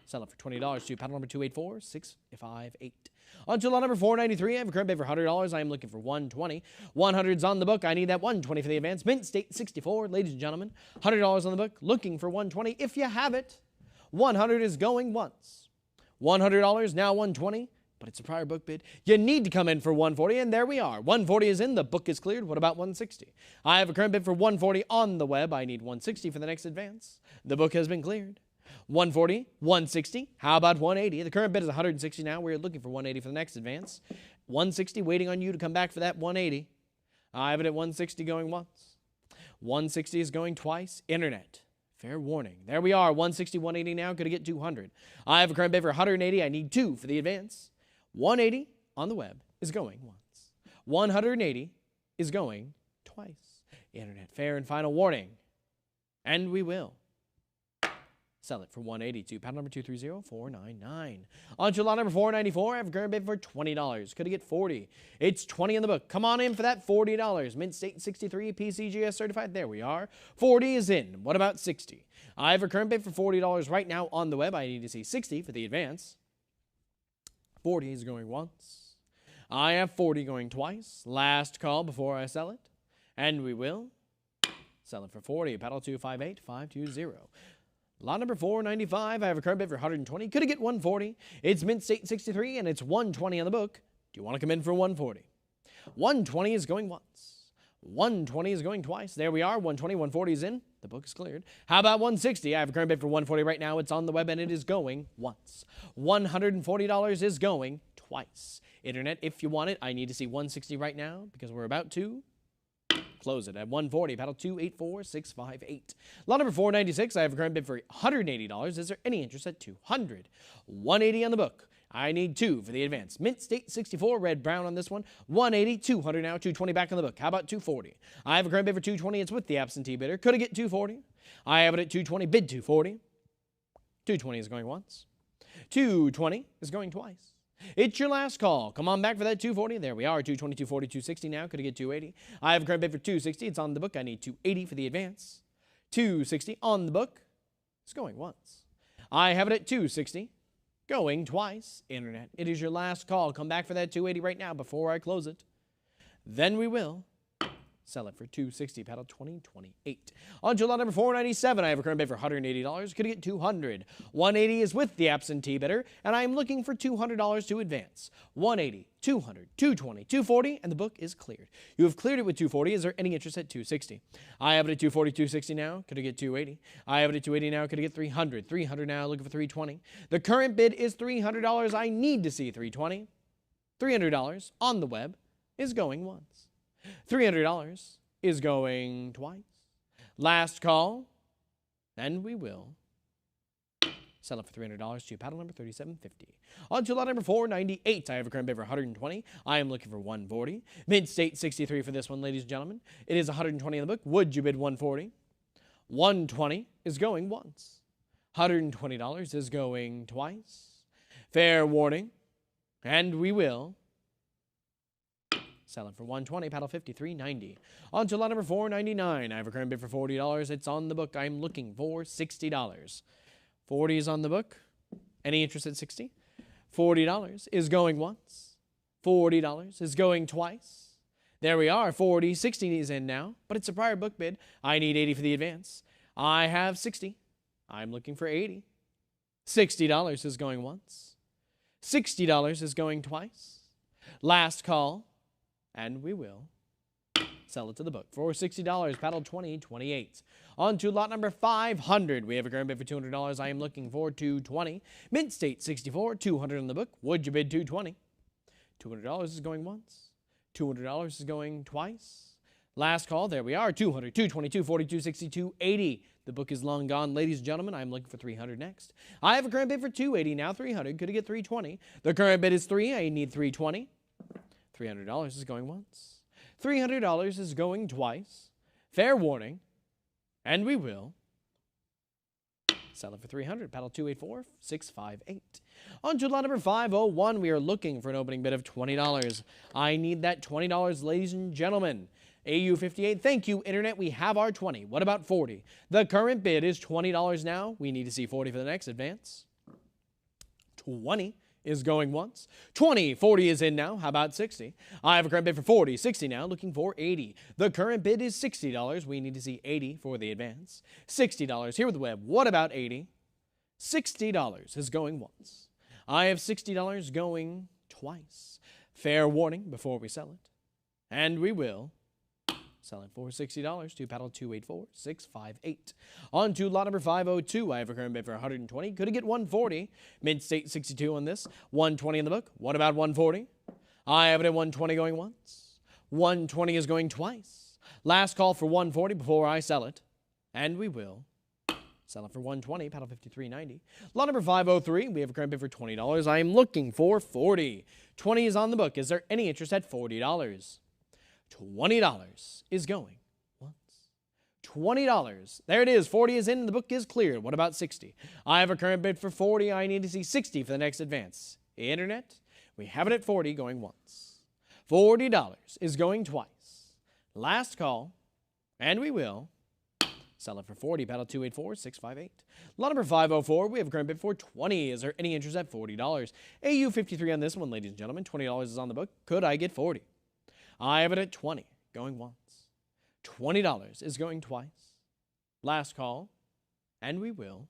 sell it for $20 to paddle number 284658. On to lot number 493. I have a current bid for $100. I am looking for 120. 100's on the book. I need that 120 for the advance. Mint State 64, ladies and gentlemen. $100 on the book. Looking for 120. If you have it, 100 is going once. $100, now 120. But it's a prior book bid. You need to come in for 140, and there we are. 140 is in. The book is cleared. What about 160? I have a current bid for 140 on the web. I need 160 for the next advance. The book has been cleared. 140, 160. How about 180? The current bid is 160 now. We're looking for 180 for the next advance. 160, waiting on you to come back for that 180. I have it at 160 going once. 160 is going twice. Internet, fair warning. There we are. 160, 180 now. Could I get 200? I have a current bid for 180. I need 2 for the advance. 180 on the web is going once. 180 is going twice. Internet, fair and final warning. And we will sell it for 182. Paddle number 230499. On to lot number 494. I have a current bid for $20. Could I get 40? It's 20 in the book. Come on in for that $40. Mint State 63, PCGS certified. There we are. 40 is in. What about 60? I have a current bid for $40 right now on the web. I need to see 60 for the advance. 40 is going once. I have 40 going twice. Last call before I sell it. And we will sell it for 40. Paddle 258520. Lot number 495, I have a current bid for 120. Could I get 140? It's Mint State 63, and it's 120 on the book. Do you want to come in for 140? 120 is going once. 120 is going twice. There we are. 120, 140 is in. The book is cleared. How about 160? I have a current bid for 140 right now. It's on the web, and it is going once. $140 is going twice. Internet, if you want it, I need to see 160 right now because we're about to close it at 140. Paddle 284658. Lot number 496. I have a current bid for $180. Is there any interest at 200? 180 on the book. I need 2 for the advance. Mint State 64, red brown on this one. 180, 200 now, 220 back on the book. How about 240? I have a current bid for 220. It's with the absentee bidder. Could I get 240? I have it at 220, bid 240. 220 is going once. 220 is going twice. It's your last call. Come on back for that 240. There we are, 220, 240, 260 now. Could I get 280? I have a current bid for 260. It's on the book. I need 280 for the advance. 260 on the book. It's going once. I have it at 260. Going twice. Internet, it is your last call. Come back for that 280 right now before I close it. Then we will sell it for 260. Paddle 2028. On to lot number 497. I have a current bid for $180. Could I get 200? 180 is with the absentee bidder, and I am looking for $200 to advance. 180, 200, 220, 240, and the book is cleared. You have cleared it with 240. Is there any interest at 260? I have it at 240, 260 now. Could I get 280? I have it at 280 now. Could I get 300? 300 now. Looking for 320. The current bid is $300. I need to see 320. $300 on the web is going once. $300 is going twice. Last call, and we will sell it for $300 to paddle number 3750. On to lot number 498. I have a current bid for 120. I am looking for 140. Mint State 63 for this one, ladies and gentlemen. It is 120 in the book. Would you bid 140? 120 is going once. $120 is going twice. Fair warning, and we will sell it for 120, paddle 53.90. On to lot number 499. I have a current bid for $40. It's on the book. I'm looking for $60. 40 is on the book. Any interest at 60? $40 is going once. $40 is going twice. There we are. 40, 60 is in now, but it's a prior book bid. I need 80 for the advance. I have 60. I'm looking for 80. $60 is going once. $60 is going twice. Last call. And we will sell it to the book for $60, paddle 2028. On to lot number 500. We have a current bid for $200. I am looking for $220. Mint State 64, $200 on the book. Would you bid $220? $200 is going once. $200 is going twice. Last call. There we are. $200, $220, $240, $260, $280. The book is long gone. Ladies and gentlemen, I'm looking for $300 next. I have a current bid for $280, now $300. Could I get $320? The current bid is $3. I need $320. $300 is going once. $300 is going twice. Fair warning. And we will sell it for $300. Paddle 284658. On to lot number 501. We are looking for an opening bid of $20. I need that $20, ladies and gentlemen. AU58. Thank you, Internet. We have our 20. What about 40? The current bid is $20 now. We need to see 40 for the next advance. 20 is going once. 20, 40 is in now. How about 60? I have a current bid for 40, 60 now, looking for 80. The current bid is $60. We need to see 80 for the advance. $60 here with the web. What about 80? $60 is going once. I have $60 going twice. Fair warning before we sell it. And we will sell it for $60 to paddle 284658. On to lot number 502. I have a current bid for 120. Could I get 140? Mint State 62 on this. 120 in the book. What about 140? I have it at 120 going once. 120 is going twice. Last call for 140 before I sell it. And we will sell it for 120, paddle 53.90. Lot number 503. We have a current bid for $20. I am looking for 40. 20 is on the book. Is there any interest at $40? $20 is going once. $20. There it is. 40 is in. The book is cleared. What about 60? I have a current bid for 40. I need to see 60 for the next advance. Internet, we have it at 40 going once. $40 is going twice. Last call, and we will sell it for 40. Paddle 284658. Lot number 504. We have a current bid for 20. Is there any interest at $40? AU53 on this one, ladies and gentlemen. $20 is on the book. Could I get 40? I have it at 20, going once. $20 is going twice. Last call, and we will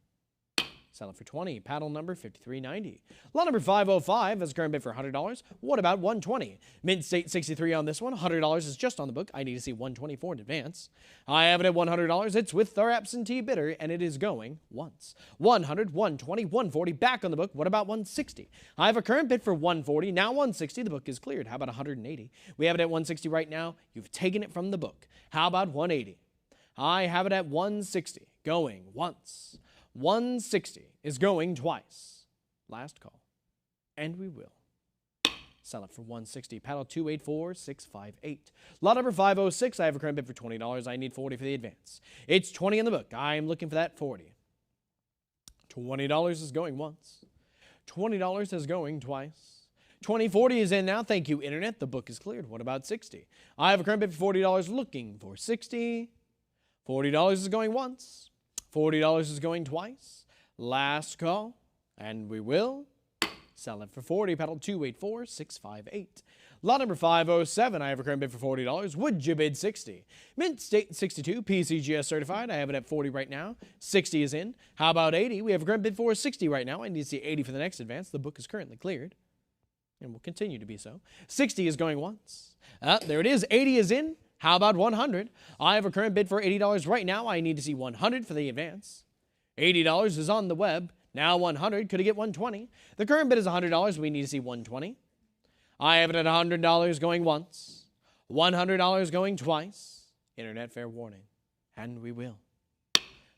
Sell it for 20. Paddle number 5390. Lot number 505 has a current bid for $100. What about 120? Mint State 63 on this one. $100 is just on the book. I need to see 124 in advance. I have it at $100. It's with our absentee bidder, and it is going once. 100, 120, 140 back on the book. What about 160? I have a current bid for 140. Now 160. The book is cleared. How about 180? We have it at 160 right now. You've taken it from the book. How about 180? I have it at 160. Going once. 160 is going twice. Last call. And we will sell it for 160. Paddle 284658. Lot number 506. I have a current bid for $20. I need 40 for the advance. It's 20 in the book. I'm looking for that 40. $20 is going once. $20 is going twice. 2040 is in now. Thank you, Internet. The book is cleared. What about 60? I have a current bid for $40. Looking for 60. $40 is going once. $40 is going twice. Last call. And we will sell it for 40. Paddle 284658. Lot number 507. I have a current bid for $40. Would you bid 60? Mint State 62, PCGS certified. I have it at 40 right now. 60 is in. How about 80? We have a current bid for 60 right now. I need to see 80 for the next advance. The book is currently cleared and will continue to be so. 60 is going once. There it is. 80 is in. How about 100? I have a current bid for $80 right now. I need to see 100 for the advance. $80 is on the web. Now 100. Could I get 120? The current bid is $100. We need to see 120. I have it at $100 going once. $100 going twice. Internet fair warning. And we will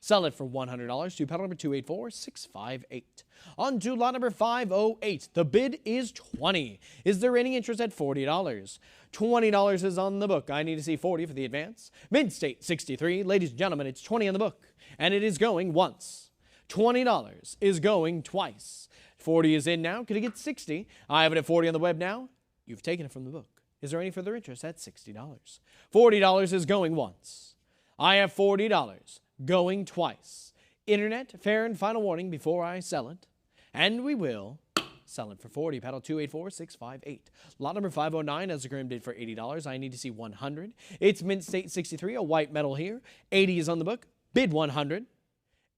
sell it for $100 to paddle number 284658. On to lot number 508. The bid is 20. Is there any interest at $40? $20 is on the book. I need to see 40 for the advance. Mint State 63. Ladies and gentlemen, it's 20 on the book. And it is going once. $20 is going twice. 40 is in now. Could I get 60? I have it at 40 on the web now. You've taken it from the book. Is there any further interest at $60? $40 is going once. I have $40 going twice. Internet, fair and final warning before I sell it. And we will sell it for 40. Paddle 284658. Lot number 509 has a current bid for $80. I need to see 100. It's Mint State 63, a white metal here. 80 is on the book. Bid 100.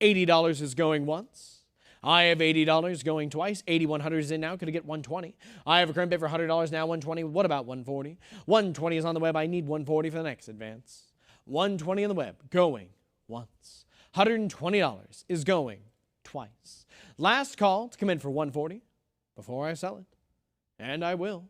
$80 is going once. I have $80 going twice. 100 is in now. Could I get 120? I have a current bid for $100 now. 120. What about 140? 120 is on the web. I need 140 for the next advance. 120 on the web. Going once. $120 is going twice. Last call to come in for 140 before I sell it. And I will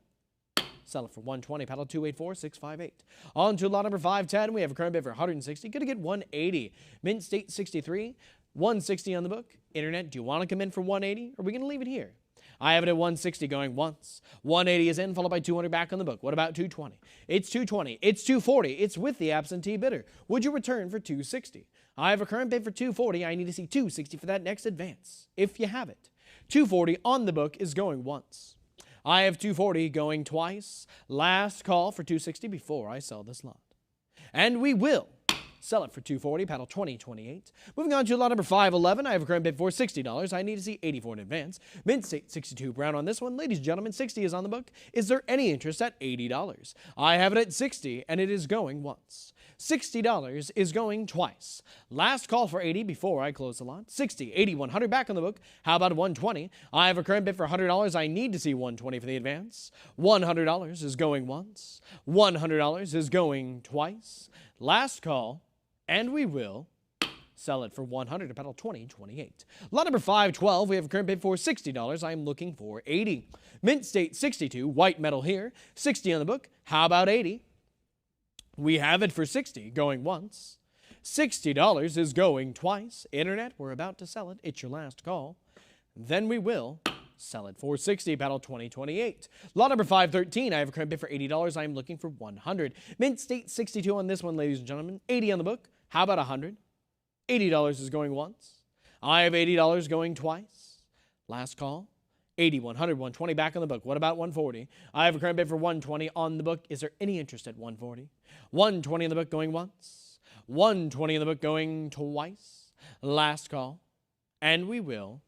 sell it for 120. Paddle 284658. On to lot number 510. We have a current bid for 160. Gonna get 180. Mint State 63. 160 on the book. Internet, do you want to come in for 180? Or are we going to leave it here? I have it at 160 going once. 180 is in, followed by 200 back on the book. What about 220? It's 220. It's 240. It's with the absentee bidder. Would you return for 260? I have a current bid for 240. I need to see 260 for that next advance, if you have it. 240 on the book is going once. I have 240 going twice. Last call for 260 before I sell this lot. And we will sell it for 240, paddle 2028. Moving on to lot number 511. I have a current bid for $60. I need to see 84 in advance. Mint State 62 brown on this one. Ladies and gentlemen, 60 is on the book. Is there any interest at $80? I have it at 60, and it is going once. $60 is going twice. Last call for 80 before I close the lot. 60, 80, 100 back on the book. How about 120? I have a current bid for $100. I need to see 120 for the advance. $100 is going once. $100 is going twice. Last call. And we will sell it for 100 to paddle 2028. Lot number 512, we have a current bid for $60. I'm looking for 80. Mint State 62, white metal here. 60 on the book. How about 80? We have it for 60, going once. $60 is going twice. Internet, we're about to sell it. It's your last call. Then we will sell it for 60, paddle 2028. Lot number 513, I have a current bid for $80. I'm looking for 100. Mint State 62 on this one, ladies and gentlemen. 80 on the book. How about 100? $80 is going once. I have $80 going twice. Last call. 80, 100, 120 back on the book. What about 140? I have a current bid for 120 on the book. Is there any interest at 140? 120 on the book going once. 120 on the book going twice. Last call. And we will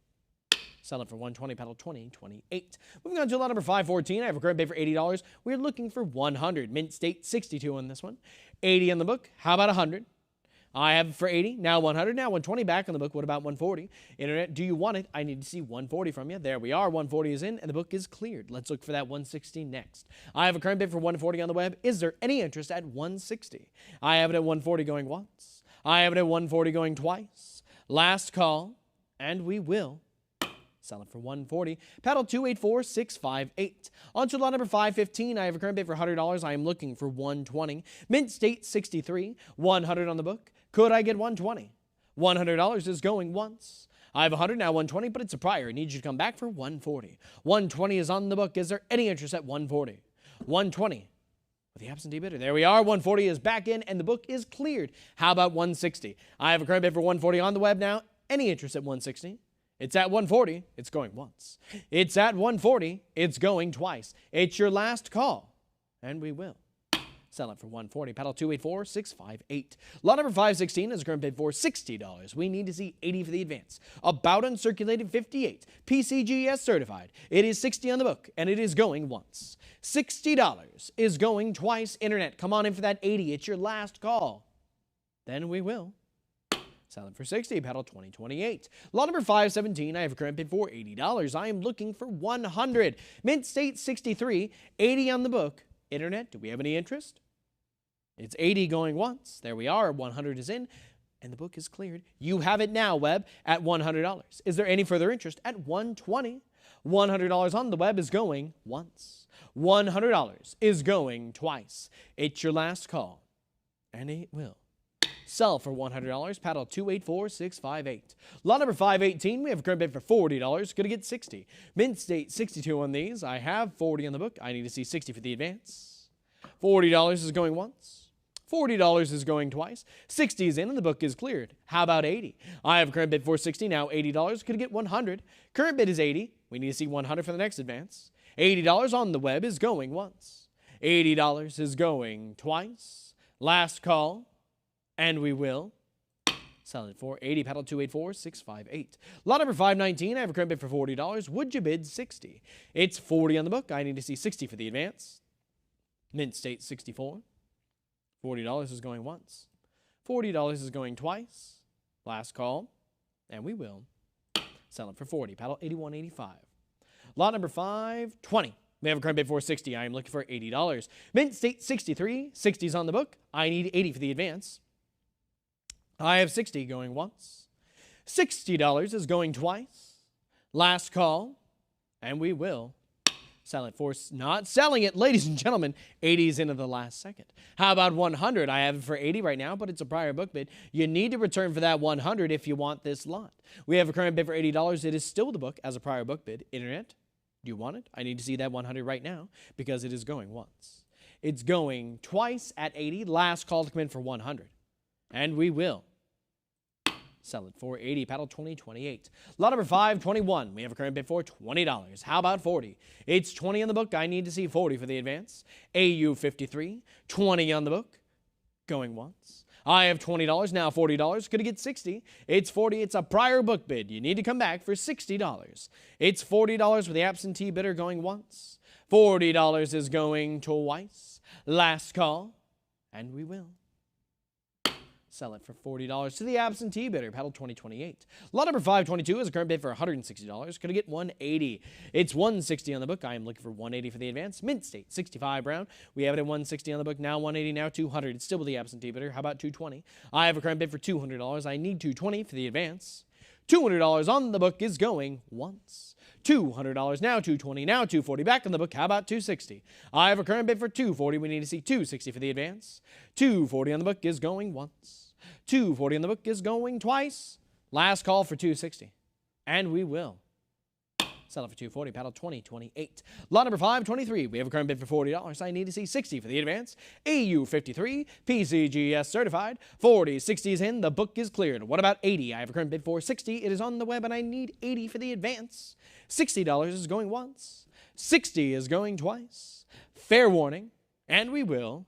sell it for 120, paddle 2028. Moving on to lot number 514. I have a current bid for $80. We're looking for 100. Mint State 62 on this one. 80 on the book. How about 100? I have it for 80, now 100, now 120 back on the book. What about 140? Internet, do you want it? I need to see 140 from you. There we are. 140 is in and the book is cleared. Let's look for that 160 next. I have a current bid for 140 on the web. Is there any interest at 160? I have it at 140 going once. I have it at 140 going twice. Last call, and we will sell it for 140. Paddle 284658. On to lot number 515. I have a current bid for $100. I am looking for 120. Mint State 63. 100 on the book. Could I get 120? $100 is going once. I have 100 now, 120, but it's a prior. I need you to come back for 140. 120 is on the book. Is there any interest at 140? 120. With the absentee bidder. There we are. 140 is back in and the book is cleared. How about 160? I have a current bid for 140 on the web now. Any interest at 160? It's at 140, it's going once. It's at 140, it's going twice. It's your last call, and we will sell it for 140. Paddle 284658. Lot number 516 is a current bid for $60. We need to see 80 for the advance. About uncirculated 58. PCGS certified. It is 60 on the book, and it is going once. $60 is going twice. Internet, come on in for that 80. It's your last call. Then we will sell it for 60, paddle 2028. Lot number 517, I have a current bid for $80. I am looking for 100. Mint State 63, 80 on the book. Internet, do we have any interest? It's 80 going once. There we are, 100 is in, and the book is cleared. You have it now, web, at $100. Is there any further interest at 120? $100 on the web is going once. $100 is going twice. It's your last call, and it will sell for $100. Paddle 284658. Lot number 518, we have a current bid for $40. Gonna get 60. Mint State 62 on these. I have 40 on the book. I need to see 60 for the advance. $40 is going once. $40 is going twice. 60 is in and the book is cleared. How about 80? I have a current bid for 60 now. $80. Gonna get 100. Current bid is 80. We need to see 100 for the next advance. $80 on the web is going once. $80 is going twice. Last call. And we will sell it for 80. Paddle 284658. Lot number 519. I have a current bid for $40. Would you bid 60? It's 40 on the book. I need to see 60 for the advance. Mint State 64. $40 is going once. $40 is going twice. Last call. And we will sell it for 40. Paddle 8185. Lot number 520. We have a current bid for 60. I am looking for $80. Mint State 63. 60 is on the book. I need 80 for the advance. I have 60 going once. $60 is going twice. Last call. And we will sell it for not selling it. Ladies and gentlemen, 80 is into the last second. How about 100? I have it for 80 right now, but it's a prior book bid. You need to return for that 100 if you want this lot. We have a current bid for $80. It is still the book as a prior book bid. Internet, do you want it? I need to see that 100 right now because it is going once. It's going twice at 80. Last call to come in for 100. And we will sell it for 80. Paddle 2028. Lot number 521. We have a current bid for $20. How about 40? It's 20 on the book. I need to see 40 for the advance. AU 53. 20 on the book. Going once. I have $20 now. $40. Could it get 60? It's 40. It's a prior book bid. You need to come back for $60. It's $40 for the absentee bidder going once. $40 is going twice. Last call. And we will sell it for $40 to the absentee bidder. Paddle 2028. Lot number 522 is a current bid for $160. Could I get 180? It's 160 on the book. I am looking for 180 for the advance. Mint State 65 Brown. We have it at 160 on the book. Now 180. Now 200. It's still with the absentee bidder. How about 220? I have a current bid for $200. I need 220 for the advance. $200 on the book is going once. $200 now, 220 now, 240 back on the book. How about 260? I have a current bid for 240. We need to see 260 for the advance. 240 on the book is going once. 240 on the book is going twice. Last call for 260. And we will sell it for 240. Paddle 2028. Lot number 523. We have a current bid for $40. I need to see 60 for the advance. AU 53. PCGS certified. 40. 60 is in. The book is cleared. What about 80? I have a current bid for 60. It is on the web and I need 80 for the advance. $60 is going once. 60 is going twice. Fair warning. And we will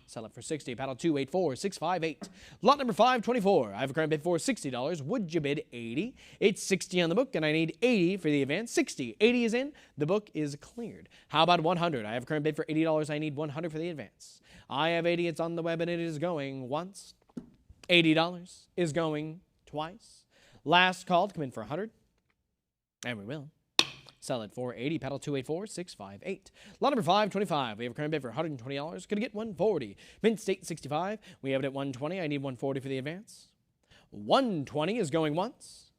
sell it for 60. Paddle 284658. Lot number 524. I have a current bid for $60. Would you bid 80? It's 60 on the book, and I need 80 for the advance. 60. 80 is in. The book is cleared. How about 100? I have a current bid for $80. I need 100 for the advance. I have 80. It's on the web, and it is going once. $80 is going twice. Last call to come in for 100, and we will. Sell it for 80. Paddle 284658. Lot number 525. We have a current bid for $120. Gonna get 140. Mint State 65. We have it at 120. I need 140 for the advance. 120 is going once.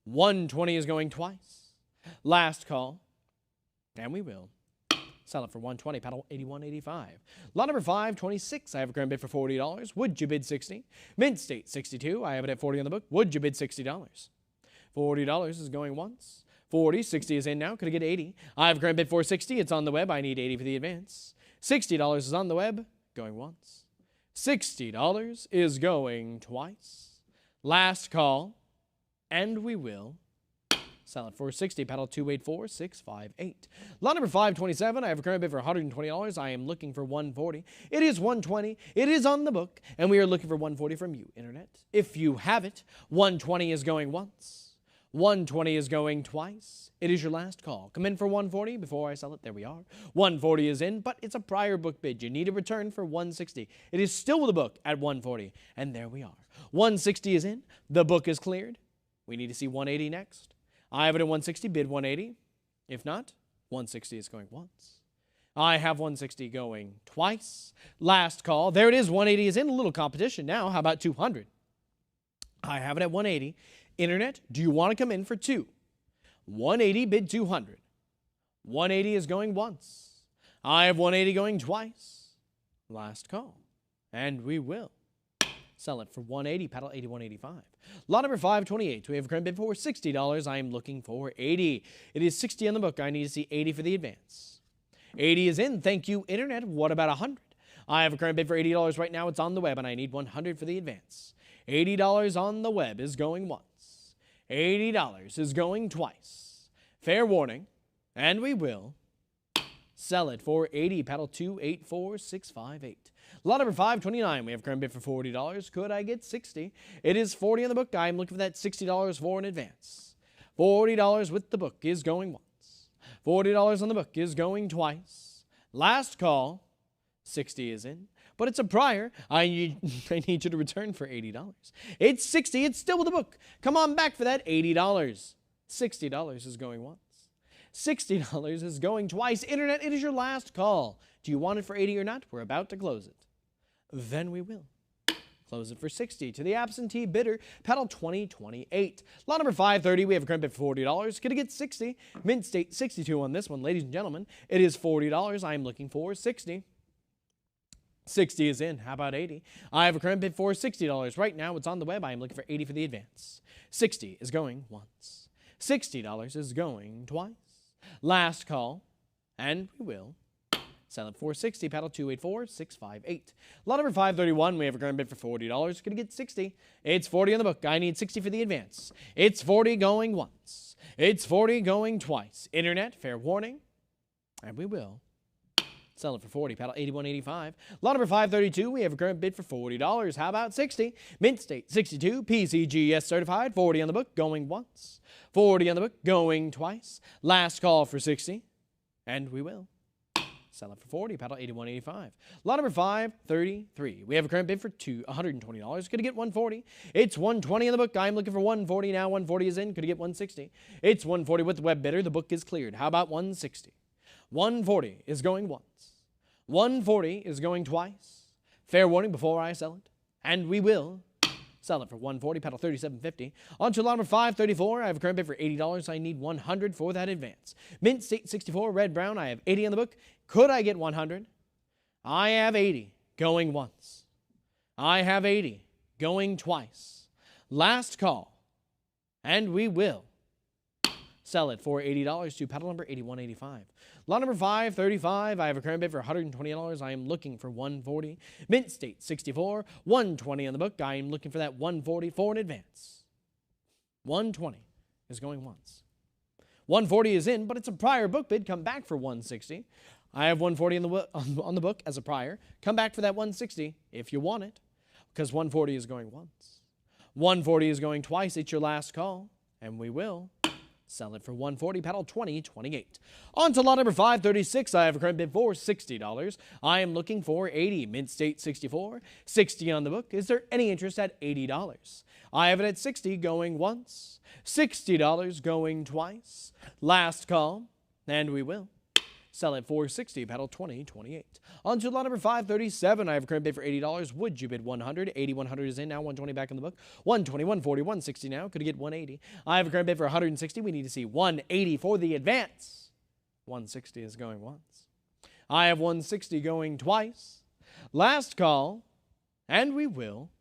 120 is going twice. Last call, and we will. Sell it for 120. Paddle 8185. Lot number 526. I have a current bid for $40. Would you bid 60? Mint State 62. I have it at 40 on the book. Would you bid $60? $40 is going once. 40, 60 is in now. Could I get 80? I have a current bid for 60. It's on the web. I need 80 for the advance. $60 is on the web. Going once. $60 is going twice. Last call, and we will. Sell it for 60. Paddle 284658. Lot number 527. I have a current bid for $120. I am looking for 140. It is 120. It is on the book, and we are looking for 140 from you, Internet. If you have it, 120 is going once. 120 is going twice. It is your last call. Come in for 140 before I sell it. There we are. 140 is in, but it's a prior book bid. You need a return for 160. It is still with the book at 140, and there we are. 160 is in. The book is cleared. We need to see 180 next. I have it at 160. Bid 180. If not, 160 is going once. I have 160 going twice. Last call. There it is. 180 is in. A little competition now. How about 200? I have it at 180. Internet, do you want to come in for 2? 180, bid 200. 180 is going once. I have 180 going twice. Last call. And we will. Sell it for 180, paddle 8185. Lot number 528. We have a current bid for $60. I am looking for 80. It is 60 on the book. I need to see 80 for the advance. 80 is in. Thank you, Internet. What about 100? I have a current bid for $80 right now. It's on the web, and I need 100 for the advance. $80 on the web is going once. $80 is going twice. Fair warning, and we will. Sell it for 80. Paddle 284658. Lot number 529. We have a current bid for $40. Could I get 60? It is 40 on the book. I'm looking for that $60 for an advance. $40 with the book is going once. $40 on the book is going twice. Last call. 60 is in. But it's a prior. I need you to return for $80. It's 60. It's still with the book. Come on back for that $80. $60 is going once. $60 is going twice. Internet, it is your last call. Do you want it for 80 or not? We're about to close it. Then we will. Close it for 60. To the absentee bidder, paddle 2028. Lot number 530, we have a current bid for $40. Gonna get 60. Mint State 62 on this one, ladies and gentlemen. It is $40. I am looking for 60. 60 is in. How about 80? I have a current bid for $60. Right now, it's on the web. I am looking for 80 for the advance. 60 is going once. $60 is going twice. Last call, and we will. Sell it for 60. Paddle 284658. Lot number 531. We have a current bid for $40. Gonna get 60. It's 40 on the book. I need 60 for the advance. It's 40 going once. It's 40 going twice. Internet, fair warning, and we will. Sell it for 40. Paddle 8185. Lot number 532. We have a current bid for $40. How about 60? Mint State 62. PCGS certified. 40 on the book. Going once. 40 on the book. Going twice. Last call for 60. And we will. Sell it for 40. Paddle 8185. Lot number 533. We have a current bid for $120. Could I get 140? It's 120 on the book. I'm looking for 140 now. 140 is in. Could I get 160? It's 140 with the web bidder. The book is cleared. How about 160? 140 is going once. 140 is going twice. Fair warning before I sell it. And we will sell it for 140, paddle 3750. On to lot number 534. I have a current bid for $80. I need 100 for that advance. Mint State 64, red brown. I have 80 on the book. Could I get 100? I have 80 going once. I have 80 going twice. Last call. And we will sell it for $80 to paddle number 8185. Lot number 535, I have a current bid for $120. I am looking for 140. Mint State 64, 120 on the book. I am looking for that 140 for an advance. 120 is going once. 140 is in, but it's a prior book bid. Come back for 160. I have 140 on the book as a prior. Come back for that 160 if you want it, because 140 is going once. 140 is going twice. It's your last call, and we will. Sell it for 140, paddle 2028. On to lot number 536. I have a current bid for $60. I am looking for 80. Mint State 64. 60 on the book. Is there any interest at $80? I have it at 60 going once. $60 going twice. Last call, and we will. Sell it for 60, paddle 2028. On to lot number 537. I have a current bid for $80. Would you bid 100? 80, 100 is in now. 120 back in the book. 120, 140, 160 now. Could get 180. I have a current bid for 160. We need to see 180 for the advance. 160 is going once. I have 160 going twice. Last call, and we will.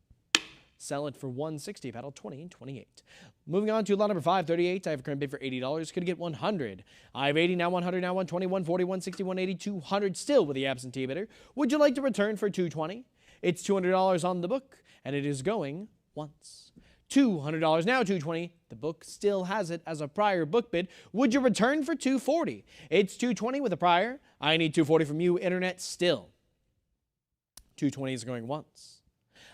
Sell it for 160, paddle 2028. Moving on to lot number 538. I have a current bid for $80. Could get 100. I have 80, now 100, now 120, 140, 160, 180, 200 still with the absentee bidder. Would you like to return for 220? It's $200 on the book, and it is going once. $200 now, 220. The book still has it as a prior book bid. Would you return for 240? It's 220 with a prior. I need 240 from you, internet, still. 220 is going once.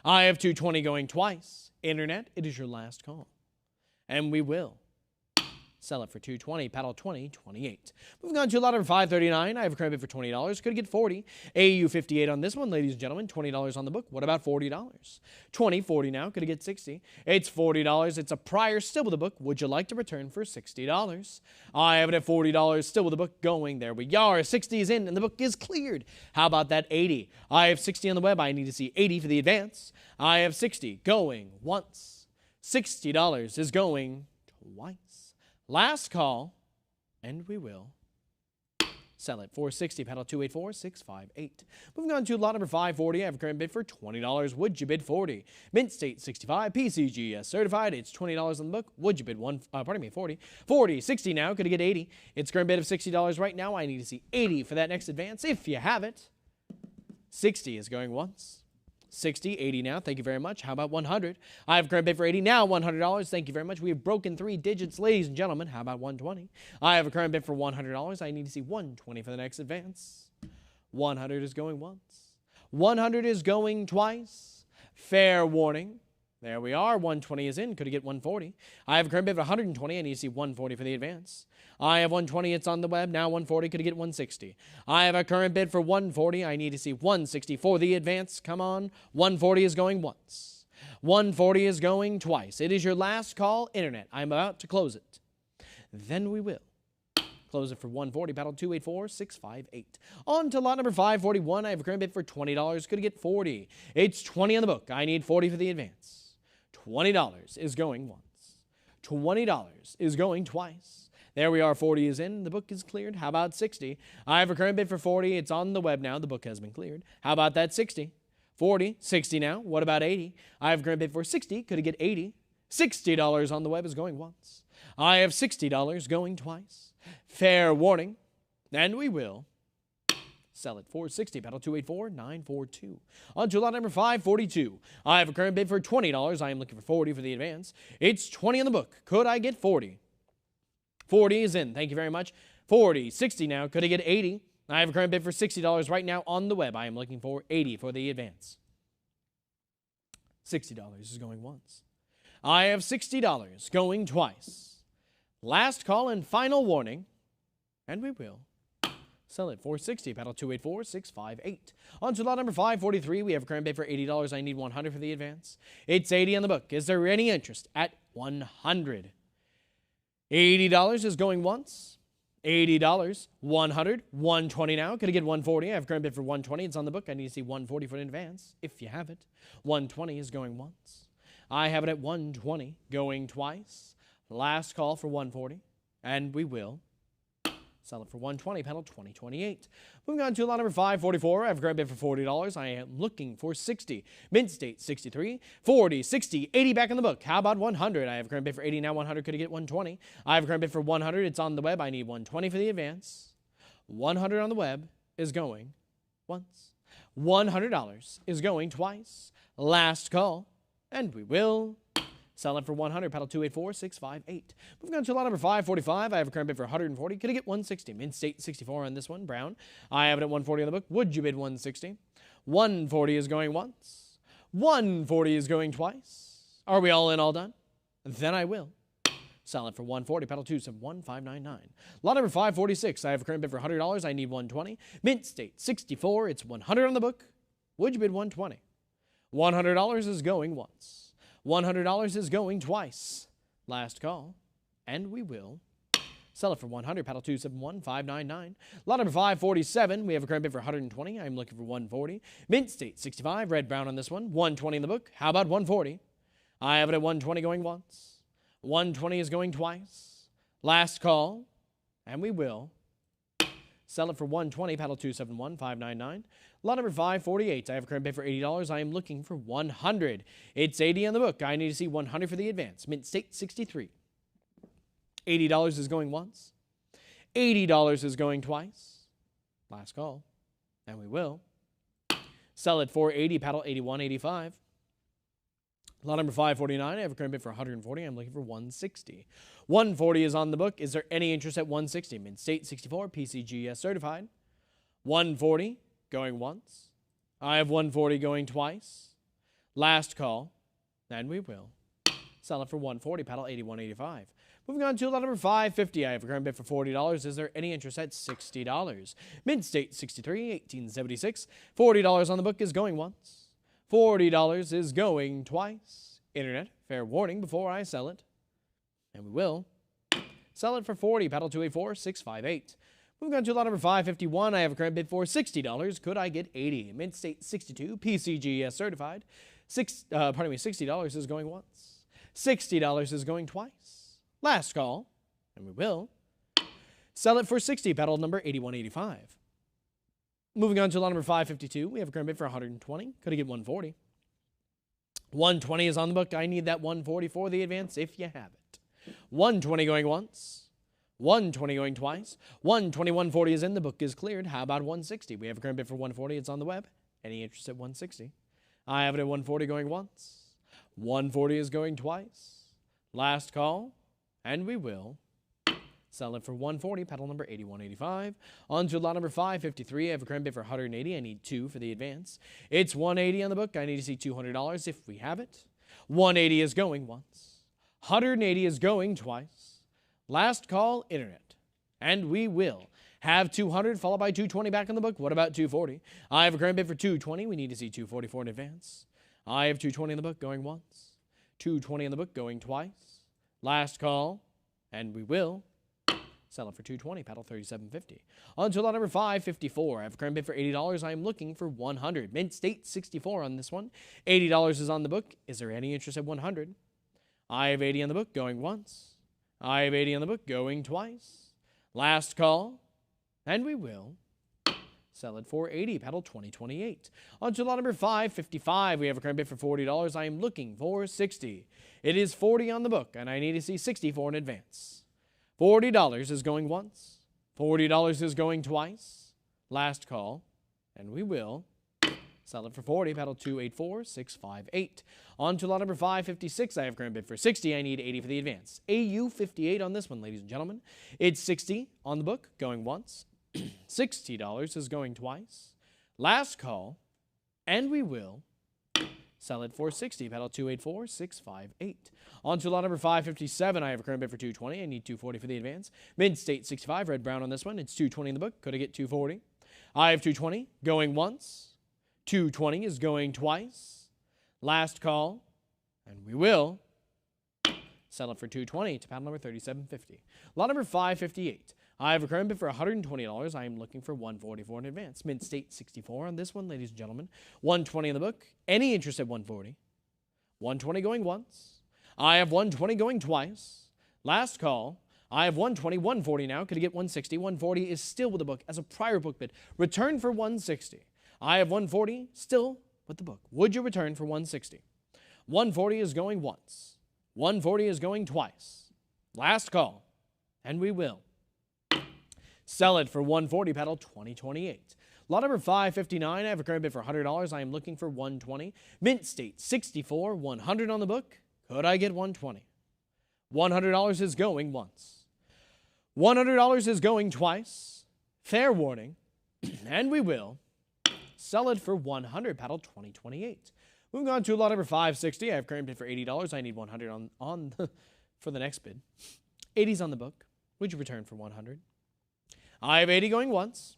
I have 220 going twice. Internet, it is your last call. And we will sell it for 220, paddle 2028. Moving on to lot number 539. I have a current bid for $20. Could get 40. AU 58 on this one, ladies and gentlemen. $20 on the book. What about $40? 20, 40 now. Could get 60. It's $40. It's a prior still with the book. Would you like to return for $60? I have it at $40 still with the book going. There we are. 60 is in and the book is cleared. How about that 80? I have 60 on the web. I need to see 80 for the advance. I have 60 going once. $60 is going twice. Last call, and we will sell it for 60, paddle 284658. Moving on to lot number 540. I have a current bid for $20. Would you bid 40? Mint State 65, PCGS certified. It's $20 on the book. Would you bid 40? 40, 60 now. Could I get 80? It's current bid of $60 right now. I need to see 80 for that next advance if you have it. 60 is going once. 60, 80 now. Thank you very much. How about 100? I have a current bid for 80 now. $100. Thank you very much. We have broken 3 digits, ladies and gentlemen. How about 120? I have a current bid for $100. I need to see 120 for the next advance. 100 is going once. 100 is going twice. Fair warning. There we are. 120 is in. Could you get 140? I have a current bid for 120. I need to see 140 for the advance. I have 120. It's on the web. Now 140. Could you get 160? I have a current bid for 140. I need to see 160 for the advance. Come on. 140 is going once. 140 is going twice. It is your last call, internet. I'm about to close it. Then we will close it for 140, paddle 284658. On to lot number 541. I have a current bid for $20. Could you get 40? It's 20 on the book. I need 40 for the advance. $20 is going once. $20 is going twice. There we are. 40 is in. The book is cleared. How about 60? I have a current bid for 40. It's on the web now. The book has been cleared. How about that 60? 40, 60 now. What about 80? I have a current bid for 60. Could I get 80? $60 on the web is going once. I have $60 going twice. Fair warning. And we will sell it for 60, paddle 284942. On to lot number 542. I have a current bid for $20. I am looking for 40 for the advance. It's 20 on the book. Could I get 40? 40 is in. Thank you very much. 40, 60 now. Could I get 80? I have a current bid for $60 right now on the web. I am looking for 80 for the advance. $60 is going once. I have $60 going twice. Last call and final warning, and we will sell it for 60, paddle 284658. On to lot number 543. We have a current bid for $80. I need 100 for the advance. It's 80 on the book. Is there any interest at 100? $80 is going once. $80, 100, 120 now. Could I get 140? I have a current bid for 120. It's on the book. I need to see 140 for an advance, if you have it. 120 is going once. I have it at 120, going twice. Last call for 140, and we will sell it for 120, paddle 2028. Moving on to lot number 544. I have a current bid for $40. I am looking for 60. Mint State 63, 40, 60, 80 back in the book. How about 100? I have a current bid for 80 now. 100. Could I get 120? I have a current bid for 100. It's on the web. I need 120 for the advance. 100 on the web is going once. $100 is going twice. Last call, and we will sell it for 100, paddle 284658. Moving on to lot number 545. I have a current bid for 140. Could I get 160? Mint State 64 on this one, brown. I have it at 140 on the book. Would you bid 160? 140 is going once. 140 is going twice. Are we all in, all done? Then I will Sell it for 140. Pedal 271-599. Lot number 546. I have a current bid for $100. I need 120. Mint State 64. It's 100 on the book. Would you bid 120? $100 is going once. $100 is going twice. Last call. And we will sell it for 100. Pedal 271-599. Lot number 547. We have a current bid for 120. I'm looking for 140. Mint State 65. Red brown on this one. 120 in the book. How about 140? I have it at 120 going once. 120 is going twice. Last call. And we will sell it for 120. Pedal 271-599. Lot number 548. I have a current bid for $80. I am looking for 100. It's 80 on the book. I need to see 100 for the advance. Mint State 63. $80 is going once. $80 is going twice. Last call. And we will sell it for 80. Paddle 81.85. Lot number 549. I have a current bid for 140. I'm looking for 160. 140 is on the book. Is there any interest at 160? Mint State 64. PCGS certified. 140 going once. I have 140 going twice. Last call. And we will sell it for 140. Paddle 81.85. Moving on to lot number 550. I have a current bid for $40. Is there any interest at $60? Mint State 63, 1876. $40 on the book is going once. $40 is going twice. Internet, fair warning before I sell it. And we will sell it for 40. Paddle 284-658. Moving on to lot number 551. I have a current bid for $60. Could I get 80? Mint State 62, PCGS certified. $60 is going once. $60 is going twice. Last call, and we will sell it for 60. Paddle number 8185. Moving on to lot number 552, we have a current bid for 120. Could I get 140? 120 is on the book. I need that 140 for the advance if you have it. 120 going once. 120 going twice. 120, 140 is in. The book is cleared. How about 160? We have a current bid for 140. It's on the web. Any interest at 160? I have it at 140 going once. 140 is going twice. Last call. And we will sell it for 140. Pedal number 8185. On to lot number 553. I have a current bid for 180. I need 2 for the advance. It's 180 on the book. I need to see $200 if we have it. 180 is going once. 180 is going twice. Last call, internet. And we will have 200 followed by 220 back on the book. What about 240? I have a current bid for 220. We need to see 244 in advance. I have 220 in the book going once. 220 in the book going twice. Last call, and we will sell it for 220. Paddle 3750. On to lot number 554. I have a current bid for $80. I am looking for 100. Mint State 64 on this one. $80 is on the book. Is there any interest at 100? I have 80 on the book going once. I have 80 on the book going twice. Last call, and we will sell it for 80. Paddle 2028. On to lot number 555. We have a current bid for $40. I am looking for 60. It is 40 on the book, and I need to see 60 for an advance. $40 is going once. $40 is going twice. Last call, and we will sell it for 40. Paddle 284-658. On to lot number 556. I have current bid for 60. I need 80 for the advance. AU 58 on this one, ladies and gentlemen. It's 60 on the book, going once. $60 is going twice. Last call, and we will sell it for 60. Paddle 284-658. On to lot number 557. I have a current bid for 220. I need 240 for the advance. Mint State 65. Red brown on this one. It's 220 in the book. Could I get 240? I have 220 going once. 220 is going twice. Last call, and we will sell it for 220 to paddle number 3750. Lot number 558. I have a current bid for $120. I am looking for 144 in advance. Mint State 64 on this one, ladies and gentlemen. 120 in the book. Any interest at 140? 120 going once. I have 120 going twice. Last call. I have 120, 140 now. Could I get 160? 140 is still with the book as a prior book bid. Return for 160. I have 140 still with the book. Would you return for 160? 140 is going once. 140 is going twice. Last call. And we will sell it for 140. Paddle 2028. Lot number 559. I have a current bid for $100. I am looking for 120. Mint State 64. 100 on the book. Could I get 120? $100 is going once. $100 is going twice. Fair warning. And we will sell it for 100. Paddle 2028. Moving on to lot number 560. I have current bid for $80. I need 100 on the for the next bid. 80's on the book. Would you return for 100? I have 80 going once.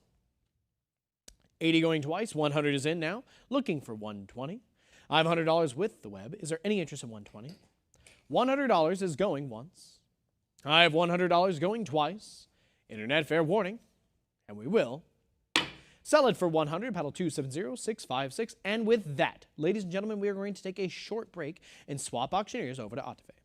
80 going twice. 100 is in now. Looking for 120. I have $100 with the web. Is there any interest in 120? $100 is going once. I have $100 going twice. Internet fair warning. And we will sell it for 100, paddle 270-656. And with that, ladies and gentlemen, we are going to take a short break and swap auctioneers over to Atafe.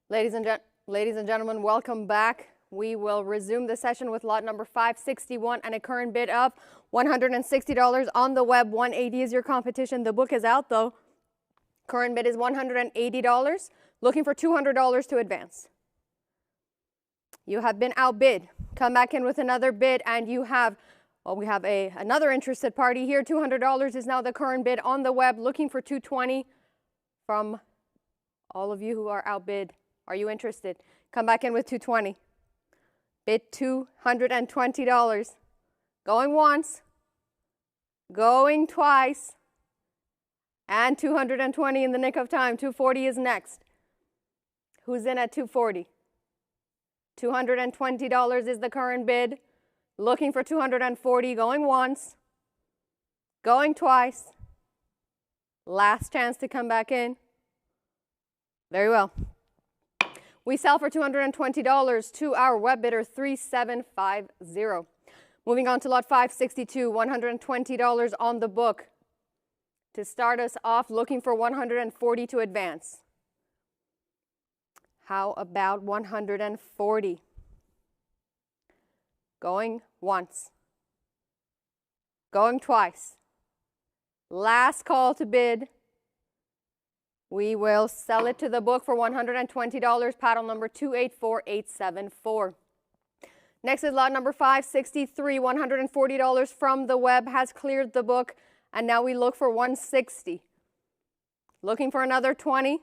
Ladies and gentlemen, welcome back. We will resume the session with lot number 561 and a current bid of $160 on the web. 180 is your competition. The book is out though. Current bid is $180. Looking for $200 to advance. You have been outbid. Come back in with another bid and you have, well, we have another interested party here. $200 is now the current bid on the web. Looking for $220 from all of you who are outbid. Are you interested? Come back in with $220. Bid $220. Going once. Going twice. And $220 in the nick of time. $240 is next. Who's in at $240? $220 is the current bid. Looking for $240. Going once. Going twice. Last chance to come back in. Very well. We sell for $220 to our web bidder 3750. Moving on to lot 562, $120 on the book. To start us off, looking for $140 to advance. How about $140? Going once. Going twice. Last call to bid. We will sell it to the book for $120, paddle number 284874. Next is lot number 563, $140 from the web, has cleared the book, and now we look for $160. Looking for another 20.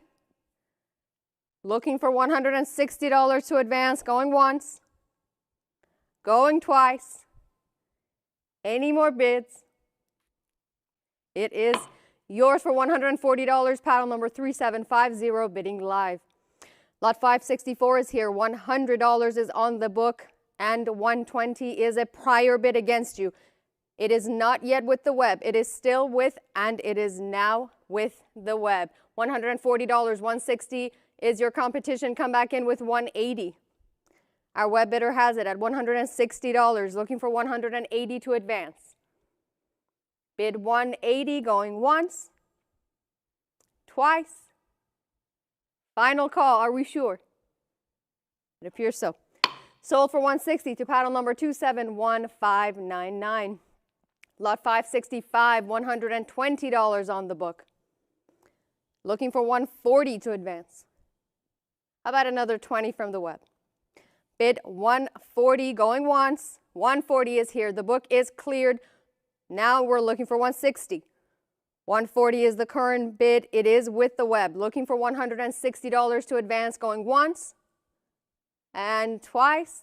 Looking for $160 to advance, going once. Going twice. Any more bids? It is yours for $140, paddle number 3750, bidding live. Lot 564 is here. $100 is on the book and $120 is a prior bid against you. It is not yet with the web. It is still with, and it is now with the web. $140, $160 is your competition. Come back in with $180. Our web bidder has it at $160, looking for $180 to advance. Bid 180 going once, twice. Final call, are we sure? It appears so. Sold for $160 to paddle number 271599. Lot 565, $120 on the book. Looking for $140 to advance. How about another 20 from the web? Bid 140 going once. 140 is here. The book is cleared. Now we're looking for 160. 140 is the current bid. It is with the web. Looking for $160 to advance going once and twice.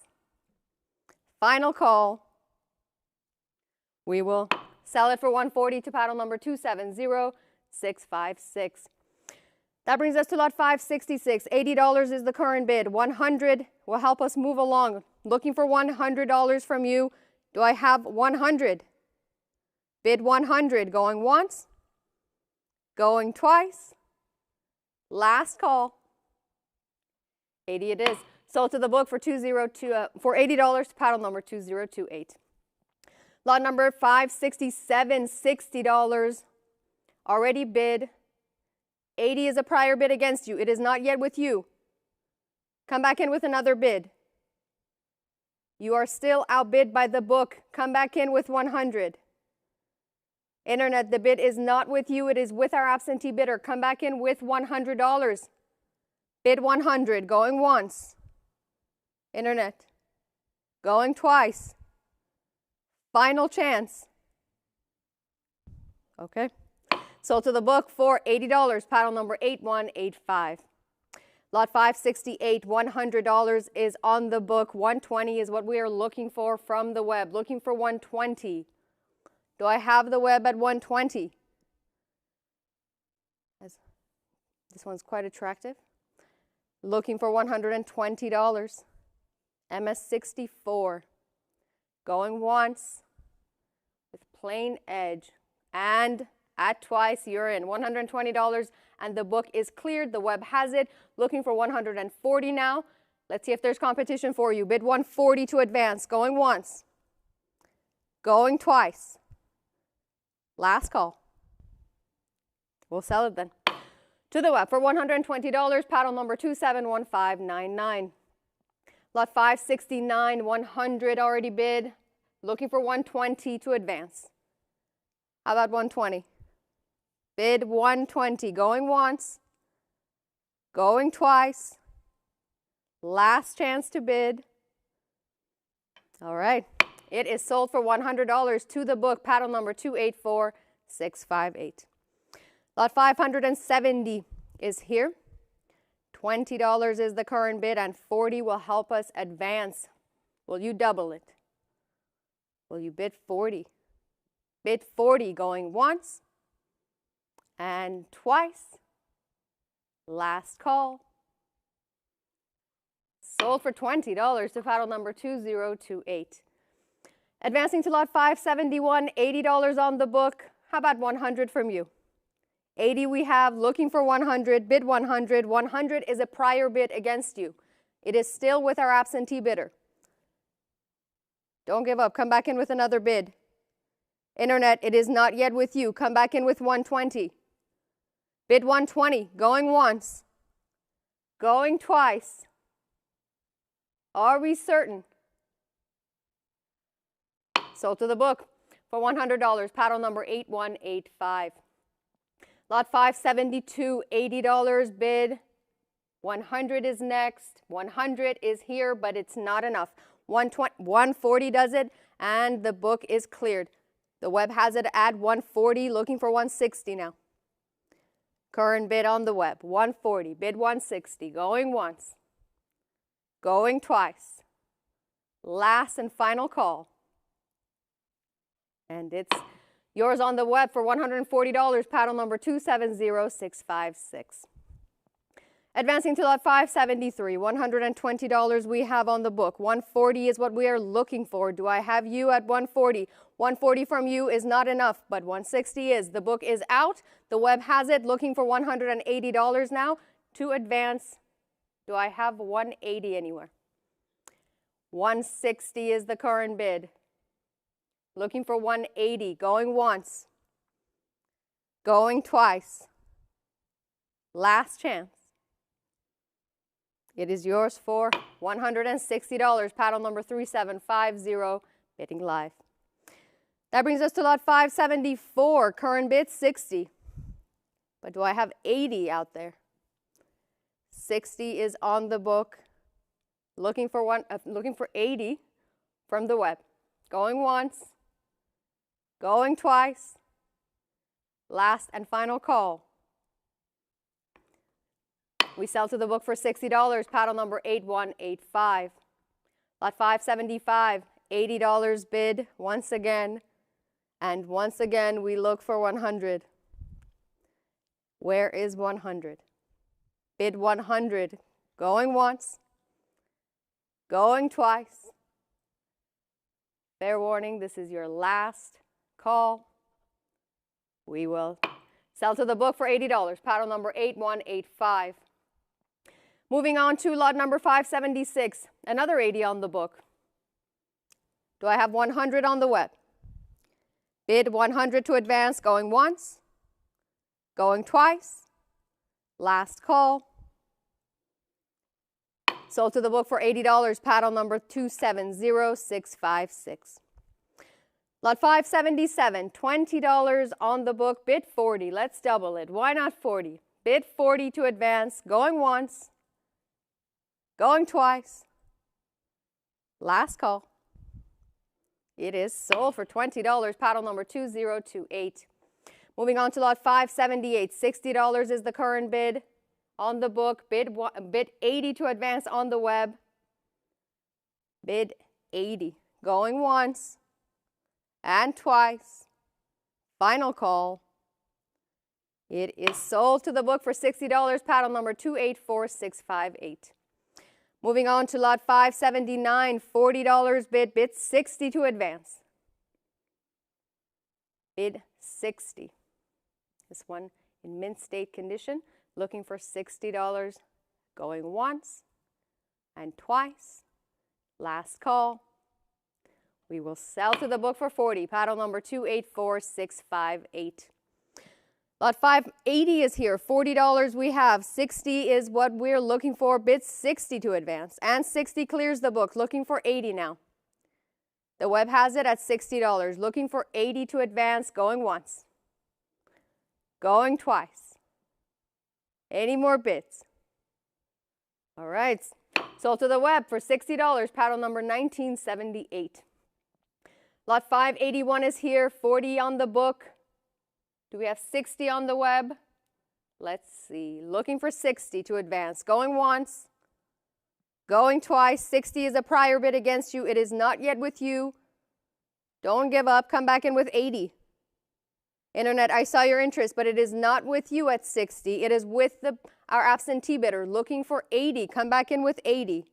Final call. We will sell it for $140 to paddle number 270656. That brings us to lot 566. $80 is the current bid. $100 will help us move along. Looking for $100 from you. Do I have 100? Bid 100. Going once. Going twice. Last call. 80 it is. Sold to the book for $80 to paddle number 2028. Lot number 567, $60. Already bid. 80 is a prior bid against you. It is not yet with you. Come back in with another bid. You are still outbid by the book. Come back in with 100. Internet, the bid is not with you. It is with our absentee bidder. Come back in with $100. Bid 100, going once. Internet, going twice. Final chance. Okay. Sold to the book for $80, paddle number 8185. Lot 568, $100 is on the book. 120 is what we are looking for from the web. Looking for 120. Do I have the web at 120? This one's quite attractive. Looking for $120. MS64. Going once with plain edge and at twice you're in. $120 and the book is cleared. The web has it. Looking for 140 now. Let's see if there's competition for you. Bid 140 to advance. Going once. Going twice. Last call. We'll sell it then. To the web for $120, paddle number 271599. Lot 569, 100 already bid. Looking for 120 to advance. How about 120? Bid 120, going once, going twice. Last chance to bid. All right. It is sold for $100 to the book, paddle number 284658. Lot 570 is here. $20 is the current bid and 40 will help us advance. Will you double it? Will you bid 40? Bid 40 going once and twice. Last call. Sold for $20 to paddle number 2028. Advancing to lot 571, $80 on the book. How about 100 from you? 80 we have, looking for 100, bid 100. 100 is a prior bid against you. It is still with our absentee bidder. Don't give up. Come back in with another bid. Internet, it is not yet with you. Come back in with 120. Bid 120, going once, going twice. Are we certain? Sold to the book for $100, paddle number 8185. Lot 572, $80 bid. 100 is next. 100 is here, but it's not enough. 140 does it, and the book is cleared. The web has it at 140, looking for 160 now. Current bid on the web, 140, bid 160, going once, going twice. Last and final call. And it's yours on the web for $140, paddle number 270656. Advancing to lot 573, $120 we have on the book. 140 is what we are looking for. Do I have you at 140? 140 from you is not enough, but 160 is. The book is out. The web has it. Looking for $180 now to advance. Do I have 180 anywhere? 160 is the current bid. Looking for 180, going once, going twice. Last chance. It is yours for $160. Paddle number 3750, bidding live. That brings us to lot 574. Current bid 60. But do I have 80 out there? 60 is on the book. Looking for 80 from the web. Going once, going twice. Last and final call. We sell to the book for $60. Paddle number 8185. Lot 575, $80 bid once again. And once again, we look for 100. Where is 100? Bid 100. Going once. Going twice. Fair warning, this is your last call. We will sell to the book for $80. Paddle number 8185. Moving on to lot number 576. Another 80 on the book. Do I have 100 on the web? Bid 100 to advance, going once, going twice. Last call. Sold to the book for $80. Paddle number 270656. Lot 577, $20 on the book. Bid 40. Let's double it. Why not 40? Bid 40 to advance, going once, going twice. Last call. It is sold for $20. Paddle number 2028. Moving on to lot 578. $60 is the current bid on the book. Bid 80 to advance on the web. Bid 80. Going once and twice. Final call. It is sold to the book for $60. Paddle number 284658. Moving on to lot 579, $40 bid, bid 60 to advance. Bid 60. This one in mint state condition, looking for $60, going once and twice. Last call. We will sell to the book for 40. Paddle number 284658. Lot 580 is here. $40 we have. 60 is what we're looking for. Bid 60 to advance. And 60 clears the book. Looking for 80 now. The web has it at $60. Looking for 80 to advance. Going once. Going twice. Any more bids? All right. Sold to the web for $60. Paddle number 1978. Lot 581 is here. 40 on the book. Do we have 60 on the web? Let's see. Looking for 60 to advance. Going once. Going twice. 60 is a prior bid against you. It is not yet with you. Don't give up. Come back in with 80. Internet, I saw your interest, but it is not with you at 60. It is with our absentee bidder looking for 80. Come back in with 80.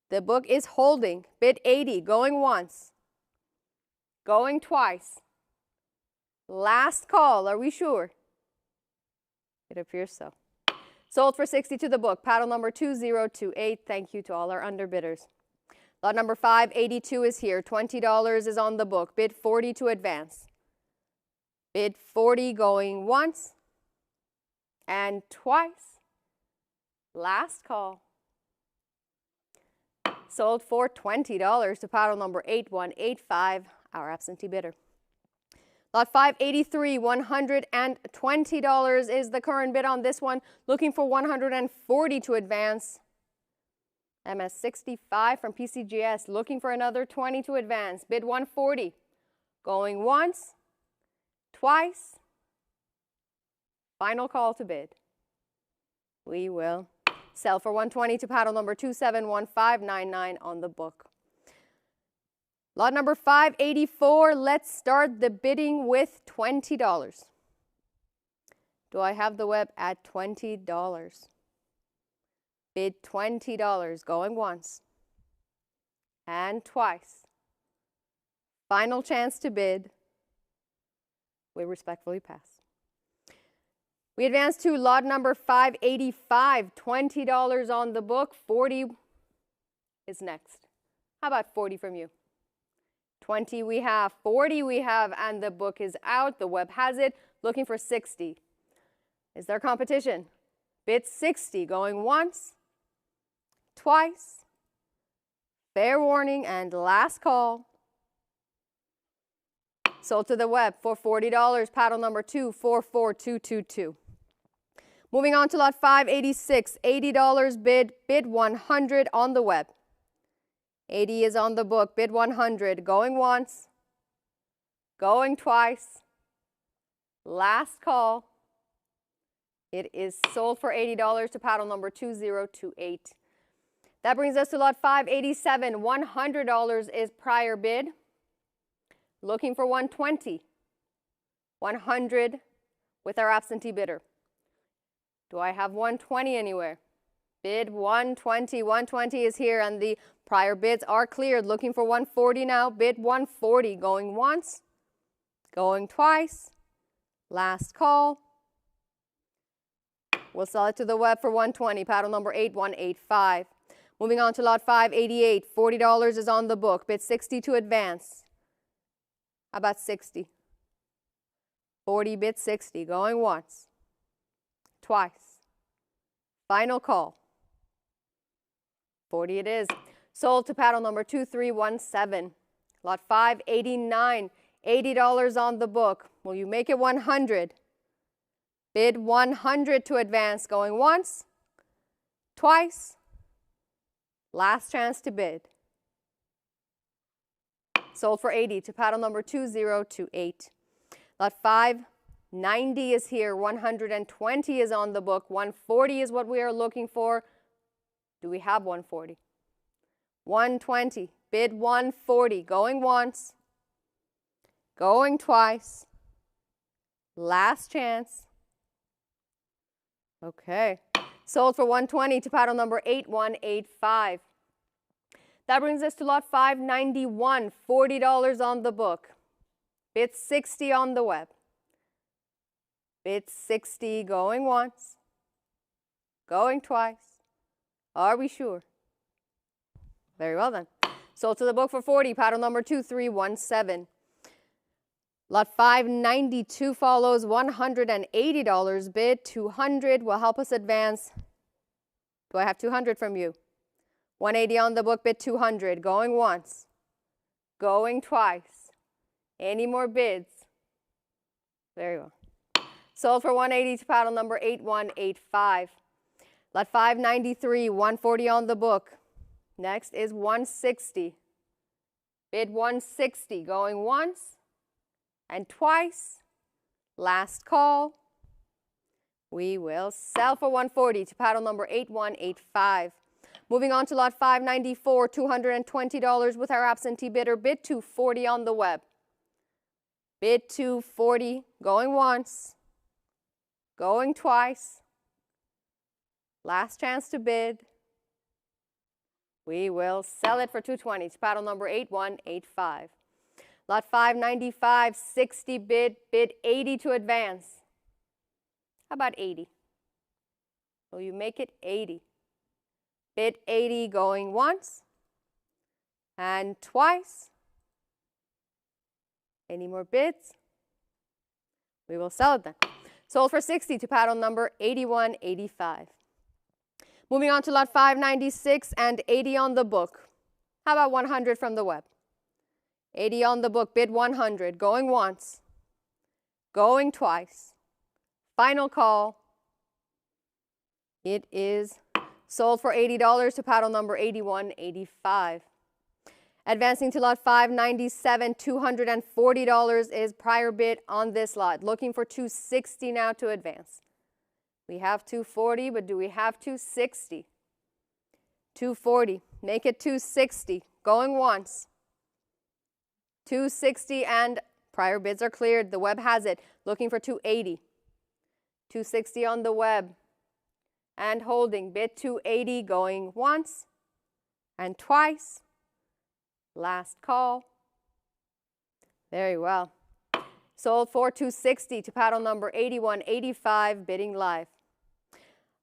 The book is holding. Bid 80. Going once. Going twice. Last call, are we sure? It appears so. Sold for 60 to the book. Paddle number 2028. Thank you to all our underbidders. Lot number 582 is here. $20 is on the book. Bid 40 to advance. Bid 40 going once and twice. Last call. Sold for $20 to paddle number 8185, our absentee bidder. Lot 583, $120 is the current bid on this one. Looking for 140 to advance. MS65 from PCGS, looking for another 20 to advance. Bid 140. Going once, twice. Final call to bid. We will sell for 120 to paddle number 271599 on the book. Lot number 584, let's start the bidding with $20. Do I have the web at $20? Bid $20, going once and twice. Final chance to bid. We respectfully pass. We advance to lot number 585, $20 on the book, 40 is next. How about 40 from you? 20 we have, 40 we have, and the book is out. The web has it. Looking for 60. Is there competition? Bid 60 going once, twice, fair warning, and last call. Sold to the web for $40, paddle number 244222. Moving on to lot 586, $80 bid 100 on the web. 80 is on the book, bid 100, going once, going twice, last call. It is sold for $80 to paddle number 2028. That brings us to lot 587, $100 is prior bid. Looking for 120, 100 with our absentee bidder. Do I have 120 anywhere? Bid 120, 120 is here, and the prior bids are cleared. Looking for 140 now, bid 140, going once, going twice, last call. We'll sell it to the web for 120, paddle number 8185. Moving on to lot 588, $40 is on the book, bid 60 to advance. How about 60? 40 bid 60, going once, twice, final call. 40 it is. Sold to paddle number 2317. Lot 589, $80 on the book. Will you make it 100? Bid 100 to advance, going once, twice, last chance to bid. Sold for 80 to paddle number 2028. Lot 590 is here, 120 is on the book, 140 is what we are looking for. Do we have 140? 120, bid 140, going once, going twice, last chance. Okay, sold for 120 to paddle number 8185. That brings us to lot 591, $40 on the book. Bid 60 on the web. Bid 60 going once, going twice. Are we sure? Very well then. Sold to the book for 40, paddle number 2317. Lot 592 follows, $180 bid, 200 will help us advance. Do I have 200 from you? 180 on the book, bid 200, going once, going twice. Any more bids? Very well. Sold for 180 to paddle number 8185. Lot 593, 140 on the book. Next is 160. Bid 160, going once and twice. Last call. We will sell for 140 to paddle number 8185. Moving on to lot 594, $220 with our absentee bidder. Bid 240 on the web. Bid 240, going once, going twice. Last chance to bid. We will sell it for 220 to paddle number 8185. Lot 595, 60 bid 80 to advance. How about 80? Will you make it 80? Bid 80 going once and twice. Any more bids? We will sell it then. Sold for 60 to paddle number 8185. Moving on to lot 596 and 80 on the book. How about 100 from the web? 80 on the book, bid 100, going once, going twice. Final call. It is sold for $80 to paddle number 8185. Advancing to lot 597, $240 is prior bid on this lot. Looking for 260 now to advance. We have 240, but do we have 260? 240, make it 260, going once. 260 and prior bids are cleared. The web has it. Looking for 280. 260 on the web. And holding, bid 280, going once and twice. Last call. Very well. Sold for 260 to paddle number 8185, bidding live.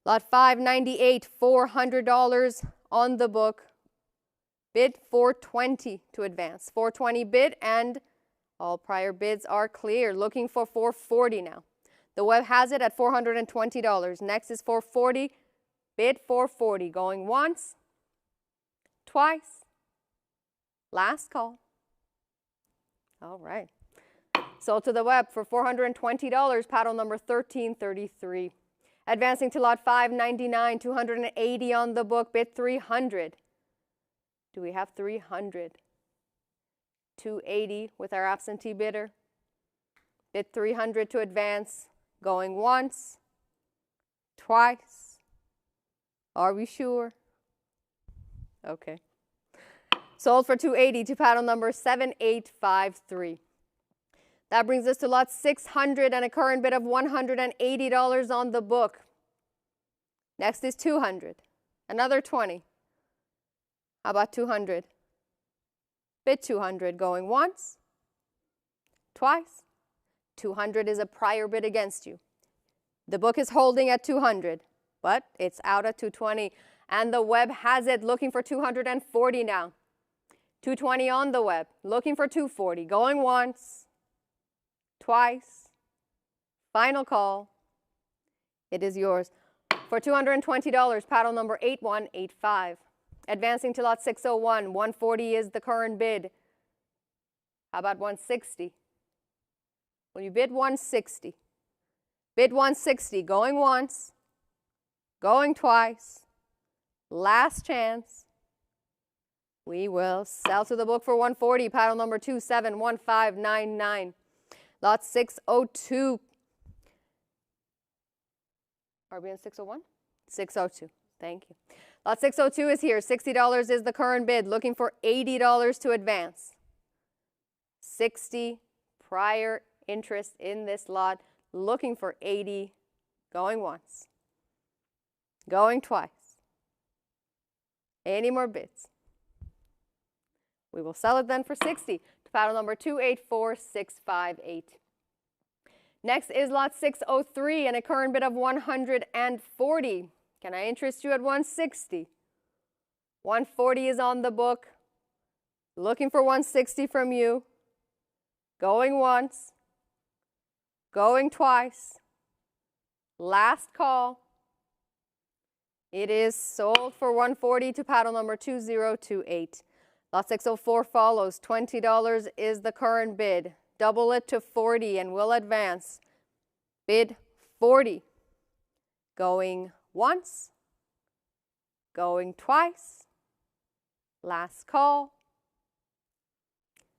Lot 598, $400 on the book. Bid 420 to advance. 420 bid, and all prior bids are clear. Looking for 440 now. The web has it at $420. Next is 440. Bid 440. Going once, twice. Last call. All right. Sold to the web for $420, paddle number 1333. Advancing to lot 599, 280 on the book, bid 300. Do we have 300? 280 with our absentee bidder. Bid 300 to advance, going once, twice. Are we sure? Okay. Sold for 280 to paddle number 7853. That brings us to lot 600 and a current bid of $180 on the book. Next is 200. Another 20. How about 200? Bid 200 going once, twice. 200 is a prior bid against you. The book is holding at 200, but it's out at 220. And the web has it looking for 240 now. 220 on the web, looking for 240. Going once, twice. Final call. It is yours for $220, paddle number 8185. Advancing to lot 601, 140 is the current bid. How about 160? Well, you bid 160. Bid 160, going once, going twice. Last chance. We will sell to the book for 140, paddle number 271599. Lot 602. Are we in 601? 602. Thank you. Lot 602 is here. $60 is the current bid. Looking for $80 to advance. 60 prior interest in this lot. Looking for 80. Going once. Going twice. Any more bids? We will sell it then for 60 to paddle number 284658. Next is lot 603 and a current bid of 140. Can I interest you at 160? 140 is on the book. Looking for 160 from you. Going once. Going twice. Last call. It is sold for 140 to paddle number 2028. Lot 604 follows. $20 is the current bid. Double it to 40 and we'll advance. Bid 40. Going once. Going twice. Last call.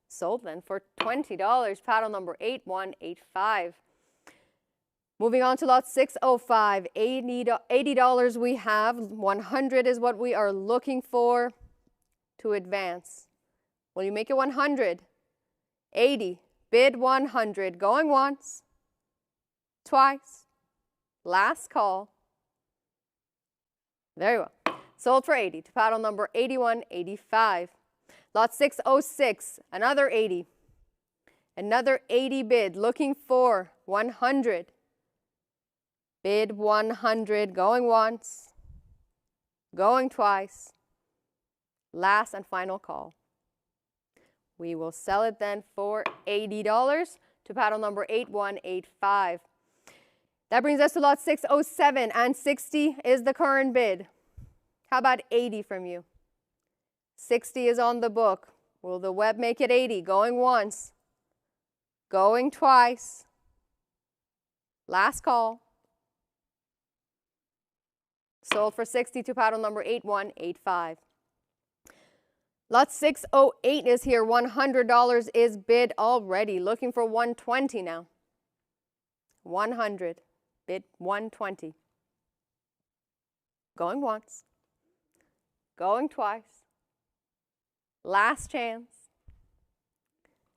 Sold then for $20. Paddle number 8185. Moving on to lot 605. $80 we have. 100 is what we are looking for to advance. Will you make it 100? 80. Bid 100. Going once. Twice. Last call. Very well. Sold for 80 to paddle number 8185. Lot 606. Another 80. Another 80 bid. Looking for 100. Bid 100. Going once. Going twice. Last and final call. We will sell it then for $80 to paddle number 8185. That brings us to lot 607 and 60 is the current bid. How about 80 from you? 60 is on the book. Will the web make it 80? Going once. Going twice. Last call. Sold for 60 to paddle number 8185. Lot 608 is here. $100 is bid already. Looking for 120 now. 100. Bid 120. Going once. Going twice. Last chance.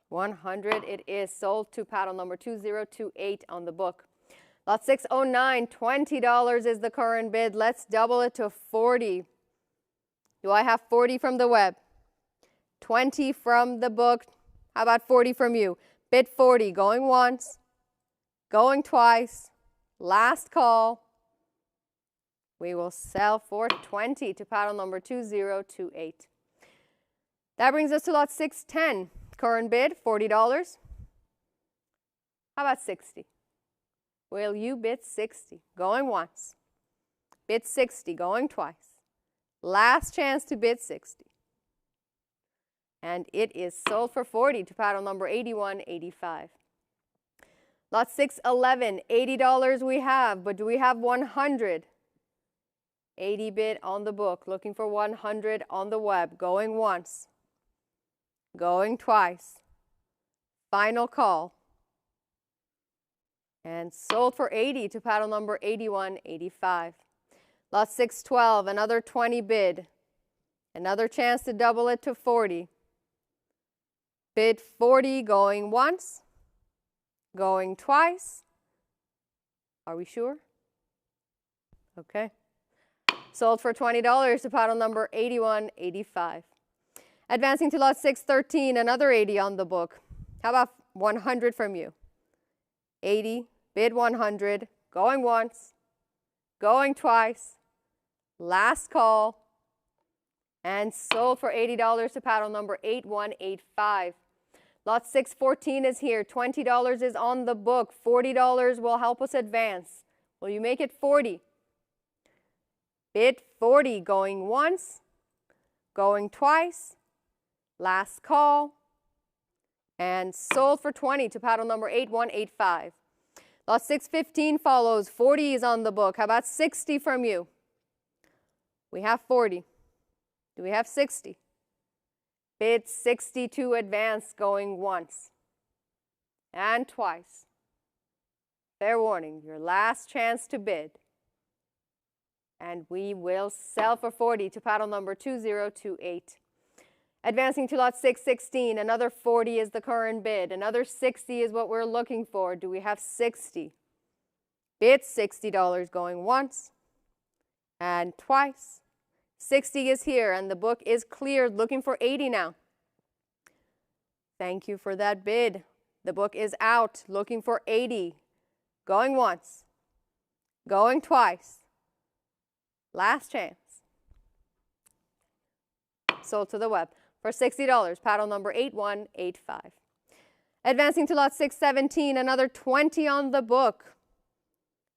100 it is. Sold to paddle number 2028 on the book. Lot 609, $20 is the current bid. Let's double it to 40. Do I have 40 from the web? 20 from the book. How about 40 from you? Bid 40. Going once. Going twice. Last call. We will sell for 20 to paddle number 2028. That brings us to lot 610. Current bid, $40. How about 60? Will you bid 60? Going once. Bid 60, going twice. Last chance to bid 60. And it is sold for 40 to paddle number 8185. Lot 611, $80 we have, but do we have 100? 80 bid on the book, looking for 100 on the web, going once, going twice. Final call. And sold for 80 to paddle number 8185. Lot 612, another 20 bid. Another chance to double it to 40. Bid 40, going once, going twice. Are we sure? Okay. Sold for $20 to paddle number 8185. Advancing to lot 613, another 80 on the book. How about 100 from you? 80, bid 100, going once, going twice. Last call. And sold for $80 to paddle number 8185. Lot 614 is here. $20 is on the book. $40 will help us advance. Will you make it 40? Bid 40, going once, going twice. Last call. And sold for 20 to paddle number 8185. Lot 615 follows. 40 is on the book. How about 60 from you? We have 40. Do we have 60? Bid 60 to advance, going once and twice. Fair warning, your last chance to bid. And we will sell for 40 to paddle number 2028. Advancing to lot 616, another 40 is the current bid. Another 60 is what we're looking for. Do we have 60? Bid $60, going once and twice. 60 is here, and the book is cleared, looking for 80 now. Thank you for that bid. The book is out, looking for 80. Going once, going twice. Last chance. Sold to the web for $60, paddle number 8185. Advancing to lot 617, another 20 on the book.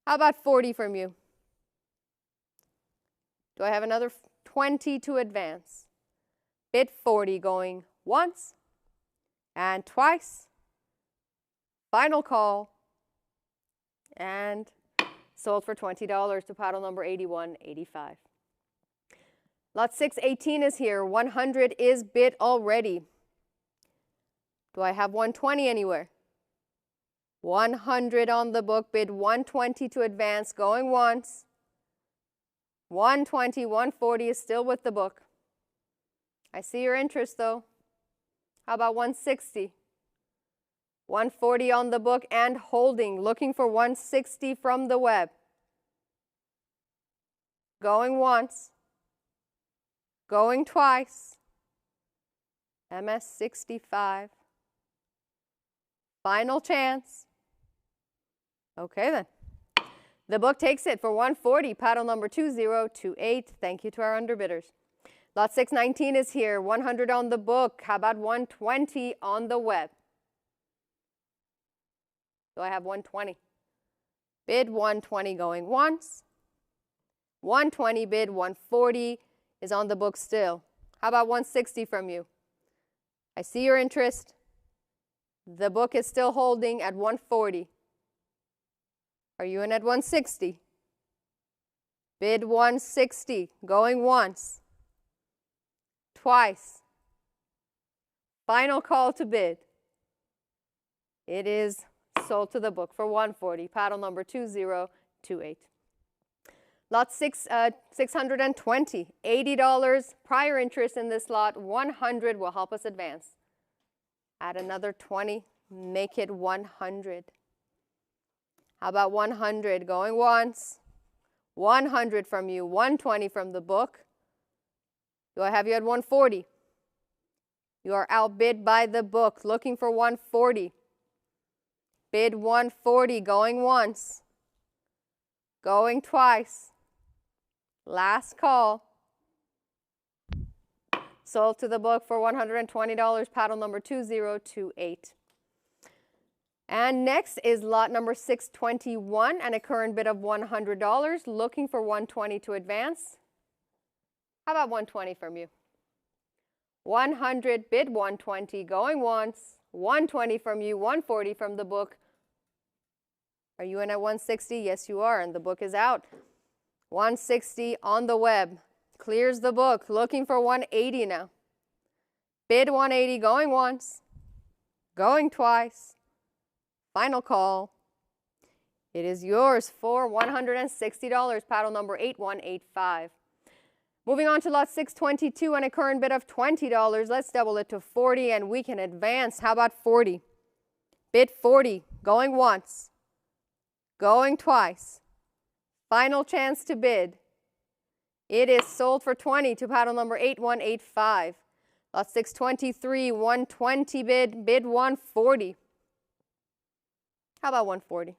How about 40 from you? Do I have another 20 to advance? Bid 40, going once and twice. Final call. And sold for $20 to paddle number 8185. Lot 618 is here. 100 is bid already. Do I have 120 anywhere? 100 on the book. Bid 120 to advance, going once. 120, 140 is still with the book. I see your interest though. How about 160? 140 on the book and holding, looking for 160 from the web. Going once, going twice. MS 65. Final chance. Okay then. The book takes it for 140, paddle number 2028. Thank you to our underbidders. Lot 619 is here. 100 on the book. How about 120 on the web? So I have 120. Bid 120 going once. 120 bid 140 is on the book still. How about 160 from you? I see your interest. The book is still holding at 140. Are you in at 160? Bid 160, going once, twice. Final call to bid. It is sold to the book for 140, paddle number 2028. Lot 620, $80. Prior interest in this lot, 100 will help us advance. Add another 20, make it 100. How about 100 going once? 100 from you, 120 from the book. Do I have you at 140? You are outbid by the book, looking for 140. Bid 140, going once, going twice. Last call. Sold to the book for $120, paddle number 2028. And next is lot number 621 and a current bid of $100, looking for 120 to advance. How about 120 from you? 100, bid 120, going once. 120 from you, 140 from the book. Are you in at 160? Yes, you are, and the book is out. 160 on the web. Clears the book, looking for 180 now. Bid 180, going once, going twice. Final call. It is yours for $160, paddle number 8185. Moving on to lot 622 and a current bid of $20. Let's double it to 40 and we can advance. How about 40? Bid 40, going once, going twice. Final chance to bid. It is sold for 20 to paddle number 8185. Lot 623, 120 bid 140. How about 140?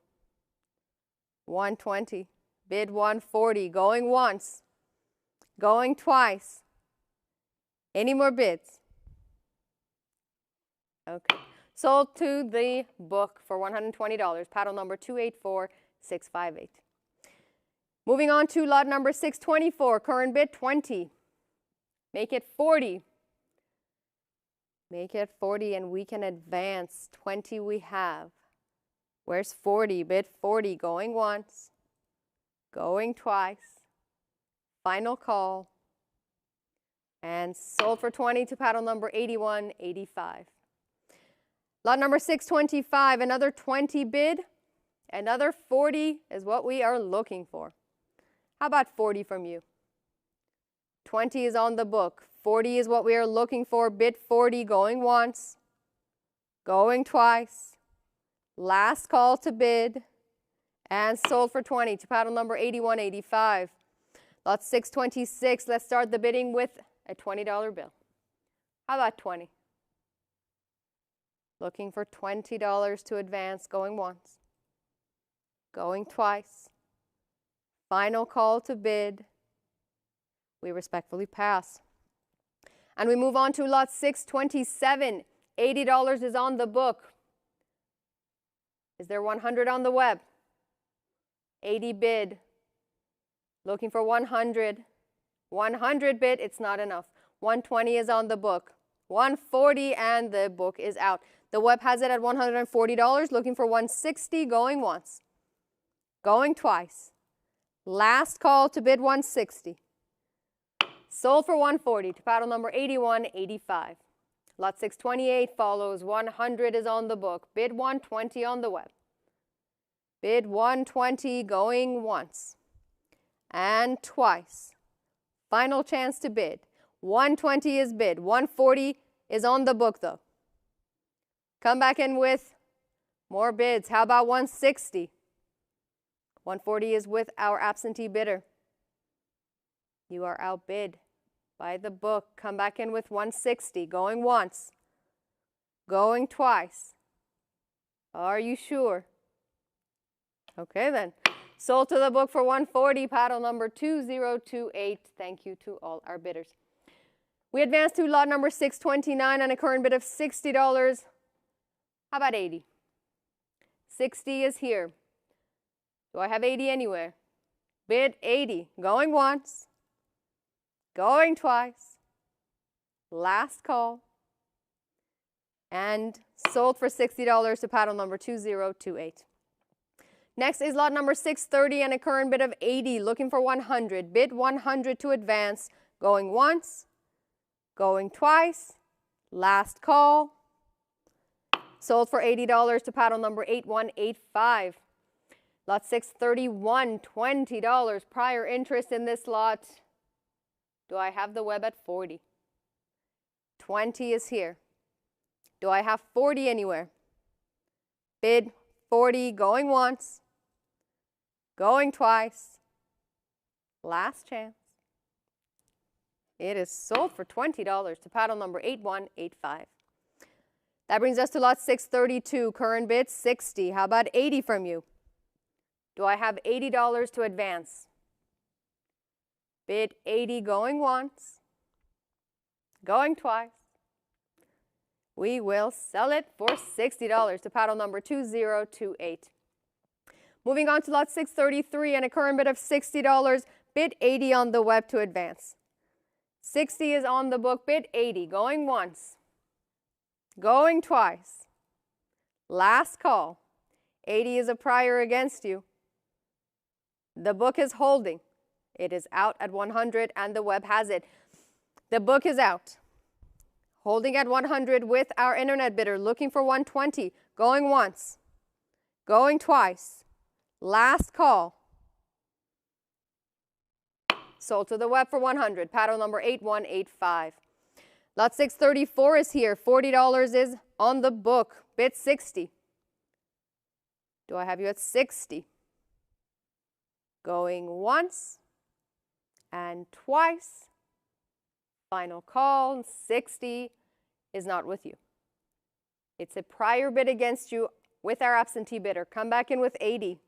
120, bid 140, going once, going twice. Any more bids? Okay. Sold to the book for $120, paddle number 284658. Moving on to lot number 624, current bid 20. Make it 40. Make it 40 and we can advance. 20 we have. Where's 40? Bid 40, going once, going twice. Final call. And sold for 20 to paddle number 8185. Lot number 625, another 20 bid. Another 40 is what we are looking for. How about 40 from you? 20 is on the book. 40 is what we are looking for. Bid 40, going once, going twice. Last call to bid. And sold for 20 to paddle number 8185. Lot 626, let's start the bidding with a $20 bill. How about 20? Looking for $20 to advance, going once, going twice. Final call to bid. We respectfully pass. And we move on to lot 627. $80 is on the book. Is there 100 on the web? 80 bid. Looking for 100. 100 bid, it's not enough. 120 is on the book. 140 and the book is out. The web has it at $140. Looking for 160, going once, going twice. Last call to bid 160. Sold for 140 to paddle number 8185. Lot 628 follows. 100 is on the book. Bid 120 on the web. Bid 120, going once and twice. Final chance to bid. 120 is bid. 140 is on the book though. Come back in with more bids. How about 160? 140 is with our absentee bidder. You are outbid by the book. Come back in with 160. Going once, going twice. Are you sure? Okay then. Sold to the book for 140, paddle number 2028. Thank you to all our bidders. We advance to lot number 629 and a current bid of $60. How about 80? 60 is here. Do I have 80 anywhere? Bid 80, going once, going twice. Last call. And sold for $60 to paddle number 2028. Next is lot number 630 and a current bid of 80, looking for 100. Bid 100 to advance, going once, going twice. Last call. Sold for $80 to paddle number 8185. Lot 631, $20. Prior interest in this lot. Do I have the web at 40? 20 is here. Do I have 40 anywhere? Bid 40, going once, going twice. Last chance. It is sold for $20 to paddle number 8185. That brings us to lot 632. Current bid 60. How about 80 from you? Do I have $80 to advance? Bid 80, going once, Going twice. We will sell it for $60 to paddle number 2028. Moving on to lot 633 and a current bid of $60, bid 80 on the web to advance. 60 is on the book, bid 80, going once, going twice. Last call. 80 is a prior against you. The book is holding. It is out at 100 and the web has it. The book is out. Holding at 100 with our internet bidder, looking for 120, going once, going twice. Last call. Sold to the web for 100, paddle number 8185. Lot 634 is here, $40 is on the book, bid 60. Do I have you at 60? Going once and twice. Final call, 60 is not with you. It's a prior bid against you with our absentee bidder. Come back in with 80.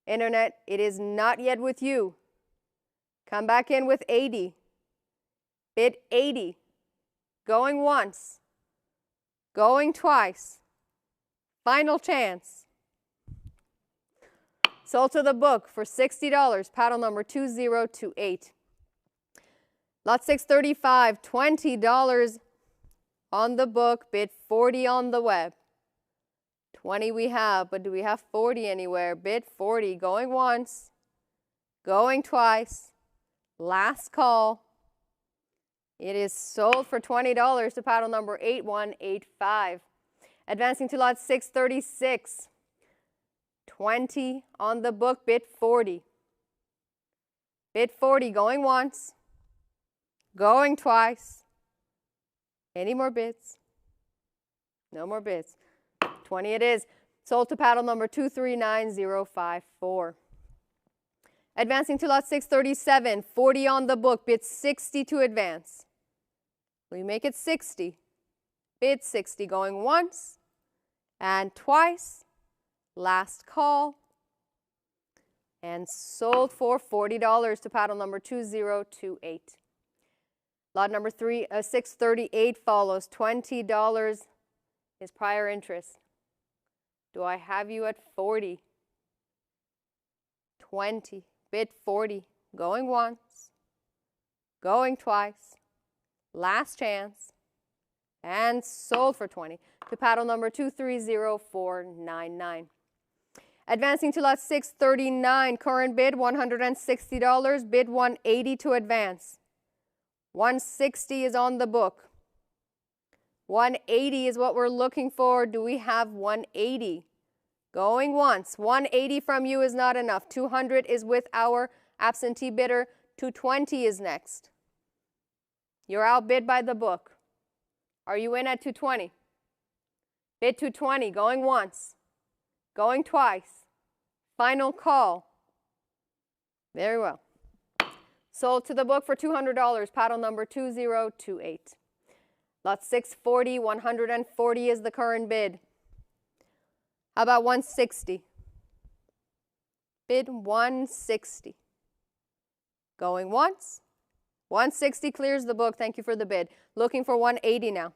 Internet, it is not yet with you. Come back in with 80. Bid 80. Going once. Going twice. Final chance. Sold to the book for $60, paddle number 2028. Lot 635, $20 on the book, bid 40 on the web. 20 we have, but do we have 40 anywhere? Bid 40, going once, going twice. Last call. It is sold for $20 to paddle number 8185. Advancing to lot 636. 20 on the book, bid 40. Bid 40, going once, going twice. Any more bids? No more bids. 20 it is. Sold to paddle number 239054. Advancing to lot 637, 40 on the book, bid 60 to advance. We make it 60. Bid 60, going once and twice. Last call. And sold for $40 to paddle number 2028. Lot number 638 follows. $20 is prior interest. Do I have you at 40? 20. Bid 40. Going once. Going twice. Last chance. And sold for 20 to paddle number 230499. Advancing to lot 639, current bid $160, bid 180 to advance. 160 is on the book. 180 is what we're looking for. Do we have 180? Going once. 180 from you is not enough. 200 is with our absentee bidder. 220 is next. You're outbid by the book. Are you in at 220? Bid 220, going once, going twice. Final call. Very well. Sold to the book for $200, paddle number 2028. Lot 640, 140 is the current bid. How about 160? Bid 160. Going once. 160 clears the book. Thank you for the bid. Looking for 180 now.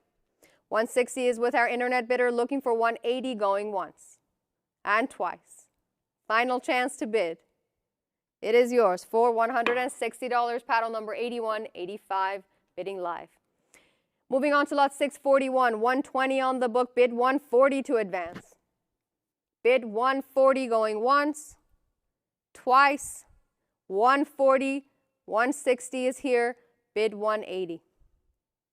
160 is with our internet bidder, looking for 180, going once and twice. Final chance to bid. It is yours for $160, paddle number 8185, bidding live. Moving on to lot 641, 120 on the book, bid 140 to advance. Bid 140 going once, twice, 140, 160 is here, bid 180.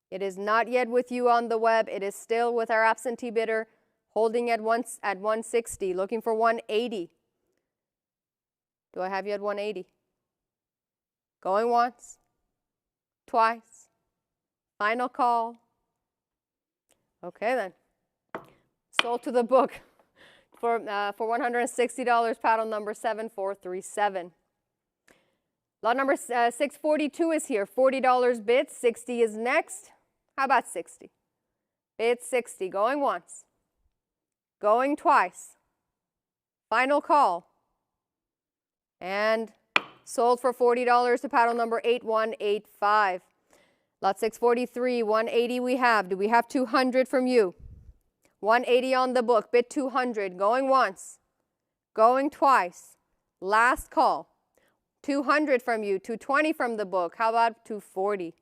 It is not yet with you on the web. It is still with our absentee bidder, holding at 160, looking for 180. Do I have you at 180? Going once, twice, final call. Okay then. Sold to the book for $160, paddle number 7437. Lot number 642 is here. $40 bid, 60 is next. How about 60? Bid 60, going once, going twice. Final call. And sold for $40 to paddle number 8185. Lot 643, 180 we have. Do we have 200 from you? 180 on the book, bid 200, going once, going twice. Last call. 200 from you, 220 from the book. How about 240?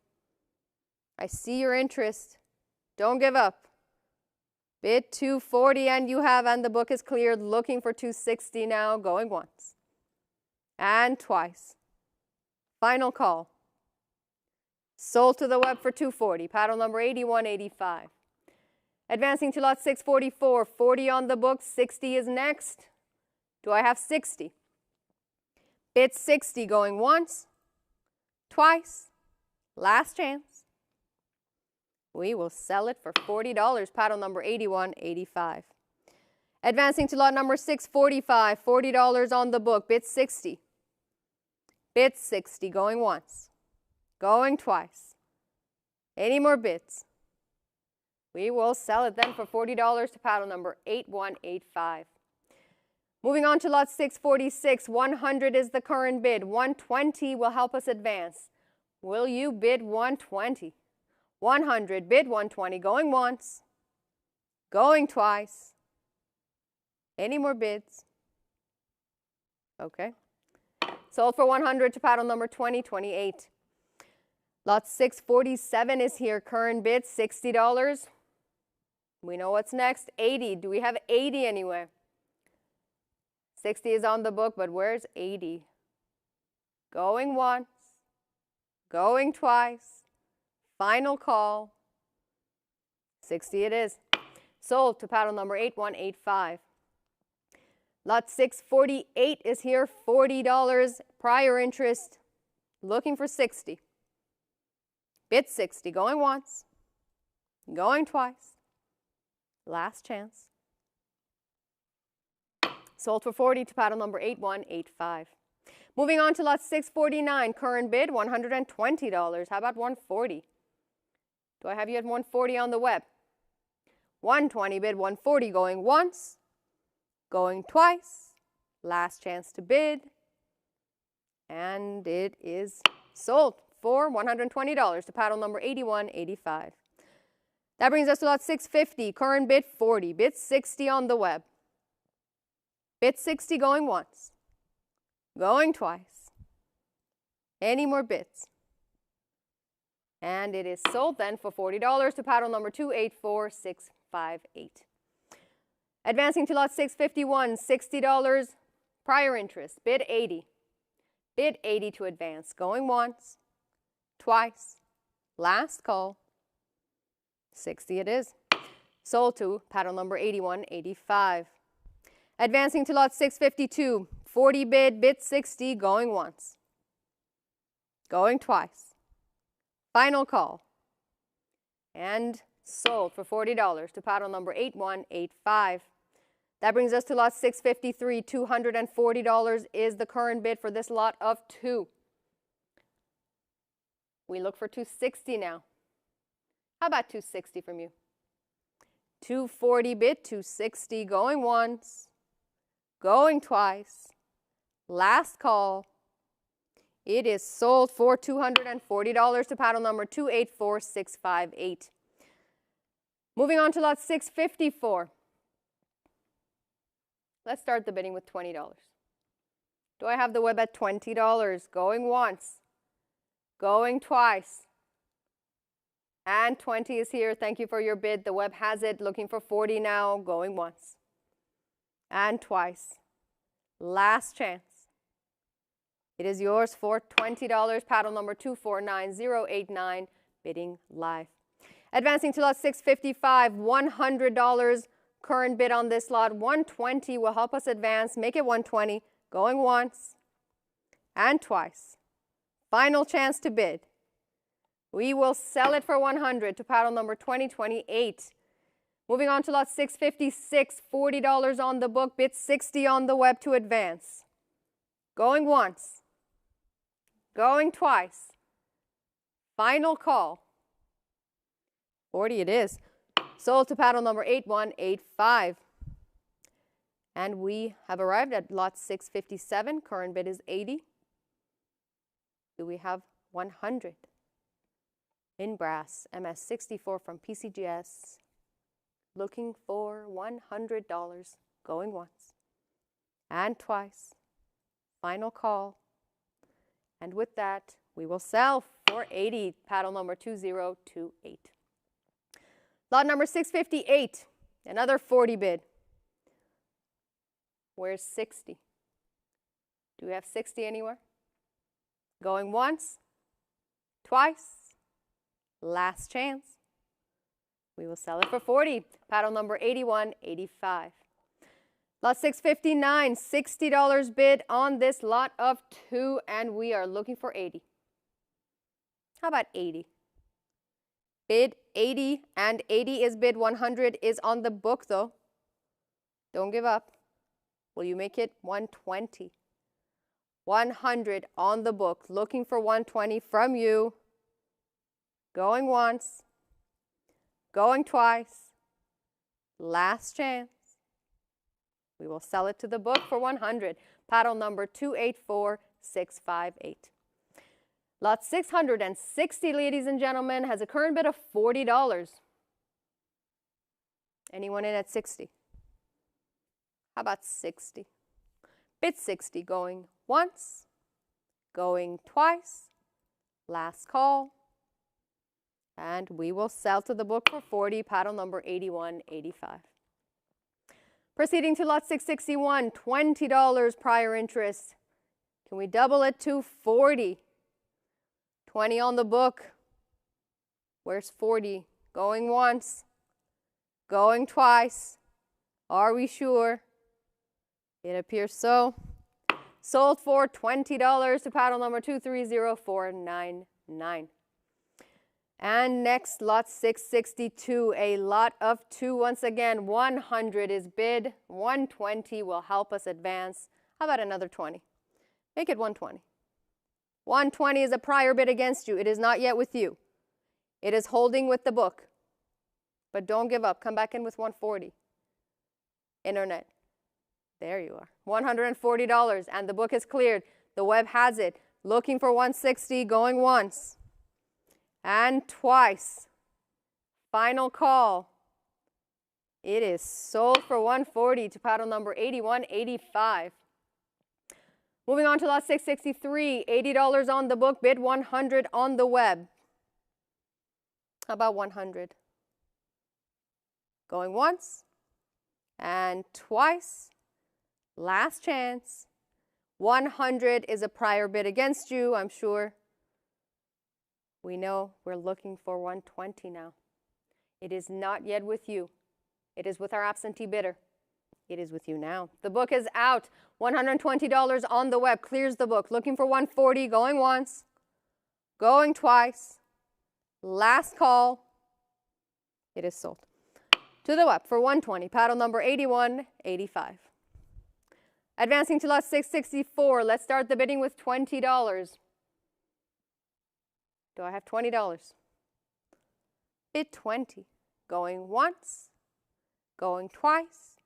I see your interest. Don't give up. Bid 240 and you have, and the book is cleared. Looking for 260 now, going once and twice. Final call. Sold to the web for 240. Paddle number 8185. Advancing to lot 644. 40 on the book. 60 is next. Do I have 60? Bid 60 going once, twice. Last chance. We will sell it for $40. Paddle number 8185. Advancing to lot number 645. $40 on the book. Bid 60. Bid 60 going once. Going twice. Any more bids? We will sell it then for $40 to paddle number 8185. Moving on to lot 646, 100 is the current bid. 120 will help us advance. Will you bid 120? 100, bid 120, going once, going twice. Any more bids? Okay. Sold for 100 to paddle number 2028. Lot 647 is here. Current bid, $60. We know what's next. 80. Do we have 80 anywhere? 60 is on the book, but where's 80? Going once, going twice. Final call. 60 it is. Sold to paddle number 8185. Lot 648 is here. $40. Prior interest. Looking for 60. Bid 60. Going once. Going twice. Last chance. Sold for 40 to paddle number 8185. Moving on to lot 649. Current bid $120. How about 140? Do I have you at 140 on the web? 120 bid 140 going once, going twice. Last chance to bid. And it is sold for $120 to paddle number 8185. That brings us to lot 650. Current bid 40. Bid 60 on the web. Bid 60 going once, going twice. Any more bids? And it is sold then for $40 to paddle number 284658. Advancing to lot 651, $60. Prior interest. Bid 80. Bid 80 to advance. Going once, twice. Last call. 60 it is. Sold to paddle number 8185. Advancing to lot 652, 40 bid, bid 60, going once, going twice. Final call. And sold for $40 to paddle number 8185. That brings us to lot 653, $240 is the current bid for this lot of 2. We look for 260 now. How about 260 from you? 240 bid, 260, going once, going twice. Last call. It is sold for $240 to paddle number 284658. Moving on to lot 654. Let's start the bidding with $20. Do I have the web at $20? Going once, going twice. And 20 is here. Thank you for your bid. The web has it. Looking for 40 now. Going once and twice. Last chance. It is yours for $20. Paddle number 249089. Bidding live. Advancing to lot 655. $100. Current bid on this lot. 120 will help us advance. Make it 120. Going once and twice. Final chance to bid. We will sell it for $100 to paddle number 2028. Moving on to lot 656, $40 on the book, bid 60 on the web to advance. Going once, going twice. Final call. 40 it is. Sold to paddle number 8185. And we have arrived at lot 657. Current bid is 80. Do we have 100? in brass, MS64 from PCGS, looking for $100, going once and twice. Final call. And with that, we will sell for 80, paddle number 2028. Lot number 658, another 40 bid. Where's 60? Do we have 60 anywhere? Going once, twice, last chance. We will sell it for 40, paddle number 8185. Lot 659, $60 bid on this lot of 2, and we are looking for 80. How about 80? Bid 80, and 80 is bid. 100 is on the book, though. Don't give up. Will you make it 120? 100 on the book, looking for 120 from you. Going once, going twice, last chance. We will sell it to the book for 100. Paddle number 284658. Lot 660, ladies and gentlemen, has a current bid of $40. Anyone in at 60? How about 60? Bid 60, going once, going twice, last call. And we will sell to the book for 40, paddle number 8185. Proceeding to lot 661, $20 prior interest. Can we double it to 40? 20 on the book. Where's 40? Going once, going twice. Are we sure? It appears so. Sold for $20 to paddle number 230499. And next, lot 662, a lot of 2. Once again, 100 is bid. 120 will help us advance. How about another 20? Make it 120. 120 is a prior bid against you. It is not yet with you. It is holding with the book. But don't give up. Come back in with 140. Internet. There you are. $140, and the book is cleared. The web has it. Looking for 160, going once and twice. Final call. It is sold for 140 to paddle number 8185. Moving on to lot 663, $80 on the book, bid 100 on the web. How about 100? Going once and twice. Last chance. 100 is a prior bid against you, I'm sure. We know we're looking for 120 now. It is not yet with you. It is with our absentee bidder. It is with you now. The book is out. $120 on the web. Clears the book. Looking for 140. Going once. Going twice. Last call. It is sold. To the web for 120. Paddle number 8185. Advancing to lot 664. Let's start the bidding with $20. Do I have $20? Bid 20. Going once. Going twice.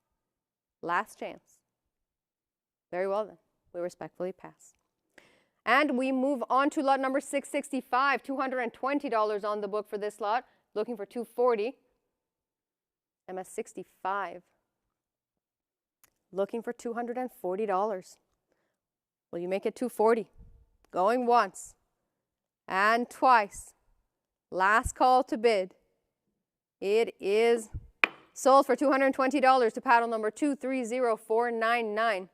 Last chance. Very well then. We respectfully pass. And we move on to lot number 665. $220 on the book for this lot. Looking for 240. MS65. Looking for $240. Will you make it 240? Going once and twice. Last call to bid. It is sold for $220 to paddle number 230499.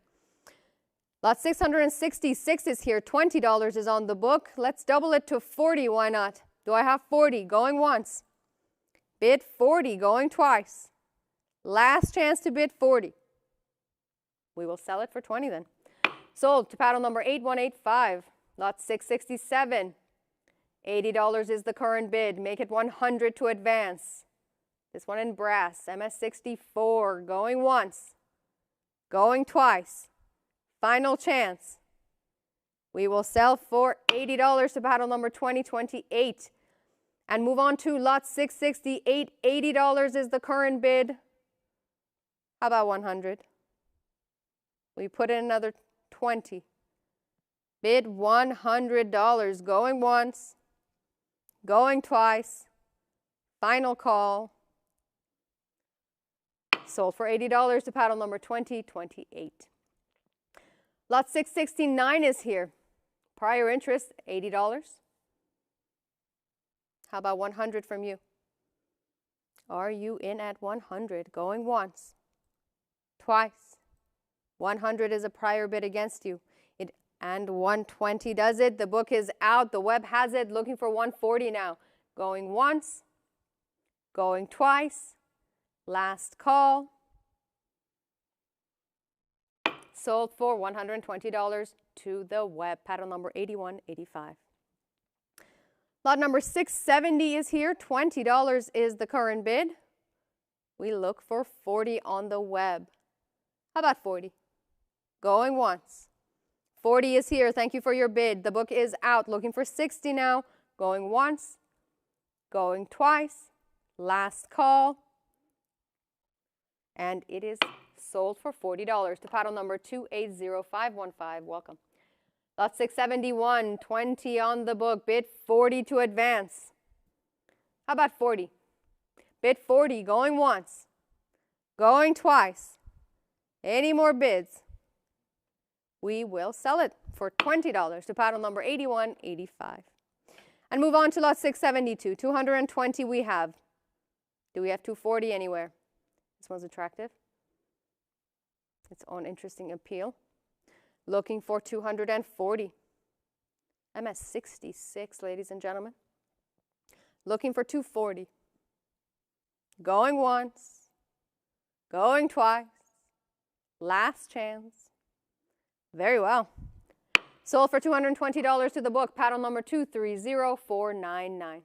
Lot 666 is here. $20 is on the book. Let's double it to 40. Why not? Do I have 40? Going once. Bid 40. Going twice. Last chance to bid 40. We will sell it for 20 then. Sold to paddle number 8185. Lot 667. $80 is the current bid. Make it 100 to advance. This one in brass. MS64. Going once. Going twice. Final chance. We will sell for $80 to paddle number 2028. And move on to lot 668. $80 is the current bid. How about 100? We put in another 20. Bid $100. Going once. going twice, final call. Sold for $80 to paddle number 2028. Lot 669 is here. Prior interest, $80. How about 100 from you? Are you in at 100? Going once, twice. 100 is a prior bid against you. And 120 does it. The book is out. The web has it. Looking for 140 now. Going once, going twice. Last call. Sold for $120 to the web. Paddle number 8185. Lot number 670 is here. $20 is the current bid. We look for 40 on the web. How about 40? Going once. 40 is here. Thank you for your bid. The book is out. Looking for 60 now. Going once. Going twice. Last call. And it is sold for $40 to paddle number 280515. Welcome. Lot 671, 20 on the book. Bid 40 to advance. How about 40? Bid 40, going once. Going twice. Any more bids? We will sell it for $20 to paddle number 8185. And move on to lot 672. 220 we have. Do we have 240 anywhere? This one's attractive. Its own interesting appeal. Looking for 240. I'm at 66, ladies and gentlemen. Looking for 240. Going once. Going twice. Last chance. Very well. Sold for $220 to the book. Paddle number 230499.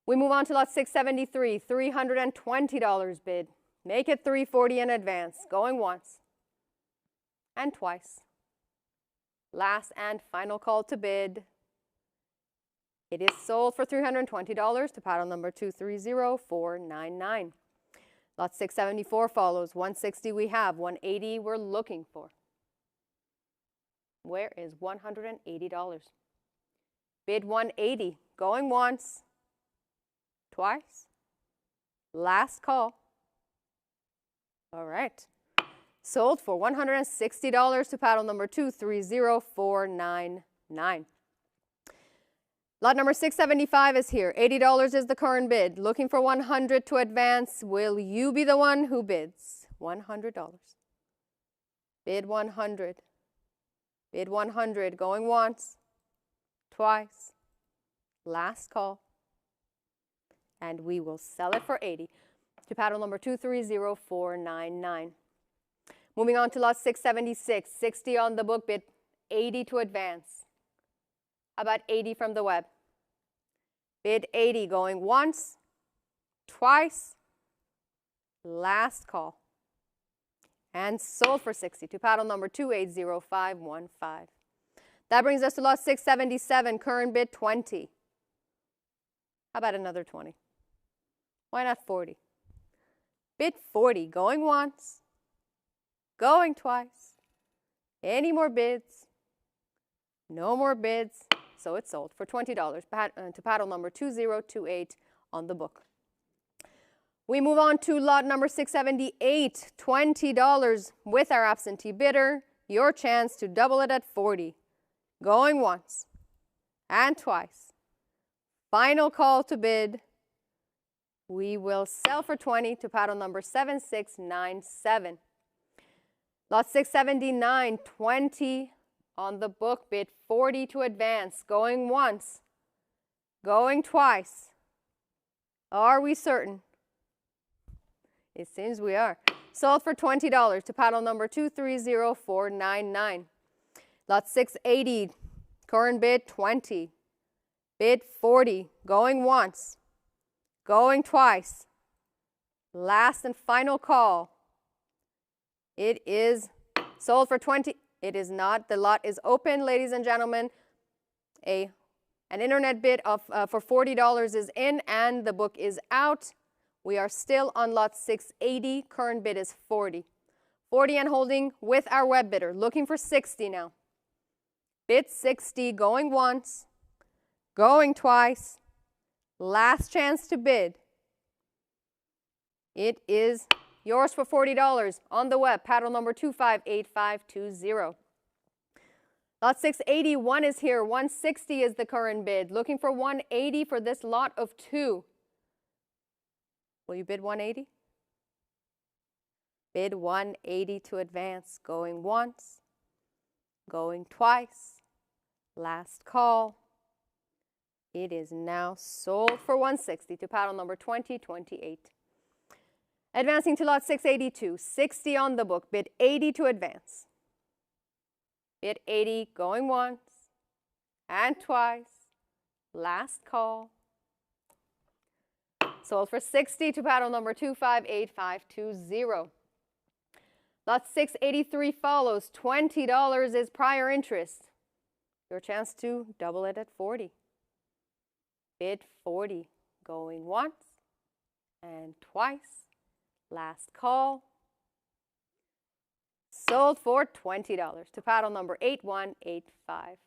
We move on to lot 673. $320 bid. Make it $340 in advance. Going once. And twice. Last and final call to bid. It is sold for $320 to paddle number 230499. Lot 674 follows. 160 we have. 180 we're looking for. Where is $180? Bid 180. Going once. Twice. Last call. All right. Sold for $160 to paddle number 230499. Lot number 675 is here. $80 is the current bid. Looking for 100 to advance. Will you be the one who bids? $100. Bid 100. Bid 100. Going once. Twice. Last call. And we will sell it for 80 to paddle number 230499. Moving on to lot 676, 60 on the book, bid 80 to advance. How about 80 from the web? Bid 80 going once, twice, last call. And sold for 60 to paddle number 280515. That brings us to lot 677, current bid 20. How about another 20? Why not 40? Bid 40, going once, going twice. Any more bids? No more bids. So it's sold for $20 to paddle number 2028 on the book. We move on to lot number 678, $20 with our absentee bidder. Your chance to double it at 40. Going once and twice. Final call to bid. We will sell for 20 to paddle number 7697. Lot 679, 20 on the book, bid 40 to advance. Going once, going twice. Are we certain? It seems we are. Sold for $20 to paddle number 230499. Lot 680, current bid 20. Bid 40, going once, going twice. Last and final call. It is sold for 20. It is not. The lot is open, ladies and gentlemen. An internet bid of for $40 is in and the book is out. We are still on lot 680. Current bid is 40. 40 and holding with our web bidder. Looking for 60 now. Bid 60, going once, going twice. Last chance to bid. It is yours for $40 on the web, paddle number 258520. Lot 681 is here. 160 is the current bid. Looking for 180 for this lot of 2. Will you bid 180? Bid 180 to advance. Going once, going twice. Last call. It is now sold for 160 to paddle number 2028. Advancing to lot 682, 60 on the book, bid 80 to advance. Bid 80, going once and twice. Last call. Sold for 60 to paddle number 258520. Lot 683 follows. $20 is prior interest. Your chance to double it at 40. Bid 40, going once and twice. Last call. Sold for $20 to paddle number 8185.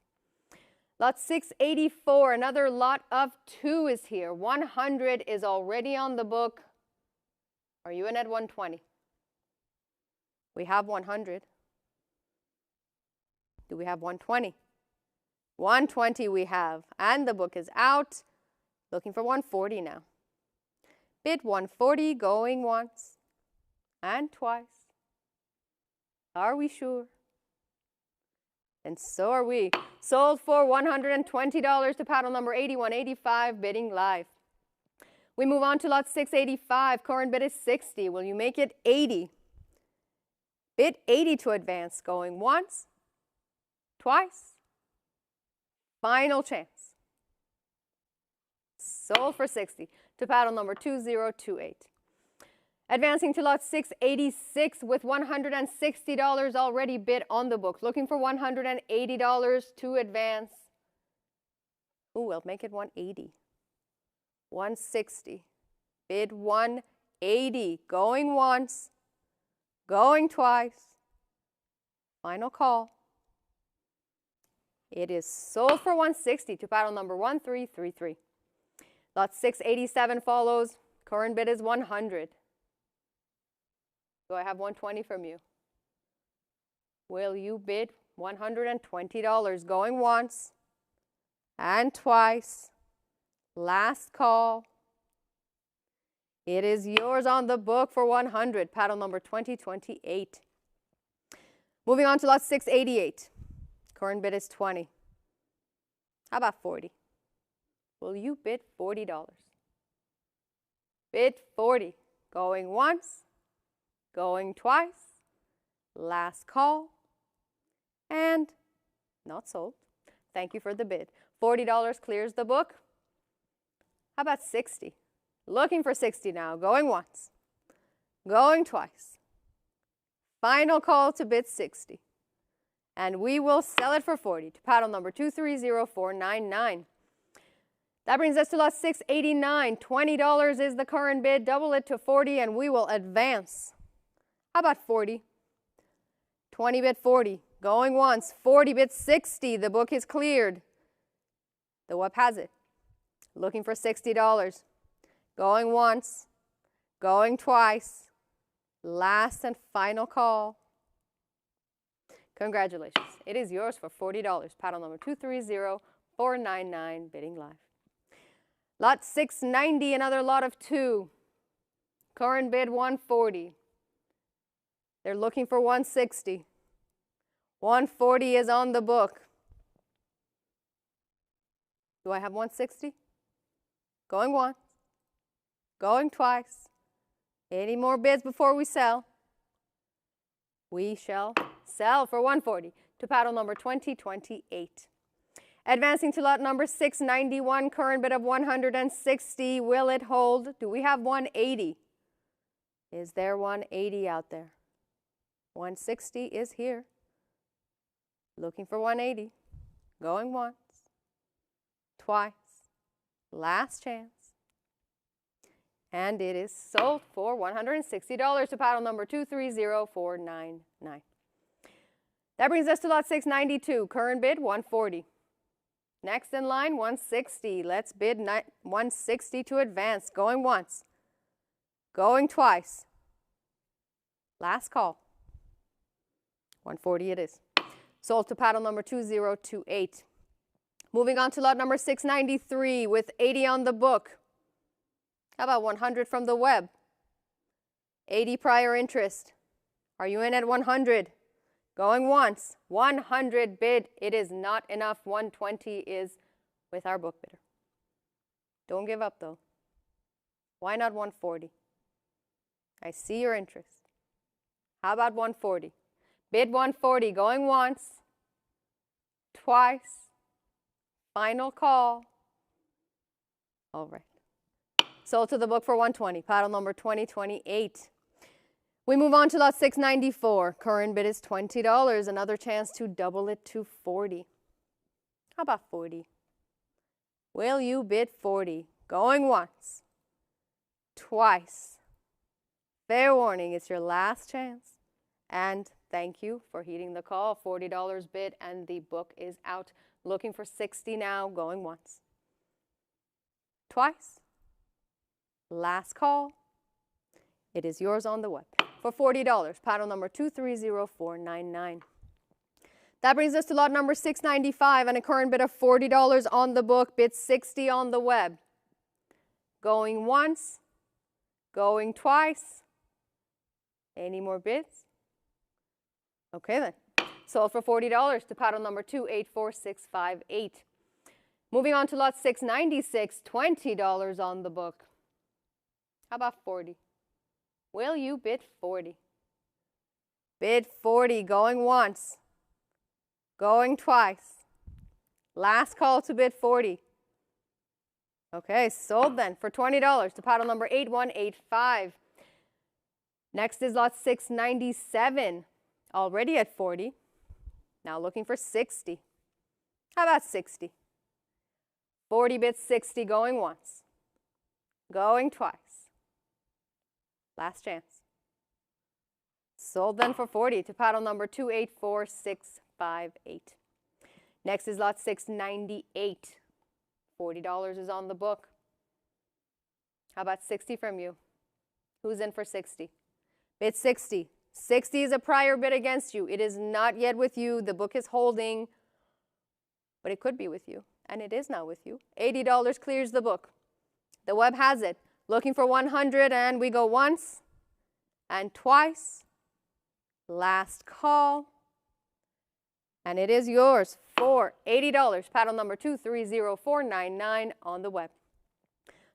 Lot 684, another lot of 2 is here. 100 is already on the book. Are you in at 120? We have 100. Do we have 120? 120 we have, and the book is out. Looking for 140 now. Bid 140, going once and twice. Are we sure? And so are we. Sold for $120 to paddle number 8185, bidding live. We move on to lot 685. Current bid is 60. Will you make it 80? Bid 80 to advance. Going once, twice. Final chance. Sold for 60 to paddle number 2028. Advancing to lot 686 with $160 already bid on the book. Looking for $180 to advance. Ooh, we'll make it 180. 160. Bid 180. Going once. Going twice. Final call. It is sold for 160 to paddle number 1333. Lot 687 follows. Current bid is 100. Do I have 120 from you? Will you bid $120? Going once and twice. Last call. It is yours on the book for 100. Paddle number 2028. Moving on to lot 688. Current bid is 20. How about 40? Will you bid $40? Bid 40. Going once. Going twice. Last call. And not sold. Thank you for the bid. $40 clears the book. How about 60? Looking for 60 now. Going once. Going twice. Final call to bid 60. And we will sell it for 40 to paddle number 230499. That brings us to lot 689. $20 is the current bid. Double it to 40 and we will advance. How about 40? 20 bid 40. Going once. 40 bid 60. The book is cleared. The web has it. Looking for $60. Going once. Going twice. Last and final call. Congratulations. It is yours for $40. Paddle number 230499, bidding live. Lot 690, another lot of 2. Current bid 140. They're looking for 160. 140 is on the book. Do I have 160? Going once. Going twice. Any more bids before we sell? We shall sell for 140 to paddle number 2028. Advancing to lot number 691, current bid of 160. Will it hold? Do we have 180? Is there 180 out there? 160 is here. Looking for 180. Going once. Twice. Last chance. And it is sold for $160 to paddle number 230499. That brings us to lot 692. Current bid 140. Next in line, 160. Let's bid 160 to advance. Going once. Going twice. Last call. 140 it is. Sold to paddle number 2028. Moving on to lot number 693 with 80 on the book. How about 100 from the web? 80 prior interest. Are you in at 100? Going once. 100 bid. It is not enough. 120 is with our book bidder. Don't give up though. Why not 140? I see your interest. How about 140? Bid 140. Going once. Twice. Final call. All right. Sold to the book for 120. Paddle number 2028. We move on to lot 694. Current bid is $20. Another chance to double it to 40. How about 40? Will you bid 40? Going once. Twice. Fair warning, it's your last chance. And thank you for heeding the call. $40 bid and the book is out. Looking for 60 now. Going once. Twice. Last call. It is yours on the web for $40. Paddle number 230499. That brings us to lot number 695 and a current bid of $40 on the book, bid 60 on the web. Going once, going twice. Any more bids? Okay then. Sold for $40 to paddle number 284658. Moving on to lot 696, $20 on the book. How about 40? Will you bid 40? Bid 40, going once, going twice. Last call to bid 40. Okay, sold then for $20 to paddle number 8185. Next is lot 697, already at 40. Now looking for 60. How about 60? 40 bids 60, going once, going twice. Last chance. Sold then for 40 to paddle number 284658. Next is lot 698. $40 is on the book. How about 60 from you? Who's in for 60? Bid 60. 60 is a prior bid against you. It is not yet with you. The book is holding, but it could be with you, and it is now with you. $80 clears the book. The web has it. Looking for 100, and we go once and twice. Last call. And it is yours for $80. Paddle number 230499 on the web.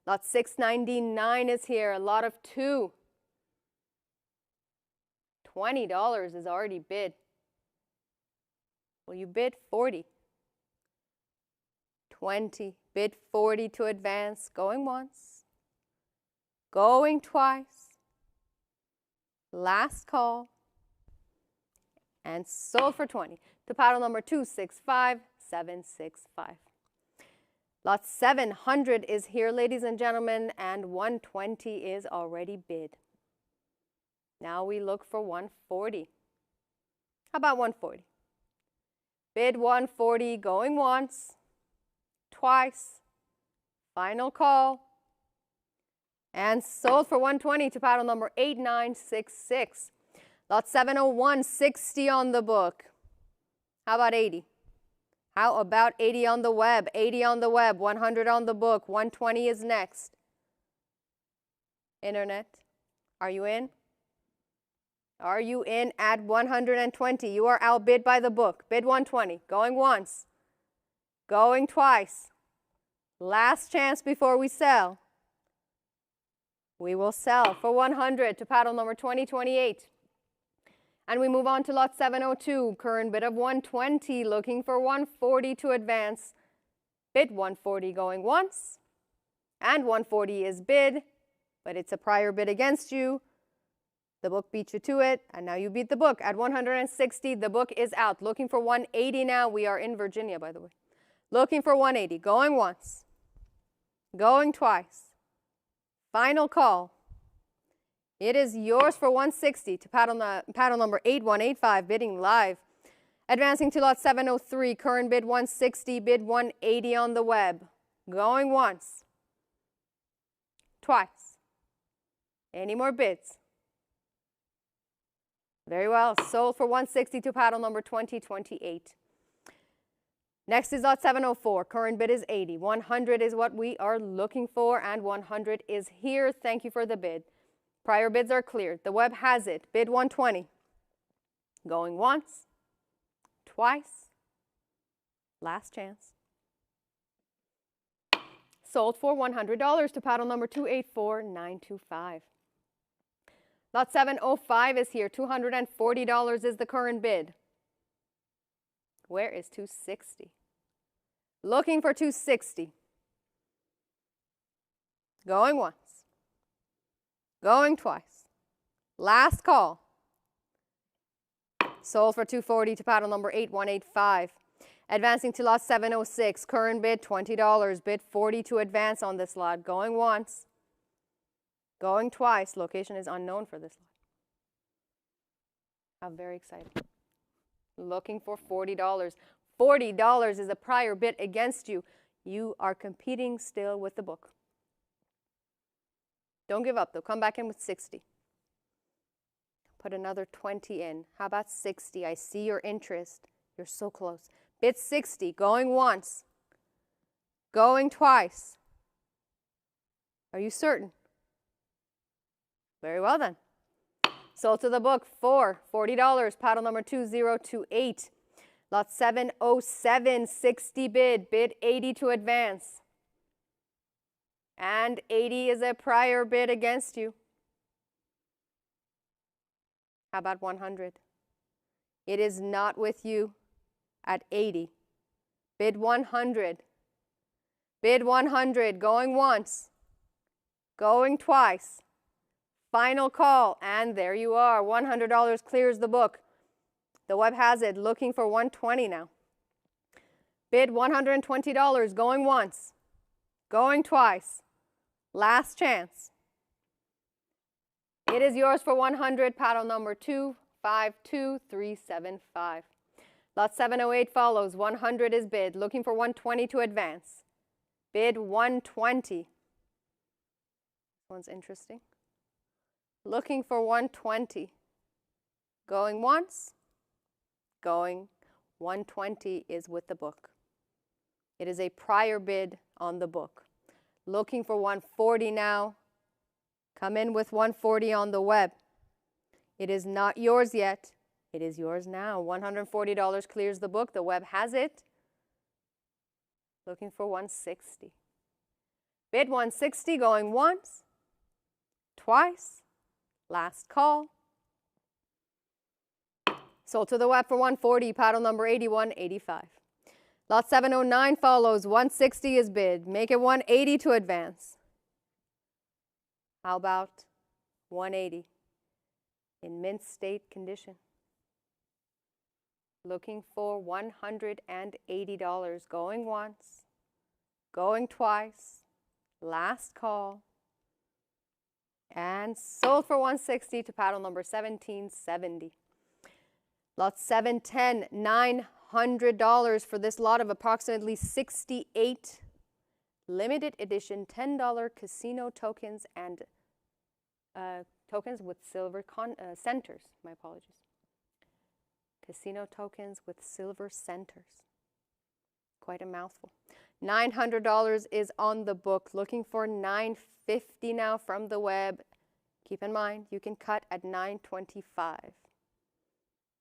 Lot 699 is here. A lot of two. $20 is already bid. Will you bid 40? 20. Bid 40 to advance. Going once. Going twice. Last call. And sold for 20 to paddle number 265765. Lot 700 is here, ladies and gentlemen, and 120 is already bid. Now we look for 140. How about 140? Bid 140, going once, twice, final call, and sold for 120 to paddle number 8966. Lot 701, 60 on the book. How about 80? How about 80 on the web? 80 on the web, 100 on the book, 120 is next. Internet, are you in? Are you in at 120? You are outbid by the book. Bid 120, going once, going twice. Last chance before we sell. We will sell for 100 to paddle number 2028. And we move on to lot 702, current bid of 120, looking for 140 to advance. Bid 140 going once, and 140 is bid, but it's a prior bid against you. The book beat you to it, and now you beat the book at 160. The book is out. Looking for 180 now. We are in Virginia, by the way. Looking for 180, going once, going twice. Final call. It is yours for 160 to paddle number 8185, bidding live Advancing to lot 703, current bid 160, bid 180 on the web. Going once, twice. Any more bids? Very well, sold for 160 to paddle number 2028. Next is lot 704, current bid is 80. 100 is what we are looking for, and 100 is here. Thank you for the bid. Prior bids are cleared. The web has it. Bid 120. Going once, twice, last chance. Sold for $100 to paddle number 284925. Lot 705 is here. $240 is the current bid. Where is 260? Looking for 260. Going once. Going twice. Last call. Sold for 240 to paddle number 8185. Advancing to lot 706. Current bid $20. Bid 40 to advance on this lot. Going once. Going twice. Location is unknown for this lot. I'm very excited. Looking for $40. $40 is a prior bid against you. You are competing still with the book. Don't give up though. Come back in with 60. Put another 20 in. How about 60? I see your interest. You're so close. Bid 60. Going once. Going twice. Are you certain? Very well then. Sold to the book for $40. Paddle number 2028. Lot 707, 60 bid. Bid 80 to advance. And 80 is a prior bid against you. How about 100? It is not with you at 80. Bid 100. Bid 100. Going once. Going twice. Final call. And there you are. $100 clears the book. The web has it. Looking for 120 now. Bid $120. Going once. Going twice. Last chance. It is yours for 100. Paddle number 252375. Lot 708 follows. 100 is bid. Looking for 120 to advance. Bid 120. This one's interesting. Looking for 120. Going once. Going 120 is with the book. It is a prior bid on the book. Looking for 140 now. Come in with 140 on the web. It is not yours yet. It is yours now. $140 clears the book. The web has it. Looking for 160. Bid 160, going once, twice, last call. Sold to the web for 140, paddle number 8185. Lot 709 follows. 160 is bid. Make it 180 to advance. How about 180 in mint state condition? Looking for $180. Going once, going twice, last call. And sold for 160 to paddle number 1770. Lot 710, $900 for this lot of approximately 68 limited edition $10 casino tokens and tokens with silver centers. My apologies. Casino tokens with silver centers. Quite a mouthful. $900 is on the book. Looking for $950 now from the web. Keep in mind, you can cut at $925.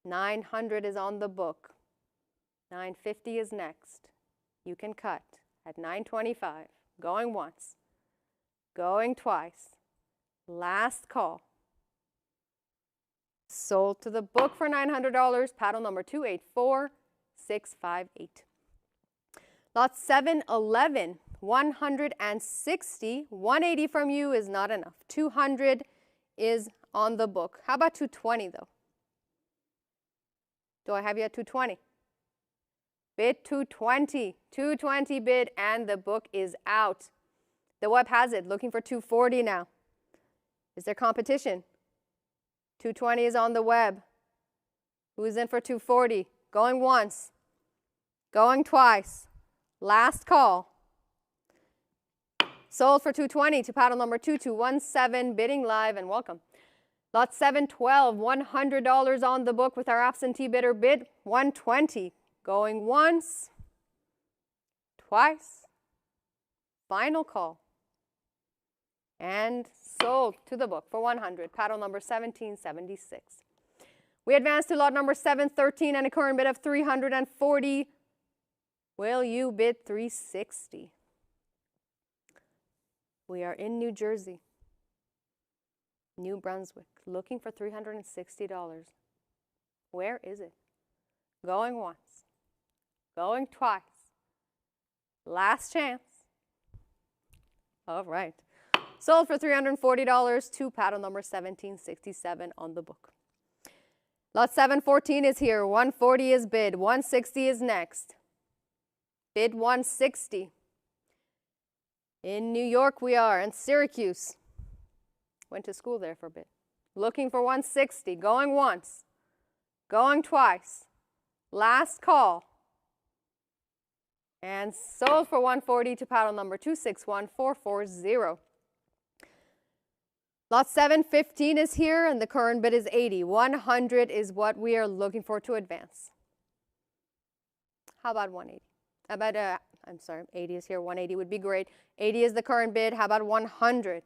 $900 is on the book. $950 is next. You can cut at $925. Going once. Going twice. Last call. Sold to the book for $900. Paddle number 284658. Lot 711, 160. 180 from you is not enough. 200 is on the book. How about 220 though? Do I have you at 220? Bid 220. 220 bid and the book is out. The web has it. Looking for 240 now. Is there competition? 220 is on the web. Who's in for 240? Going once. Going twice. Last call. Sold for 220 to paddle number 2217, bidding live and welcome. Lot 712, $100 on the book with our absentee bidder bid 120. Going once, twice, final call. And sold to the book for 100, paddle number 1776. We advance to lot number 713 and a current bid of 340. Will you bid 360? We are in New Jersey, New Brunswick, looking for $360. Where is it? Going once, going twice. Last chance. All right. Sold for $340 to paddle number 1767 on the book. Lot 714 is here. 140 is bid. 160 is next. Bid 160. In New York we are, and Syracuse. Went to school there for a bit. Looking for 160, going once, going twice. Last call. And sold for 140 to paddle number 261440. Lot 715 is here, and the current bid is 80. 100 is what we are looking for to advance. How about 180? I'm sorry, 80 is here. 180 would be great. 80 is the current bid. How about 100?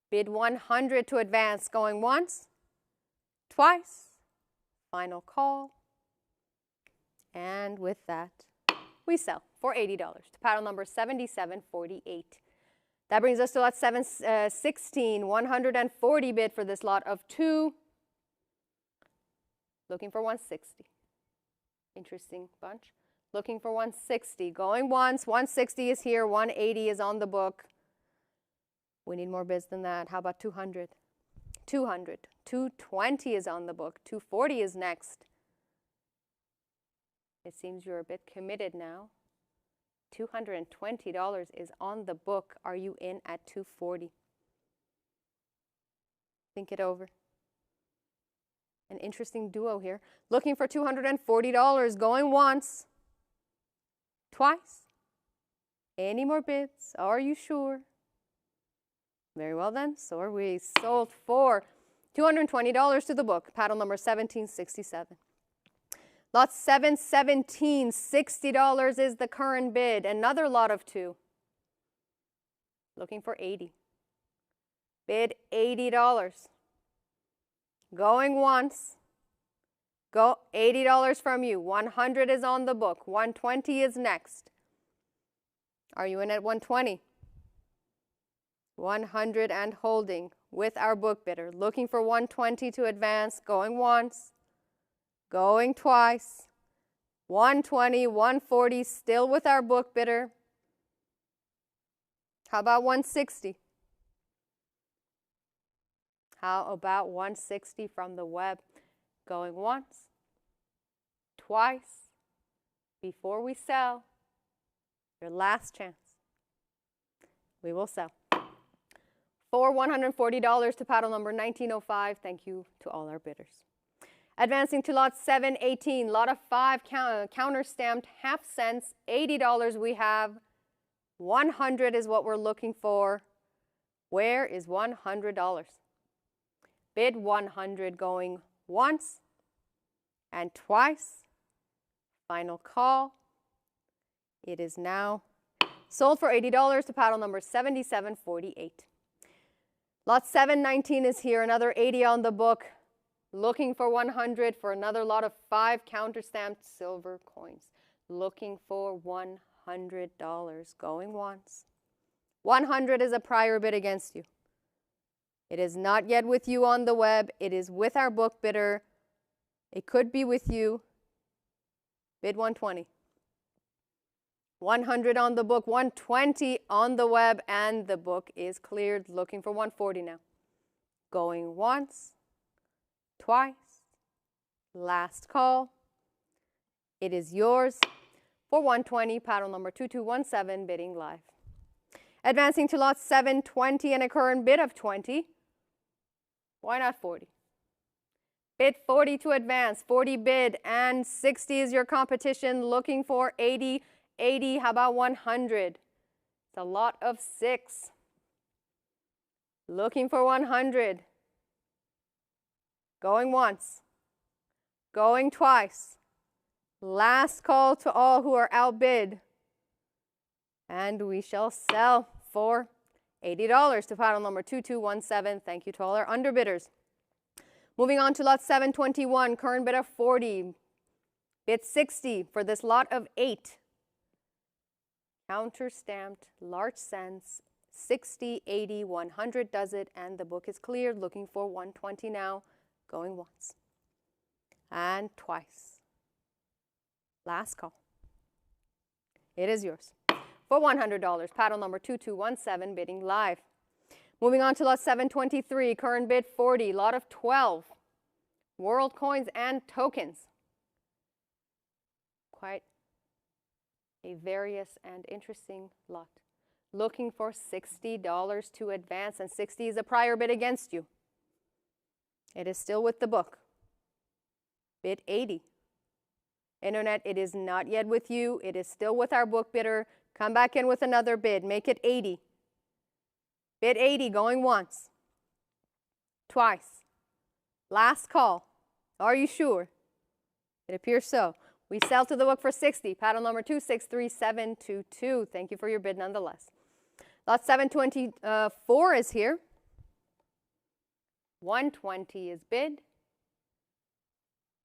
Bid 100 to advance. Going once, twice, final call. And with that, we sell for $80 to paddle number 7748. That brings us to lot 716, 140 bid for this lot of 2. Looking for 160. Interesting bunch. Looking for 160. Going once, 160 is here, 180 is on the book. We need more bids than that. How about 200? 200. 220 is on the book. 240 is next. It seems you're a bit committed now. $220 is on the book. Are you in at 240? Think it over. An interesting duo here. Looking for $240. Going once. Twice. Any more bids? Are you sure? Very well then, so are we. Sold for $220 to the book, paddle number 1767. Lot 717, $60 is the current bid. Another lot of 2. Looking for 80. Bid $80. Going once. Go $80 from you. 100 is on the book. 120 is next. Are you in at 120? 100 and holding with our book bidder. Looking for 120 to advance. Going once. Going twice. 120, 140, still with our book bidder. How about 160? How about 160 from the web? Going once, twice, before we sell. Your last chance. We will sell. For $140 to paddle number 1905. Thank you to all our bidders. Advancing to lot 718, lot of 5 counter-stamped half cents, $80 we have. 100 is what we're looking for. Where is $100? Bid 100 going once and twice. Final call. It is now sold for $80 to paddle number 7748. Lot 719 is here, another 80 on the book. Looking for 100 for another lot of 5 counter-stamped silver coins. Looking for $100. Going once. 100 is a prior bid against you. It is not yet with you on the web. It is with our book bidder. It could be with you. Bid 120. 100 on the book, 120 on the web, and the book is cleared. Looking for 140 now. Going once, twice, last call. It is yours for 120, paddle number 2217, bidding live. Advancing to lot 720 and a current bid of 20. Why not 40? Bid 40 to advance, 40 bid, and 60 is your competition. Looking for 80, 80, how about 100? It's a lot of 6. Looking for 100. Going once. Going twice. Last call to all who are outbid. And we shall sell for $80 to paddle number 2217. Thank you to all our underbidders. Moving on to lot 721, current bid of 40. Bid 60 for this lot of 8. Counter stamped, large cents, 60, 80, 100 does it, and the book is cleared. Looking for 120 now. Going once. And twice. Last call. It is yours. For $100, paddle number 2217, bidding live. Moving on to lot 723, current bid 40, lot of 12. World coins and tokens. Quite a various and interesting lot. Looking for $60 to advance, and 60 is a prior bid against you. It is still with the book. Bid 80. Internet, it is not yet with you. It is still with our book bidder. Come back in with another bid. Make it 80. Bid 80, going once. Twice. Last call. Are you sure? It appears so. We sell to the book for 60. Paddle number 263722. Thank you for your bid nonetheless. Lot 724 is here. 120 is bid.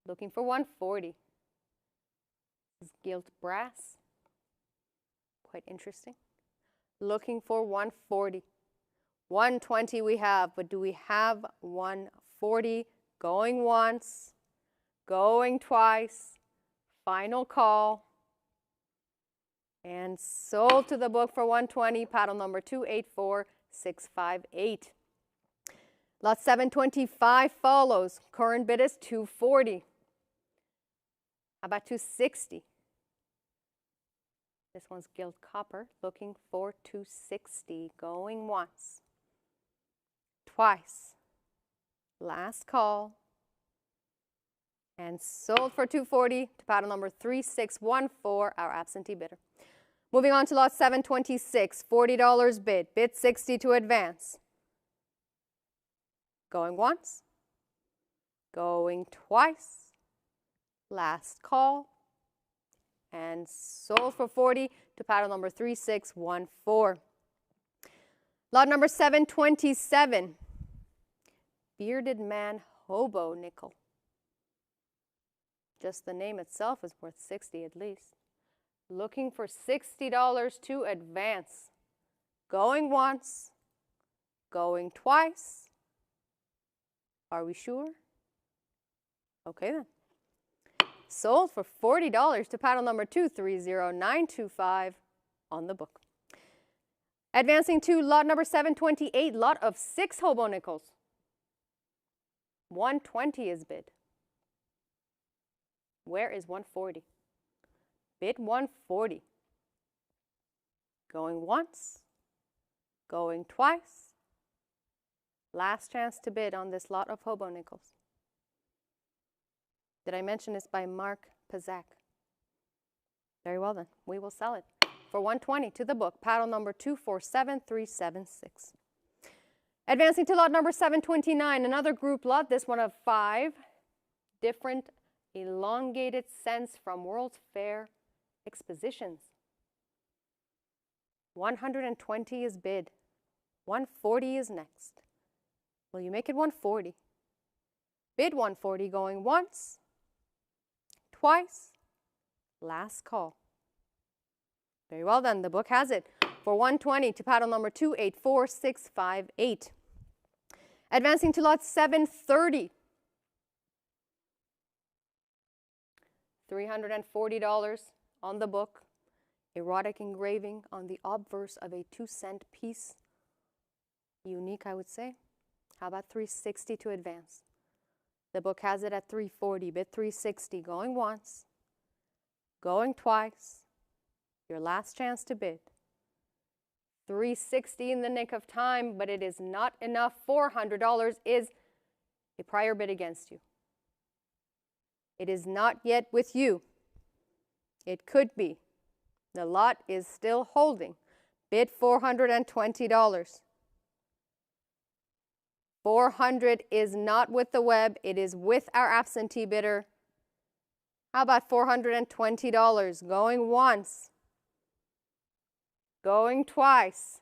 Looking for 140. This is gilt brass. Quite interesting. Looking for 140. 120 we have, but do we have 140? Going once, going twice, final call, and sold to the book for 120, paddle number 284658. Lot 725 follows. Current bid is 240. How about 260? This one's gilt copper, looking for 260, going once, twice, last call, and sold for 240 to paddle number 3614, our absentee bidder. Moving on to lot 726, $40 bid, bid 60 to advance. Going once, going twice, last call, and sold for 40 to paddle number 3614. Lot number 727, Bearded Man Hobo Nickel. Just the name itself is worth 60 at least. Looking for $60 to advance. Going once, going twice. Are we sure? Okay then. Sold for $40 to paddle number 230925 on the book. Advancing to lot number 728, lot of 6 hobo nickels. 120 is bid. Where is 140? Bid 140. Going once, going twice. Last chance to bid on this lot of hobo nickels. Did I mention it's by Mark Pazak? Very well then, we will sell it for 120 to the book, paddle number 247376. Advancing to lot number 729, another group lot, this one of 5 different elongated cents from World's Fair Expositions. 120 is bid. 140 is next. Will you make it 140? Bid 140, going once, twice, last call. Very well then, the book has it for 120 to paddle number 284658. Advancing to lot 730. $340 on the book. Erotic engraving on the obverse of a 2-cent piece. Unique, I would say. How about 360 to advance? The book has it at 340, bid 360, going once, going twice. Your last chance to bid. 360 in the nick of time, but it is not enough. $400 is a prior bid against you. It is not yet with you. It could be. The lot is still holding. Bid $420. 400 is not with the web. It is with our absentee bidder. How about $420? Going once. Going twice.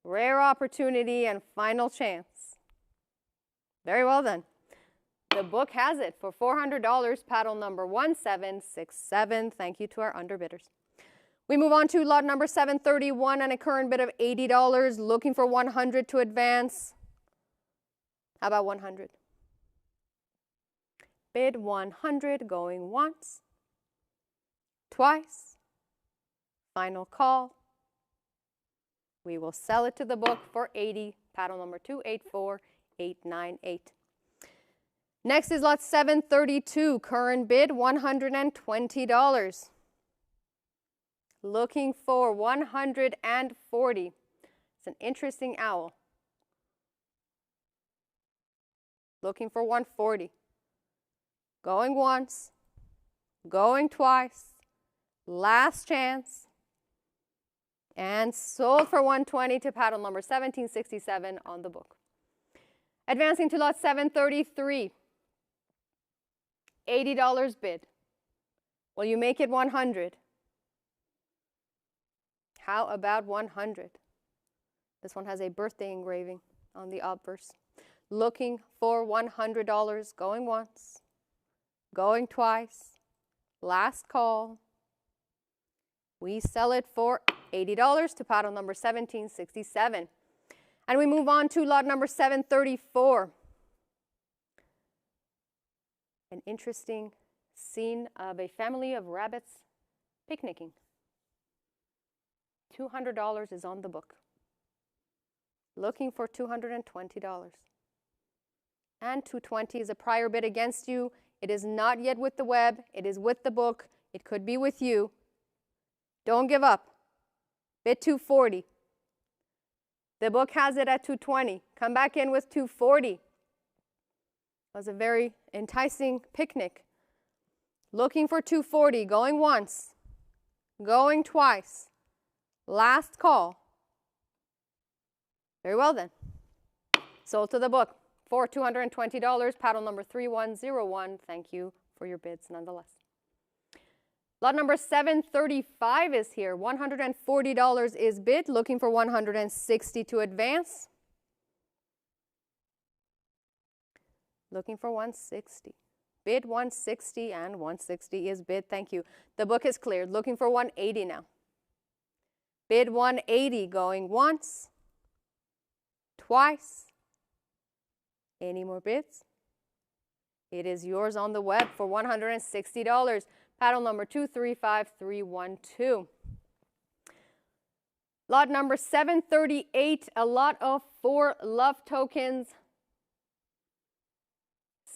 Rare opportunity and final chance. Very well then. The book has it for $400, paddle number 1767. Thank you to our underbidders. We move on to lot number 731 and a current bid of $80, looking for 100 to advance. How about 100? Bid 100, going once, twice, final call. We will sell it to the book for 80, paddle number 284898. Next is lot 732, current bid $120. Looking for 140. It's an interesting owl. Looking for 140. Going once, going twice, last chance, and sold for 120 to paddle number 1767 on the book. Advancing to lot 733, $80 bid. Will you make it 100? How about 100? This one has a birthday engraving on the obverse. Looking for $100, going once, going twice, last call. We sell it for $80 to paddle number 1767. And we move on to lot number 734. An interesting scene of a family of rabbits picnicking. $200 is on the book. Looking for $220. And 220 is a prior bid against you. It is not yet with the web. It is with the book. It could be with you. Don't give up. Bid 240. The book has it at 220. Come back in with 240. It was a very enticing picnic. Looking for 240, going once, going twice. Last call. Very well then. Sold to the book for $220, paddle number 3101. Thank you for your bids nonetheless. Lot number 735 is here. $140 is bid, looking for 160 to advance. Looking for 160. Bid 160 and 160 is bid. Thank you. The book is cleared. Looking for 180 now. Bid 180, going once, twice. Any more bids? It is yours on the web for $160. Paddle number 235312. Lot number 738, a lot of 4 love tokens.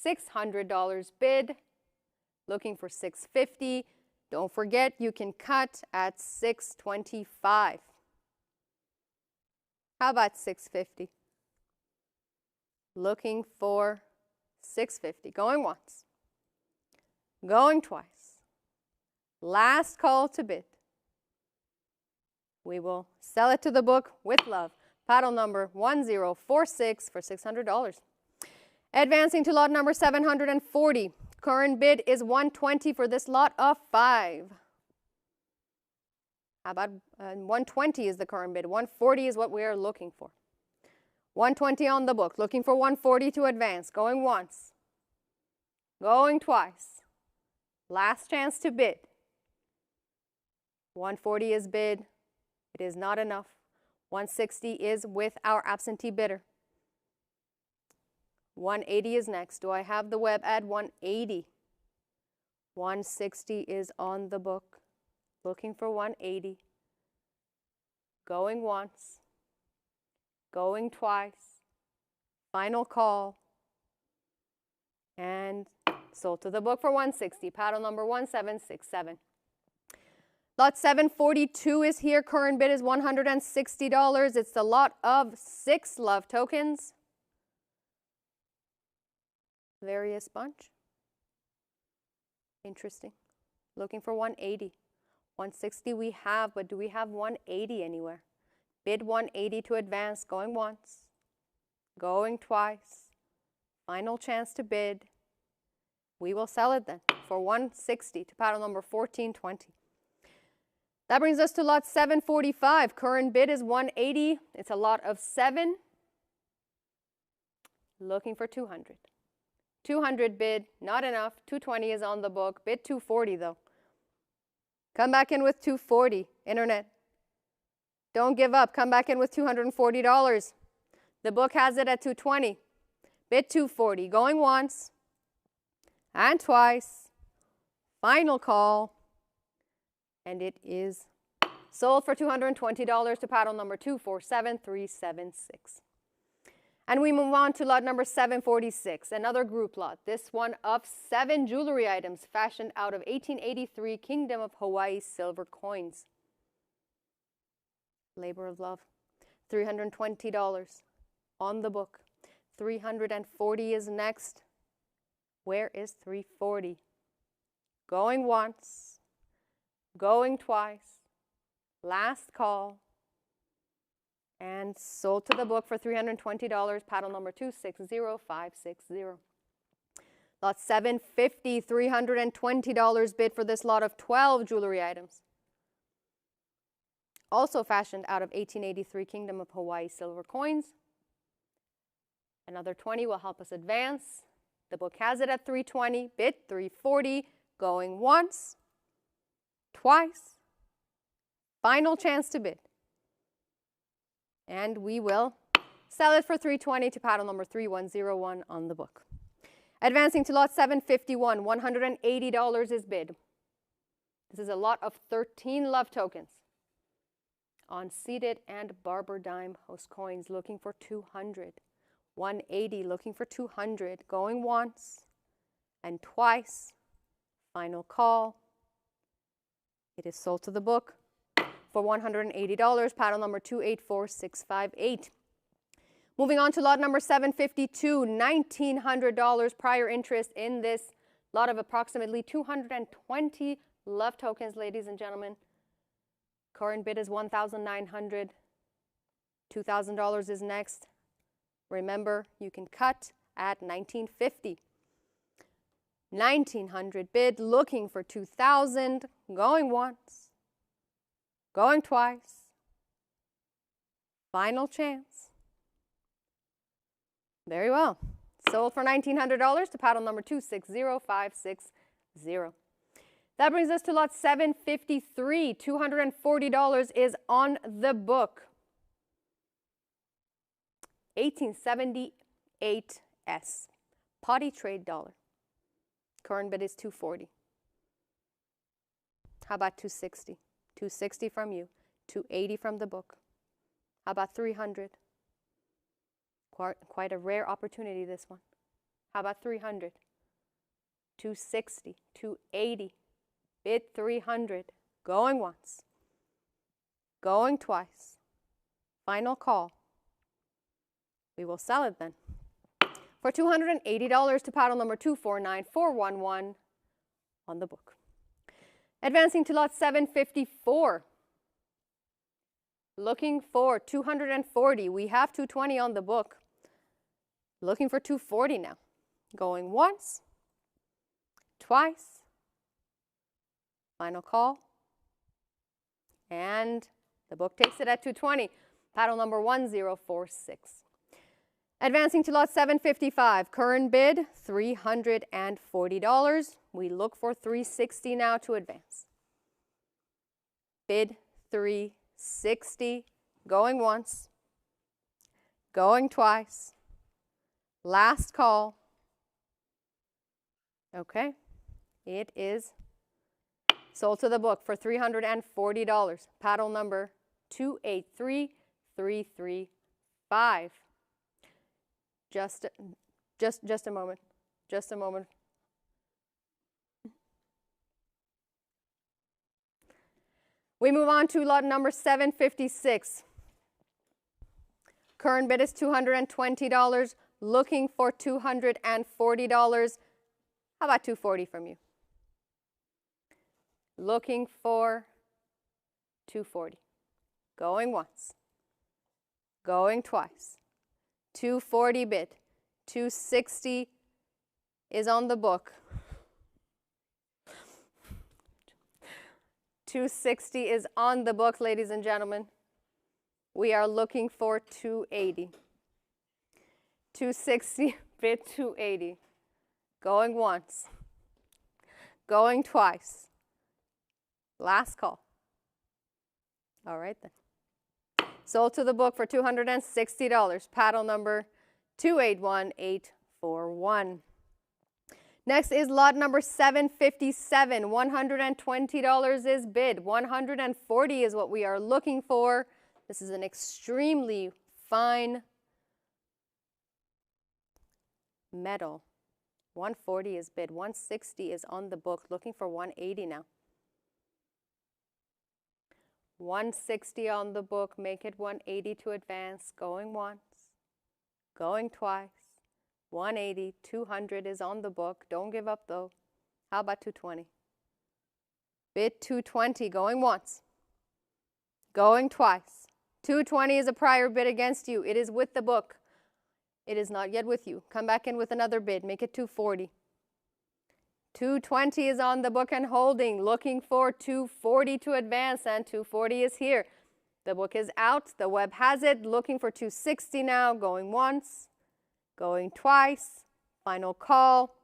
$600 bid. Looking for $650. Don't forget, you can cut at $625. How about $650? Looking for $650. Going once. Going twice. Last call to bid. We will sell it to the book with love. Paddle number 1046 for $600. Advancing to lot number 740. Current bid is $120 for this lot of 5. How about $120 is the current bid. $140 is what we are looking for. $120 on the book. Looking for $140 to advance. Going once. Going twice. Last chance to bid. $140 is bid. It is not enough. $160 is with our absentee bidder. $180 is next. Do I have the web at $180? $160 is on the book. Looking for $180. Going once. Going twice. Final call. And sold to the book for $160. Paddle number 1767. Lot 742 is here. Current bid is $160. It's the lot of 6 love tokens. Various bunch. Interesting. Looking for 180. 160 we have, but do we have 180 anywhere? Bid 180 to advance, going once, going twice. Final chance to bid. We will sell it then for 160 to paddle number 1420. That brings us to lot 745. Current bid is 180. It's a lot of 7. Looking for 200. 200 bid, not enough. 220 is on the book. Bid 240 though. Come back in with 240, internet. Don't give up. Come back in with $240. The book has it at 220. Bid 240, going once and twice. Final call. And it is sold for $220 to paddle number 247376. And we move on to lot number 746, another group lot. This one of 7 jewelry items fashioned out of 1883 Kingdom of Hawaii silver coins. Labor of love. $320 on the book. 340 is next. Where is 340? Going once, going twice, last call, and sold to the book for $320, paddle number 260560. Lot 750, $320 bid for this lot of 12 jewelry items. Also fashioned out of 1883 Kingdom of Hawaii silver coins. Another 20 will help us advance. The book has it at 320, bid 340, going once, twice, final chance to bid. And we will sell it for 320 to paddle number 3101 on the book. Advancing to lot 751, $180 is bid. This is a lot of 13 love tokens on seated and barber dime host coins, looking for 200. 180, looking for 200, going once and twice. Final call. It is sold to the book for $180, paddle number 284658. Moving on to lot number 752, $1,900 prior interest in this lot of approximately 220 love tokens, ladies and gentlemen. Current bid is $1,900. $2,000 is next. Remember, you can cut at $1,950. $1,900 bid, looking for $2,000, going once, going twice. Final chance. Very well. Sold for $1,900 to paddle number 260560. That brings us to lot 753. $240 is on the book. 1878S. Potty trade dollar. Current bid is $240. How about $260? $260 from you. $280 from the book. How about $300? Quite a rare opportunity, this one. How about $300? $260. $280. Bid $300. Going once. Going twice. Final call. We will sell it then for $280 to paddle number 249411 on the book. Advancing to lot 754. Looking for 240. We have 220 on the book. Looking for 240 now. Going once, twice. Final call. And the book takes it at 220. Paddle number 1046. Advancing to lot 755, current bid $340. We look for $360 now to advance. Bid $360, going once, going twice. Last call. Okay, it is sold to the book for $340. Paddle number 283335. Just a moment. Just a moment. We move on to lot number 756. Current bid is $220. Looking for $240. How about $240 from you? looking for 240. Going once. Going twice. 240 bid. 260 is on the book. 260 is on the book, ladies and gentlemen. We are looking for 280. 260 bid 280. Going once. Going twice. Last call. All right then. Sold to the book for $260. Paddle number 281841. Next is lot number 757. $120 is bid. 140 is what we are looking for. This is an extremely fine metal. 140 is bid. 160 is on the book. Looking for 180 now. 160 on the book. Make it 180 to advance. Going once. Going twice. 180. 200 is on the book. Don't give up though. How about 220? Bid 220. Going once. Going twice. 220 is a prior bid against you. It is with the book. It is not yet with you. Come back in with another bid. Make it 240. 220 is on the book and holding. Looking for 240 to advance, and 240 is here. The book is out. The web has it. Looking for 260 now. Going once. Going twice. Final call.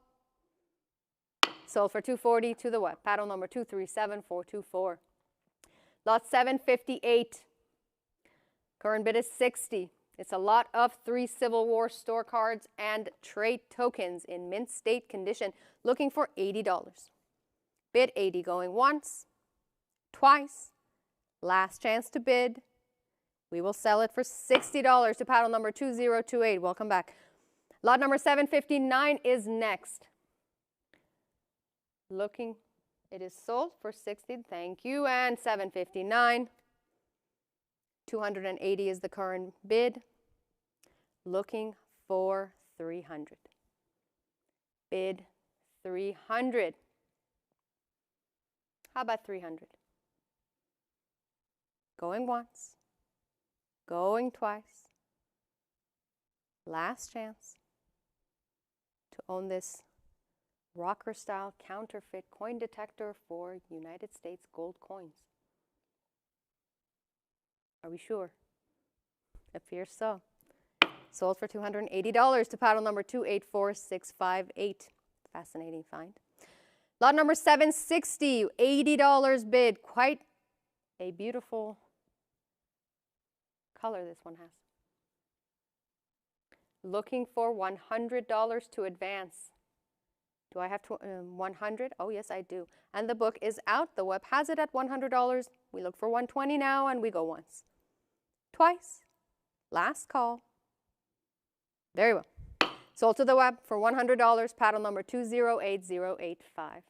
Sold for 240 to the web. Paddle number 237424. Lot 758. Current bid is 60. It's a lot of 3 Civil War store cards and trade tokens in mint state condition. Looking for $80. Bid 80. Going once, twice. Last chance to bid. We will sell it for $60 to paddle number 2028. Welcome back. Lot number 759 is next. Looking, it is sold for $60. Thank you. And 759. 280 is the current bid. Looking for 300. Bid 300. How about 300? Going once. Going twice. Last chance to own this rocker style counterfeit coin detector for United States gold coins. Are we sure? Appears so. Sold for $280 to paddle number 284658. Fascinating find. Lot number 760, $80 bid. Quite a beautiful color this one has. Looking for $100 to advance. Do I have 100? Oh, yes, I do. And the book is out. The web has it at $100. We look for 120 now, and we go once. Twice. Last call. Very well. Sold to the web for $100. Paddle number 208085.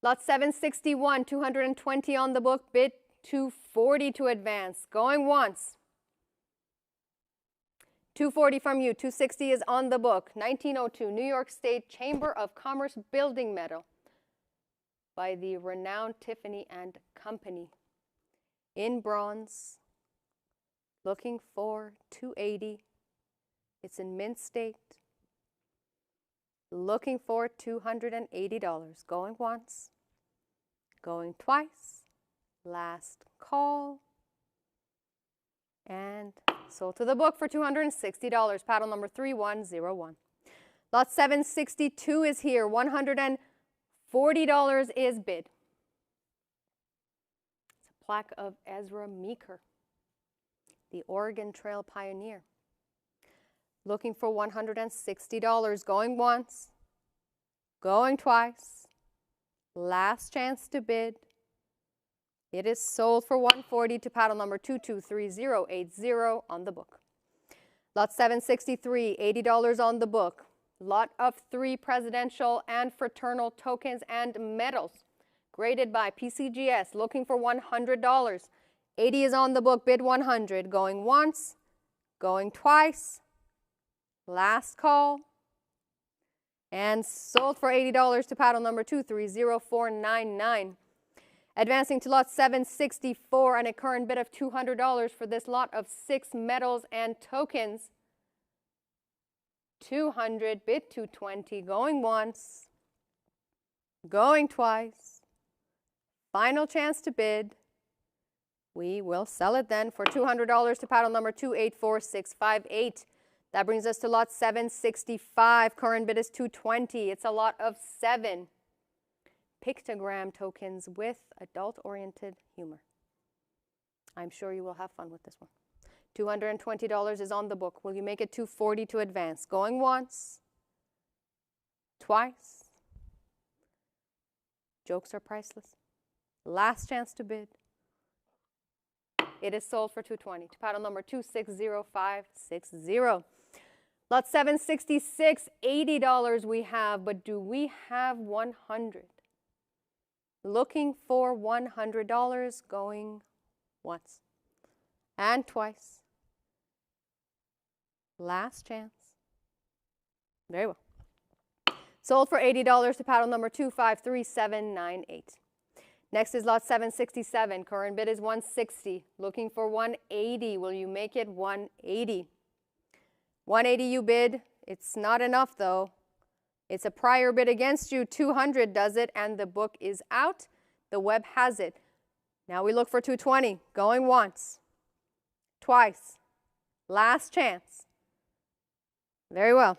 Lot 761, 220 on the book. Bid 240 to advance. Going once. 240 from you. 260 is on the book. 1902 New York State Chamber of Commerce building medal by the renowned Tiffany and Company in bronze. Looking for 280. It's in mint state. Looking for $280. Going once. Going twice. Last call. And sold to the book for $260. Paddle number 3101. Lot 762 is here. $140 is bid. It's a plaque of Ezra Meeker, the Oregon Trail pioneer. Looking for $160. Going once. Going twice. Last chance to bid. It is sold for $140 to paddle number 223080 on the book. Lot 763, $80 on the book. Lot of 3 presidential and fraternal tokens and medals graded by PCGS. Looking for $100. 80 is on the book. Bid 100. Going once. Going twice. Last call. and sold for $80 to paddle number 230499. Advancing to lot 764 and a current bid of $200 for this lot of 6 medals and tokens. 200, bid 220, going once, going twice. Final chance to bid. We will sell it then for $200 to paddle number 284658. That brings us to lot 765. Current bid is $220. It's a lot of 7 pictogram tokens with adult-oriented humor. I'm sure you will have fun with this one. $220 is on the book. Will you make it $240 to advance? Going once, twice. Jokes are priceless. Last chance to bid. It is sold for $220 to paddle number 260560. Lot 766, $80 we have, but do we have 100? Looking for $100, going once and twice. Last chance. Very well. Sold for $80 to paddle number 253798. Next is lot 767. Current bid is $160. Looking for $180. Will you make it $180? $180 you bid. It's not enough though. It's a prior bid against you. $200 does it, and the book is out. The web has it. Now we look for $220. Going once, twice. Last chance. Very well.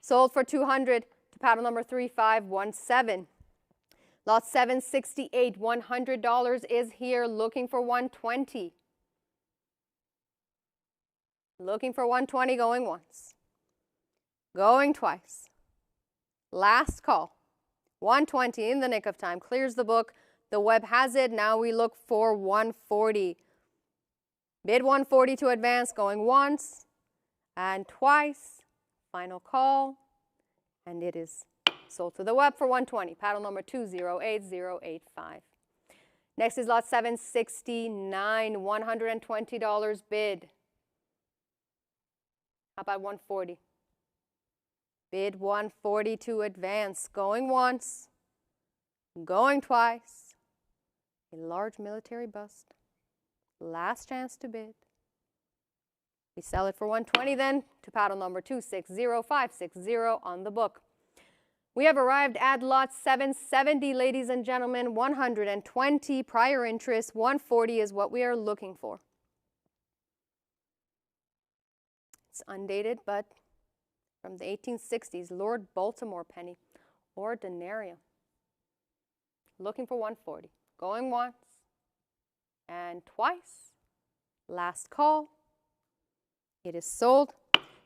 Sold for $200 to paddle number 3517. Lot 768, $100 is here. Looking for $120. Looking for $120, going once, going twice. Last call. $120 in the nick of time. Clears the book. The web has it. Now we look for $140. Bid $140 to advance, going once and twice. Final call. And it is sold to the web for $120. Paddle number 208085. Next is lot 769, $120 bid. How about $140? Bid $140 to advance. Going once, going twice. A large military bust. Last chance to bid. We sell it for $120 then to paddle number 260560 on the book. We have arrived at lot 770, ladies and gentlemen. 120 prior interest. 140 is what we are looking for. It's undated, but from the 1860s, Lord Baltimore penny or denarium. Looking for 140. Going once and twice. Last call. It is sold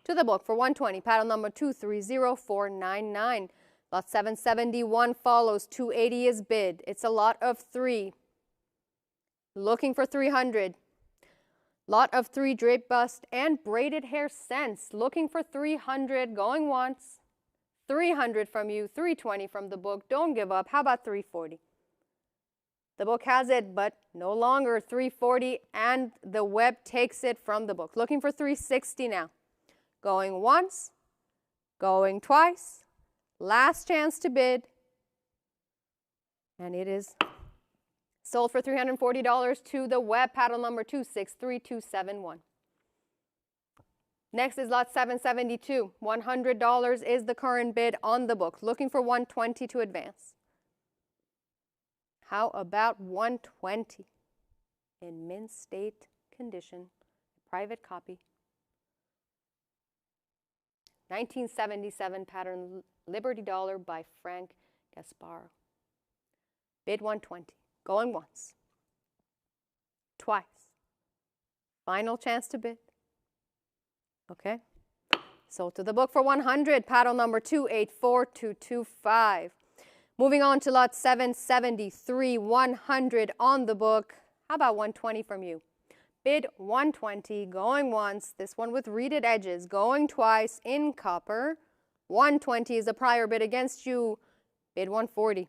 to the book for $120. Paddle number 230499. Lot 771 follows. 280 is bid. It's a lot of 3. Looking for 300. Lot of 3 drape bust and braided hair scents. Looking for 300. Going once. 300 from you. 320 from the book. Don't give up. How about 340? The book has it, but no longer. 340, and the web takes it from the book. Looking for 360 now. Going once. Going twice. Last chance to bid. And it is sold for $340 to the web. Paddle number 263271. Next is lot 772. $100 is the current bid on the book. Looking for 120 to advance. How about 120 in mint state condition, private copy. 1977 pattern Liberty Dollar by Frank Gasparo. Bid 120. Going once. Twice. Final chance to bid. Okay. Sold to the book for 100. Paddle number 284225. Moving on to lot 773. 100 on the book. How about 120 from you? Bid 120. Going once. This one with reeded edges. Going twice in copper. 120 is a prior bid against you. Bid 140.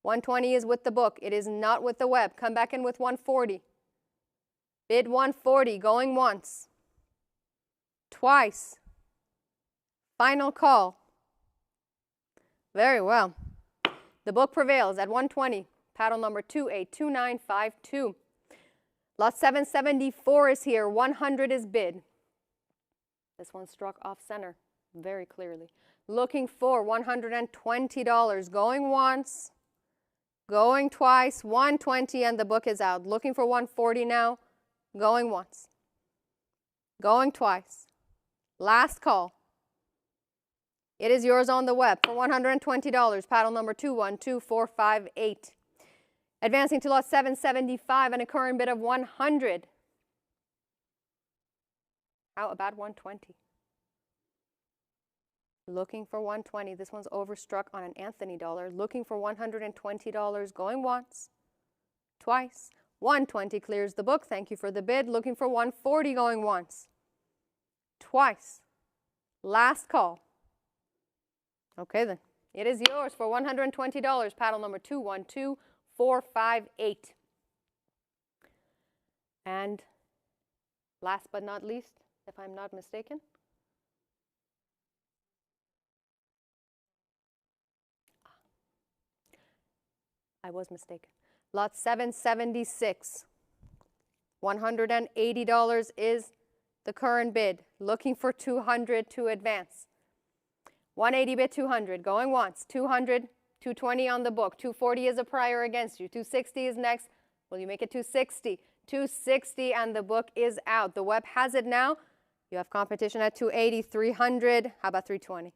120 is with the book. It is not with the web. Come back in with 140. Bid 140. Going once. Twice. Final call. Very well. The book prevails at 120. Paddle number 282952. Lot 774 is here. 100 is bid. This one struck off center very clearly. Looking for $120. Going once, going twice, 120, and the book is out. Looking for 140 now. Going once, going twice. Last call. It is yours on the web for $120. Paddle number 212458. Advancing to lot 775 and a current bid of 100. How about 120? Looking for 120. This one's overstruck on an Anthony dollar. Looking for $120. Going once, twice. 120 clears the book. Thank you for the bid. Looking for 140. Going once, twice. Last call. Okay then. It is yours for $120. Paddle number 212458. And last but not least, if I'm not mistaken, I was mistaken. Lot 776. $180 is the current bid. Looking for 200 to advance. 180 bid 200. Going once. 200, 220 on the book. 240 is a prior against you. 260 is next. Will you make it 260? 260 and the book is out. The web has it now. You have competition at 280, 300. How about 320?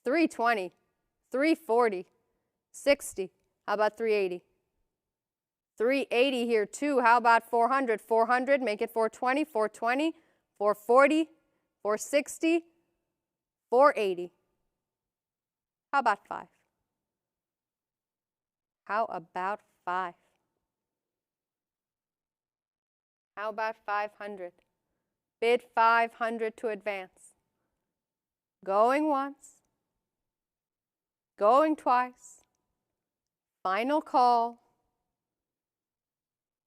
320, 340, 60. How about 380? 380 here too. How about 400? 400, make it 420, 420, 440, 460, 480. How about 5? How about 5? How about 500? Bid 500 to advance. Going once, going twice, final call,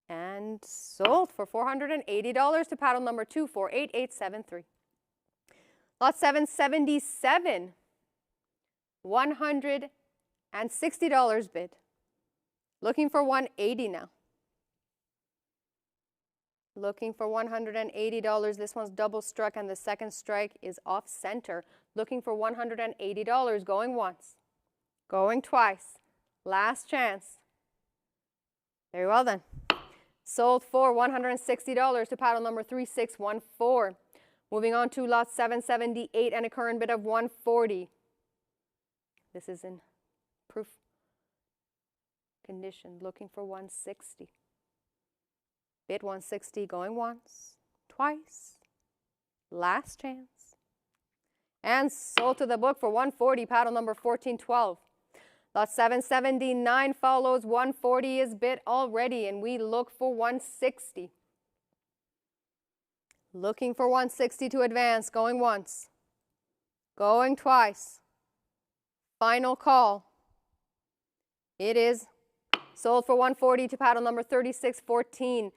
and sold for $480 to paddle number 248873. Lot 777, $160 bid. Looking for 180 now. Looking for $180. This one's double struck and the second strike is off center. Looking for $180. Going once, going twice. Last chance. Very well then. Sold for $160 to paddle number 3614. Moving on to lot 778 and a current bid of 140. This is in proof condition. Looking for 160. Bid 160, going once, twice. Last chance. And sold to the book for 140, paddle number 1412. Lot 779 follows. 140 is bid already, and we look for 160. Looking for 160 to advance. Going once. Going twice. Final call. It is sold for 140 to paddle number 3614.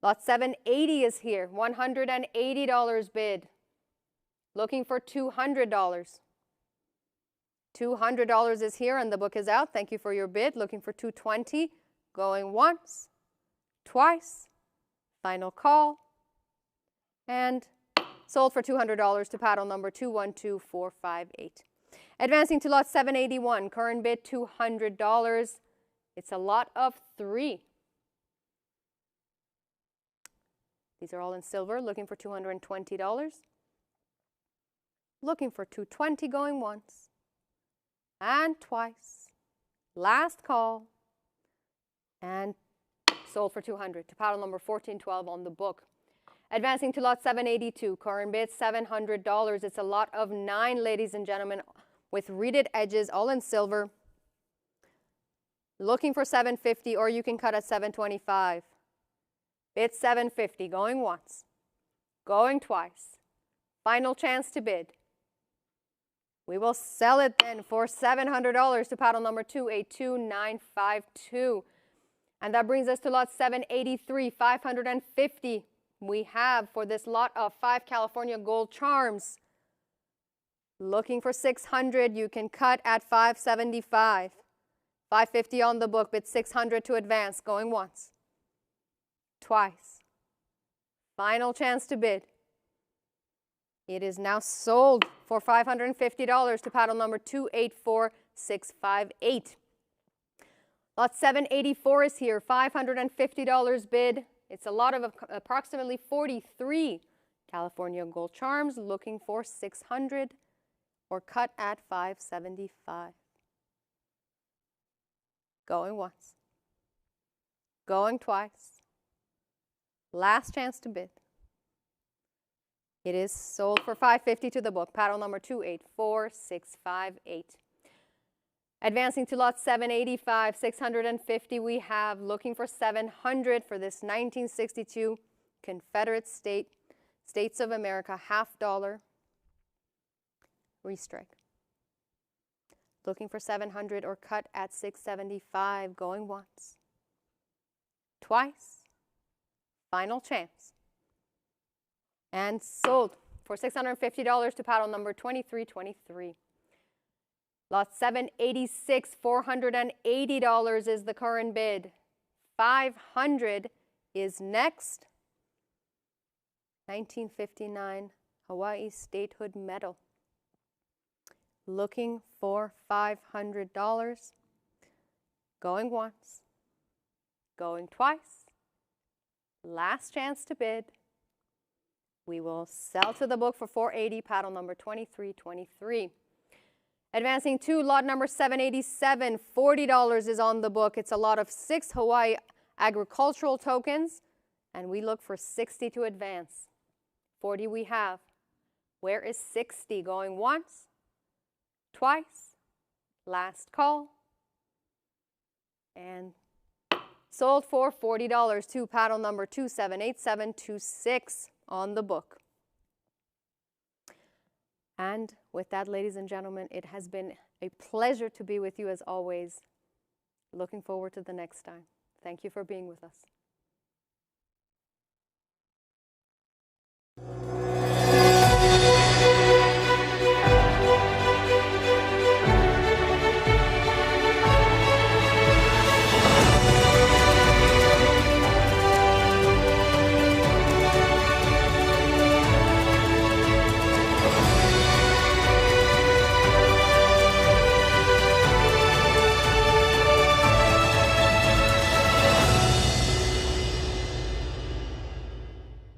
Lot 780 is here. $180 bid. Looking for $200. $200 is here and the book is out. Thank you for your bid. Looking for 220. Going once, twice. Final call. And sold for $200 to paddle number 212458. Advancing to lot 781. Current bid $200. It's a lot of 3. These are all in silver. Looking for $220. Looking for 220, going once and twice. Last call. And sold for 200 to paddle number 1412 on the book. Advancing to lot 782. Current bid $700. It's a lot of 9, ladies and gentlemen, with reeded edges, all in silver. Looking for 750, or you can cut at 725. Bid 750, going once, going twice. Final chance to bid. We will sell it then for $700 to paddle number 282952. And that brings us to lot 783, $550. We have for this lot of 5 California Gold Charms. Looking for 600, you can cut at 575. 550 on the book, bid 600 to advance, going once, twice. Final chance to bid. It is now sold for $550 to paddle number 284658. Lot 784 is here, $550 bid. It's a lot of approximately 43 California Gold Charms, looking for 600 or cut at 575. Going once, going twice. Last chance to bid. It is sold for $550 to the book, paddle number 284658. Advancing to lot 785, 650 we have, looking for 700 for this 1962 Confederate States of America $half restrike. Looking for 700 or cut at 675, going once, twice, final chance. And sold for $650 to paddle number 2323. Lot 786, $480 is the current bid. 500 is next. 1959 Hawaii Statehood Medal. Looking for $500. Going once, going twice. Last chance to bid. We will sell to the book for $480, paddle number 2323. Advancing to lot number 787, $40 is on the book. It's a lot of 6 Hawaii agricultural tokens, and we look for 60 to advance. 40 we have. Where is 60? Going once, twice, last call, and sold for $40 to paddle number 278726 on the book. And with that, ladies and gentlemen, it has been a pleasure to be with you as always. Looking forward to the next time. Thank you for being with us.